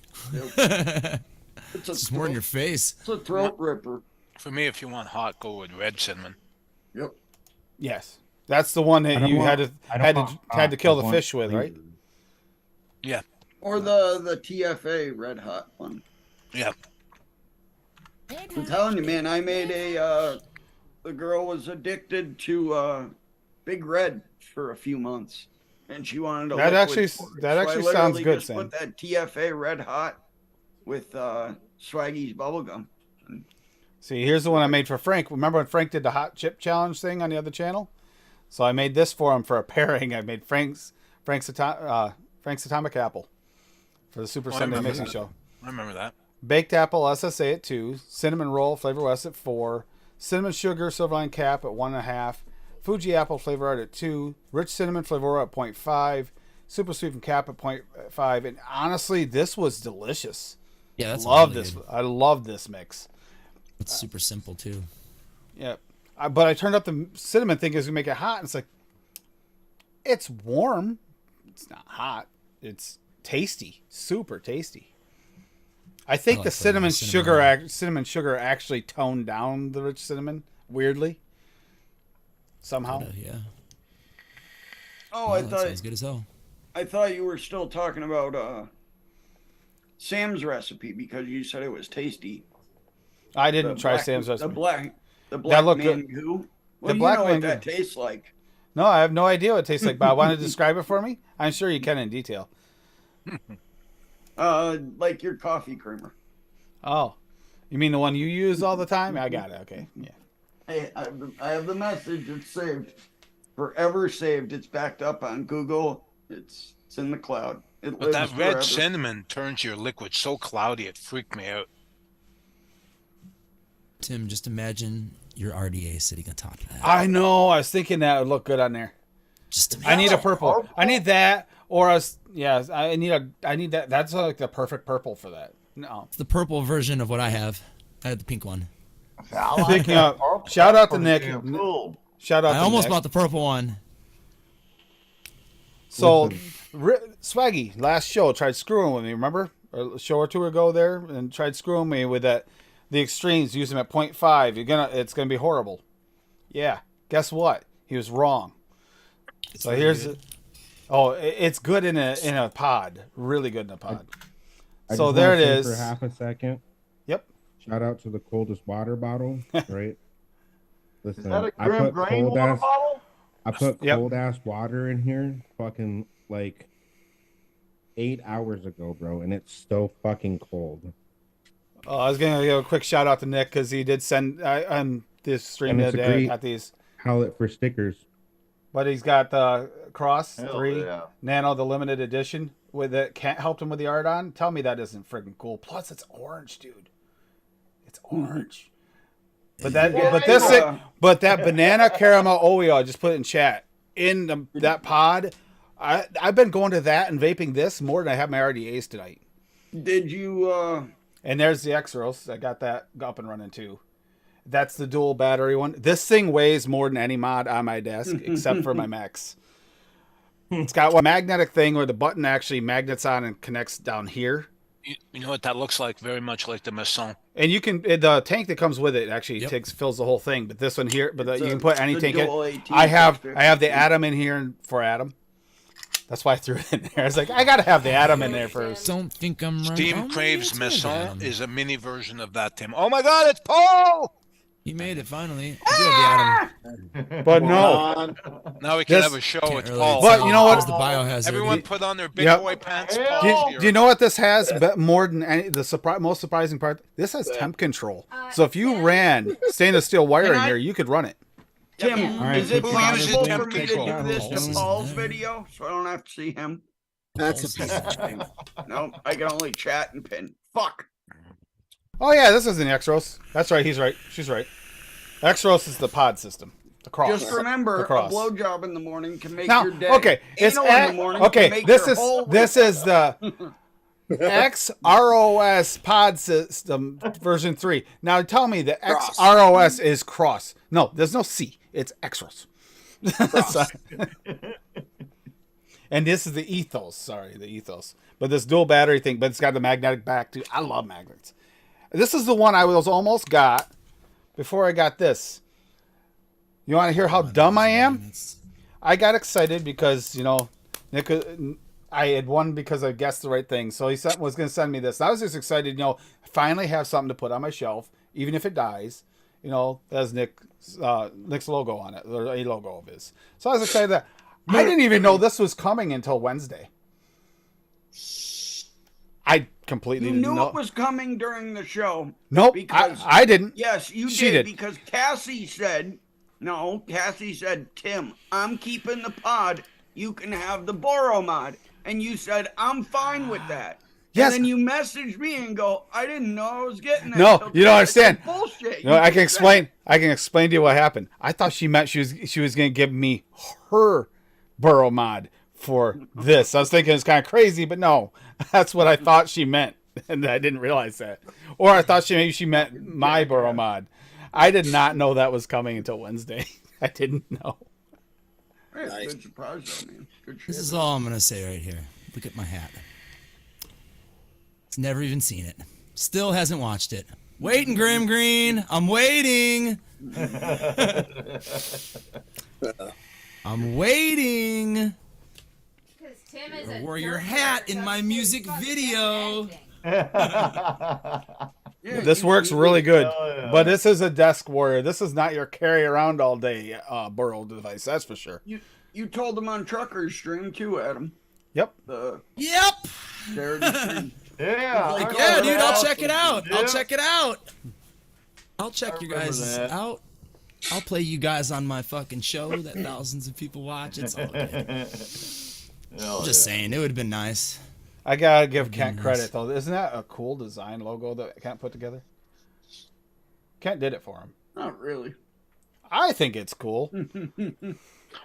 It's just more in your face. It's a throat ripper. For me, if you want hot, go with red cinnamon. Yep. Yes, that's the one that you had to kill the fish with, right? Yeah. Or the TFA red hot one. Yeah. I'm telling you, man, I made the girl was addicted to Big Red for a few months, and she wanted to. That actually sounds good, just Sam. put that TFA red hot with Swaggy's bubblegum. See, here's the one I made for Frank. Remember when Frank did the hot chip challenge thing on the other channel? So I made this for him for a pairing. I made Frank's Atomic Apple for the Super Sunday Mixing Show. I remember that. Baked apple SSA at 2, cinnamon roll Flavor West at 4, cinnamon sugar Silverline Cap at 1.5, Fuji apple Flavor Art at 2, rich cinnamon Flavor at 0.5, super sweet from Cap at 0.5, and honestly, this was delicious. Yeah, that's love really this. good. I love this mix. It's super simple too. Yeah, but I turned up the cinnamon thing is gonna make it hot, and it's like it's warm. It's not hot. It's tasty, super tasty. I think the cinnamon sugar actually toned down the rich cinnamon weirdly. Somehow. Yeah. Oh, I that thought sounds good as hell. I thought you were still talking about Sam's recipe because you said it was tasty. I didn't try Sam's recipe. The black looked good. mango. The Well, you black know mango. what that tastes like. No, I have no idea what it tastes like, but I want to describe it for me. I'm sure you can in detail. Like your coffee creamer. Oh, you mean the one you use all the time? I got it. Okay, yeah. Hey, I have the message. It's saved, forever saved. It's backed up on Google. It's in the cloud. It But lives that red forever. cinnamon turns your liquid so cloudy it freaked me out. Tim, just imagine your RDA sitting atop of that. I know. I was thinking that would look good on there. Just I imagine. need a purple. I need that, or I need that. That's like the perfect purple for that. No. It's the purple version of what I have. I had the pink one. Speaking of, shout out to Nick. Shout out. I to almost Nick. bought the purple one. So, Swaggy last show tried screwing with me. Remember a show or two ago there, and tried screwing me with that. The extremes, use them at 0.5. It's gonna be horrible. Yeah. Guess what? He was wrong. So really here's good. it's good in a pod. Really good in a pod. I So just there wanna it say is. For half a second. Yep. Shout out to the coldest water bottle, right? Listen, Is that a I Grim put Grain cold water ass, bottle? I put Yep. cold ass water in here, fucking like 8 hours ago, bro, and it's still fucking cold. I was gonna give a quick shout out to Nick because he did send on this stream And the it's other a day. I great- got these, Palette for stickers. but he's got the Cross Hell 3 yeah. Nano, the limited edition with it. Can't help him with the art on. Tell me that isn't freaking cool. Plus, it's orange, dude. It's orange. But that, but that banana caramel Oreo, I just put it in chat in that pod. I've been going to that and vaping this more than I have my RDAs tonight. Did you? And there's the X-Ros. I got that up and running too. That's the dual battery one. This thing weighs more than any mod on my desk, except for my Max. It's got one magnetic thing where the button actually magnets on and connects down here. You know what that looks like? Very much like the Masson. And you can the tank that comes with it actually fills the whole thing. But this one here, you can put any tank in. I have the Atom in here for Atom. That's why I threw it in there. I was like, I gotta have the Atom in there first. Don't think I'm right. Steam Oh, Craves yeah, it's good, Masson Adam. is a mini version of that, Tim. Oh my God, it's Paul! You made it finally. Good, Adam. But no. On. Now we can This- have a show Can't with really Paul. But tell. you know what? There's the biohazard. Everyone put on their big Yep. boy pants. Hell. Paul's Do here. you know what this has? More than any, the most surprising part, this has temp control. So if you ran stainless steel wire Can in I- here, you could run it. Tim, Yeah. Alright, is it who possible uses for me to temp do this control? to Paul's video so I don't have to see him? That's a piece of shame. No, I can only chat and pin. Fuck. Oh yeah, this is an X-Rose. That's right. He's right. She's right. X-Rose is the pod system. The cross. Just remember, The a cross. blowjob in the morning can make Now, your day. okay, it's Anal in the morning can okay. make This your is whole this is the XROS pod system version 3. Now tell me the Cross. XROS is cross. No, there's no C. It's X-Rose. Sorry. And this is the ethos. Sorry, the ethos. But this dual battery thing, but it's got the magnetic back too. I love magnets. This is the one I was almost got before I got this. You want to hear how dumb I am? I got excited because, you know, Nick, I had won because I guessed the right thing. So he was going to send me this. And I was just excited, you know, finally have something to put on my shelf, even if it dies. You know, that has Nick's logo on it, or a logo of his. So I was excited that I didn't even know this was coming until Wednesday. I completely You didn't knew know. it was coming during the show. Nope, because- I didn't. Yes, you She did, did. because Cassie said, Tim, I'm keeping the pod. You can have the Boro mod. And you said, I'm fine with that. Yes. And then you messaged me and go, I didn't know I was getting that. No, till you don't today." I said, understand. Bullshit. No, You I can just said- explain. I can explain to you what happened. I thought she meant she was going to give me her Burrow mod for this. I was thinking it's kind of crazy, but no, that's what I thought she meant, and I didn't realize that. Or I thought maybe she meant my Burrow mod. I did not know that was coming until Wednesday. I didn't know. Hey, it's a Nice. good surprise, though, man. Good shit. This is all I'm gonna say right here. Look at my hat. It's never even seen it. Still hasn't watched it. Waiting, Grim Green. I'm waiting. I'm waiting. Because Tim is a Wore your dirt hat nerd, in so my he can't music fucking video. anything. Yeah, This you- works you- really good, Hell yeah. but this is a desk warrior. This is not your carry around all day Burrow device. That's for sure. You told them on Trucker's stream, too, Adam. Yep. The Yep. Saturday stream. Yeah. Like, I Yeah, remember dude. that. I'll check it out. I'll Yeah. check it out. I'll check you remember guys that. out. I'll play you guys on my fucking show that thousands of people watch. It's all good. Hell I'm just yeah. saying, it would have been nice. I gotta give Kent nice. credit though. Isn't that a cool design logo that Kent put together? Kent did it for him. Not really. I think it's cool.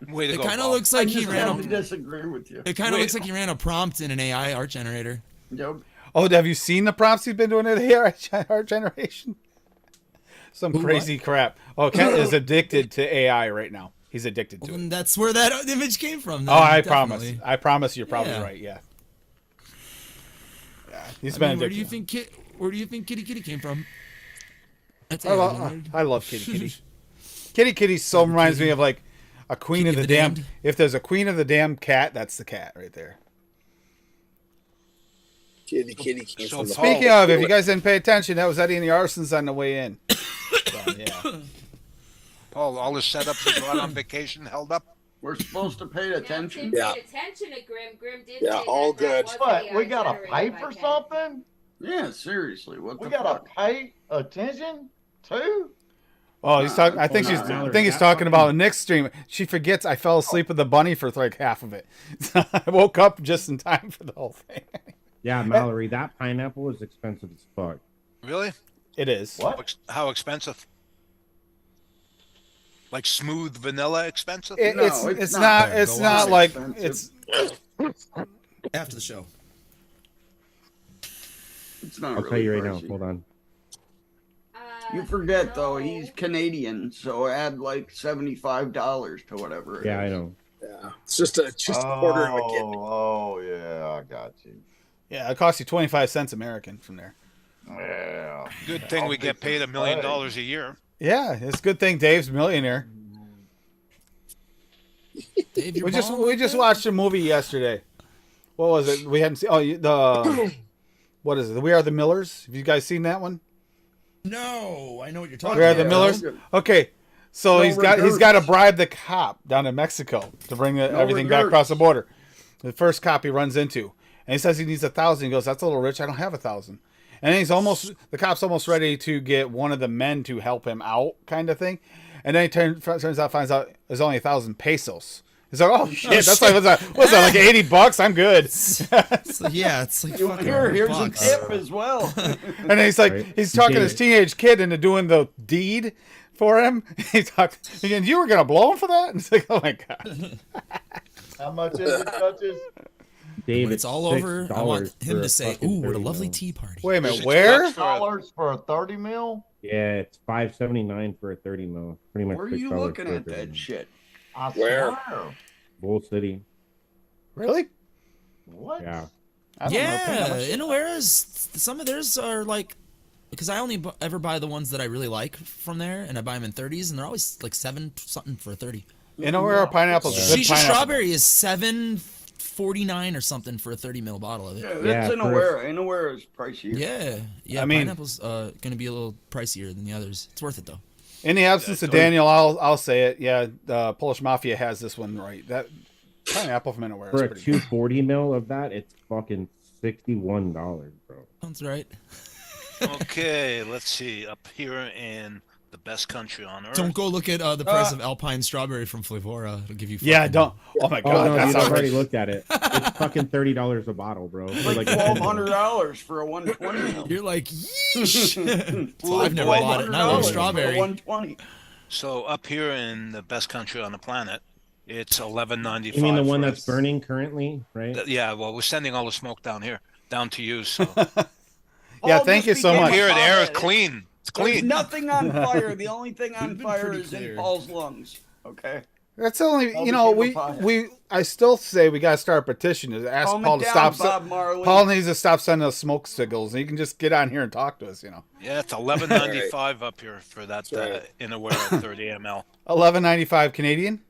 Way to It go, kind of Bob. looks I like he just ran have to a. disagree with you. It kind of Wait. looks like he ran a prompt in an AI art generator. Yep. Oh, have you seen the prompts he's been doing in the art generation? Some Who, crazy crap. Oh, Kent is addicted to AI right now. He's addicted to Well, it. then that's where that image came from. Oh, I definitely. promise. I promise you're probably Yeah. right. Yeah. Yeah. He's I been mean, where do you addicted. think Where do you think Kitty Kitty came from? That's I AI love, generated. I love Kitty Kitty. Kitty Kitty so reminds me of like a queen Kitty of of the the damned. Damned? If there's a queen of the damned cat, that's the cat right there. Kitty came So from the Speaking hall. of, if you guys didn't pay attention, that was Eddie and the Arsons on the way in. So, yeah. Paul, all the setups you brought on vacation held up. We're supposed to pay Now, attention. Tim Yeah. paid attention to Grim. Grim did Yeah, say all that good. was What? AI We got to generated pay by for Ken. something? Yeah, seriously. What We the got fuck? to pay attention too? Oh, he's talking. I think Nah, I think he's talking about Nick's stream. She forgets I fell asleep with the bunny for like half of it. I woke up just in time for the whole thing. Yeah, Mallory, that pineapple is expensive as fuck. Really? It is. What? How expensive? Like smooth vanilla expensive? No, It's it's it's not not bad. it's Go not on. like Expensive. it's After the show. It's not I'll really tell you right now. pricey. Hold on. You forget though, no. he's Canadian, so add like $75 to whatever. it Yeah, I is. know. Yeah, it's just a quarter of a kidney. Oh, yeah, I got you. yeah. It costs you 25 cents American from there. Yeah. Good thing we get paid $1 million a year. Yeah, it's a good thing Dave's a millionaire. Dave, you're We just balling we like just that? watched a movie yesterday. What was it? We hadn't seen. Oh, the what is it? We Are the Millers. Have you guys seen that one? No, I know what you're talking Where are about. the Millers? Okay, so No he's got to regrets. bribe the cop down in Mexico to bring everything back across the border. The first cop he runs into, and he says he needs 1,000. He goes, "That's a little rich. I don't have 1,000." And then the cop's almost ready to get one of the men to help him out, kind of thing. And then he finds out there's only 1,000 pesos. He's like, "Oh shit, that's like what's that like $80? I'm good." So, yeah, it's like fucking Here's a bucks. tip as well. And then he's like, he's talking his teenage kid into doing the deed for him. He's talking, and you were gonna blow him for that? And it's like, oh my god. How much is it, Duchess? David, When it's all over, I want him to say, "Ooh, what a lovely tea party." Wait a minute, where? $6 for a 30 mil? Yeah, it's $5.79 for a 30 mil. Pretty much. Where are you $6 looking for a at 30 that mil. shit? I Where? swear. Bull City. Really? What? Yeah. I don't know. Yeah, How much- Innowa's, some of theirs are like, because I only ever buy the ones that I really like from there, and I buy them in 30s, and they're always like 7 something for a 30. You know where our pineapples are good Shisha pineapple. strawberry is $7.49 or something for a 30 ml bottle of it. Yeah, Yeah, that's Inaware. Inaware is pricey. Yeah. I mean- pineapple's gonna be a little pricier than the others. It's worth it though. In the absence of Daniel, I'll say it. Yeah, the Polish Mafia has this one right. That pineapple from Inaware is For a pretty good. 240 mil of that, it's fucking $61, bro. Sounds right. Okay, let's see. Up here in the best country on earth. Don't go look at the price of Alpine strawberry from Flavora. It'll give you. Yeah, fucking- don't. Oh my Oh god, no, that's dude, I've already outrageous. looked at it. It's fucking $30 a bottle, bro. For Like a 10 mil. $1,200 for a 120 mil. You're like, yeesh. So I've never bought it, and I love $1,200 for a strawberry. 120. So up here in the best country on the planet, it's $11.95. You mean the one for a- that's burning currently, right? Yeah, well, we're sending all the smoke down here, down to you. So Yeah, All thank this you so began much. with here, the air is comment. clean. It's There's clean. nothing on fire. The only thing on You've been fire pretty is clear. in Paul's lungs. Okay. That's only All you know became a pie. I still say we gotta start a petition to ask Calm Paul it to down, stop. Bob Marley. Paul needs to stop sending us smoke signals, and he can just get on here and talk to us. You know, Yeah, it's $11.95 up here for that right. Inaware 30 ml. $11.95 Canadian.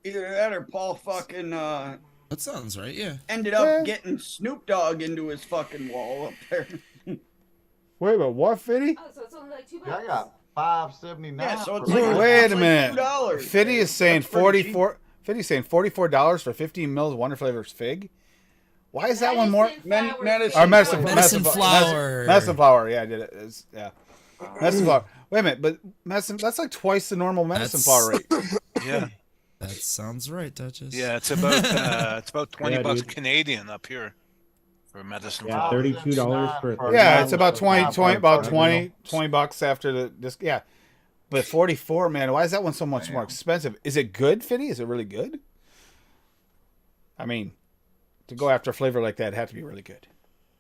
Either that or Paul fucking That sounds right. Yeah. ended up getting Snoop Dogg into his fucking wall up there. Wait, but what, Fitty? Oh, so it's only like $2. I got $5.79. Yeah, so it's for like- me. Wait it's a like minute. $2. Fitty is saying That's pretty cheap. Fitty's saying $44 for 15 mils of Wonder Flavors fig. Why is that one more? Medicine Or medicine, flower. Medicine flower. Medicine flower. Yeah, I did it. Yeah, medicine flower. Wait a minute, but medicine. That's like twice the normal medicine That's- flower rate. Yeah, That sounds right, Duchess. yeah, it's about 20 Yeah, bucks dude. Canadian up here for medicine. Yeah, flower. $32 for a 30 Yeah, mil. it's about 20 about $5. 20 bucks after the this. Yeah, but 44, man. Why is that one so much more expensive? Is it good, Fitty? Is it really good? I mean, to go after a flavor like that, it had to be really good.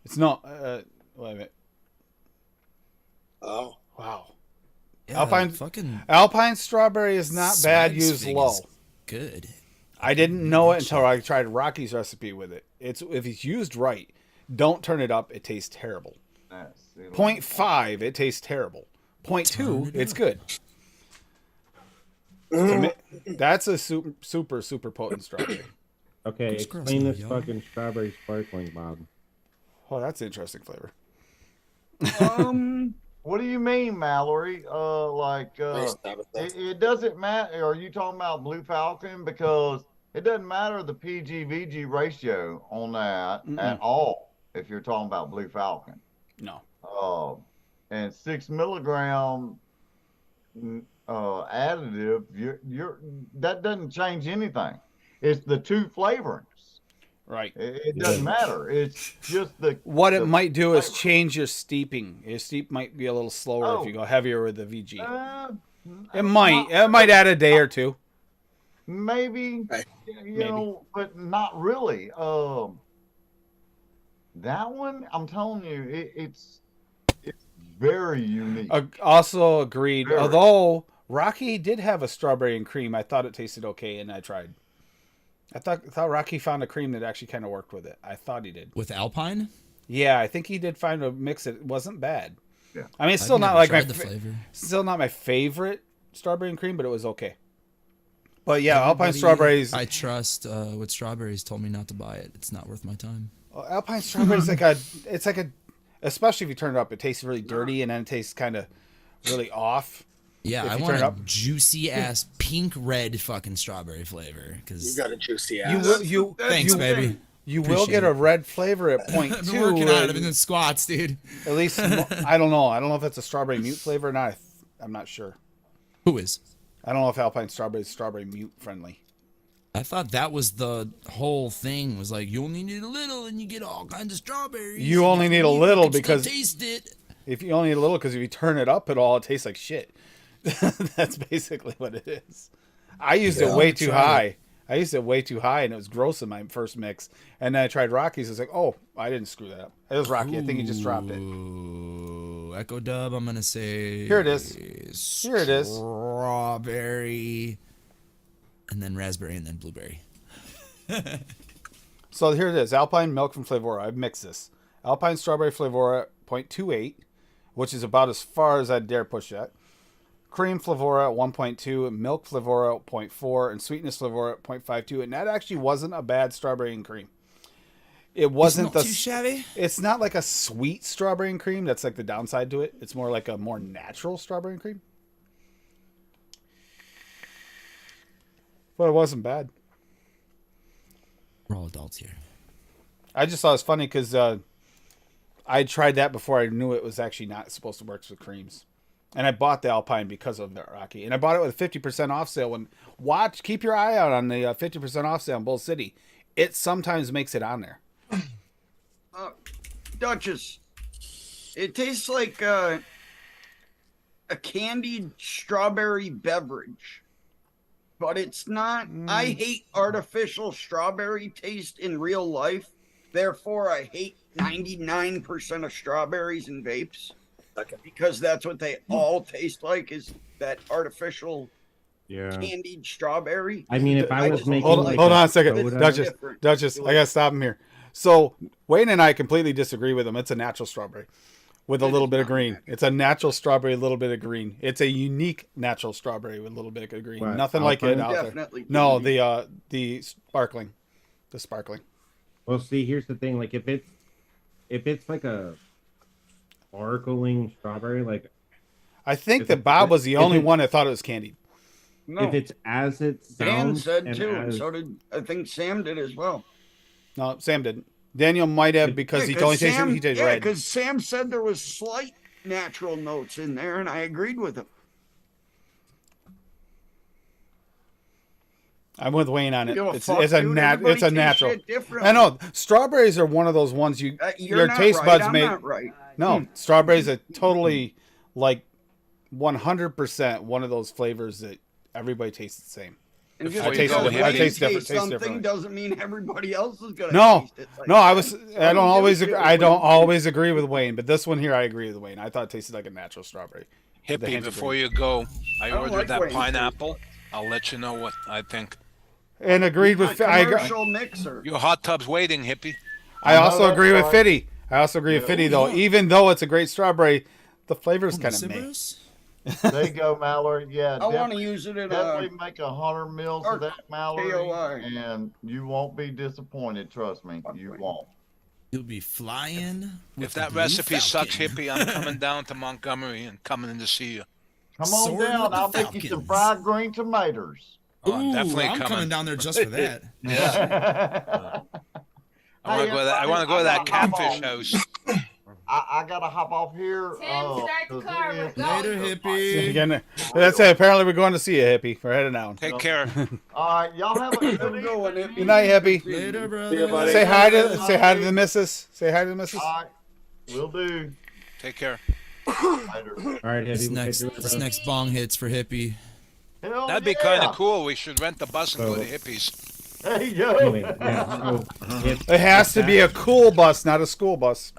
It's not. Wait a minute. Oh, Wow. Yeah, Alpine- fucking Alpine strawberry is not bad. Swag's Used fig low. is good. I didn't know it until I tried Rocky's recipe with it. It's if it's used right, don't turn it up. It tastes terrible. That's it. 0.5, it tastes terrible. 0.2, it's good. That's a super potent strawberry. Okay, Gross, gross, explain no, this yo. fucking strawberry sparkling, Bob. Oh, that's an interesting flavor. What do you mean, Mallory? nice Tabitha. It doesn't matter. Are you talking about Blue Falcon? Because it doesn't matter the PG-VG ratio on that at all if you're talking about Blue Falcon. No. And 6 milligram additive, that doesn't change anything. It's the two flavorings. Right. It doesn't matter. It's just What it the might do is flavor. change your steeping. Your steep might be a little slower if you go heavier with the VG. Uh, It might add a day or two. Maybe, Right. you know, but not really. That one, I'm telling you, it's very unique. Also agreed. Very. Although Rocky did have a strawberry and cream, I thought it tasted okay, and I tried. I thought Rocky found a cream that actually kind of worked with it. I thought he did. With Alpine? Yeah, I think he did find a mix. It wasn't bad. Yeah. I mean, it's I've still not never like my tried the flavor. still not my favorite strawberry and cream, but it was okay. But yeah, Alpine Everybody strawberries. I trust with strawberries told me not to buy it. It's not worth my time. Alpine strawberries like a especially if you turn it up. It tastes really dirty, and then it tastes kind of really off. Yeah, If I you want turn it a up. juicy ass pink red fucking strawberry flavor. You Cause got a juicy You ass. will, you thanks, you, baby. You will Appreciate get a it. red flavor at point I've been two. working on it. I've been doing squats, dude. At least I don't know. I don't know if it's a strawberry mute flavor or not. I'm not sure. Who is? I don't know if Alpine Strawberry is strawberry mute friendly. I thought that was the whole thing. Was like you only need a little and you get all kinds of strawberries. You only If need a you little can still because taste it. If you only need a little, because if you turn it up at all, it tastes like shit. That's basically what it is. I used it way too high. I used it way too high, and it was gross in my first mix. And then I tried Rockies. I was like, oh, I didn't screw that up. It was Rocky. I think you just dropped it. Ooh, Echo Dub. I'm gonna say Here it is. Here it is. Strawberry, and then raspberry, and then blueberry. So here it is. Alpine Milk from Flavora. I've mixed this. Alpine Strawberry Flavora 0.28, which is about as far as I'd dare push that. Cream Flavora 1.2, Milk Flavora 0.4, and Sweetness Flavora 0.52. And that actually wasn't a bad strawberry and cream. It wasn't It's not too shabby. It's not like a sweet strawberry and cream. That's like the downside to it. It's more like a more natural strawberry and cream. But it wasn't bad. We're all adults here. I just thought it was funny because I tried that before I knew it was actually not supposed to work with creams. And I bought the Alpine because of the Rocky. And I bought it with a 50% off sale. And keep your eye out on the 50% off sale in Bull City. It sometimes makes it on there. Duchess, it tastes like a candied strawberry beverage. But it's not. I hate artificial strawberry taste in real life. Therefore, I hate 99% of strawberries and vapes. Okay. Because that's what they all taste like, is that artificial candied strawberry. I mean, if I was making Hold on a second. soda- Duchess, I got to stop him here. So, Wayne and I completely disagree with him. It's a natural strawberry with a little bit of green. It's a natural strawberry, a little bit of green. It's a unique natural strawberry with a little bit of green. What, Nothing like it out there. Definitely. No, the sparkling. The sparkling. Well, see, here's the thing. Like, if it's like a sparkling strawberry, like I think that Bob was the only one that thought it was candied. No, if it's as it Dan sounds, said and too, and as- so did I think Sam did as well. No, Sam didn't. Daniel might have because he only tasted he tasted red. because Sam said there was slight natural notes in there, and I agreed with him. I'm with Wayne on it. Give a It's fuck, a dude. it's Everybody a tastes natural. shit differently. I know strawberries are one of those ones You're your not taste right, buds I'm make. not right. No, strawberries are totally like 100% one of those flavors that everybody tastes the same. And Before just you because go, Wayne I taste different- tastes taste something differently. doesn't mean everybody else is gonna No, taste it. Like no, I don't always give a agree. shit I what don't Wayne always agree with Wayne, but this one here I agree with Wayne. I thought it tasted like a natural strawberry. The Hippie, hint of before green. you go, I don't ordered like that Wayne's pineapple. I'll let you know what I think. And agreed A with I commercial mixer. Your hot tub's waiting, Hippie. also that's agree with right. Fitty. I also agree with Fitty though. Even though it's a great strawberry, the flavor is Oh, kind of meh. Cerberus? There you go, Mallory. Yeah, I want to definitely, use it in definitely make 100 mils or of that, Mallory, KOI. and you won't be disappointed. Trust me, you won't. You'll be flying. With If that the blue recipe sucks, falcon. Hippie, I'm coming down to Montgomery and coming in to see you. Come on Soaring down. with the I'll make you some Falcons. fried green tomatoes. Oh, I'm Ooh, definitely I'm coming down there just for that. I want to go to that. I want to go to that catfish house. I gotta hop off here. Tim, start the 'cause car, it we're is- going. Later, hippie. Again, that's it. Apparently, we're going to see you, Hippie. We're heading down. Take care. All right, y'all have a good I'm going evening. in. Good night, Hippie. Later, See brother. you, buddy. Say hi to the missus. Say hi to the missus. All right, will do. Take care. Later. All right, This Heavy, next, we'll catch you this later. next bong hits for hippie. Hell That'd be yeah. kind of cool. We should rent the bus and go So- to Hippies. There you go. Anyway, yeah, so It has to be a cool bus, not a school bus.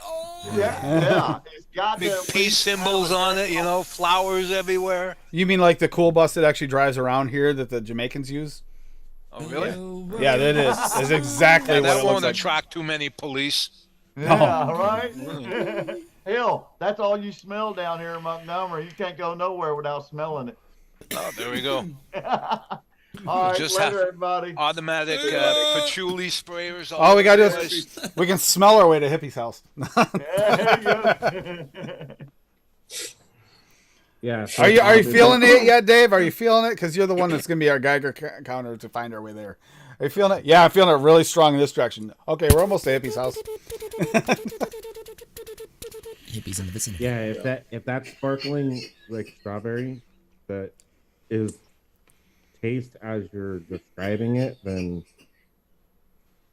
Yeah. It's got Big that peace symbols on it, you know, flowers everywhere. You mean like the cool bus that actually drives around here that the Jamaicans use? Oh, really? Yeah, that is. That's exactly Yeah, what that it won't looks like. attract too many police. Yeah, right? Hell, that's all you smell down here in Montgomery. You can't go nowhere without smelling it. Oh, there we go. All right, Just later, have- everybody. Automatic patchouli sprayers. All we gotta do over the is place. we can smell our way to Hippie's house. There you go. Yeah. so Are you Bob, is feeling that- it yet, Dave? Are you feeling it? Because you're the one that's gonna be our Geiger counter to find our way there. Are you feeling it? Yeah, I'm feeling it really strong in this direction. Okay, we're almost to Hippie's house. Hippies in the vicinity. Yeah, if that sparkling like strawberry that is taste as you're describing it, then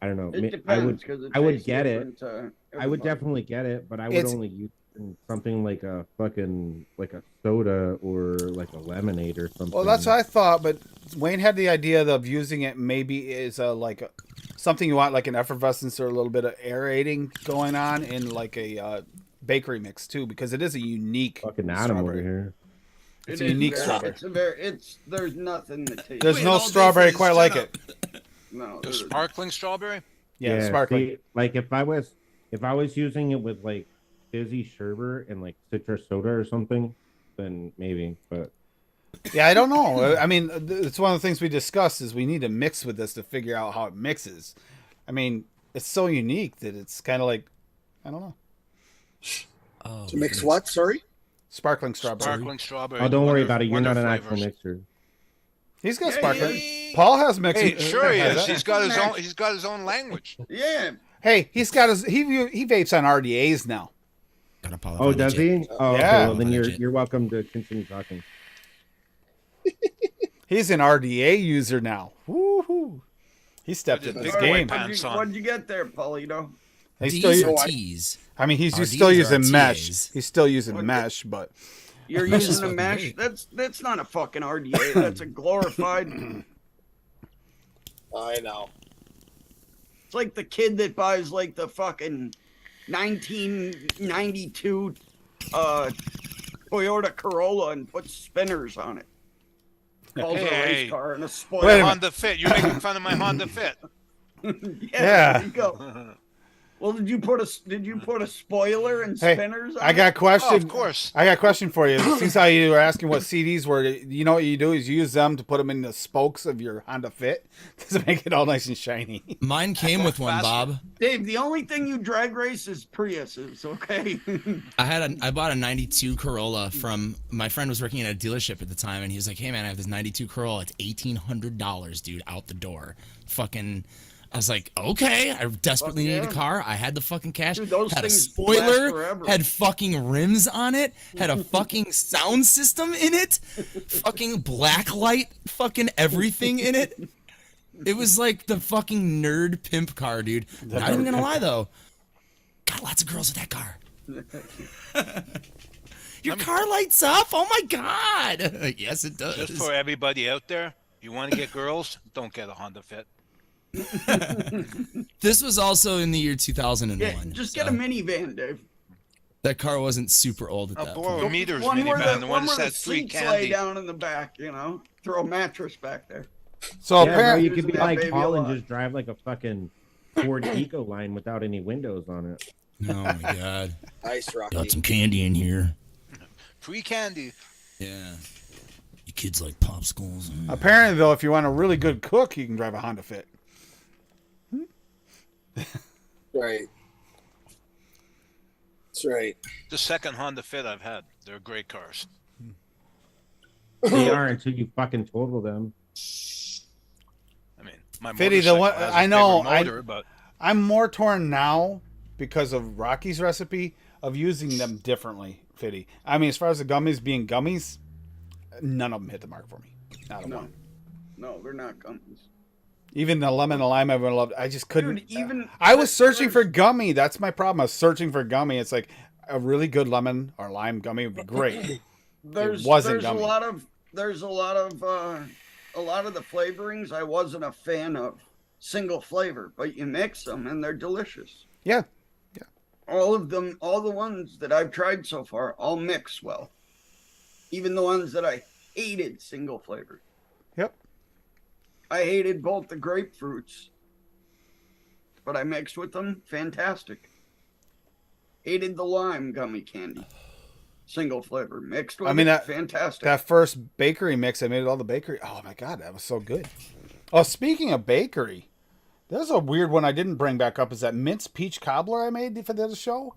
I don't know. It I depends, 'cause it would tastes get it. different to I would everybody. definitely get it, but I would It's- only use it in something like a fucking like a soda or like a lemonade or something. Well, that's what I thought, but Wayne had the idea of using it maybe is something you want, like an effervescence or a little bit of aerating going on in like a bakery mix too, because it is a unique fucking Adam over strawberry. here. It's It a is unique very- strawberry. It's a very. There's nothing that tastes. There's Wait, no all day strawberry fizz, quite shut like up. it. No, The there's- sparkling strawberry. Yeah, sparkling. See, like if I was using it with like fizzy sherbet and like citrus soda or something, then maybe. But Yeah, I don't know. I mean, it's one of the things we discussed is we need to mix with this to figure out how it mixes. I mean, it's so unique that it's kind of like, I don't know, Oh, To mix what? Sorry. sparkling strawberry. Sparkling strawberry. oh, don't worry Wonder- about it. You're wonder not an flavors. actual mixer. He's got Yeah, sparkling. he Paul has mixing. Hey, sure he has is. that. He's got his own. He's got his own language. yeah. Hey, he's got his. He vapes on RDAs now. Gotta apologize. Oh, does he? Oh, okay. Yeah. Well, then Legit. you're welcome to continue talking. He's an RDA user now. Woohoo! He stepped With in his this big boy game. pants on. What'd you get there, Paulino? He's D's still. or T's? I mean, he's RDs still or using mesh. RTAs? He's still using What- mesh, but You're Mesh is using a fucking mesh. great. That's not a fucking RDA. That's a glorified. I know. It's like the kid that buys like the fucking 1992 Toyota Corolla and puts spinners on it. Calls it a Hey. race car and a Wait a spoiler. minute. Honda Fit. You're making fun of my Honda Fit. Yeah. Yeah. There you go. Well, did you put a spoiler and Hey, spinners on I got a it? question. Oh, of course. I got a question for you. Since how you were asking what CDs were, you know what you do is you use them to put them in the spokes of your Honda Fit to make it all nice and shiny. Mine came with one, Faster. Bob. Dave, the only thing you drag race is Priuses, okay? I bought a 92 Corolla from my friend was working at a dealership at the time, and he was like, "Hey man, I have this 92 Corolla. It's $1,800, dude, out the door." Fucking, I was like, "Okay." I desperately Fuck needed yeah. a car. I had the fucking cash. Dude, those had a things last spoiler. forever. Had fucking rims on it. Had a fucking sound system in it. Fucking black light. Fucking everything in it. It was like the fucking nerd pimp car, dude. Not even gonna lie though. Got lots of girls with that car. Your car lights up? Oh my god! Yes, it does. Just for everybody out there, you want to get girls? Don't get a Honda Fit. This was also in the year 2001. Yeah, just get a so minivan, Dave. that car wasn't super old at I'll that borrow point. a meter's One where minivan, the, the one one where that the says free seats lay candy. down in the back, throw a mattress back there. So Yeah, bro, apparently, you could be That like baby Paul a and lot. just drive like a fucking Ford Ecoline without any windows on it. Oh my god. Nice, Rocky. Got some candy in here. Free candy. Yeah. You kids like popsicles. apparently though, if you want a really good cook, you can drive a Honda Fit. Right. That's right. The second Honda Fit I've had. They're great cars. They are until you fucking total them. I mean, my Fitty, the motorcycle one- has a I know, bigger I- motor, but I'm more torn now because of Rocky's recipe of using them differently, Fitty. I mean, as far as the gummies being gummies, none of them hit the mark for me. Not a No. one. No, they're not gummies. Even the lemon and lime everyone loved. I just couldn't. Dude, even I was searching for there's- gummy. That's my problem. I was searching for gummy. It's like a really good lemon or lime gummy would be great. There's wasn't a gummy. lot of a lot of the flavorings I wasn't a fan of single flavor, but you mix them and they're delicious. Yeah. All of them, all the ones that I've tried so far, all mix well. Even the ones that I hated single flavor. Yep. I hated both the grapefruits, but I mixed with them. Fantastic. Hated the lime gummy candy. single flavor mixed with I mean, it. that Fantastic. that first bakery mix, I made it all the bakery. Oh my god, that was so good. Oh, speaking of bakery, there's a weird one I didn't bring back up. Is that mince peach cobbler I made for the show?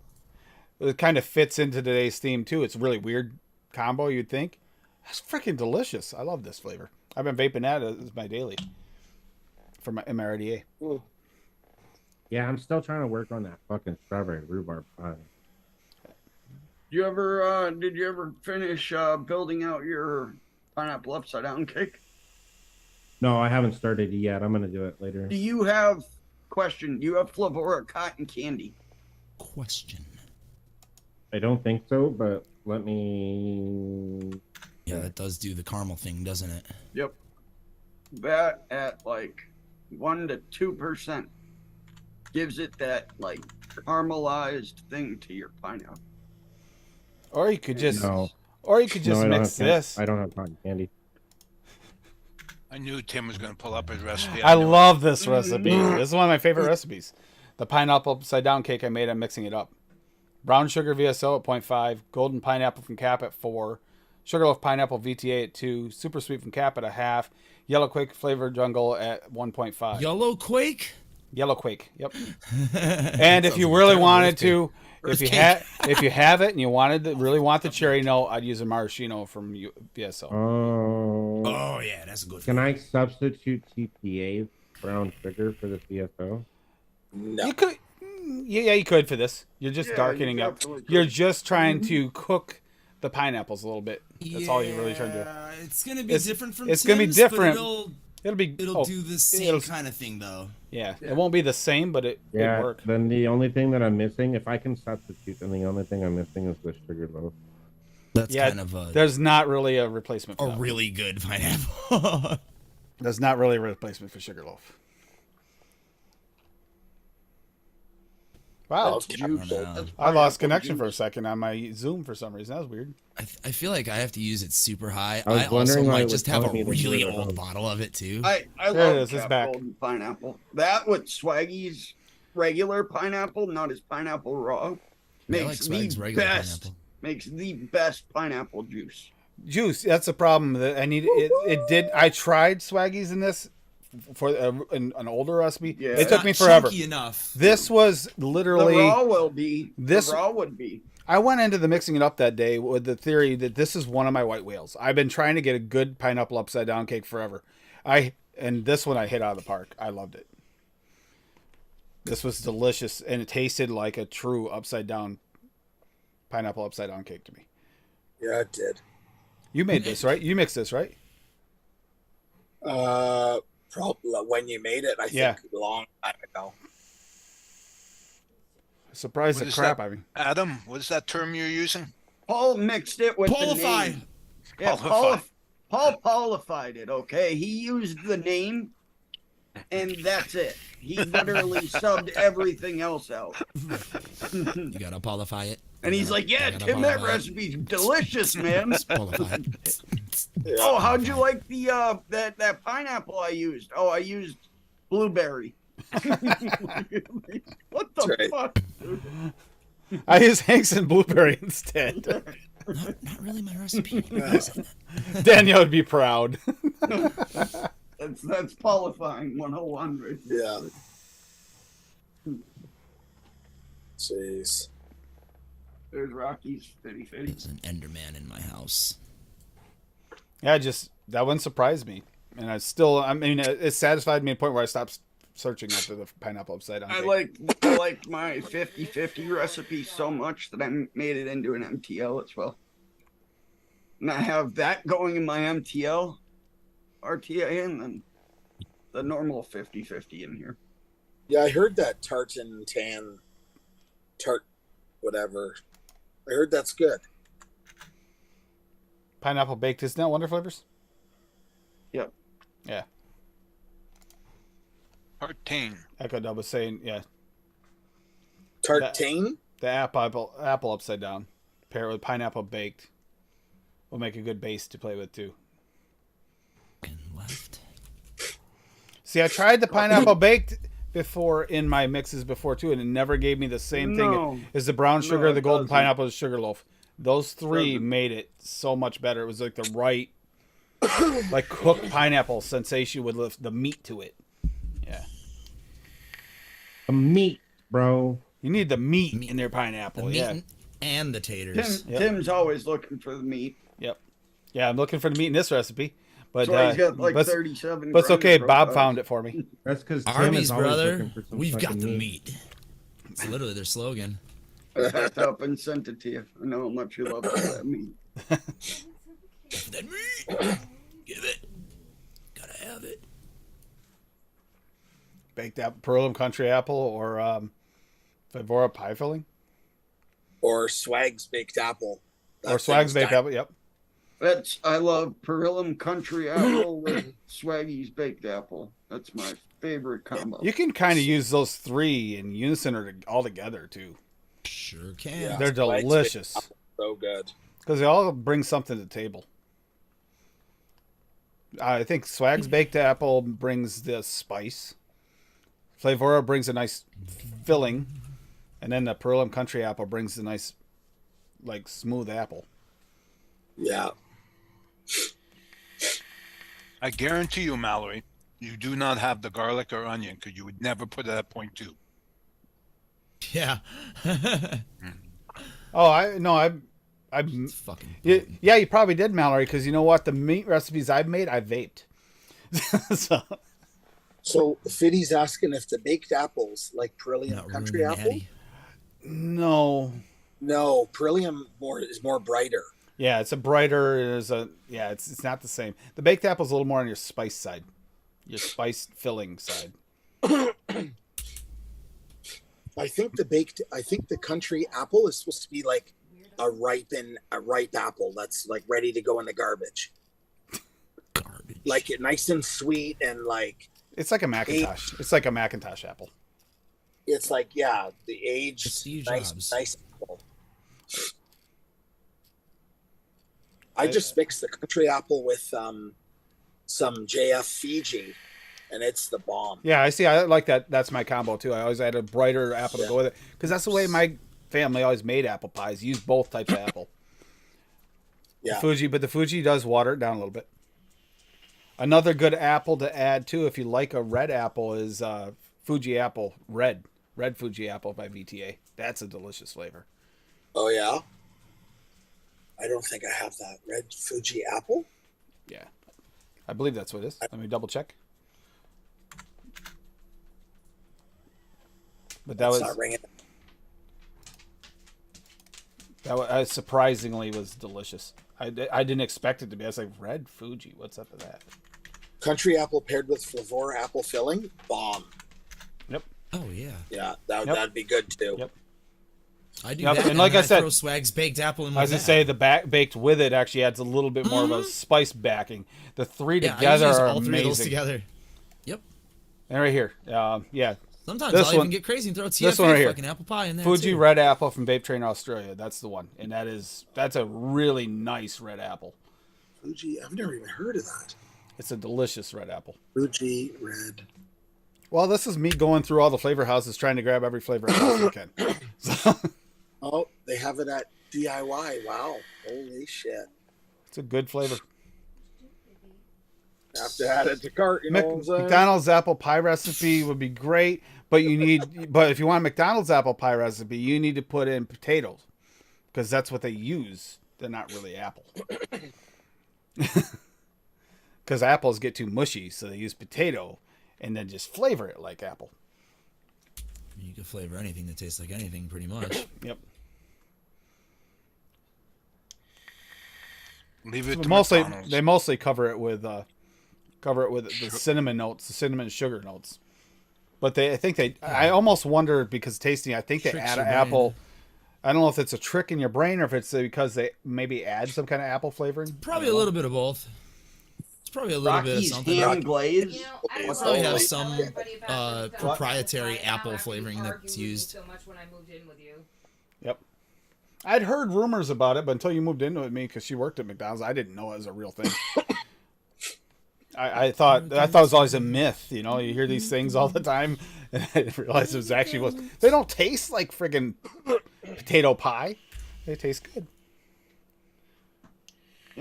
It kind of fits into today's theme too. It's a really weird combo, you'd think. That's freaking delicious. I love this flavor. I've been vaping that as my daily for my RDA. Yeah, I'm still trying to work on that fucking strawberry rhubarb pie. Did you ever finish building out your pineapple upside down cake? No, I haven't started yet. I'm gonna do it later. Do you have Flavora cotton candy? Question. I don't think so, but let me. Yeah, that does do the caramel thing, doesn't it? Yep. That at like 1 to 2% gives it that like caramelized thing to your pineapple. Or you could just, No. or you could just No, I don't mix have this. I don't have cotton candy. I knew Tim was going to pull up his recipe. I knew it. love this recipe. This is one of my favorite recipes. The pineapple upside down cake I made, I'm mixing it up. Brown sugar VSO at 0.5, golden pineapple from Cap at 4, sugarloaf pineapple VTA at 2, super sweet from Cap at a half, yellow quake flavored jungle at 1.5. Yellow Quake? Yellow quake, yep. And if you really wanted to, if you have it and you really want the cherry note, I'd use a maraschino from VSO. Oh. Oh, yeah, that's a good Can I substitute TPA brown sugar for the CSO? No. You could, yeah, you could for this. You're just darkening you up. definitely could. You're just trying to cook the pineapples a little bit. That's all you're really trying to do. It's gonna be It's- different from it's gonna be Tim's, different. But It'll be. it'll do the same it'll- kind of thing, though. Yeah, it won't be the same, but it'd Yeah. work. Then the only thing that I'm missing, if I can substitute, then the only thing I'm missing is the sugar loaf. That's Yeah, kind of there's not really a replacement for a that. really good pineapple. There's not really a replacement for sugarloaf. Wow. That's juice. know. That's I lost pineapple connection for a juice. second on my Zoom for some reason. That was weird. I feel like I have to use it super high. I was I also wondering why it might was just have a telling me to do really it at old home. bottle of it, too. I There love it is, it's Cap back. Golden pineapple. That with Swaggy's regular pineapple, not his pineapple raw, I like makes Swag's the regular best. pineapple. Makes the best pineapple juice. Juice. That's a problem that I need. It did. I tried Swaggies in this for an older recipe. Yeah. It It's took Not me forever. chunky enough. This was literally. The raw will be. This- The raw would be. I went into the mixing it up that day with the theory that this is one of my white whales. I've been trying to get a good pineapple upside down cake forever. And this one I hit out of the park. I loved it. This was delicious and it tasted like a true upside down pineapple upside down cake to me. Yeah, it did. You made this, right? You mixed this, right? Probably when you made it, I Yeah. think a long time ago. Surprised What the is crap that? out of me. Adam, what is that term you're using? Paul mixed it with the Qualify. name. Yeah, Qualify. Paul qualified it. Okay, he used the name, and that's it. He literally subbed everything else out. You gotta qualify it. And he's like, "Yeah, Tim, that recipe's delicious, man." Qualify it. Yeah. Oh, how'd you like the that pineapple I used? Oh, I used blueberry. What the That's right. fuck? I used Hanks and blueberry instead. Not really my recipe anymore, is it? Danielle would be proud. That's qualifying 101 right there. Yeah. Jeez. There's Rocky's fitty fitty. There's an Enderman in my house. Yeah, that one surprised me. And it satisfied me to the point where I stopped searching after the pineapple upside down I cake. like my 50-50 recipe so much that I made it into an MTL as well. And I have that going in my MTL RTA and then the normal 50-50 in here. Yeah, I heard that tartan tan tart whatever. I heard that's good. Pineapple baked, isn't that Wonder Flavors? Yep. Yeah. Tartane. Echo Dub was saying, yeah. Tartane? The apple upside down. Pair it with pineapple baked. Will make a good base to play with too. And left. See, I tried the pineapple baked before in my mixes before too, and it never gave me the same No. thing as the brown sugar, No, the it golden doesn't. pineapple, the sugar loaf. Those three made it so much better. It was like the right, like cooked pineapple sensation with the meat to it. Yeah. The meat, bro. You need the meat in your The pineapple. meat Yeah. and the taters. Tim's always looking for the meat. Yep. Yeah, I'm looking for the meat in this recipe. But, So he's got like but 37. but it's okay. grinder Bob profiles. found it for me. That's because Tim Arby's, is always brother. looking for some We've got fucking the meat. It's literally their slogan. I packed up and sent it to you. I know how much you love that meat. That meat. Give it. Gotta have it. Baked apple, Pearl country apple, or Flavora pie filling, Or Swag's baked apple. or Swag's baked apple. Yep. I love Perillum Country Apple with Swaggy's baked apple. That's my favorite combo. You can kind of use those three in unison or all together too. Sure can. Yeah. They're Swag's delicious baked apple, so good. because they all bring something to the table. I think Swag's baked apple brings the spice. Flavora brings a nice filling, and then the Pearl Country apple brings the nice, like, smooth apple. Yeah. I guarantee you, Mallory, you do not have the garlic or onion because you would never put it at 0.2. Yeah. Oh, I'm It's fucking. yeah, you probably did, Mallory, because you know what? The meat recipes I've made, I vaped. So Fiddy's asking if the baked apples like Perillium Not Country ruining apple. Natty. No. No, Perillium is more brighter. Yeah, it's a brighter. It's not the same. The baked apple's a little more on your spice side, your spice filling side. I think the country apple is supposed to be like a ripe apple that's like ready to go in the garbage. Garbage. Like it nice and sweet and like It's like a Macintosh. It's like a Macintosh apple. it's like the aged It's Steve nice Jobs. nice apple. I just mixed the country apple with some JF Fiji, and it's the bomb. Yeah, I see. I like that. That's my combo too. I always had a brighter apple to go with it because that's the way my family always made apple pies. Use both types of apple. Yeah. The Fuji does water it down a little bit. Another good apple to add too, if you like a red apple, is Fuji apple red Fuji apple by VTA. That's a delicious flavor. Oh yeah. I don't think I have that red Fuji apple. Yeah, I believe that's what it is. Let me double check. But It's not ringing. surprisingly was delicious. I didn't expect it to be. I was like, red Fuji. What's up with that? Country apple paired with Flavora apple filling, bomb. Yep. Oh yeah. Yeah, Yep. that'd be good too. Yep. I do Yep, that. and like I said- throw Swag's baked apple in I my was gonna bag. say the baked with it actually adds a little bit more of a spice backing. The three Yeah, I together use are all three of those amazing. together. Yep. And right here, yeah, Sometimes This I'll one- even get crazy and throw this one TFA right here. fucking apple pie in there Fuji too. red apple from Vape Train Australia. That's the one, and that's a really nice red apple. Fuji, I've never even heard of that. It's a delicious red apple. Fuji red. Well, this is me going through all the flavor houses trying to grab every flavor I possibly can. So, Oh, they have it at DIY. Wow. Holy shit. it's a good flavor. Have to add it to cart, you know what I'm saying? McDonald's apple pie recipe would be great, but if you want a McDonald's apple pie recipe, you need to put in potatoes because that's what they use. They're not really apple. Because apples get too mushy, so they use potato and then just flavor it like apple. You can flavor anything that tastes like anything, pretty much. Yep. Leave it to Mostly, McDonald's. they mostly cover it with the cinnamon notes, the cinnamon and sugar notes. But I almost wonder because tasting, I think they Tricks add your an brain. apple. I don't know if it's a trick in your brain or if it's because they maybe add some kind of apple flavoring. Probably a little bit of both. It's probably a little bit of Rocky's something. ham glaze. You know, I What's don't probably know have some, everybody about this stuff. proprietary Right now, apple after you flavoring argued that's with me used. so much when I moved in with you. Yep. I'd heard rumors about it, but until you moved in with me because she worked at McDonald's, I didn't know it was a real thing. I thought it was always a myth. You know, you hear these things all the time, and I didn't realize it was actually was. They don't taste like friggin' potato pie. They taste good.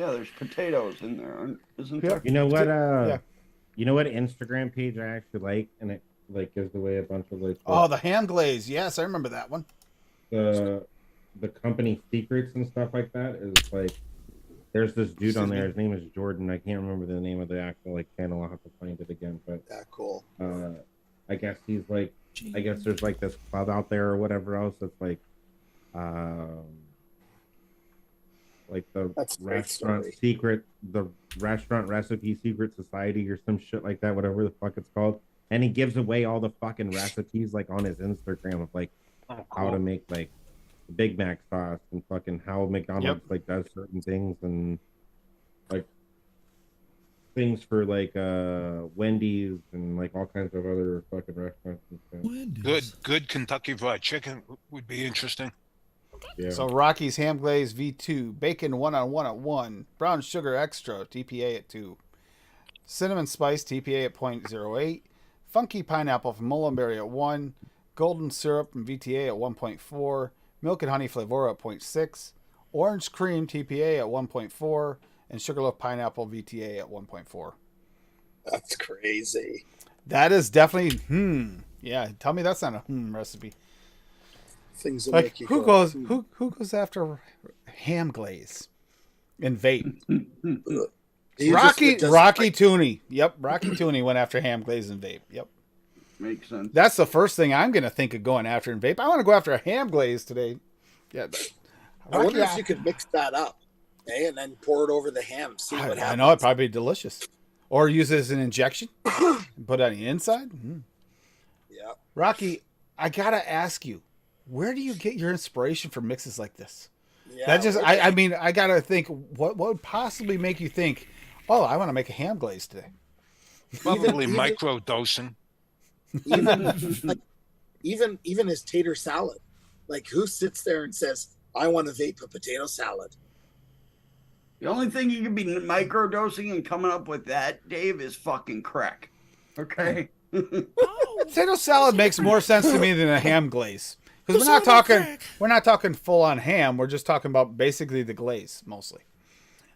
Yeah, there's potatoes in there, isn't Yeah. there? You know what? Yeah. You know what Instagram page I actually like, and it like gives away a bunch of like Oh, the ham glaze. Yes, I remember that one. the company secrets and stuff like that. Is like there's this dude on there. His name is Jordan. I can't remember the name of the actual like channel. I'll have to find it again. But Cool. I guess he's like, I guess there's like this club out there or whatever else that's like the That's a great restaurant story. secret, the restaurant recipe secret society or some shit like that, whatever the fuck it's called. And he gives away all the fucking recipes like on his Instagram of like how to make like Big Mac sauce and fucking how McDonald's like does certain things and like things for like Wendy's and like all kinds of other fucking restaurants and stuff. Good Kentucky Fried Chicken would be interesting. Yeah. So Rocky's ham glaze V2, bacon 1-on-1 at 1, brown sugar extra TPA at 2, cinnamon spice TPA at 0.08, funky pineapple from Mullenberry at 1, golden syrup from VTA at 1.4, milk and honey flavora at 0.6, orange cream TPA at 1.4, and sugarloaf pineapple VTA at 1.4. That's crazy. That is definitely yeah. Tell me that's not a recipe. Things will Like make you who go, goes who goes after ham glaze and vape? Rocky Tooney. Yep, Rocky Tooney went after ham glaze and vape. Yep. Makes sense. That's the first thing I'm gonna think of going after in vape. I want to go after a ham glaze today. Yeah. I wonder if you could mix that up, and then pour it over the ham. See what happens. I know it'd probably be delicious. Or use it as an injection. And put it on the inside. Yeah. Rocky, I gotta ask you, where do you get your inspiration for mixes like this? Yeah, That just I mean, I gotta think what would possibly make you think, oh, I want to make a ham glaze today. Probably micro dosing. Even his tater salad. Like who sits there and says, I want to vape a potato salad? The only thing you can be microdosing and coming up with that, Dave, is fucking crack. Okay. Potato salad makes more sense to me than a ham glaze. Because we're not talking full on ham. We're just talking about basically the glaze mostly.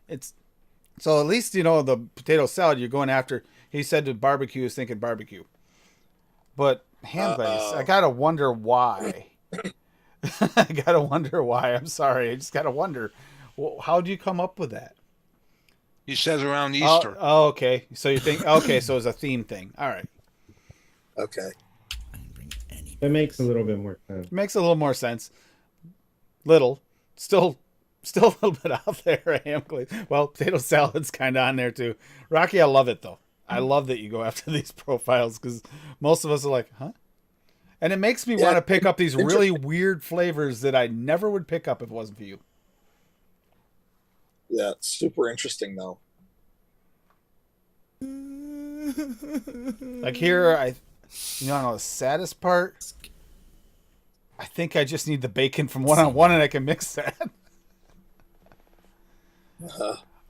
It's so at least the potato salad you're going after. He said the barbecue is thinking barbecue, but ham glaze. I gotta wonder why. I gotta wonder why. I'm sorry. I just gotta wonder. Well, how do you come up with that? He says around Easter. Oh, okay. So you think okay? So it's a theme thing. All right. Okay. That makes a little bit more sense. Makes a little more sense. Still a little bit out there. Ham glaze. Well, potato salad's kind of on there too. Rocky, I love it though. I love that you go after these profiles because most of us are like, huh? And it makes me want to pick up these really weird flavors that I never would pick up if it wasn't for you. Yeah, it's super interesting though. Like here, the saddest part, I think I just need the bacon from 1-on-1 and I can mix that.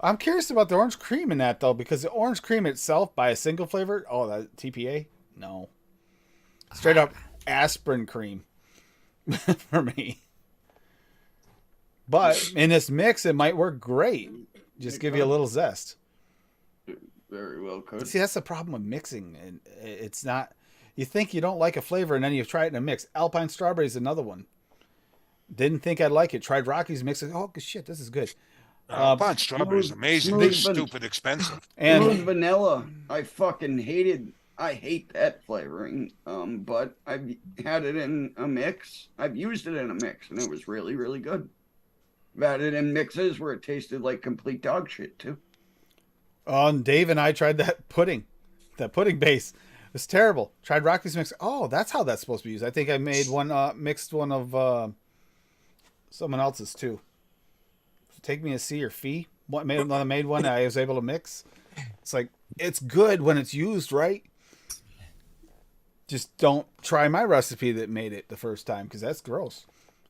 I'm curious about the orange cream in that though, because the orange cream itself by a single flavor, that TPA, no. Straight up aspirin cream for me. But in this mix, it might work great. Just give you a little zest. Very well could. See, that's the problem with mixing. And it's not. You think you don't like a flavor, and then you try it in a mix. Alpine strawberry is another one. Didn't think I'd like it. Tried Rocky's mix. Oh shit, this is good. Alpine strawberry is amazing. It's stupid expensive. And smooth vanilla, I fucking hated. I hate that flavoring. But I've had it in a mix. I've used it in a mix, and it was really, really good. I've had it in mixes where it tasted like complete dog shit too. Dave and I tried that pudding base. It's terrible. Tried Rocky's mix. Oh, that's how that's supposed to be used. I think I made one, mixed one of someone else's too. Take me a C or fee. Made one I was able to mix. It's like, it's good when it's used right. Just don't try my recipe that made it the first time because that's gross.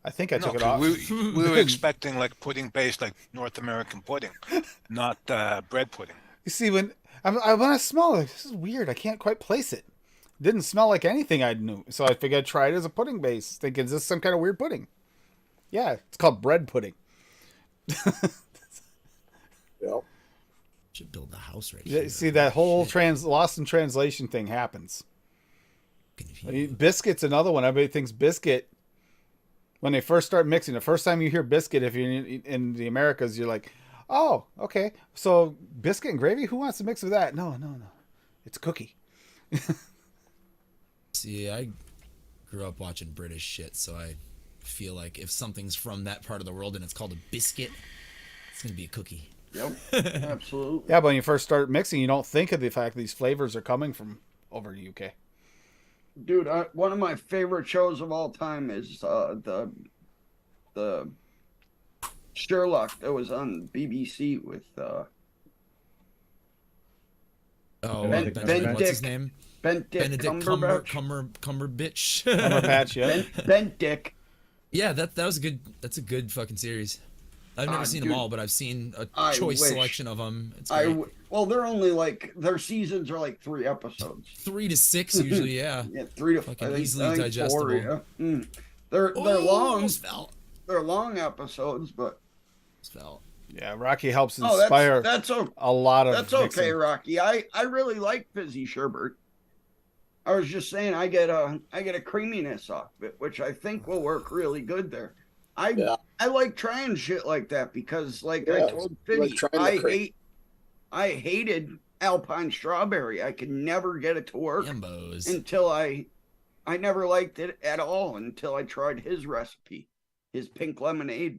I think I took it off. We were expecting like pudding based, like North American pudding, not bread pudding. You see, when I smell it, this is weird. I can't quite place it. Didn't smell like anything I knew. So I figured I'd try it as a pudding base. Thinking, is this some kind of weird pudding? Yeah, it's called bread pudding. Yep. Should build a house right Yeah, here. see, that whole Shit. lost in translation thing happens. Confused. I mean, biscuit's another one. Everybody thinks biscuit when they first start mixing. The first time you hear biscuit, if you're in the Americas, you're like, oh, okay. So biscuit and gravy, who wants to mix with that? No. It's a cookie. See, I grew up watching British shit, so I feel like if something's from that part of the world and it's called a biscuit, it's gonna be a cookie. Yep, absolutely. Yeah, but when you first start mixing, you don't think of the fact that these flavors are coming from over the UK. Dude, one of my favorite shows of all time is the Sherlock that was on BBC with Oh, Benedict- what's his name? Benedict Cumberbatch. Cumberbitch. Cumberbatch, yeah. Benedict. Yeah, that was a good. That's a good fucking series. I've never seen dude, them all, but I've seen a I choice wish. selection of them. It's great. Well, they're only like their seasons are like 3 episodes. 3 to 6 usually, yeah. Yeah, 3 to Fucking I think, easily I think digestible. 4, yeah. They're long. Almost fell. They're long episodes, but Almost fell. Yeah, Rocky helps oh, inspire that's okay. a lot of That's okay, mixing. Rocky. I really like fizzy sherbet. I was just saying I get a creaminess off it, which I think will work really good there. I like trying shit like that because, like I told Fiddy, I hated Alpine strawberry. I could never get it to work Yambos. until I never liked it at all until I tried his recipe, his pink lemonade,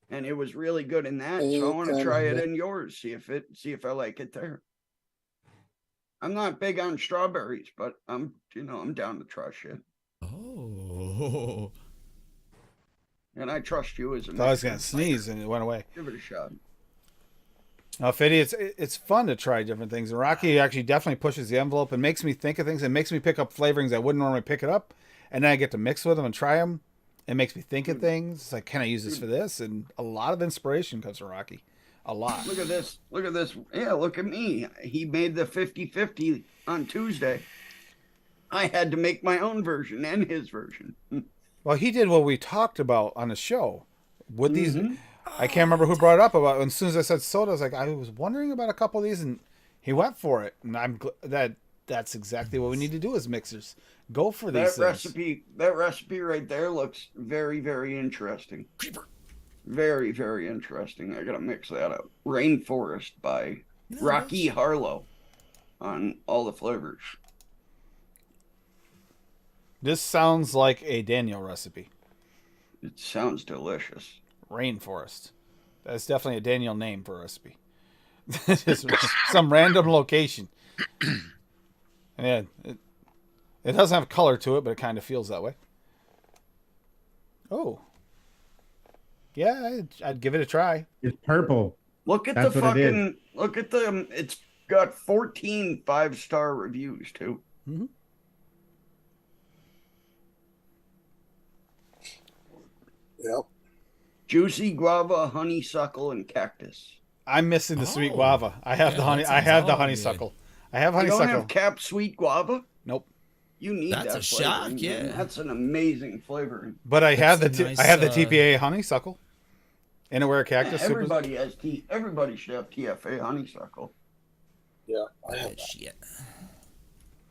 and it was really good in that. So I want to try it in yours, see if I like it there. I'm not big on strawberries, but I'm down to try shit. Oh. And I trust you as a I was gonna sneeze and it went away. Give it a shot. Now, Fiddy, it's fun to try different things. And Rocky actually definitely pushes the envelope and makes me think of things. It makes me pick up flavorings I wouldn't normally pick it up, and then I get to mix with them and try them. It makes me think of things. It's like, can I use this for this? And a lot of inspiration comes from Rocky. A lot. Look at this. Look at this. Yeah, look at me. He made the 50-50 on Tuesday. I had to make my own version and his version. Well, he did what we talked about on the show. With these, I can't remember who brought it up about. As soon as I said soda, I was like, I was wondering about a couple of these, and he went for it. And that's exactly what we need to do as mixers. Go for these things. That recipe right there looks very, very interesting. Very, very interesting. I gotta mix that up. Rainforest by Rocky Harlow on all the flavors. This sounds like a Daniel recipe. It sounds delicious. Rainforest. That's definitely a Daniel name for a recipe. Just some random location. And yeah, it doesn't have color to it, but it kind of feels that way. Oh. Yeah, I'd give it a try. It's purple. Look at That's the what it is. fucking, look at the, it's got 14 5-star reviews too. Mm-hmm. Yep. Juicy guava, honeysuckle, and cactus. I'm missing the sweet Oh. guava. I have Yeah, the honey. that I sounds have the all honeysuckle. I have You don't honeysuckle. have capped sweet guava? Nope. You need That's that a shock, flavoring, yeah. man. That's an amazing flavoring. But I have That's the a nice, I have the TPA honeysuckle. Innerwear cactus. super- Everybody has everybody should have TFA honeysuckle. Yeah. I have That shit.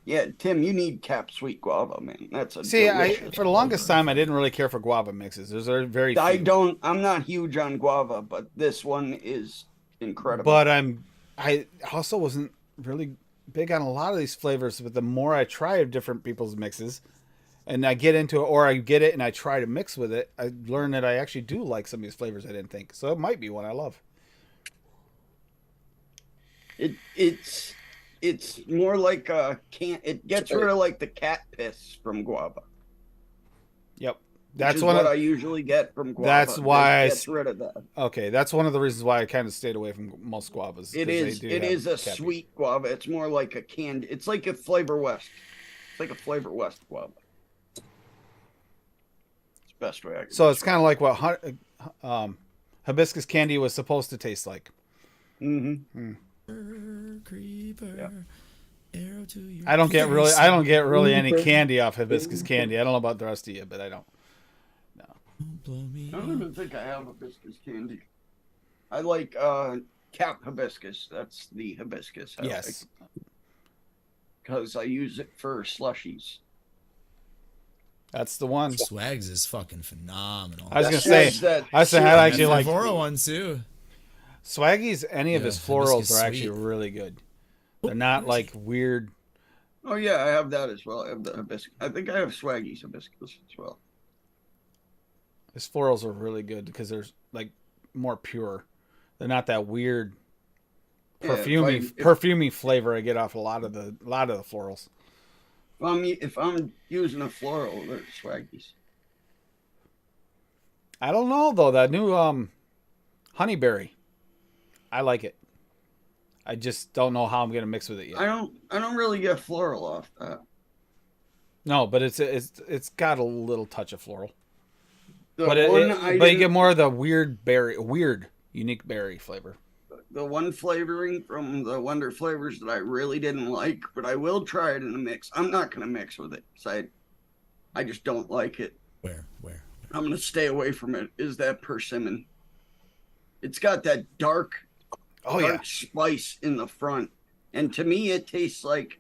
Yeah, Tim, you need capped sweet guava, man. That's a See, delicious for the longest time I didn't really care for guava mixes. There's a very few. I'm not huge on guava, but this one is incredible. But I also wasn't really big on a lot of these flavors. But the more I try different people's mixes, and I get into it, or I get it and I try to mix with it, I learn that I actually do like some of these flavors I didn't think. So it might be one I love. It's more like it gets rid of like the cat piss from guava. Yep, Which that's is one what of. I usually get from guava. That's why It gets rid of that. Okay, that's one of the reasons why I kind of stayed away from most guavas. It 'cause is. they do It have is a caffeine. sweet guava. It's more like a candy. It's like a Flavor West. It's like a Flavor West guava. It's the best way I can. So it's kind of like what hibiscus candy was supposed to taste like. Mm-hmm. Creeper, arrow to your I don't get really any Creeper. candy off hibiscus candy. I don't know about the rest of you, but I don't. Blow me I don't up. even think I have hibiscus candy. I like Cap hibiscus. That's the hibiscus. Yes. Because I use it for slushies. That's the one. Swags is fucking phenomenal. I was gonna That's say. that I said syrup. I And actually the like Flora one too. Swaggy's. Any of Yeah, his florals hibiscus are actually sweet. really good. They're not like weird. Oh yeah, I have that as well. I have the hibiscus. I think I have Swaggy's hibiscus as well. His florals are really good because they're like more pure. They're not that weird Yeah, perfumey flavor I get off a lot of the florals. If I'm using a floral, they're Swaggy's. I don't know though, that new honeyberry. I like it. I just don't know how I'm gonna mix with it yet. I don't really get floral off that. No, but it's got a little touch of floral. The But you get more of the weird unique berry flavor. The one flavoring from the Wonder Flavors that I really didn't like, but I will try it in a mix. I'm not gonna mix with it because I just don't like it. Where? I'm gonna stay away from it. Is that persimmon? It's got that dark spice in the front, and to me, it tastes like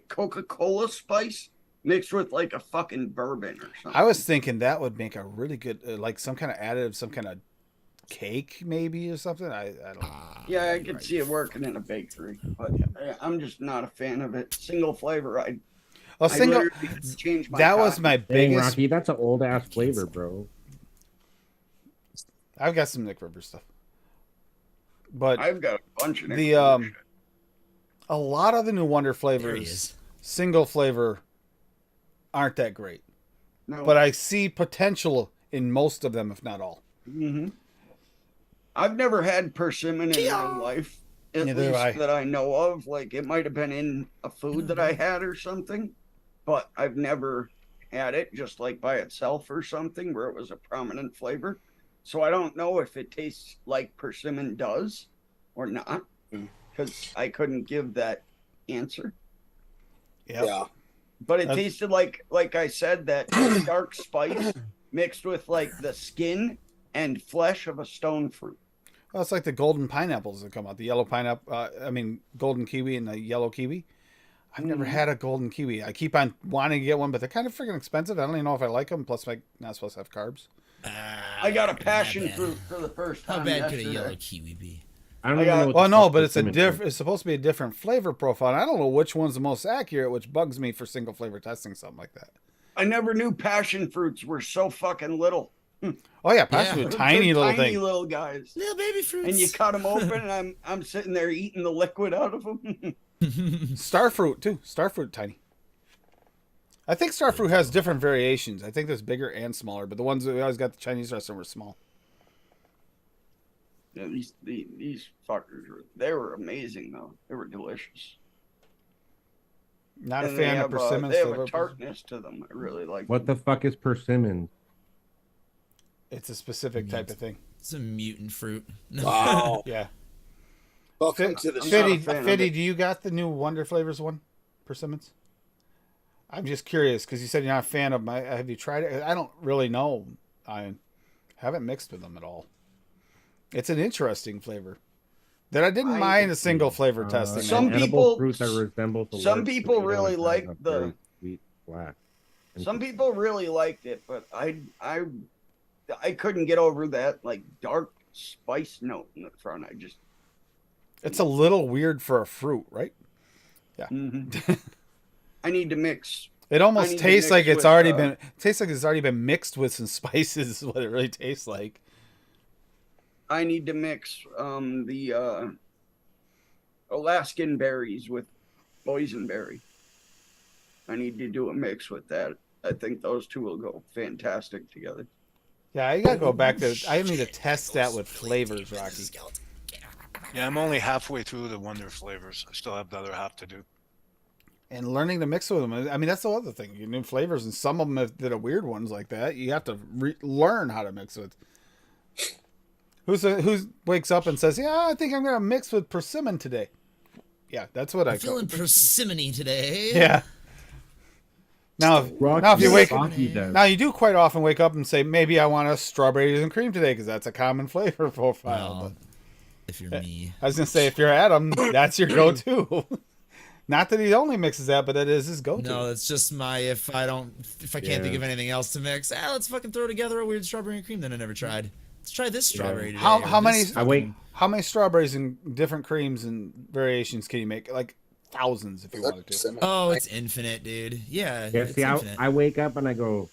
Coca-Cola spice mixed with like a fucking bourbon or something. I was thinking that would make a really good, like some kind of additive, some kind of cake maybe or something. I don't. Yeah, I could see it working in a bakery, but I'm just not a fan of it. Single flavor, I literally changed my that was coffee. my Dang, biggest. Rocky, that's an old ass flavor, bro. I've got some Nick River stuff, but I've got a bunch of a lot of the new Wonder There he flavors, is. single flavor, aren't that great. No. But I see potential in most of them, if not all. Mm-hmm. I've never had persimmon in real life, at Neither least have I. that I know of. Like, it might have been in a food that I had or something, but I've never had it just like by itself or something where it was a prominent flavor. So I don't know if it tastes like persimmon does or not, because I couldn't give that answer. Yep. Yeah. But it tasted like I said, that dark spice mixed with like the skin and flesh of a stone fruit. Well, it's like the golden pineapples that come out. The yellow pineapple, golden kiwi and the yellow kiwi. I've never had a golden kiwi. I keep on wanting to get one, but they're kind of freaking expensive. I don't even know if I like them. Plus, I'm not supposed to have carbs. I got a passion fruit for the first How time. bad could a yesterday. yellow kiwi be? I don't even know. What Well, the no, fuck but it's persimmon is. It's supposed to be a different flavor profile. And I don't know which one's the most accurate, which bugs me for single flavor testing something like that. I never knew passion fruits were so fucking little. Oh yeah, passion fruit, They're tiny little tiny thing. little guys. Little baby fruits. And you cut them open, and I'm sitting there eating the liquid out of them. Star fruit too. Star fruit tiny. I think star fruit has different variations. I think there's bigger and smaller, but the ones that we always got at the Chinese restaurant were small. Yeah, these fuckers they were amazing though. They were delicious. Not a And fan of persimmon they have flavor. a tartness to them. I really like. What the fuck is persimmon? It's a specific type of thing. It's a mutant fruit. Wow. Yeah. Welcome to the I'm show. not a Fitty, fan of Fitty, it. do you got the new Wonder Flavors one? Persimmons? I'm just curious because you said you're not a fan of my. Have you tried it? I don't really know. I haven't mixed with them at all. It's an interesting flavor that I didn't mind a single flavor testing. Some An edible people- fruit that resembles a some large people tomato really and has like a the- very sweet flash. Some people really liked it, but I couldn't get over that like dark spice note in the front. It's a little weird for a fruit, right? Yeah. I need to mix. It I almost need to tastes mix like it's with, already been. It tastes like it's already been mixed with some spices. Is what it really tastes like. I need to mix the Alaskan berries with boysenberry. I need to do a mix with that. I think those two will go fantastic together. Yeah, I gotta go back to. I need to test that with flavors, Rocky. Yeah, I'm only halfway through the Wonder Flavors. I still have the other half to do. And learning to mix with them. I mean, that's the other thing. You new flavors, and some of them that are weird ones like that, you have to learn how to mix with. Who wakes up and says, "Yeah, I think I'm gonna mix with persimmon today." Yeah, that's what I I'm feeling persimmony today. Yeah. Now, Rocky now if you wake Rocky does. now you do quite often wake up and say, maybe I want a strawberries and cream today because that's a common flavor profile. Well, If you're me. I was gonna say if you're Adam, that's your go-to. Not that he only mixes that, but that is his go-to. No, it's just my if I can't think of anything else to mix, let's fucking throw together a weird strawberry and cream that I never tried. Let's try this strawberry today. How many? How many strawberries and different creams and variations can you make? Like thousands if you wanted to. Oh, it's infinite, dude. Yeah. Yeah, it's see, infinite. I wake up and I go,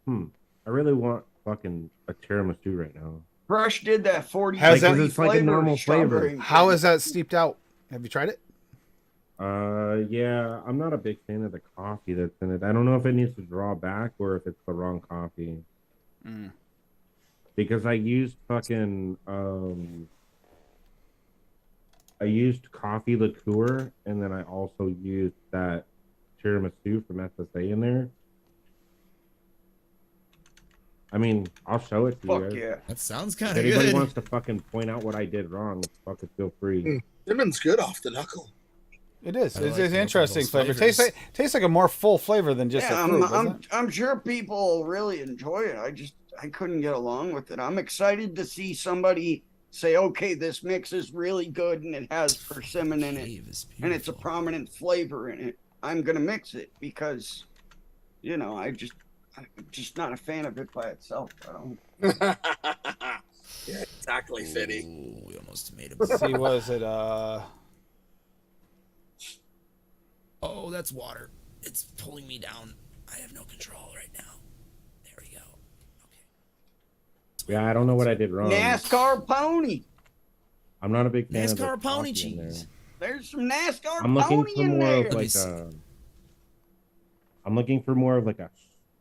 I really want fucking a tiramisu right now. Fresh did that 40. Has that- it's like a normal flavor. How is that steeped out? Have you tried it? Yeah, I'm not a big fan of the coffee that's in it. I don't know if it needs to draw back or if it's the wrong coffee. Because I used fucking I used coffee liqueur and then I also used that tiramisu from SSA in there. I mean, I'll show it to you guys. Yeah. That sounds kind If of anybody good. wants to fucking point out what I did wrong, fucking feel free. Cinnamon good off the knuckle. It is. I It's like an both of interesting those flavor. flavors. Tastes like a more full flavor than just a fruit. doesn't it? I'm sure people really enjoy it. I couldn't get along with it. I'm excited to see somebody say, okay, this mix is really good and it has persimmon in it Cave is and it's a beautiful. prominent flavor in it. I'm gonna mix it because, I'm just not a fan of it by itself. I don't. Yeah, exactly, Fitty. Ooh, we almost made Let's it. see, what is it? Oh, that's water. It's pulling me down. I have no control right now. There we go. Okay. Yeah, I don't know what I did wrong. NASCAR pony. I'm not a big fan of the NASCAR pony coffee in there. cheese. There's some NASCAR I'm looking pony for in more there. of like a. I'm looking for more of like a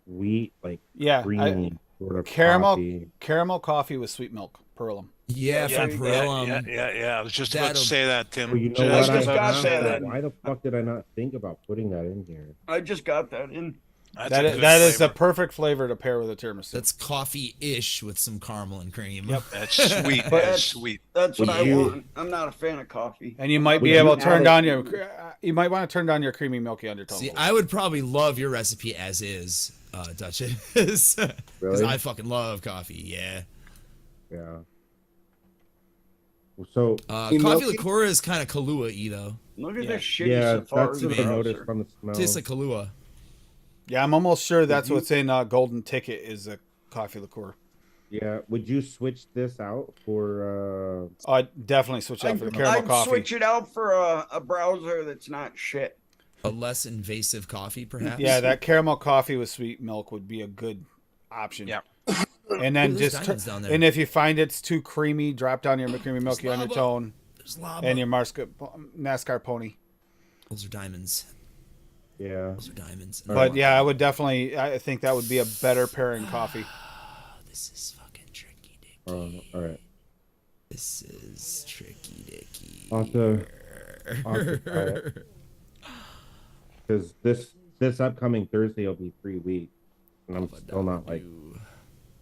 sweet, like creamy sort of coffee. Caramel coffee with sweet milk. Perlum. Yeah, from Perlum. Yeah. I was just about to say that, Tim. Well, you know Just what? about to say that. Why the fuck did I not think about putting that in here? I just got that in. That is a perfect flavor to pair with a tiramisu. That's coffee-ish with some caramel and cream. Yep. That's sweet. That's sweet. That's what Would I you- want. I'm not a fan of coffee. And you might Would be you able to turn add down it- your. You might want to turn down your creamy milky undertone. See, I would probably love your recipe as is, Duchess. Because Really? I fucking love coffee, yeah. Yeah. So Coffee liqueur is kind of Kahlua-y, though. Look at this shitty yeah, Safari that's what I noticed browser. from the smell. Tastes like Kahlua. Yeah, I'm almost sure that's what's in Golden Ticket is a coffee liqueur. Yeah, would you switch this out for? I'd definitely switch out for the caramel I'd coffee. switch it out for a browser that's not shit. A less invasive coffee, perhaps? Yeah, that caramel coffee with sweet milk would be a good option. Yeah. And then Ooh, there's just diamonds down there. and if you find it's too creamy, drop down your creamy milky lava. undertone There's lava. and your NASCAR pony. Those are diamonds. Yeah. Those are diamonds. But yeah, I would definitely. I think that would be a better pairing coffee. This is fucking tricky, dicky. All right. This is tricky, dicky. I'll have to try it. Because this upcoming Thursday will be 3 weeks, and I'm still not like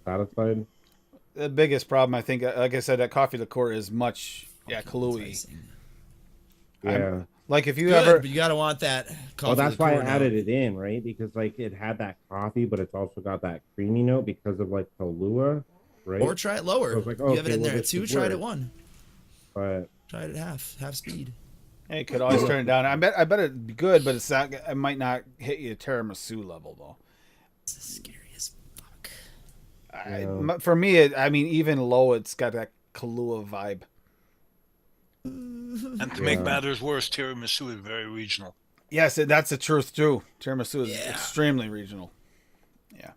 satisfied. The biggest problem, I think, like I said, that coffee liqueur is much Kahlua-y. Yeah. Like if you Good, ever, but you gotta want that coffee Well, that's why I liqueur now. added it in, right? Because like it had that coffee, but it's also got that creamy note because of like Kahlua, right? Or try it lower. I was like, you have it okay, in well, there at this 2, could try it at work. 1. But Try it at half speed. hey, could always turn it down. I bet it'd be good, but it's not. It might not hit you tiramisu level though. It's scary as fuck. For me, I mean, even low, it's got that Kahlua vibe. And to make matters worse, tiramisu is very regional. Yes, that's the truth too. Tiramisu is extremely regional. Yeah.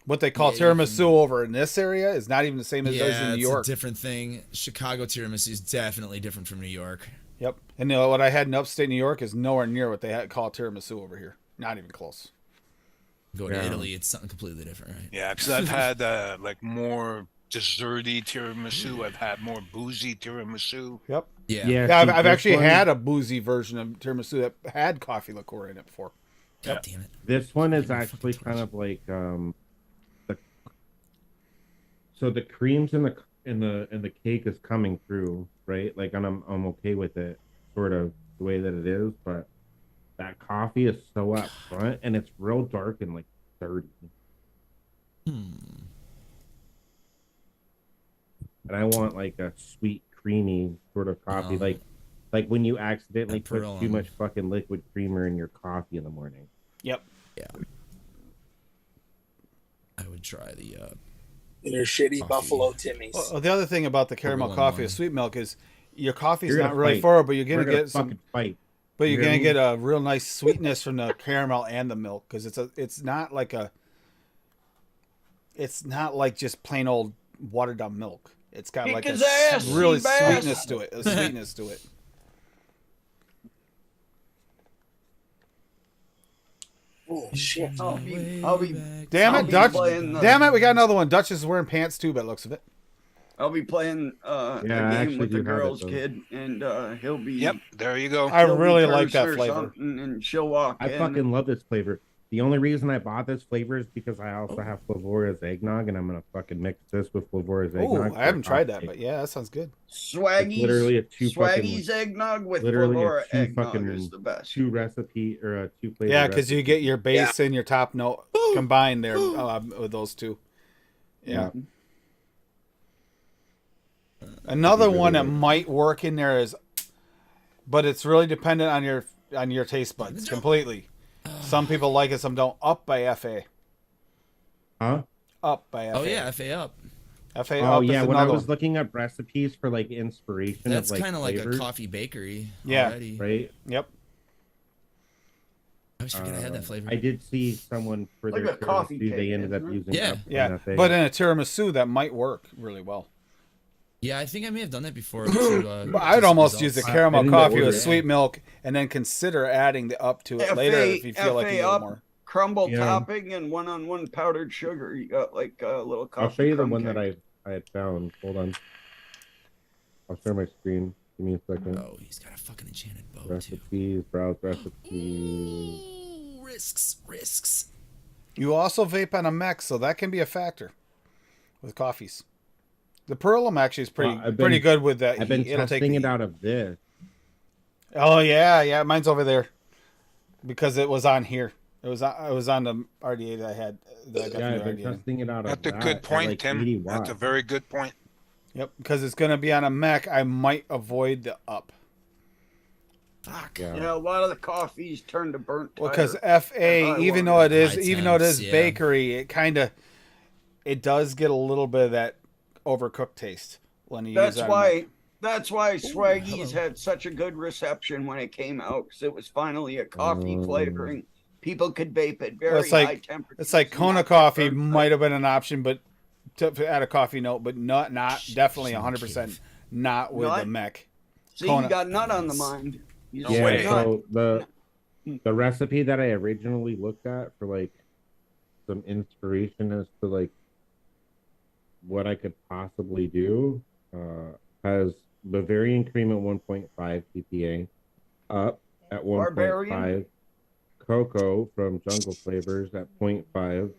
What they call tiramisu over in this area is not even the same as it is in New it's York. a different thing. Chicago tiramisu is definitely different from New York. Yep. And what I had in upstate New York is nowhere near what they call tiramisu over here. Not even close. Go to Italy, it's something completely different, right? Yeah, because I've had like more desserty tiramisu. I've had more boozy tiramisu. Yep. Yeah. Yeah, see, I've this actually one- had a boozy version of tiramisu that had coffee liqueur in it before. God damn it. this one is actually kind of like so the creams in the cake is coming through, right? Like, and I'm okay with it, sort of the way that it is, but that coffee is so up front and it's real dark and like dirty. and I want like a sweet, creamy sort of coffee, like when you accidentally put Peril too on- much fucking liquid creamer in your coffee in the morning. Yep. Yeah. I would try the Your shitty Coffee. Buffalo Timmy's. Well, the other thing about the caramel Peril in coffee one. with sweet milk is your coffee's You're not gonna really fight. full, but you're We're gonna gonna get some. fucking fight. But You you're hear gonna me? get a real nice sweetness from the caramel and the milk because it's not like just plain old watered down milk. It's got Kick like his a ass, really Seabass. sweetness to it. A sweetness to it. Oh shit! I'll be Damn I'll it, be Dutch! playing the- Damn it, we got another one. Dutch is wearing pants too, by the looks of it. I'll be playing Yeah, I a game actually with the do have it, girl's though. kid, and he'll be. Yep, there you go. I he'll be really like that cursing or flavor. something, and she'll walk I in. fucking love this flavor. The only reason I bought this flavor is because I also have Flavora's eggnog, and I'm gonna fucking mix this with Flavora's Oh, eggnog. I haven't tried that, but yeah, that sounds good. Swaggy's, literally a two Swaggy's eggnog with literally a Flora two eggnog fucking is the best. two recipe or a two flavor. Yeah, because you get your base and your top note combined there with those two. Yeah. Another one that might work in there is, but it's really dependent on your taste buds completely. Some people like it, some don't. Up by FA. Huh? Up by FA. Oh yeah, FA up. FA Oh Up yeah, is when I another was one. looking up recipes for like inspiration, That's of, kind of like a flavors, coffee bakery. Yeah. Already. right? Yep. I always forget I had that flavor. I did see someone for Like their a coffee tiramisu, they cake, ended up isn't it? using Yeah. Up Yeah, and FA. but in a tiramisu that might work really well. Yeah, I think I may have done that before. But I'd almost use the caramel didn't coffee order with it. sweet milk and then consider adding the up to it later if you feel like you need up, more. crumble Yeah. topping and one powdered sugar. You got like a little coffee. I'll show you the crumb one cake. that I had found. Hold on. I'll share my screen. Give me a second. Oh, he's got a fucking enchanted bow too. Recipes, browse recipes. Ooh, risks. You also vape on a mech, so that can be a factor with coffees. The Perlum actually is pretty good with that. I've been It'll take testing the it heat. out of this. Oh yeah, mine's over there because it was on here. It was on the RDA that I had. That I got Yeah, from I've the been RDA. testing it out of That's a that good at, point, like, Tim. 80 That's a watts. very good point. Yep, because it's gonna be on a mech. I might avoid the up. Fuck. Yeah. You know, a lot of the coffees turn to burnt. Well, tire. because FA, high even water. though it is, High even though it is temps, yeah. bakery, it does get a little bit of that overcooked taste when you That's use it on a mech. That's why Swaggy's hello. had such a good reception when it came out, because it was finally a coffee flavoring. People could vape at very Well, it's like- high temperatures. It's like and Kona not get coffee burnt might have been an option, but to add a coffee note, but not definitely 100% not with Nut? the mech. See, Kona. you got nut on the mind. You No said way. nut. So the recipe that I originally looked at for like some inspiration as to like what I could possibly do has Bavarian cream at 1.5 PPA, up at 1.5, Barbarian? cocoa from Jungle Flavors at 0.5,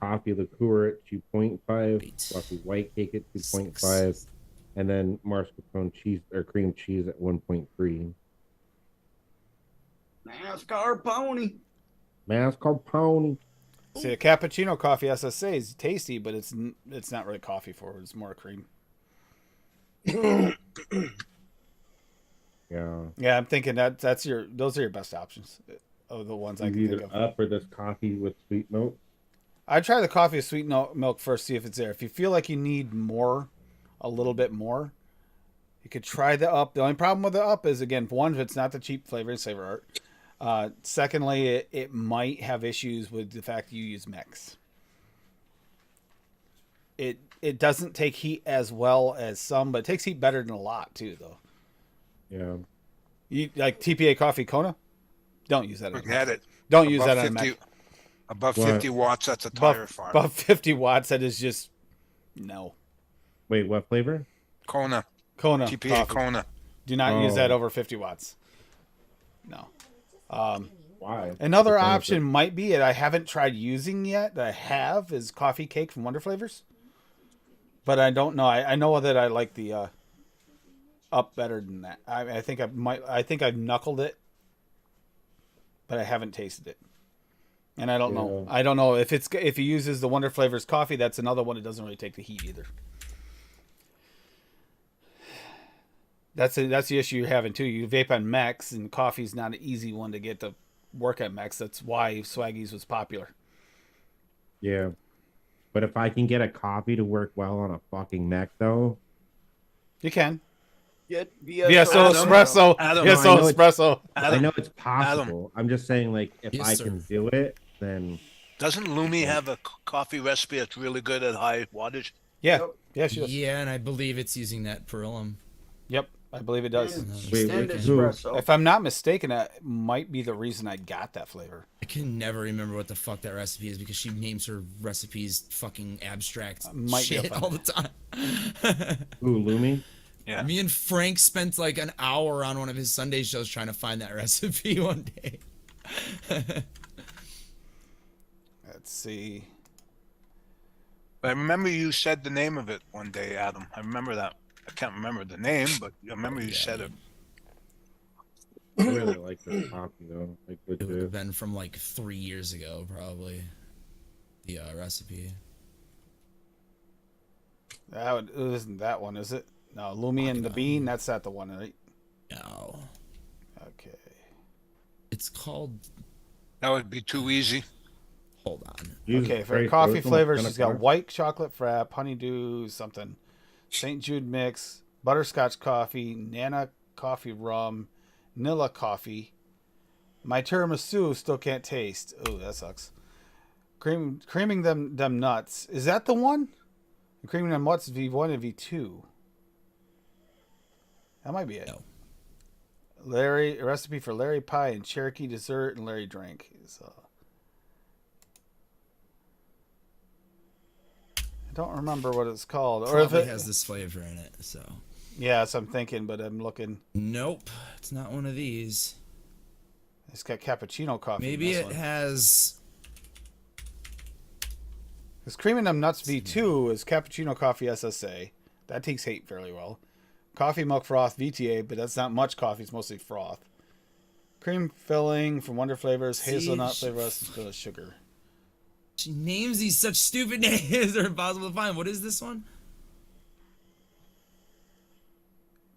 coffee liqueur at 2.5, coffee white cake at 2.5, and then mascarpone cheese or cream cheese at 1.3. NASCAR pony. Mascarpone. See, a cappuccino coffee SSA is tasty, but it's not really coffee forward. It's more cream. Yeah. Yeah, I'm thinking those are your best options of the ones I can Either think of. up or this coffee with sweet milk. I'd try the coffee with sweet milk first, see if it's there. If you feel like you need more, a little bit more, you could try the up. The only problem with the up is, again, one, it's not the cheap flavor and savor art. Secondly, it might have issues with the fact that you use mechs. It doesn't take heat as well as some, but it takes heat better than a lot too, though. Yeah. You like TPA coffee Kona? Don't use that. On a Forget mech. it. Don't use Above that on a 50 mech. Above What? 50 watts, that's a tire fire. Above 50 watts, that is just no. Wait, what flavor? Kona. Kona TPA coffee. Kona. Do not use that Oh. over 50 watts. No. Why? Another What kind of option might be it I haven't tried using yet. That I have is coffee cake from Wonder Flavors, but I don't know. I know that I like the up better than that. I think I've knuckled it, but I haven't tasted it, and I don't know. Yeah. I don't know if he uses the Wonder Flavors coffee. That's another one that doesn't really take the heat either. That's the issue you're having too. You vape on mechs, and coffee's not an easy one to get to work at mechs. That's why Swaggies was popular. Yeah. But if I can get a coffee to work well on a fucking mech, though, You can. Get VSO espresso. Adam, VSO I know espresso. I know it's possible. I'm just saying, like, if Yes, I sir. can do it, then Doesn't Lumi have a coffee recipe that's really good at high wattage? Yeah. Yep. Yeah, she does. Yeah, and I believe it's using that Perillum. Yep. I believe it does. Wait, And who? espresso. If I'm not mistaken, that might be the reason I got that flavor. I can never remember what the fuck that recipe is because she names her recipes fucking abstract Might be shit up on all the time. Ooh, Lumi? Yeah. Me and Frank spent like an hour on one of his Sunday shows trying to find that recipe one day. Let's see. I remember you said the name of it one day, Adam. I remember that. I can't remember the name, but I remember you said it. I really like this coffee, though. Like, It would have legit. been from like 3 years ago, probably. The recipe. It isn't that one, is it? No, Lumi and the Bean. That's not the one, right? No. Okay. It's called. That would be too easy. Hold on. Jesus Okay, for Christ, coffee those are flavor, kinda she's got fun. white chocolate frap, honeydew something, St. Jude mix, butterscotch coffee, Nana coffee rum, Nilla coffee. My tiramisu still can't taste. Oh, that sucks. Creaming them nuts. Is that the one? Creaming them nuts V1 and V2. That might be it. No. Larry, a recipe for Larry pie and Cherokee dessert and Larry drink. So I don't remember what it's called, or if Probably it has this flavor in it, so. Yeah, that's what I'm thinking, but I'm looking. Nope. It's not one of these. It's got cappuccino coffee. Maybe it has. Because Cream and Them Nuts V2 is cappuccino coffee SSA. That takes hate fairly well. Coffee milk froth VTA, but that's not much coffee. It's mostly froth. Cream filling from Wonder Flavors, hazelnut flavor essence, with sugar. She names these such stupid names they're impossible to find. What is this one?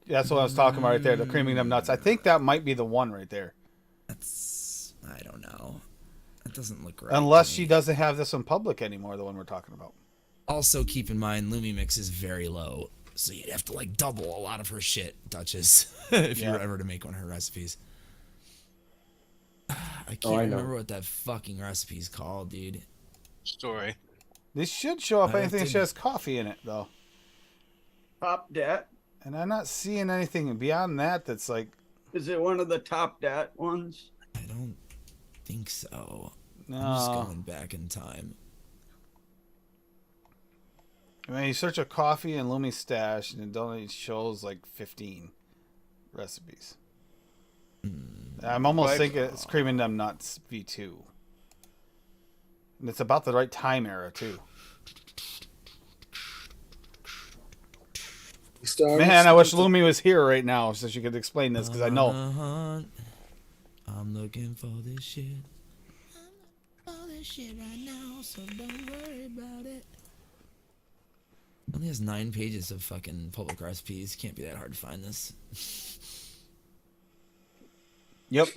That's what I was talking about right there. The Creaming Them Nuts. I think that might be the one right there. That's. I don't know. That doesn't look right. Unless to she me. doesn't have this in public anymore, the one we're talking about. Also, keep in mind, Lumi Mix is very low. So you'd have to, like, double a lot of her shit, Duchess, if you Yeah. were ever to make one of her recipes. I can't I know. remember what that fucking recipe's called, dude. Story. This should show up I anything that didn't- has coffee in it, though. Top dat. And I'm not seeing anything beyond that that's like. Is it one of the top dat ones? I don't think so. I'm just No. going back in time. I mean, you search a coffee and Lumi stash, and it only shows like 15 recipes. I'm almost Like- thinking it's Creaming Them Nuts V2. And it's about the right time era, too. Man, I wish Lumi was here right now so she could explain this, because I know. I'm looking for this shit. I'm looking for this shit right now, so don't worry about it. Only has 9 pages of fucking public recipes. Can't be that hard to find this. Yep,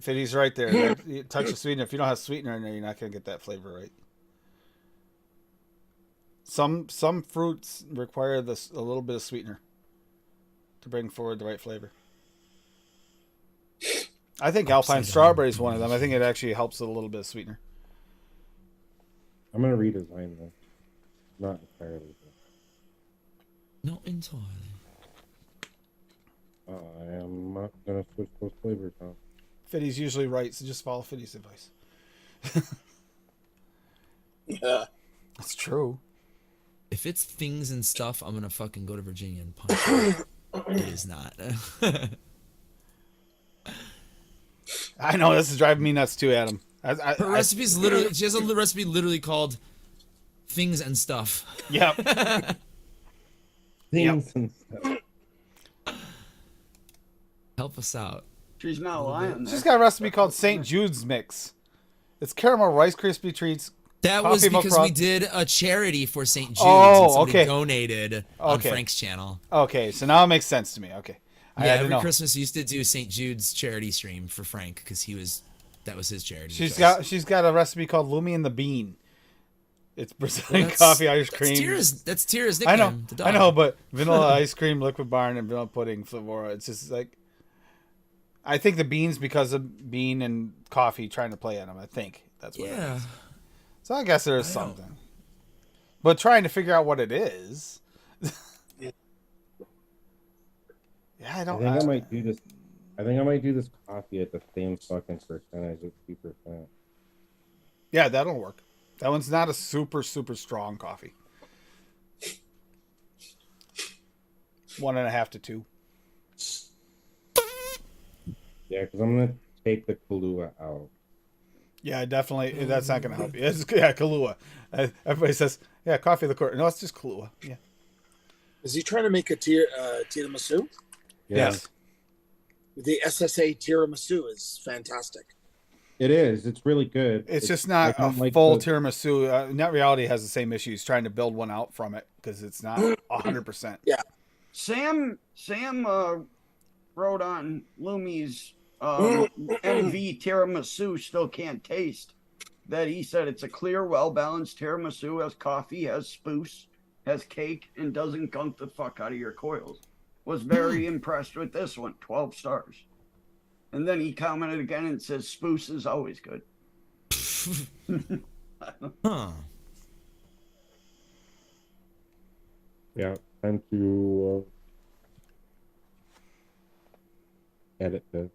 Fiddy's right there. You touch the sweetener. If you don't have sweetener in there, you're not going to get that flavor right. Some fruits require a little bit of sweetener to bring forward the right flavor. I think Alpine Strawberry is one of them. I think it actually helps with a little bit of sweetener. I'm gonna redesign this. Not entirely. Not entirely. I am not gonna switch those flavors out. Fiddy's usually right, so just follow Fiddy's advice. Yeah. That's true. If it's things and stuff, I'm gonna fucking go to Virginia and punch it. It is not. I know, this is driving me nuts too, Adam. Her recipe is literally. She has a recipe literally called "Things and Stuff." Yep. Things and stuff. Help us out. She's not lying there. She's got a recipe called St. Jude's Mix. It's caramel Rice Krispie treats. That was coffee milk because we froth. did a charity for St. Jude's. Oh, and somebody okay. donated on Okay. Frank's channel. Okay, so now it makes sense to me. Okay. I Yeah, had to every know. Christmas used to do St. Jude's charity stream for Frank because that was his charity. She's choice. got a recipe called Lumi and the Bean. It's Brazilian Well, coffee, ice cream. That's Tira's I nickname. know, The dog. I know, but vanilla ice cream, liquid barn, and vanilla pudding, Flavora. It's just like, I think the beans because of bean and coffee trying to play on them. I think that's what. It Yeah. is. So I guess there is I know. something, but trying to figure out what it is. Yeah, I I don't. think I might do this. I think I might do this coffee at the same fucking percentage of 2%. Yeah, that'll work. That one's not a super strong coffee. 1.5 to 2. Yeah, because I'm gonna take the Kahlua out. Yeah, definitely. That's not going to help you. Yeah, Kahlua. Everybody says, yeah, coffee liqueur. No, it's just Kahlua. Yeah. Is he trying to make a tiramisu? Yeah. Yes. The SSA tiramisu is fantastic. It is. It's really good. It's just not I a don't like full the- tiramisu. Net Reality has the same issues trying to build one out from it because it's not 100%. Sam wrote on Lumi's MV tiramisu still can't taste. That he said it's a clear, well-balanced tiramisu, has coffee, has spruce, has cake, and doesn't gunk the fuck out of your coils. Was very impressed with this one. 12 stars. And then he commented again and says spruce is always good. Huh. Yeah, time to edit this.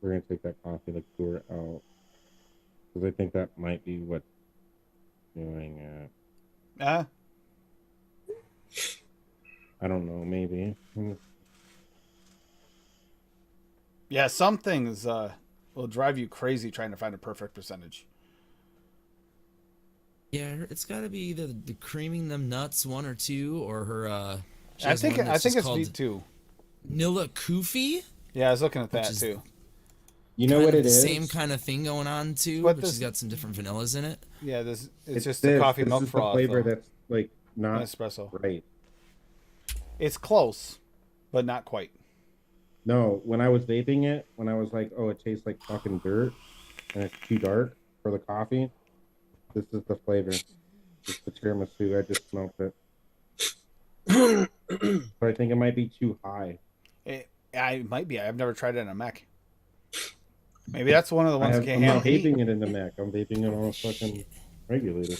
We're gonna take that coffee liqueur out because I think that might be what's doing it. I don't know. Maybe. Yeah, some things will drive you crazy trying to find a perfect percentage. Yeah, it's got to be either the creaming them nuts 1 or 2 or her. she I has think one that's it's just called V2. Nilla Kufi. Yeah, I was looking at that is too. You know Kind what of it the is? same kind of thing going on too, But but this- she's got some different vanillas in it. Yeah, it's just this. the coffee This milk is froth. the flavor though. that's like not espresso. right. It's close, but not quite. No, when I was vaping it, when I was like, oh, it tastes like fucking dirt and it's too dark for the coffee, this is the flavor. It's the tiramisu. I just smoked it. So I think it might be too high. It might be. I've never tried it in a mech. Maybe that's one of the ones that I'm can't not handle heat. vaping it in the Mac. I'm vaping it on a fucking regulator.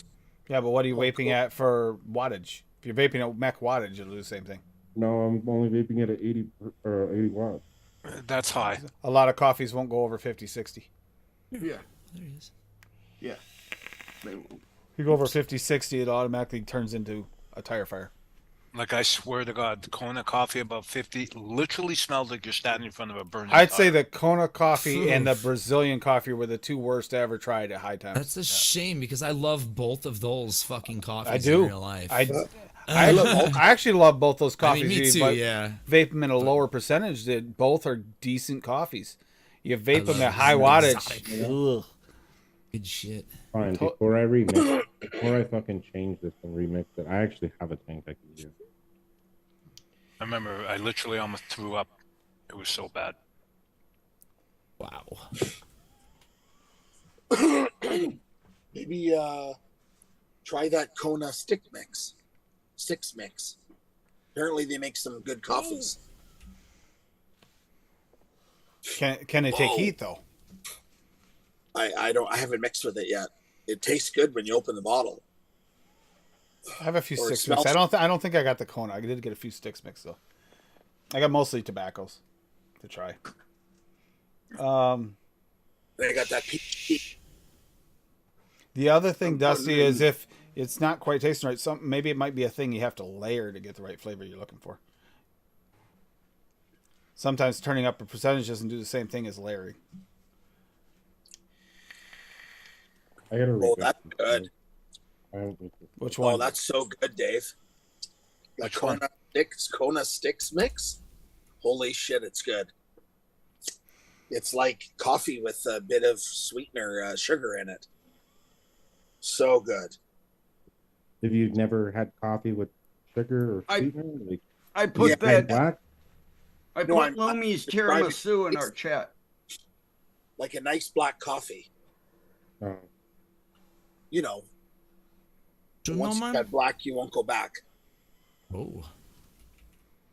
Yeah, but what are you vaping at for wattage? If you're vaping at mech wattage, it'll do the same thing. No, I'm only vaping it at 80 or 80 watts. That's high. A lot of coffees won't go over 50, 60. Yeah. There he is. Yeah. They won't. If you go over 50, 60, it automatically turns into a tire fire. Like I swear to God, the Kona coffee above 50 literally smells like you're standing in front of a burning I'd say tire. the Kona coffee and the Brazilian coffee were the two worst I ever tried at high times. That's a shame because I love both of those fucking coffees I do. in real life. I actually love both those I mean, coffees. me too, but yeah. Vape them at a lower percentage. That both are decent coffees. You vape them love at high them wattage. exotic. Ugh. Good shit. Fine, before I fucking change this and remix it, I actually have a tank I can use. I remember I literally almost threw up. It was so bad. Wow. Maybe try that Kona sticks mix. Apparently they make some good coffees. Can they take heat though? I haven't mixed with it yet. It tastes good when you open the bottle. I have a few Or it sticks mix. smells- I don't think I got the Kona. I did get a few sticks mixed though. I got mostly tobaccos to try. They got that peach. The other thing, Dusty, is if it's not quite tasting right, maybe it might be a thing you have to layer to get the right flavor you're looking for. Sometimes turning up a percentage doesn't do the same thing as layering. I gotta Oh, remix that's this good. thing. I haven't mixed it. Which one? Oh, that's so good, Dave. The Which one? Kona sticks mix. Holy shit, it's good. It's like coffee with a bit of sweetener, sugar in it. So good. If you've never had coffee with sugar or I- sweetener, like I put Yeah, that. black, I No, put I'm not Lumi's describing- tiramisu in our chat. Like a nice black coffee. Oh. You know, Do you once know, you man? got black, you won't go back. Oh,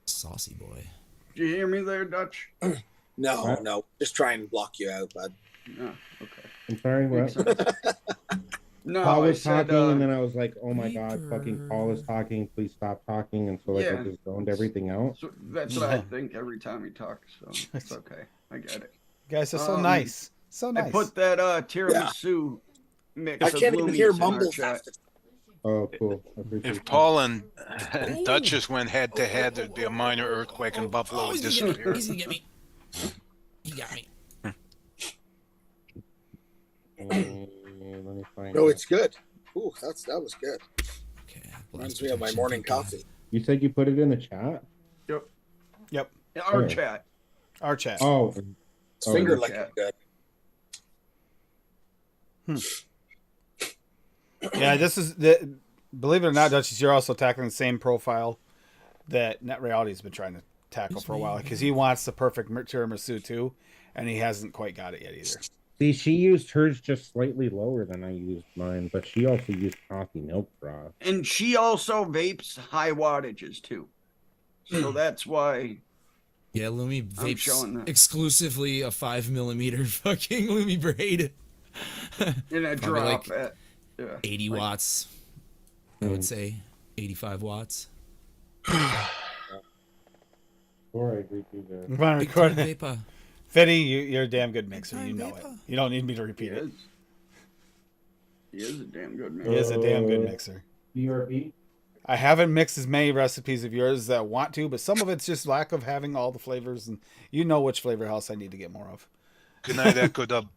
saucy boy. Did you hear me there, Dutch? No, What? no. Just try and block you out, bud. No. Okay. I'm sorry, Makes what? sense. No, Paul I was said. talking, and then I was like, "Oh my god, fucking Reaper. Paul is talking! Please stop talking!" And so like I Yeah. just zoned everything out. So that's what I think every time he talks. So it's okay. I get it. You guys are so Um, nice. So nice. I put that tiramisu mix I of can't even hear Lumi's in our mumbles chat. half the time. Oh, cool. I appreciate If that. Paul and Duchess went head to head, there'd be a minor earthquake and Buffalo Oh, would he's gonna get me. disappear. He's gonna get me. He got me. Let me find No, it. it's good. Ooh, that was good. Okay. Reminds blast me of my protection, morning thank God. coffee. You said you put it in the chat. Yep. Yep. Our Oh. chat. Our chat. Oh, It's Oh, finger yeah. licking good. Yeah, this is the. Believe it or not, Duchess, you're also tackling the same profile that Net Reality's been trying to tackle for a while because he wants the perfect tiramisu too, and he hasn't quite got it yet either. see, she used hers just slightly lower than I used mine, but she also used coffee milk froth. And she also vapes high wattages too. So that's why. Yeah, Lumi I'm showing vapes that. exclusively a 5mm fucking Lumi braid. In a Probably drop like at 80 like- watts. I would say 85 watts. Or I agree to the. I'm gonna Big record time it. vapor. Fetty, you're a damn good mixer. time You know it. vapor. You don't need me to He repeat it. is. He is a damn good man. He is a damn good mixer. BRB. I haven't mixed as many recipes of yours as I want to, but some of it's just lack of having all the flavors, and you know which flavor house I need to get more of. Good night, Echo Dub.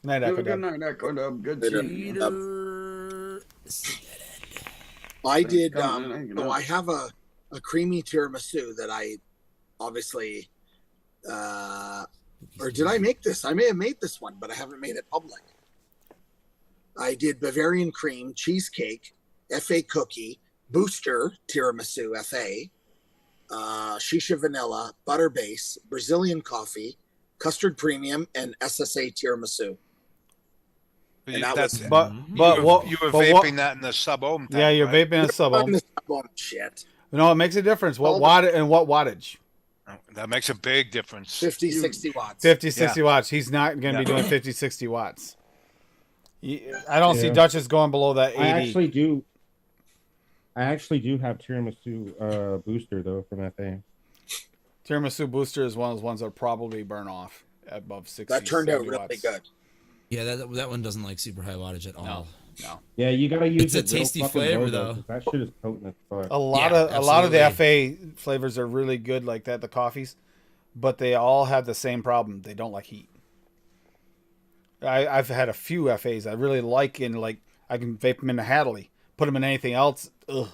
Good night, Have Echo a good Dub. night, Echo Dub. Good Later. seeing you. Peter. I did. coming in, hanging So out. I have a creamy tiramisu that I obviously, or did I make this? I may have made this one, but I haven't made it public. I did Bavarian cream, cheesecake, FA cookie, booster tiramisu FA, shisha vanilla, butter base, Brazilian coffee, custard premium, and SSA tiramisu. And that That's, was- But you what were but vaping what- that in the sub ohm. Yeah, you're right? vaping a sub On ohm. this shit. No, it makes a difference. What All the- watt and what wattage? That makes a big difference. 50, 60 watts. 50, 60 watts. He's not going to be Yeah. doing 50, 60 watts. I don't see Yeah. Duchess going below that 80. I actually do have tiramisu booster though from FA. Tiramisu Booster is one of those ones that probably burn off at above 60. That turned out 70 really watts. good. Yeah, that one doesn't like super high wattage at all. No. Yeah, you gotta use It's a it real tasty fucking flavor, low, though. 'cause that shit is potent as fuck. A lot Yeah, of the absolutely. FA flavors are really good like that, the coffees, but they all have the same problem. They don't like heat. I've had a few FAs I really like, and like I can vape them in a Hadley. Put them in anything else. Ugh.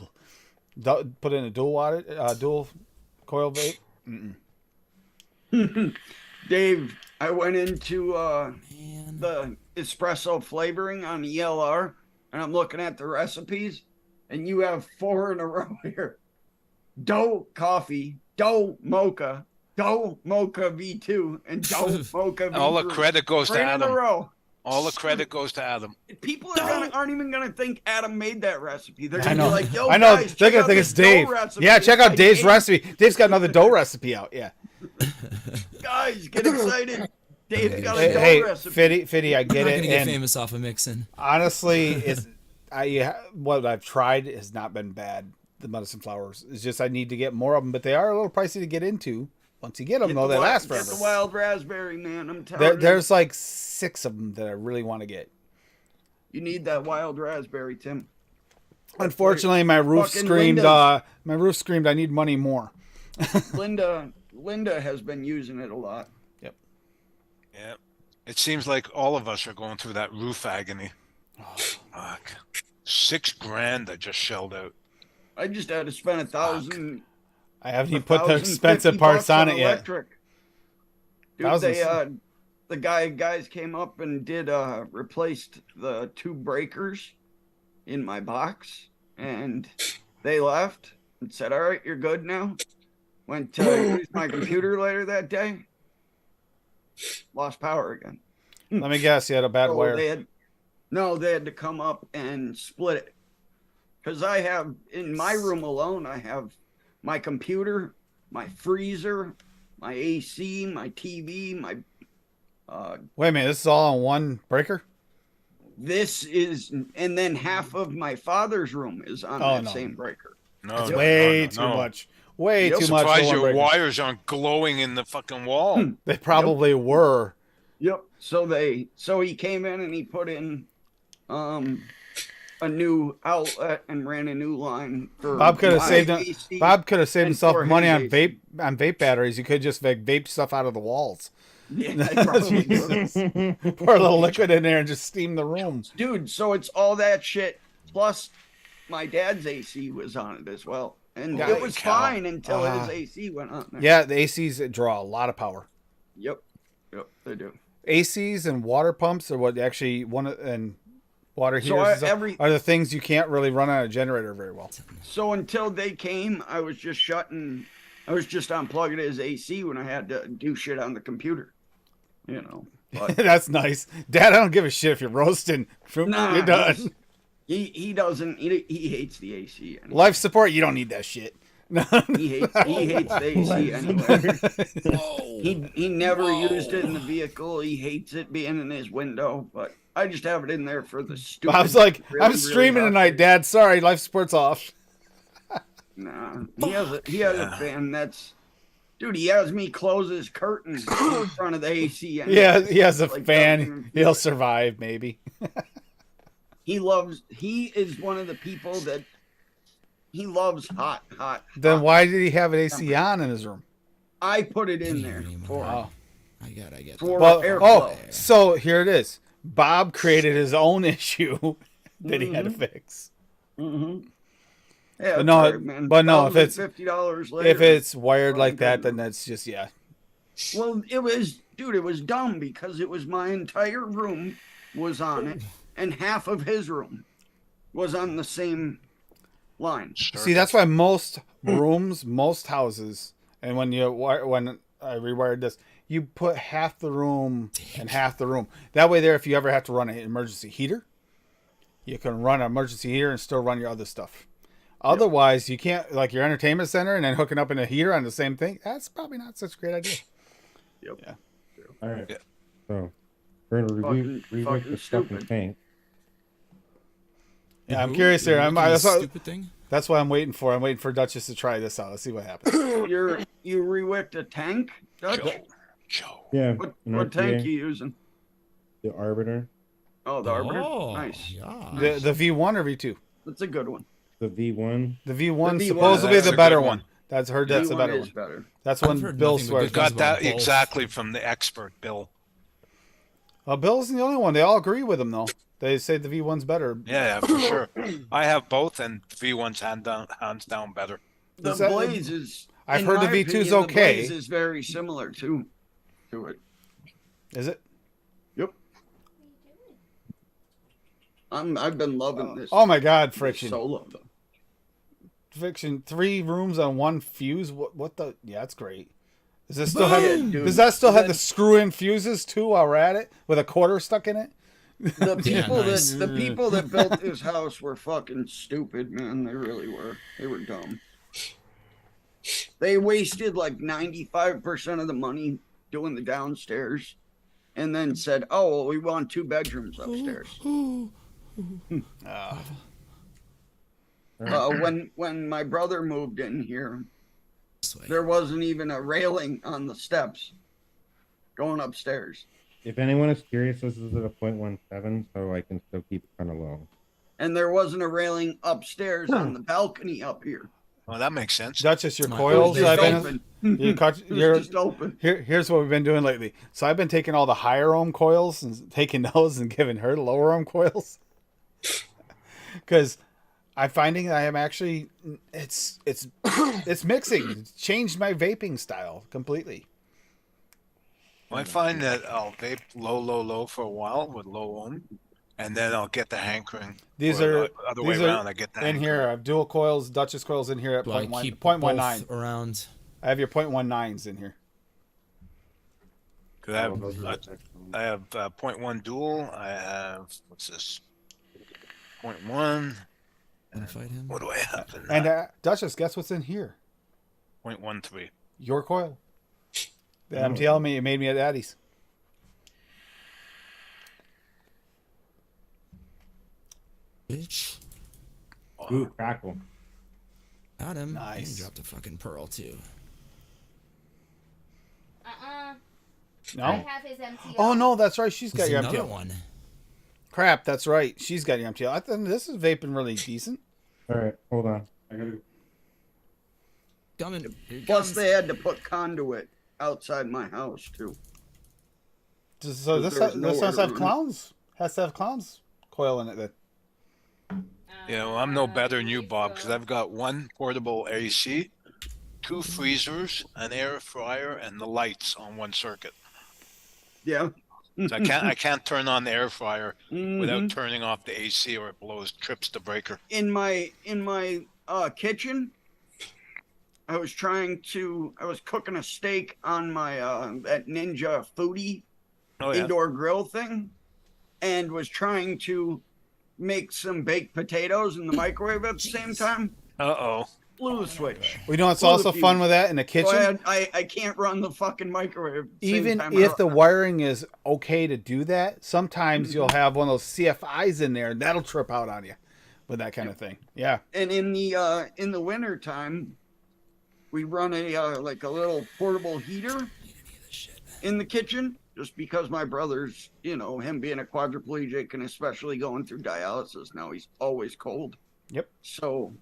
Put it in a dual coil vape. Dave, I went into Man. the espresso flavoring on ELR, and I'm looking at the recipes, and you have 4 in a row here. Dough coffee, dough mocha V2, and dough mocha V3. All the credit goes to 3 in a Adam. row. All the credit goes to Adam. People aren't even gonna think Adam made that recipe. They're I gonna know. be like, "Yo, I know. guys, They're check gonna out think this it's Dave. dough recipe. Yeah, It's check out like Dave's 8 recipe. Dave's got another dough recipe out. Yeah. Guys, get excited. Dave's got a Hey, dough hey recipe. Fitty, I I'm get not it. gonna get And famous off of mixing. honestly, what I've tried has not been bad. The medicine flowers. It's just I need to get more of them, but they are a little pricey to get into. Once you get them, though, they last Get forever. the wild raspberry, man. I'm telling you. There's like 6 of them that I really want to get. You need that wild raspberry, Tim. Unfortunately, my roof Fucking screamed. Linda's- My roof screamed. I need money more. Linda has been using it a lot. Yeah. It seems like all of us are going through that roof agony. Fuck. $6,000 I just shelled out. I just had to spend 1,000. I haven't even put the expensive parts on it yet. Electric. Dude, Thousands. the guys came up and did replaced the 2 breakers in my box, and they left and said, "All right, you're good now." Went to use my computer later that day. Lost power again. Let me guess, you had a bad So wire. they had to come up and split it. Because I have, in my room alone, I have my computer, my freezer, my AC, my TV, my... Wait a minute, this is all on one breaker? This is... And then half of my father's room is on that same breaker. No, That's no, way no, too no. much. Way Yep. too much. Surprised for one your breaker. wires aren't glowing in the fucking wall. They probably were. Yep. So he came in and he put in a new outlet and ran a new line for Bob could have my saved AC Bob could have saved and himself for money his on AC. vape batteries. You could just vape stuff out of the walls. Yeah, I probably Jesus. could. Pour a little liquid in there and just steam the room. Dude, so it's all that shit. Plus, my dad's AC was on it as well. And Holy it was cow. fine until his AC went on there. Yeah, the ACs draw a lot of power. Yep, they do. ACs and water pumps are what actually and water So heaters and stuff are the things you can't really run on a generator very well. So until they came, I was just unplugging his AC when I had to do shit on the computer. You know. But That's nice. Dad, I don't give a shit if you're roasting. Nah, You're done. he doesn't. He hates the AC. Anyway. Life support, you don't need that shit. He hates the AC anyway. He never used it in the vehicle. He hates it being in his window, but I just have it in there for the stupid. I was like, really, I'm really streaming hot tonight, days. Dad. Sorry, life support's off. Nah, he has a fan that's. Dude, he has me close his curtain in front of the AC. And Yeah, he has a like, fan. He'll survive, maybe. He is one of the people that he loves hot. Then hot. why did he have an AC on in his room? I put it in there for Oh. I get for Well, airflow. so here it is. Bob created his own issue that he had to fix. Mm-hmm. Yeah, But no, all right, man. but no, if it's $50 later, if it's wired well, like that, good then enough. that's just Well, it was dumb because it was my entire room was on it, and half of his room was on the same line. See, that's why most rooms, most houses, and when I rewired this, you put half the room and half the room. That way, there, if you ever have to run an emergency heater, you can run an emergency heater and still run your other stuff. Otherwise, you can't, like your entertainment center and then hooking up in a heater on the same thing. That's probably not such a great idea. Yep. Yeah. All right. Yeah. So we're gonna review the fucking stupid. tank. Yeah, I'm curious here. stupid thing. That's what I'm waiting for. I'm waiting for Duchess to try this out. Let's see what happens. You rewicked a tank, Dutch? Joe. Yeah. What an tank RTA, you using? The Arbiter, Oh, the Arbiter. Oh, Nice. yeah. The V1 or V2? That's a good one. the V1. The V1 The V1, supposedly that's the a better good one. one. That's heard. That's the V1 better is one. better. That's I've when heard Bill nothing but swears. good Got about that both. exactly from the expert, Bill. Bill isn't the only one. They all agree with him though. They say the V1's better. Yeah, for sure. I have both, and V1's hands down better. The Is that- Blaze is. I've in heard the my V2's opinion, okay. The Blaze is very similar to it. Is it? Yep. I've been loving this. Oh my God, friction! Solo though. Friction. 3 rooms on 1 fuse. What the? Yeah, that's great. Does this still Yeah, have? dude. Does that still have And the then screw-in fuses too? While we're at it, with a quarter stuck in it. The people nice. the people that built this house were fucking stupid, man. They really were. They were dumb. They wasted like 95% of the money doing the downstairs, and then said, "Oh, well, we want 2 bedrooms upstairs." When my brother moved in here, This way. there wasn't even a railing on the steps going upstairs, If anyone is curious, this is at a .17, so I can still keep it kind of low. and there wasn't a railing upstairs on the balcony up here. Well, that makes sense. Duchess, your My coils. God. I've been. Open. You caught, It was you're, just open. here's what we've been doing lately. So I've been taking all the higher ohm coils and taking those and giving her the lower ohm coils. Because I'm finding I am actually it's mixing. It's changed my vaping style completely. I find that I'll vape low for a while with low ohm, and then I'll get the hankering. These Or are the other way these are around. I get the in hankering. here. I have dual coils, Duchess coils in here at Do I 0.1, keep 0.19. both around? I have your .19s in here. 'Cause I have 0.1 dual. I have what's this? 0.1. Wanna fight him? What do I have in And that? Duchess, guess what's in here? 0.13. Your coil. The Oh. MTL made me at Addie's. Bitch. Ooh, crackle. Got him. Nice. And he dropped a fucking pearl too. I No. have his MTL. Oh no, that's right. She's got There's your another MTL. one. Crap, that's right. She's got your MTL. I think this is vaping really decent. All right, hold on. I gotta. Coming. Here he Plus, comes. they had to put conduit outside my house too. So this There's this nowhere has to to have run. clowns. Has to have clowns coil in it. Then. Yeah, well, I'm no better than you, Bob, because I've got one portable AC, 2 freezers, an air fryer, and the lights on one circuit. Yeah. So I can't turn on the air fryer without Mhm. turning off the AC, or it trips the breaker. In my kitchen, I was cooking a steak on my that Ninja Foodie Oh yeah. indoor grill thing, and was trying to make some baked potatoes in the microwave at the same time. Uh-oh. Blew the switch. We know it's Blew the also fun fuse. with that in the So kitchen. I can't run the fucking microwave. At the same Even time if I- the wiring is okay to do that, sometimes you'll have one of those CFIs in there, and that'll trip out on you with that kind of thing. Yeah. And in the winter time, we run a like a little portable heater in the kitchen, just because my brother's, him being a quadriplegic and especially going through dialysis now, he's always cold. Yep. So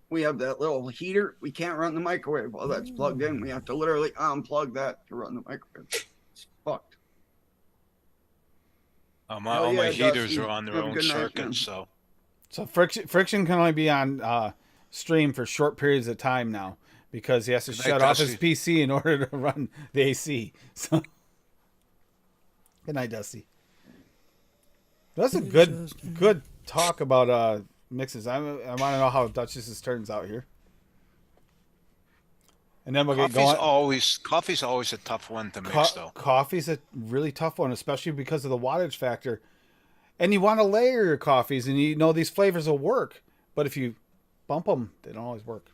we have that little heater. We can't run the microwave while that's plugged in. We have to literally unplug that to run the microwave. It's fucked. All Oh, my yeah, heaters Dusty. are on their Have a own good night, man. circuits, so So friction can only be on stream for short periods of time now because he has to Good night, shut off his Dusty. PC in order to run the AC. So good night, Dusty. That's a good talk about mixes. I want to know how Duchess's turns out here, and then we'll get going. coffee's always a tough one to mix, though. Coffee's a really tough one, especially because of the wattage factor. And you want to layer your coffees, and these flavors will work. But if you bump them, they don't always work.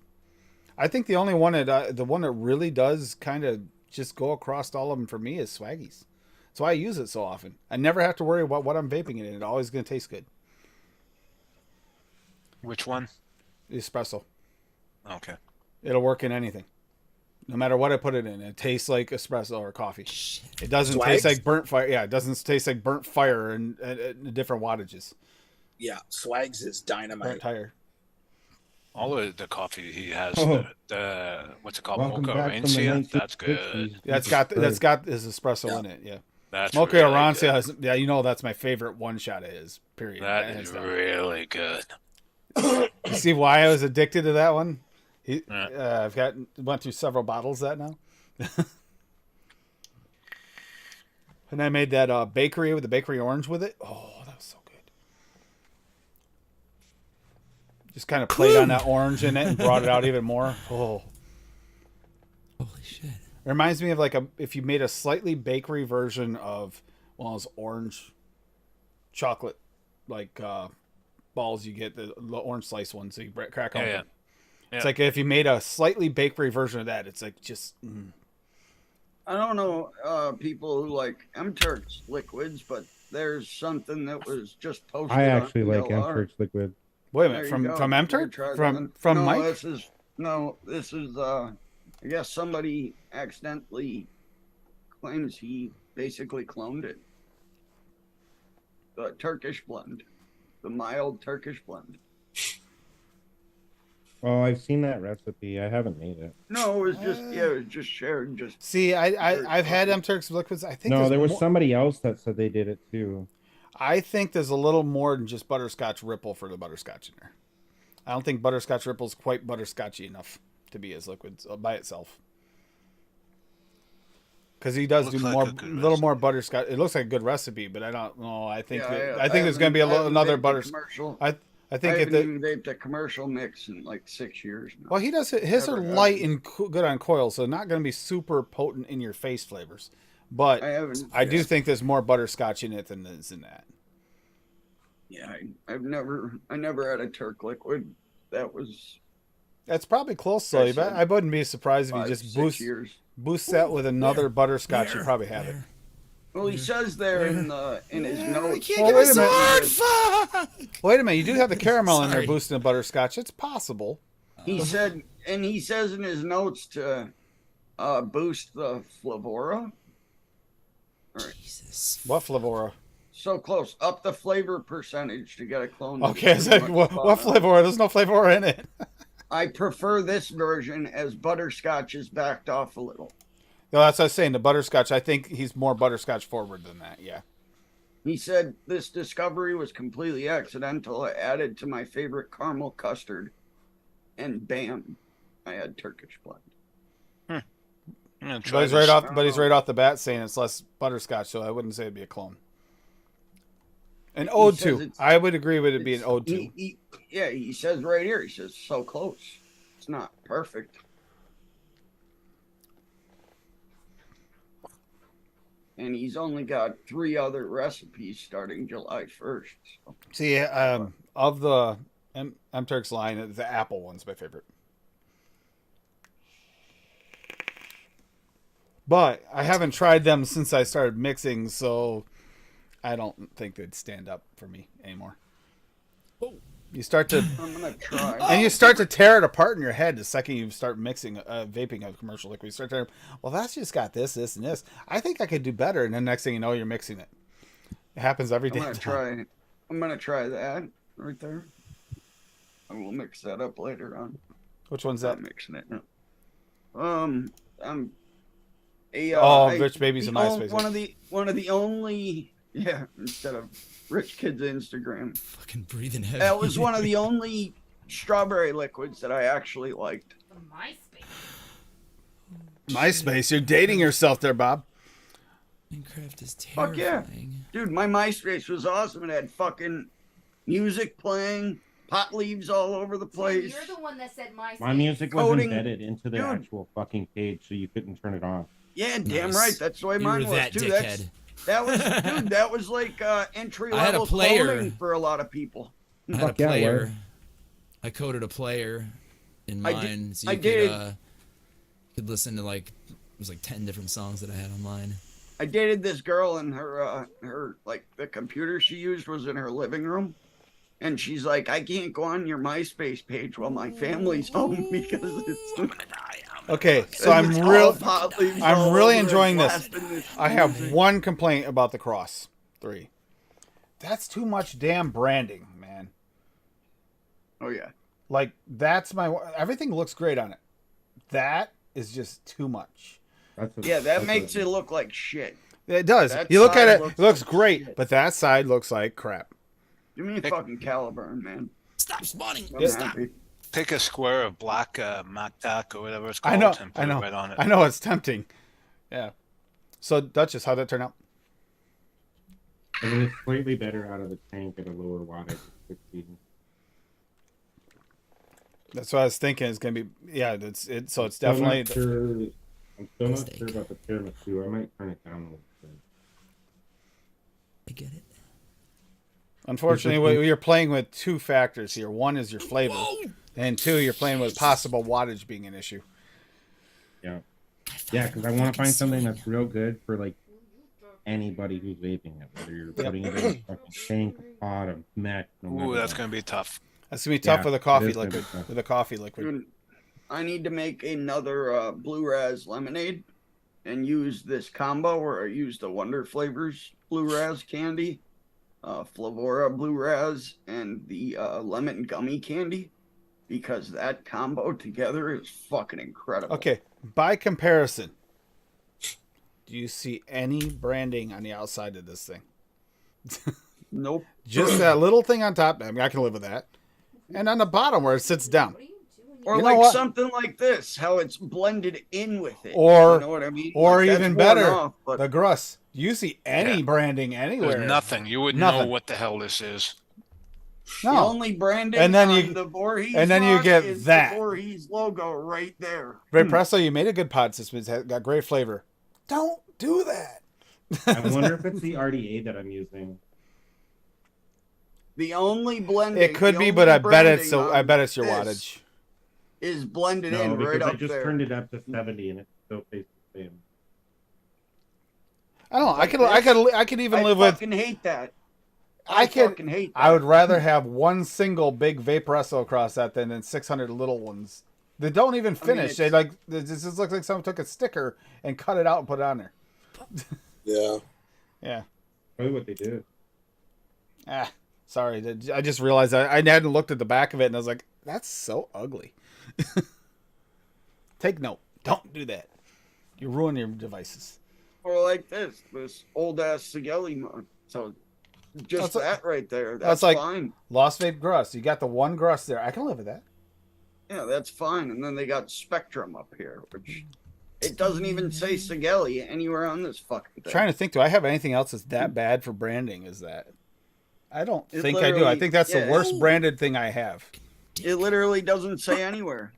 I think the only one the one that really does kind of just go across all of them for me is Swaggy's. That's why I use it so often. I never have to worry about what I'm vaping in it. It's always going to taste good. Which one? The espresso. Okay. It'll work in anything. No matter what I put it in. It tastes like espresso or coffee. It doesn't taste like burnt fire. Yeah, it doesn't taste like burnt fire and different wattages. Yeah, Swags is dynamite. Burnt tire. All of the coffee he has, Oh. the what's it called, Welcome mocha back from the orancia. That's 1960s. good. Yeah, it's got his espresso in it. Yeah. That's Mocha really Orancia good. has, that's my favorite one shot of his, period. That Hands is down. really good. You see why I was addicted to that one? Yeah. I've went through several bottles of that now. And I made that bakery with the bakery orange with it. Oh, that was so good. Just kind of played on that orange in it and brought it out even more. Oh. Holy shit. It reminds me of if you made a slightly bakery version of one of those orange chocolate balls you get, the orange slice ones, so you crack open. Yeah. It's like if you made a slightly bakery version of that, it's like just. I don't know people who like M-Turks liquids, but there's something that was just posted. I on actually like DLR. M-Turks liquid. Wait a There minute, you go. from You M-Turk? try From that. no, Mike? This is I guess somebody accidentally claims he basically cloned it. The Turkish blend. The mild Turkish blend. Oh, I've seen that recipe. I haven't made it. No, it was just shared. Just See, I've had M-Turks liquids. I think No, there was more, somebody else that said they did it too. I think there's a little more than just butterscotch ripple for the butterscotch in there. I don't think butterscotch ripple's quite butterscotchy enough to be as liquids by itself. Because he does Looks do like more, a good little more recipe. butter's. It looks like a good recipe, but I don't know. I think Yeah, I think there's going to be I haven't another made the butterscotch. commercial. I I I think haven't even vaped a commercial mix in like 6 years now. well, he does his Never are had light it. and good on coil, so not going to be super potent in your face flavors. But I haven't. I do yeah. think there's more butterscotch in it than is in that. Yeah, I never had a Turk liquid. That was That's probably close, so I said I wouldn't be surprised if you 5, just 6 years. boost that with another Where? butterscotch. You Where? probably have it. Where? Well, he says there in his I notes. can't Well, get my wait a minute. sword. Fuck. Wait a minute, you do have the caramel in there Sorry. boosting the butterscotch. It's possible. He said, and he says in his notes to boost the Flavora. Jesus. What Flavora? So close, up the flavor percentage to get a clone. Okay, it's like, what Flavora? There's no Flavora in it. I prefer this version as butterscotch is backed off a little. No, that's what I was saying. The butterscotch, I think he's more butterscotch forward than that. Yeah. He said this discovery was completely accidental. I added to my favorite caramel custard, and bam, I had Turkish blend. I'm gonna try But he's this. right off the bat saying it's less butterscotch, so I wouldn't say it'd be a clone. An ode says to. it's- I would agree with it being an ode to. He says right here. He says so close. It's not perfect. And he's only got 3 other recipes starting July 1st. So. See, of the M Turks line, the apple one's my favorite. But I haven't tried them since I started mixing, so I don't think they'd stand up for me anymore. You start to, I'm gonna try. and you start to tear it apart in your head the second you start mixing, vaping a commercial liquid. You start to, well, that's just got this, this, and this. I think I could do better, and then next thing you know, you're mixing it. It happens every day. I'm gonna try that right there. I will mix that up later on. Which one's that? I'm mixing it now. I'm Rich Babies in MySpace. One of the only instead of Rich Kids Instagram. Fucking breathing heavy. That was one of the only strawberry liquids that I actually liked. MySpace, you're dating yourself there, Bob. Minecraft is Fuck terrifying. yeah. Dude, my MySpace was awesome. It had fucking music playing, pot leaves all over the place. You're the one that said My music was Coding. embedded into the Dude. actual fucking page, so you couldn't turn it off. Yeah, damn Nice. right. That's the way You mine were was that too. dickhead. That was dude. That was like entry I had a level player. cloning for a lot of people. I had a Fuck yeah, player. word. I coded a player in I mine, did- so I you did. could listen to like it was like 10 different songs that I had online. I dated this girl, and her like the computer she used was in her living room, and she's like, I can't go on your MySpace page while my family's home because it's. Okay, so I'm really enjoying this. I have one complaint about the Cross 3. That's too much damn branding, man. Oh yeah. Like everything looks great on it. That is just too much. That makes it look like shit. It does. That You look at side it, looks it looks like great, shit. but that side looks like crap. Give me a fucking Caliburn, man. Stop spawning. I'm Stop. happy. Pick a square of black MacTac or whatever it's called I know, and put I know, it right on it. I know it's tempting. Yeah. So Duchess, how'd that turn out? I mean, it's slightly better out of the tank at a lower wattage. 16. That's what I was thinking. It's gonna be it's Still definitely not sure, I'm still not Mistake. sure about the tiramisu. I might turn it down a little bit. I get it. unfortunately you're playing with two factors here. One is your flavor, and two, you're playing with possible wattage being an issue. Yeah, because I want to find something that's real good for like anybody who's vaping it, whether you're putting it in a fucking tank, a pot, a mech. No matter Ooh, that's what. gonna be tough. That's gonna be tough Yeah, with a it coffee is gonna be liquid. tough. With a coffee liquid. Dude, I need to make another Blue Raz lemonade and use this combo where I use the Wonder Flavors Blue Raz candy, Flavora Blue Raz, and the lemon gummy candy, because that combo together is fucking incredible. Okay, by comparison, do you see any branding on the outside of this thing? Nope. Just that little thing on top. I mean, I can live with that. And on the bottom where it sits down. Or You know like what? something like this, how it's blended in with it. Or you know what I mean? or Like, that's even worn better, off, but the Gruss. Do you see any branding anywhere? There's nothing. You wouldn't Nothing. know what the hell this is. The No. only branding And then on you- the Voorhees and then you mug get is that. the Voorhees logo right there. Vaporesso, you made a good pod system. It's got great flavor. Don't do that. I wonder if it's the RDA that I'm using. The only blending. It could the be, only but I bet it's branding so. I on bet it's your this wattage. Is blended No, in because right I up just there. turned it up to 70 and it still tastes the same. I don't know. Like I could even I live with. fucking hate that. I could. fucking hate that. I would rather have one single big Vaporesso across that than 600 little ones. They don't even finish. They like. This just looks like someone took a sticker and cut it out and put it on there. Yeah. Yeah. Probably what they did. Ah, sorry. I just realized I hadn't looked at the back of it and I was like, that's so ugly. Take note. Don't do that. You ruin your devices. Or like this old ass Sigelli mug. So just That's that right there. that's That's like- fine. Lost Vape Grust. You got the one Grust there. I can live with that. Yeah, that's fine. And then they got Spectrum up here, which it doesn't even say Sigelli anywhere on this fucking thing. Trying to think, do I have anything else that's that bad for branding as that? I don't It think I do. I literally- think that's yeah. the worst branded thing I have. It literally doesn't say anywhere.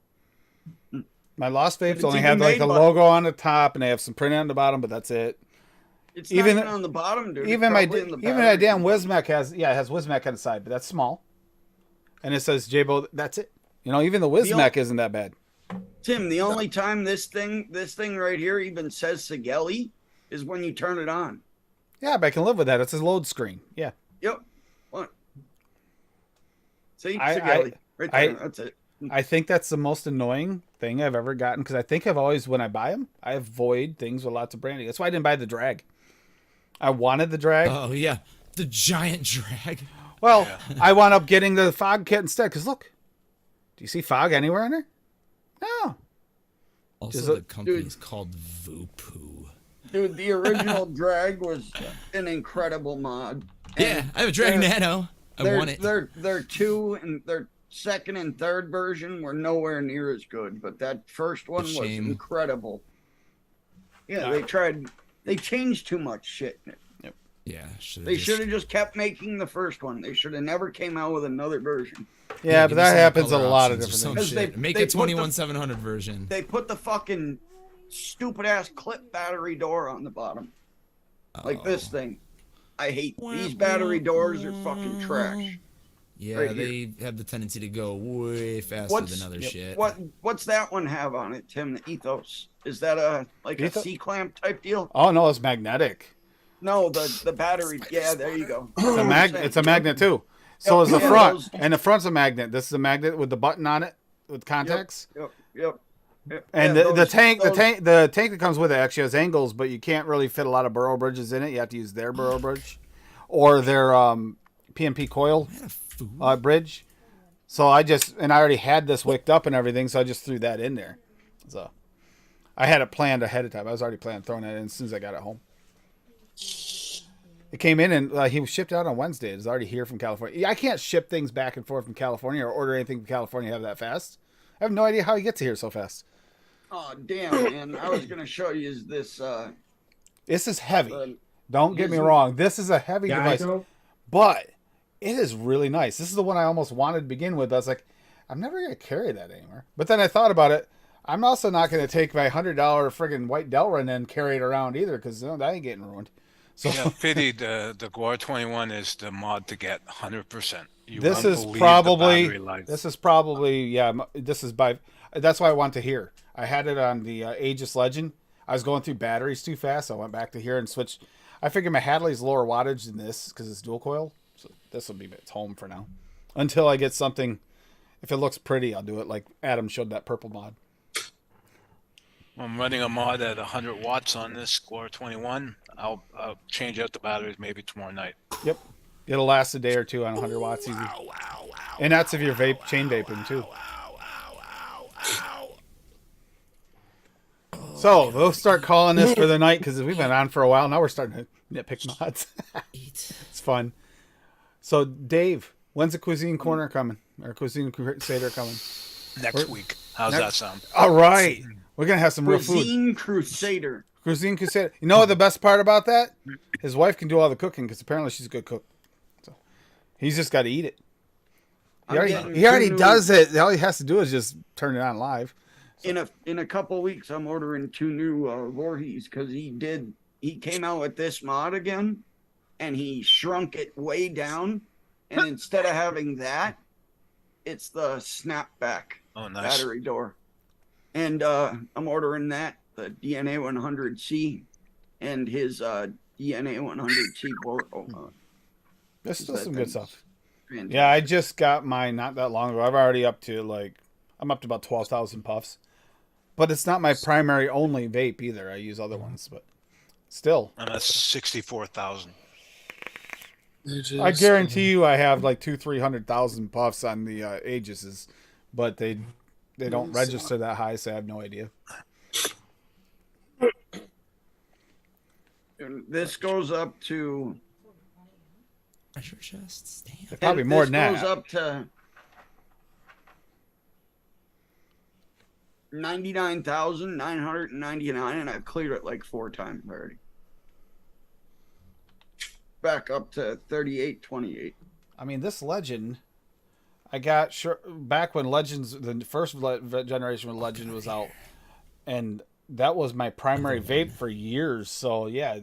My Lost Vapes It's only even have like made the by- logo on the top and they have some print on the bottom, but that's it. It's Even- not even on the bottom, dude. It's Even my probably in the even my battery damn compartment. Wismac has it has Wismac on the side, but that's small. And it says Jabo. That's it. You know, even the Wismac isn't that bad. Tim, the only time this thing right here even says Sigelli is when you turn it on. Yeah, but I can live with that. It's a load screen. Yeah. Yep. What? See, I- Sigelli. Right there. That's it. I think that's the most annoying thing I've ever gotten because I think I've always, when I buy them, I avoid things with lots of branding. That's why I didn't buy the drag. I wanted the drag. Oh yeah, the giant drag. Well, I wound up getting the fog kit instead because look, do you see fog anywhere in there? No. Also, Just the a- company dude. is called Voopoo. Dude, the original drag was an incredible mod. Yeah, I have a Drag they're- Nano. I want it. Their two and their second and third version were nowhere near as good, but that first one was Shame. incredible. Yeah, they changed too much shit. Yeah, They should have just kept making the first one. They should have never came out with another version. Yeah, give but me that some happens a color lot of options or different some things. Because shit. they- Make they a put the- 21700 version. They put the fucking stupid ass clip battery door on the bottom. Like this Oh. thing. I hate these battery doors are fucking trash. Yeah, right they have the tendency to go way faster than other shit. What's that one have on it, Tim? The Ethos. Is that a Ethos? C clamp type deal? Oh no, it's magnetic. No, the battery. Yeah, there you go. It's a It's a magnet too. So Yep, is the yeah, front, those- and the front's a magnet. This is a magnet with the button on it with contacts. Yep. And Yeah, the those- tank, those- the tank that comes with it actually has angles, but you can't really fit a lot of burrow bridges in it. You have to use their burrow bridge, or their PMP coil bridge. So I already had this wicked up and everything, so I just threw that in there. So I had it planned ahead of time. I was already planning throwing that in as soon as I got it home. It came in and he was shipped out on Wednesday. It's already here from California. I can't ship things back and forth from California or order anything from California have that fast. I have no idea how he gets here so fast. Oh damn, man! I was gonna show you this. This is heavy. Uh, Don't get me his- wrong. This is a heavy Yeah, I device, don't. but it is really nice. This is the one I almost wanted to begin with. I was like, I'm never going to carry that anymore. But then I thought about it. I'm also not going to take my $100 friggin' white Delrin and carry it around either because that ain't getting ruined. So Yeah, pity the Guar 21 is the mod to get 100%. You this won't is believe the probably battery life. this is probably yeah. This is by that's why I want to hear. I had it on the Aegis Legend. I was going through batteries too fast. So I went back to here and switched. I figured my Hadley's lower wattage than this because it's dual coil. So this will be its home for now. Until I get something. If it looks pretty, I'll do it like Adam showed that purple mod. I'm running a mod at 100 watts on this Guar 21. I'll change out the batteries maybe tomorrow night. Yep. It'll last a day or two on 100 watts easy. And that's if you're chain vaping too. So they'll start calling this for the night because we've been on for a while. Now we're starting to nitpick mods. It's fun. So Dave, when's the Cuisine Corner coming? Or Cuisine Crusader coming? Next week. How's that sound? All right. We're going to have some real food. Cuisine Crusader. Cuisine Crusader. You know what the best part about that? His wife can do all the cooking because apparently she's a good cook. So he's just got to eat it. He already, getting he already two new- does it. All he has to do is just turn it on live. In a couple weeks, I'm ordering 2 new Voorhees because he came out with this mod again, and he shrunk it way down, and instead of having that, it's the snapback battery door, and I'm ordering that, the DNA 100C, and his DNA 100C. There's still some good stuff. Fantastic. Yeah, I just got mine not that long ago. I'm up to about 12,000 puffs. But it's not my primary only vape either. I use other ones, but still. And that's 64,000. I guarantee you I have like 200,000-300,000 puffs on the Aegis's, but they don't register that high, so I have no idea. And this goes up to Pressure chests. Damn. Probably more than This that. goes up to 99,999, and I've cleared it like 4 times already. Back up to 3828. I mean, this Legend, I got back when Legends, the first generation of Legend was out, and that was my primary vape for years. So yeah,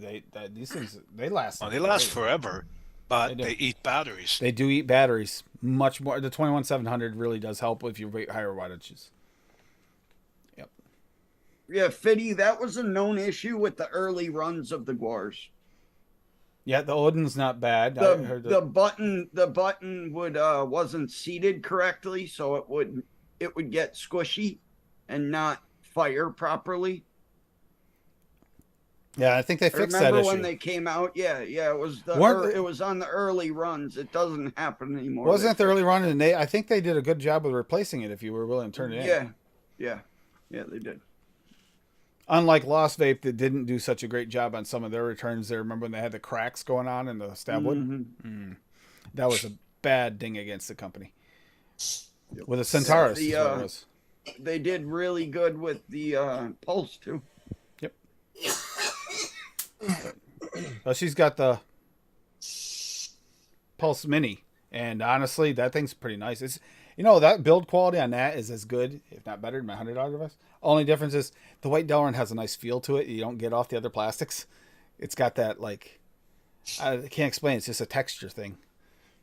these things they last. Well, they last forever, but they eat batteries. They do eat batteries much more. The 21700 really does help if you rate higher wattages. Yep. Yeah, Fiddy, that was a known issue with the early runs of the Guars. Yeah, the Odin's not bad. I heard The button would wasn't seated correctly, so it would get squishy and not fire properly. Yeah, I think they fixed that issue. Remember when they came out? Yeah, it was it was on the early runs. It doesn't happen anymore. Wasn't it the early run? And I think they did a good job of replacing it if you were willing to turn it in. Yeah, they did. Unlike Lost Vape, that didn't do such a great job on some of their returns. They remember when they had the cracks going on in the stab wood. That was a bad ding against the company. With a Centaurus, is what it was. They did really good with the Pulse too. Yep. Well, she's got the Pulse Mini, and honestly, that thing's pretty nice. It's that build quality on that is as good, if not better, than my $100 device. Only difference is the white Delrin has a nice feel to it. You don't get off the other plastics. It's got that I can't explain. It's just a texture thing.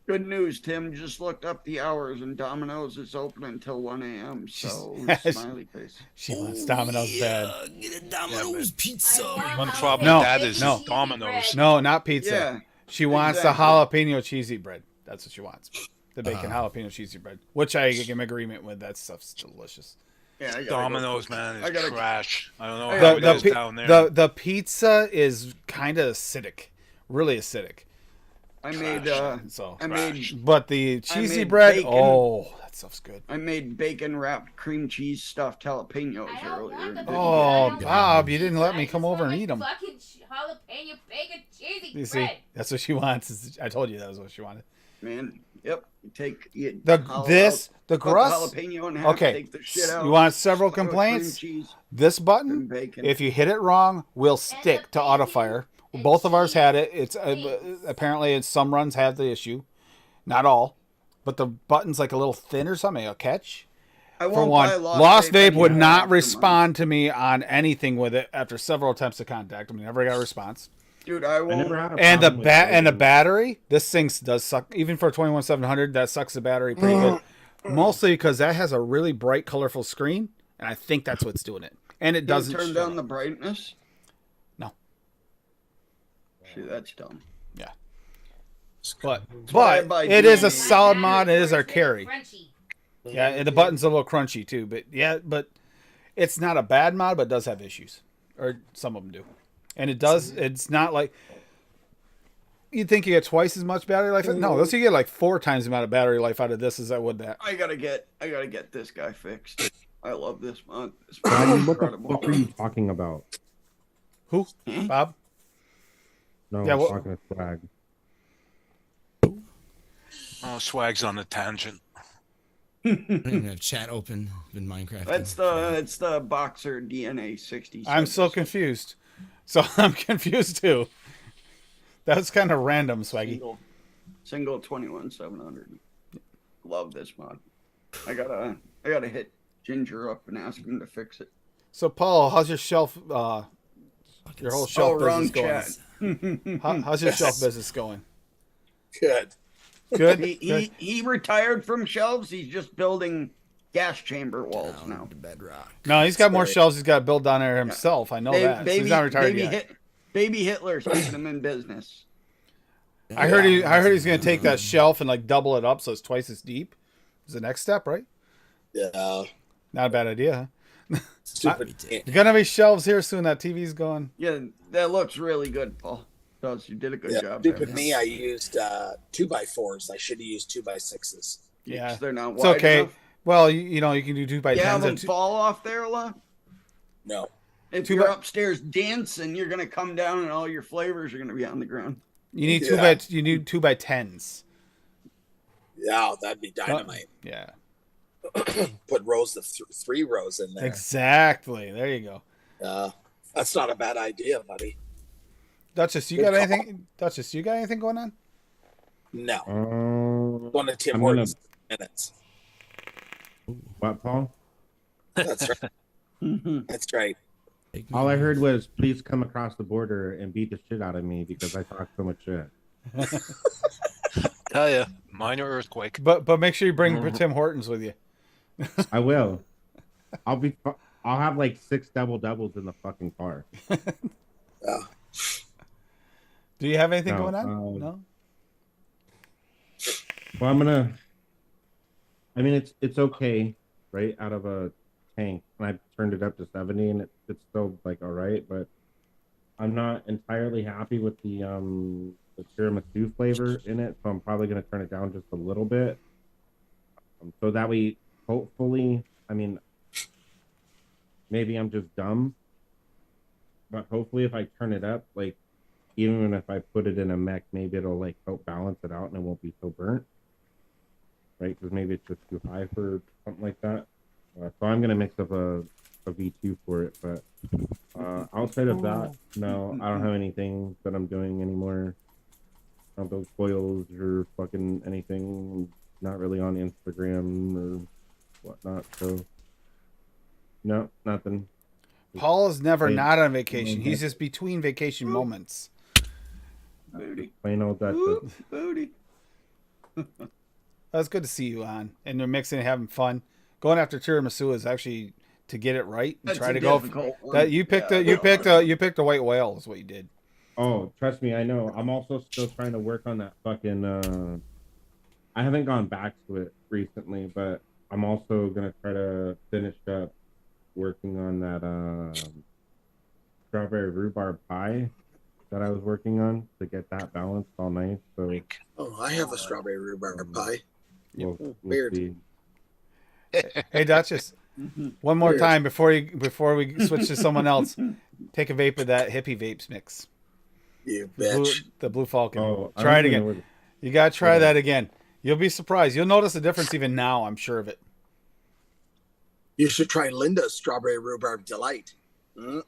Good news, Tim. Just looked up the hours, and Domino's is open until 1 a.m. So smiley face. She wants Domino's bad. Get a Domino's pizza. One problem with that is Domino's. No, not pizza. Yeah, she wants the jalapeno cheesy bread. That's what she wants. The bacon jalapeno cheesy bread, which I am in agreement with. That stuff's delicious. Yeah, Domino's, man, is trash. I don't know I how gotta it is down there. The pizza is kind of acidic, really acidic. I made but the cheesy made bread, bacon. Oh, that stuff's good. I made bacon wrapped cream cheese stuffed jalapenos earlier. Oh, Bob, you didn't let me come over and eat them. Fucking jalapeno bacon cheesy You see, bread. that's what she wants. I told you that was what she wanted. Man, yep. You take the the crust. The jalapeno in half, Okay, take the shit out, you want several stuff with complaints? cream cheese This and button, bacon. if you hit it wrong, will stick to autofire. Both of ours had it. It's apparently some runs have the issue, not all, but the button's like a little thin or something. A catch. I For won't one, buy Lost Vape would anymore not after respond to me on anything with it after several attempts of contact. I mean, never got a response. Dude, I I won't. never had a And the problem with the those. battery, this thing does suck. Even for a 21700, that sucks the battery pretty good. Mostly because that has a really bright, colorful screen, and I think that's what's doing it. And it You doesn't turn show down up. the brightness. No. See, that's dumb. Yeah. But why I buy it is a DNA. solid mod. It is our carry. Crunchy. Yeah, and the button's a little crunchy too. But it's not a bad mod, but it does have issues, or some of them do. And it does. It's not like you'd think you get twice as much battery life. No, this you get like 4 times the amount of battery life out of this as I would that. I gotta get this guy fixed. I love this mod. This I mod mean, is what the incredible. fuck are you talking about? Who? Bob? No, Yeah, I'm what- talking to Swag. Oh, Swag's on the tangent. I don't even have chat open in Minecraft. That's the Boxer DNA 60. I'm so confused. So I'm confused too. That was kind of random, Swaggy. Single 21700. love this mod. I gotta hit Ginger up and ask him to fix it. So, Paul, how's your shelf? Your whole shelf wrong business going? How's your shelf business going? Good. Good. He retired from shelves. He's just building gas chamber walls Down now. to bedrock. No, he's got more Right. shelves he's got to build down there himself. I know that. So he's not retired yet. Baby Hitler's keeping him in business. I heard he's going to take that shelf and like double it up so it's twice as deep. Is the next step, right? Yeah. Not a bad idea. Stupid. You're gonna have shelves here soon. That TV's going. Yeah, that looks really good, Paul. Does you did a good Yeah, job. stupid there. me. I used 2x4s. I should have used 2x6s. Yeah, They're not it's wide okay. enough. Well, you know you can do 2 by You 10s. have them or two- fall off there a lot. No. If 2 you're by- upstairs dancing, you're gonna come down and all your flavors are gonna be on the ground. You need Yeah. 2 by 10s. Yeah, that'd be dynamite. Yeah, Put rows of 3 rows in there. exactly. There you go. That's not a bad idea, buddy. Duchess, you Good got call. anything? Duchess, you got anything going on? No. I'm One of Tim gonna- Hortons minutes. What, Paul? That's right. That's right. Take me All I home. heard was, please come across the border and beat the shit out of me because I talk so much shit. Tell ya, minor earthquake. But make sure you bring Tim Hortons with you. I will. I'll have like 6 doubles in the fucking car. Do you have anything No, going on? No. Well, I mean, it's okay, right? Out of a tank, and I turned it up to 70, and it's still like all right, but I'm not entirely happy with the tiramisu flavor in it, so I'm probably gonna turn it down just a little bit, so that we hopefully, I mean, maybe I'm just dumb, but hopefully if I turn it up, like even if I put it in a mech, maybe it'll like help balance it out and it won't be so burnt. Right, because maybe it's just too high for something like that. So I'm gonna mix up a V2 for it, but outside of that, no, I don't have anything that I'm doing anymore. I don't build foils or fucking anything. Not really on Instagram or whatnot. So no, nothing. Paul is never Plain- not on vacation. He's just between vacation moments. Booty, Plain old Dutch. Ooh, booty. That's good to see you on, and they're mixing and having fun. Going after tiramisu is actually to get it right and That's try a to go. difficult one. That you picked Yeah. you picked a white whale is what you did. Oh, trust me, I know. I'm also still trying to work on that fucking. I haven't gone back to it recently, but I'm also gonna try to finish up working on that strawberry rhubarb pie that I was working on to get that balanced all nice. So Oh, I have a strawberry rhubarb pie. we'll Weird. see. Hey Duchess, one more Weird. time before we switch to someone else. Take a vape of that hippie vapes mix. You The blue, bitch. the blue falcon. Oh, I Try it don't even know again. where You gotta try Yeah. that again. You'll be surprised. You'll notice a difference even now. I'm sure of it. You should try Linda's strawberry rhubarb delight. Mm.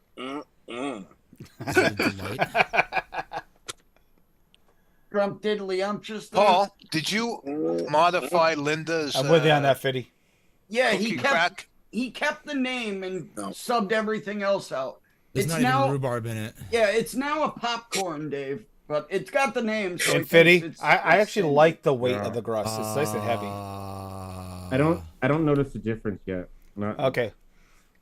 Is it a delight? Trump diddly umptious. though. Paul, did you modify Linda's? I'm with you on that, Fitty. Yeah, cookie crack? he kept the name and No. subbed everything else out. There's It's not now even rhubarb in it. yeah, it's now a popcorn, Dave, but it's got the name. So And he thinks Fitty, it's I actually same. like the weight Yeah. of the crust. It's nice and heavy. I don't notice the difference yet. Not Okay.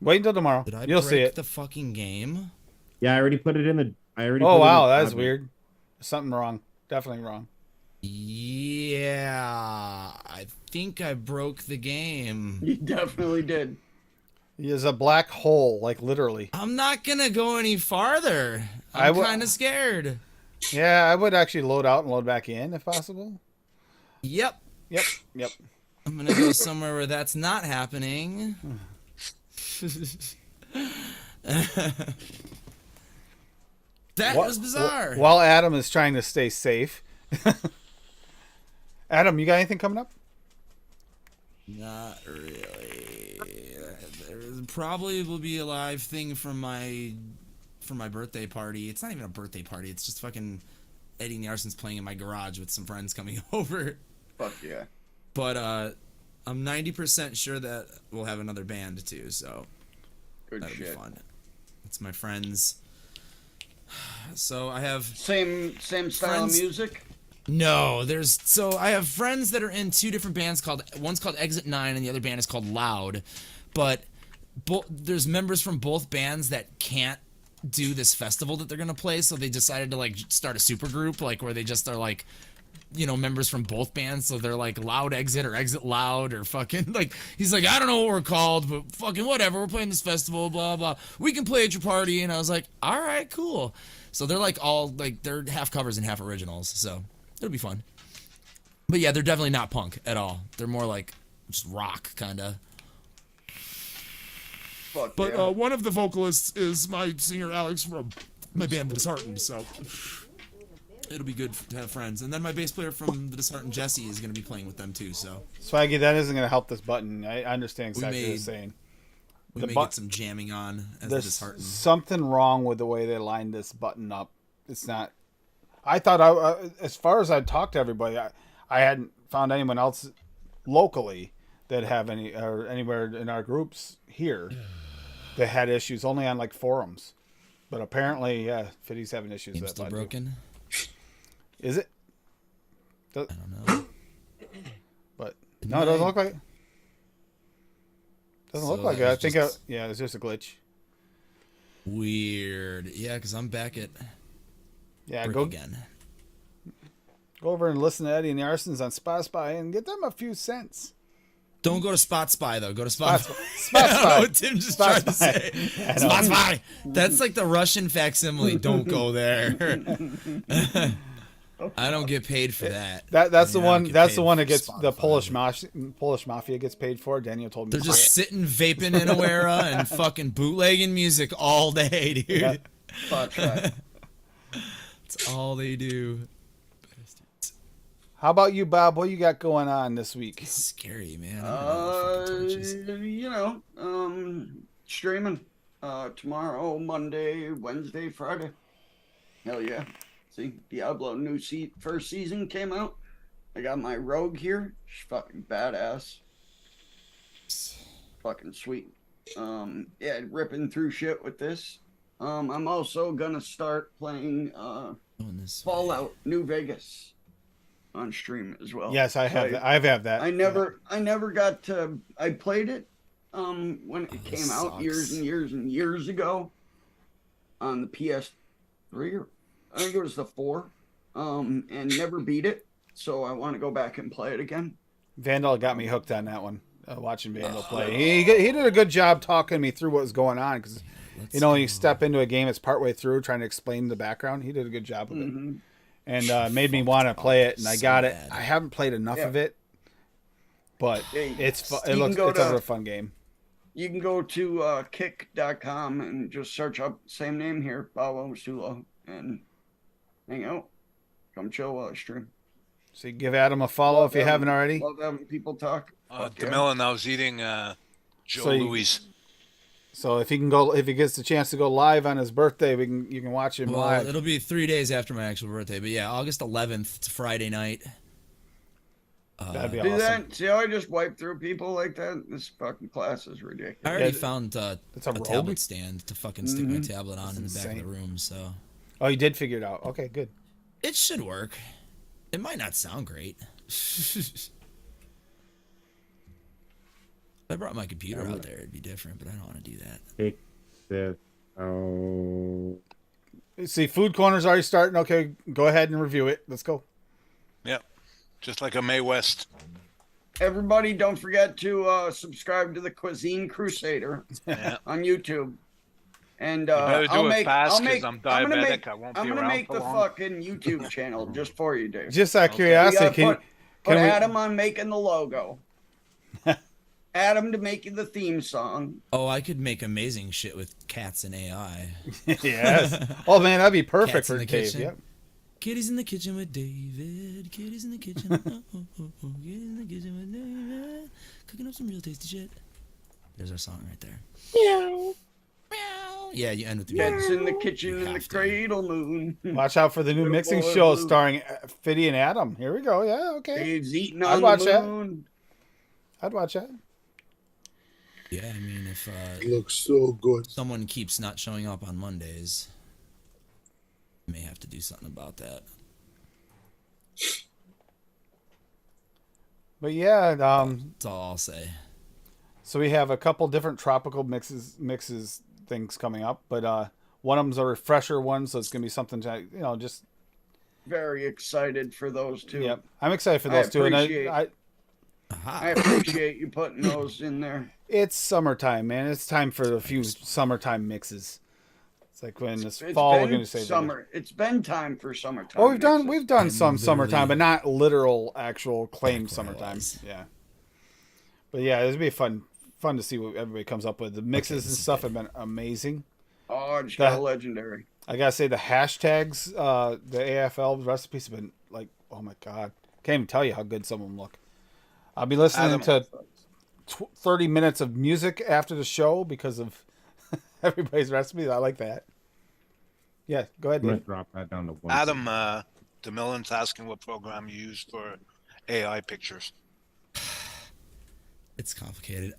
Wait until tomorrow. Did I You'll break see it. the fucking game? Yeah, I already put it in the. I already. Oh put it in wow, the that is tablet. weird. Something wrong. Definitely wrong. Yeah, I think I broke the game. He definitely did. He is a black hole, like literally. I'm not gonna go any farther. I I'm w- kind of scared. Yeah, I would actually load out and load back in if possible. Yep. Yep. I'm gonna go somewhere where that's not happening. That was bizarre. While Adam is trying to stay safe. Adam, you got anything coming up? Not really. There probably will be a live thing for my birthday party. It's not even a birthday party. It's just fucking Eddie Narson's playing in my garage with some friends coming over. Fuck yeah. But I'm 90% sure that we'll have another band too, so Good that'll shit. be fun. It's my friends. So I have Same style friends- of music. No, I have friends that are in two different bands one's called Exit 9 and the other band is called Loud, but there's members from both bands that can't do this festival that they're gonna play, so they decided to like start a super group, like where they just are like, you know, members from both bands, so they're like Loud Exit or Exit Loud or fucking like, he's like, I don't know what we're called, but fucking whatever, we're playing this festival, blah blah, we can play at your party. And I was like, all right, cool. So they're like all like, they're half covers and half originals, so it'll be fun. But yeah, they're definitely not punk at all. They're more like just rock kind of. But yeah. One of the vocalists is my singer Alex from my band The Disheartened, so it'll be good to have friends. And then my bass player from The Disheartened, Jesse, is going to be playing with them too. So Swaggy, that isn't going to help this button. I understand exactly what you're saying. We The may bu- get some jamming on as The There's Disheartened. something wrong with the way they lined this button up. It's not. I thought as far as I'd talked to everybody, I hadn't found anyone else locally that have any or anywhere in our groups here that had issues. Only on like forums, but apparently, yeah, Fiddy's having issues. Game's That still button. broken. Is it? I don't know. But no, it doesn't look like it. Doesn't look So like it. that I was think just- yeah, it's just a glitch. Weird. Yeah, because I'm back at Yeah, brick go again. go over and listen to Eddie and the Arsons on Spotify and get them a few cents. Don't go to Spot Spy though. Go to Spot Spot Spy. I don't know Spy. what Tim just Spot tried to Spy. say. I know. Spot Spy. That's like the Russian facsimile. Don't go there. I don't get paid for that. That's the I don't one. get That's paid the one for that gets the Spotify. Polish mafia gets paid for. Daniel told me. They're just sitting vaping in Awera and fucking bootlegging music all day, dude. Yeah. Spot track. That's all they do. How about you, Bob? What you got going on this week? It's scary, man. I don't know the fucking torches. You know, streaming tomorrow, Monday, Wednesday, Friday. Hell yeah. See, Diablo first season came out. I got my rogue here. She's fucking badass. Fucking sweet. Yeah, ripping through shit with this. I'm also gonna start playing Going this way. Fallout New Vegas on stream as well. Yes, I have. So I have that. I never got to. I played it when it this came out sucks. years and years and years ago on the PS3 or I think it was the 4, and never beat it. So I want to go back and play it again. Vandal got me hooked on that one. Watching Vandal play, he did a good job talking me through what was going on because you know when you step into a game, it's partway through trying to explain the background. He did a good job of it, and made me want to play it. And I got it. I haven't played enough of it, but it's it looks it's a fun game. You can go to kick.com and just search up same name here, Bobo Sulo, and hang out. Come chill while I stream. So you give Adam a follow if you haven't already. Love having people talk. DeMillan, I was eating Joe Louis. So if he gets the chance to go live on his birthday, you can watch him live. It'll be 3 days after my actual birthday, but yeah, August 11th. It's a Friday night. That'd be Do awesome. that. See how I just wipe through people like that? This fucking class is ridiculous. I already found it's a robe? tablet stand to fucking stick my tablet on in the back of insane. the room, so Oh, you did figure it out. Okay, good. it should work. It might not sound great. If I brought my computer out there, it'd be different, but I don't want to do that. Take this out. See, Food Corner's already starting. Okay, go ahead and review it. Let's go. Yep. Just like a May West. Everybody, don't forget to subscribe to the Cuisine Crusader Yeah. on YouTube. And You better do I'll it make, fast I'll 'cause make, I'm I'm gonna diabetic. make, I won't I'm be gonna around make for the long. fucking YouTube channel just for you, Dave. Just out of We curiosity, gotta put we- Adam on making the logo. Adam to making the theme song. Oh, I could make amazing shit with cats and AI. Yes. Oh man, that'd be perfect Cats for in the Dave. kitchen. Yep. Kitty's in the kitchen with David. Kitty's in the kitchen. Kitty's in the kitchen with David. Cooking up some real tasty shit. There's our song right there. Meow. Meow. Yeah, you end with the Cats in the kitchen You in the have to. cradle moon. Watch out for the new Good mixing boy, show Blue. starring Fiddy and Adam. Here we go. Yeah, okay. Dave's eating I'd on watch the that. moon. I'd watch that. Yeah, I mean, if It looks so good. someone keeps not showing up on Mondays, I may have to do something about that. But yeah, That's all I'll say. so we have a couple different tropical mixes things coming up, but one of them's a refresher one, so it's gonna be something to just. Very excited for those two. Yep, I'm excited for those two, and I I appreciate you putting those in there. it's summertime, man. It's time for a few summertime mixes. It's like when this It's fall we're been gonna say summer. It's been time for summertime. Well, we've mixes. done some literally- summertime, but not literal actual claimed Back where I summertime. was. Yeah, but yeah, it'll be fun to see what everybody comes up with. The mixes this and is stuff good. have been amazing. Oh, it's got That- legendary. I gotta say the hashtags, the AFL recipes have been like, oh my god, can't even tell you how good some of them look. I'll be listening Adam- to 30 minutes of music after the show because of everybody's recipes. I like that. Yeah, go ahead, I'm gonna Dave. drop that down to one. Adam, DeMillen's asking what program you use for AI pictures. It's complicated.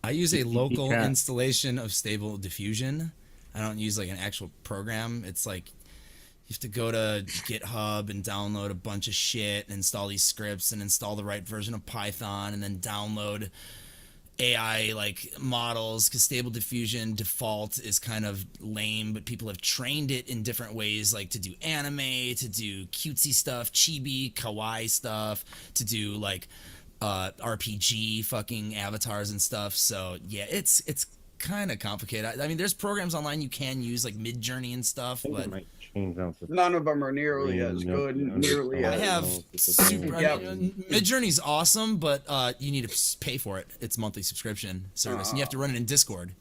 I use a local cat. installation of Stable Diffusion. I don't use like an actual program. It's like you have to go to GitHub and download a bunch of shit and install these scripts and install the right version of Python and then download AI like models, because Stable Diffusion default is kind of lame, but people have trained it in different ways, like to do anime, to do cutesy stuff, chibi, kawaii stuff, to do like RPG fucking avatars and stuff. So yeah, it's kind of complicated. I mean, there's programs online you can use like Midjourney and stuff, I think but it might change out the None of them are nearly Yeah, as no, good. no, Nearly no. I as. have know if it's a super. thing. I Yeah. mean, Midjourney's awesome, but you need to pay for it. It's monthly subscription service, and you have to run it in Discord.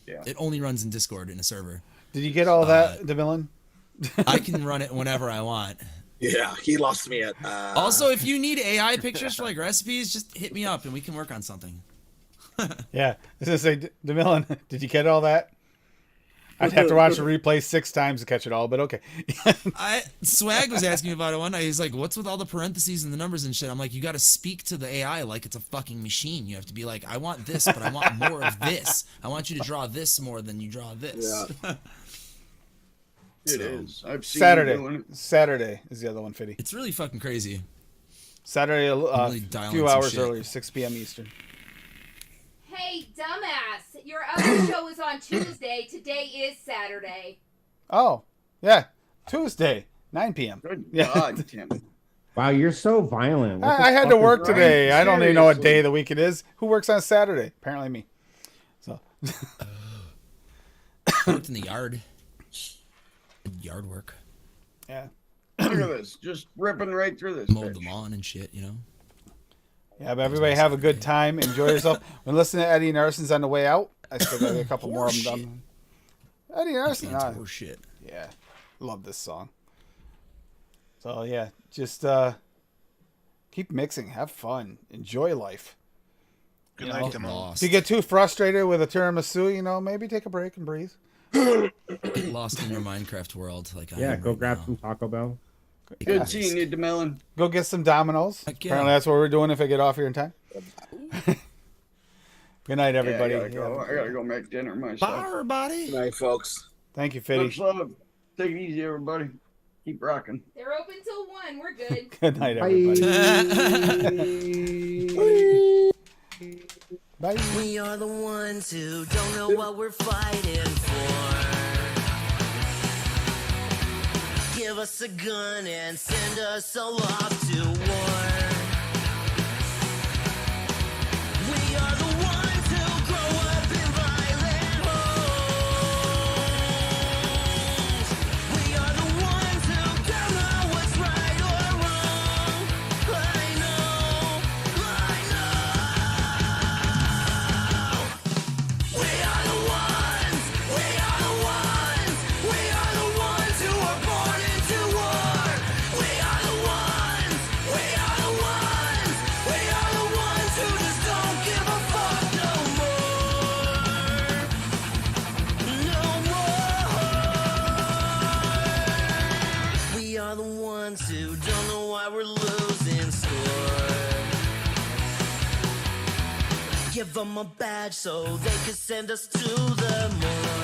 Yeah. It only runs in Discord in a server. Did you get all that, DeMillen? I can run it whenever I want. Yeah, he lost me at. Also, if you need AI pictures for like recipes, just hit me up and we can work on something. Yeah, I was gonna say, DeMillen, did you get all that? I'd have to watch the replay 6 times to catch it all, but okay. Swag was asking me about it one night. He's like, "What's with all the parentheses and the numbers and shit?" I'm like, "You got to speak to the AI like it's a fucking machine. You have to be like, I want this, but I want more of this. I want you to draw this more than you draw this." Yeah. It is. I've seen Saturday is the other one, Fiddy. It's really fucking crazy. Saturday, really a dialing few some hours shit. earlier, 6 p.m. Eastern. Hey, dumbass! Your other show is on Tuesday. Today is Saturday. Oh, yeah, Tuesday, 9 p.m. Good Yeah. God, Tim. Wow, you're so violent. What the I had to fuck is work wrong? today. I don't even know what Seriously. day of the week it is. Who works on Saturday? Apparently me. So I worked in the yard. Did yard work. yeah, Look at this. Just ripping right through this. Mowed the bitch. lawn and shit, you know? yeah. But everybody have a good time. Enjoy yourself. When listening to Eddie Narson's on the way out, I still got a couple more of them done. Eddie Narson, Band's horse shit. yeah, love this song. So yeah, just keep mixing, have fun, enjoy life. Good You night, know, Get DeMillen. lost. If you get too frustrated with a tiramisu, maybe take a break and breathe. Get lost in your Minecraft world. Like I Yeah, am go right grab now. some Taco Bell. Good seeing you, DeMelon. Go get some Domino's. Heck yeah. Apparently that's what we're doing if I get off here in time. Good night, Yeah, everybody. I gotta go make dinner myself. Bye, everybody. Good night, folks. Thank you, Much Fiddy. love. Take it easy, everybody. Keep rocking. They're open till 1. We're good. Good night, everybody. Bye. We are the ones who don't know what we're fighting for. Give us a gun and send us all off to war. We are the ones who grow up in violent homes. We are the ones who don't know what's right or wrong. I know. We are the ones. We are the ones. We are the ones who are born into war. We are the ones. We why we're losing score. Give them a badge so they can send us to the morgue.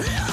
Yeah.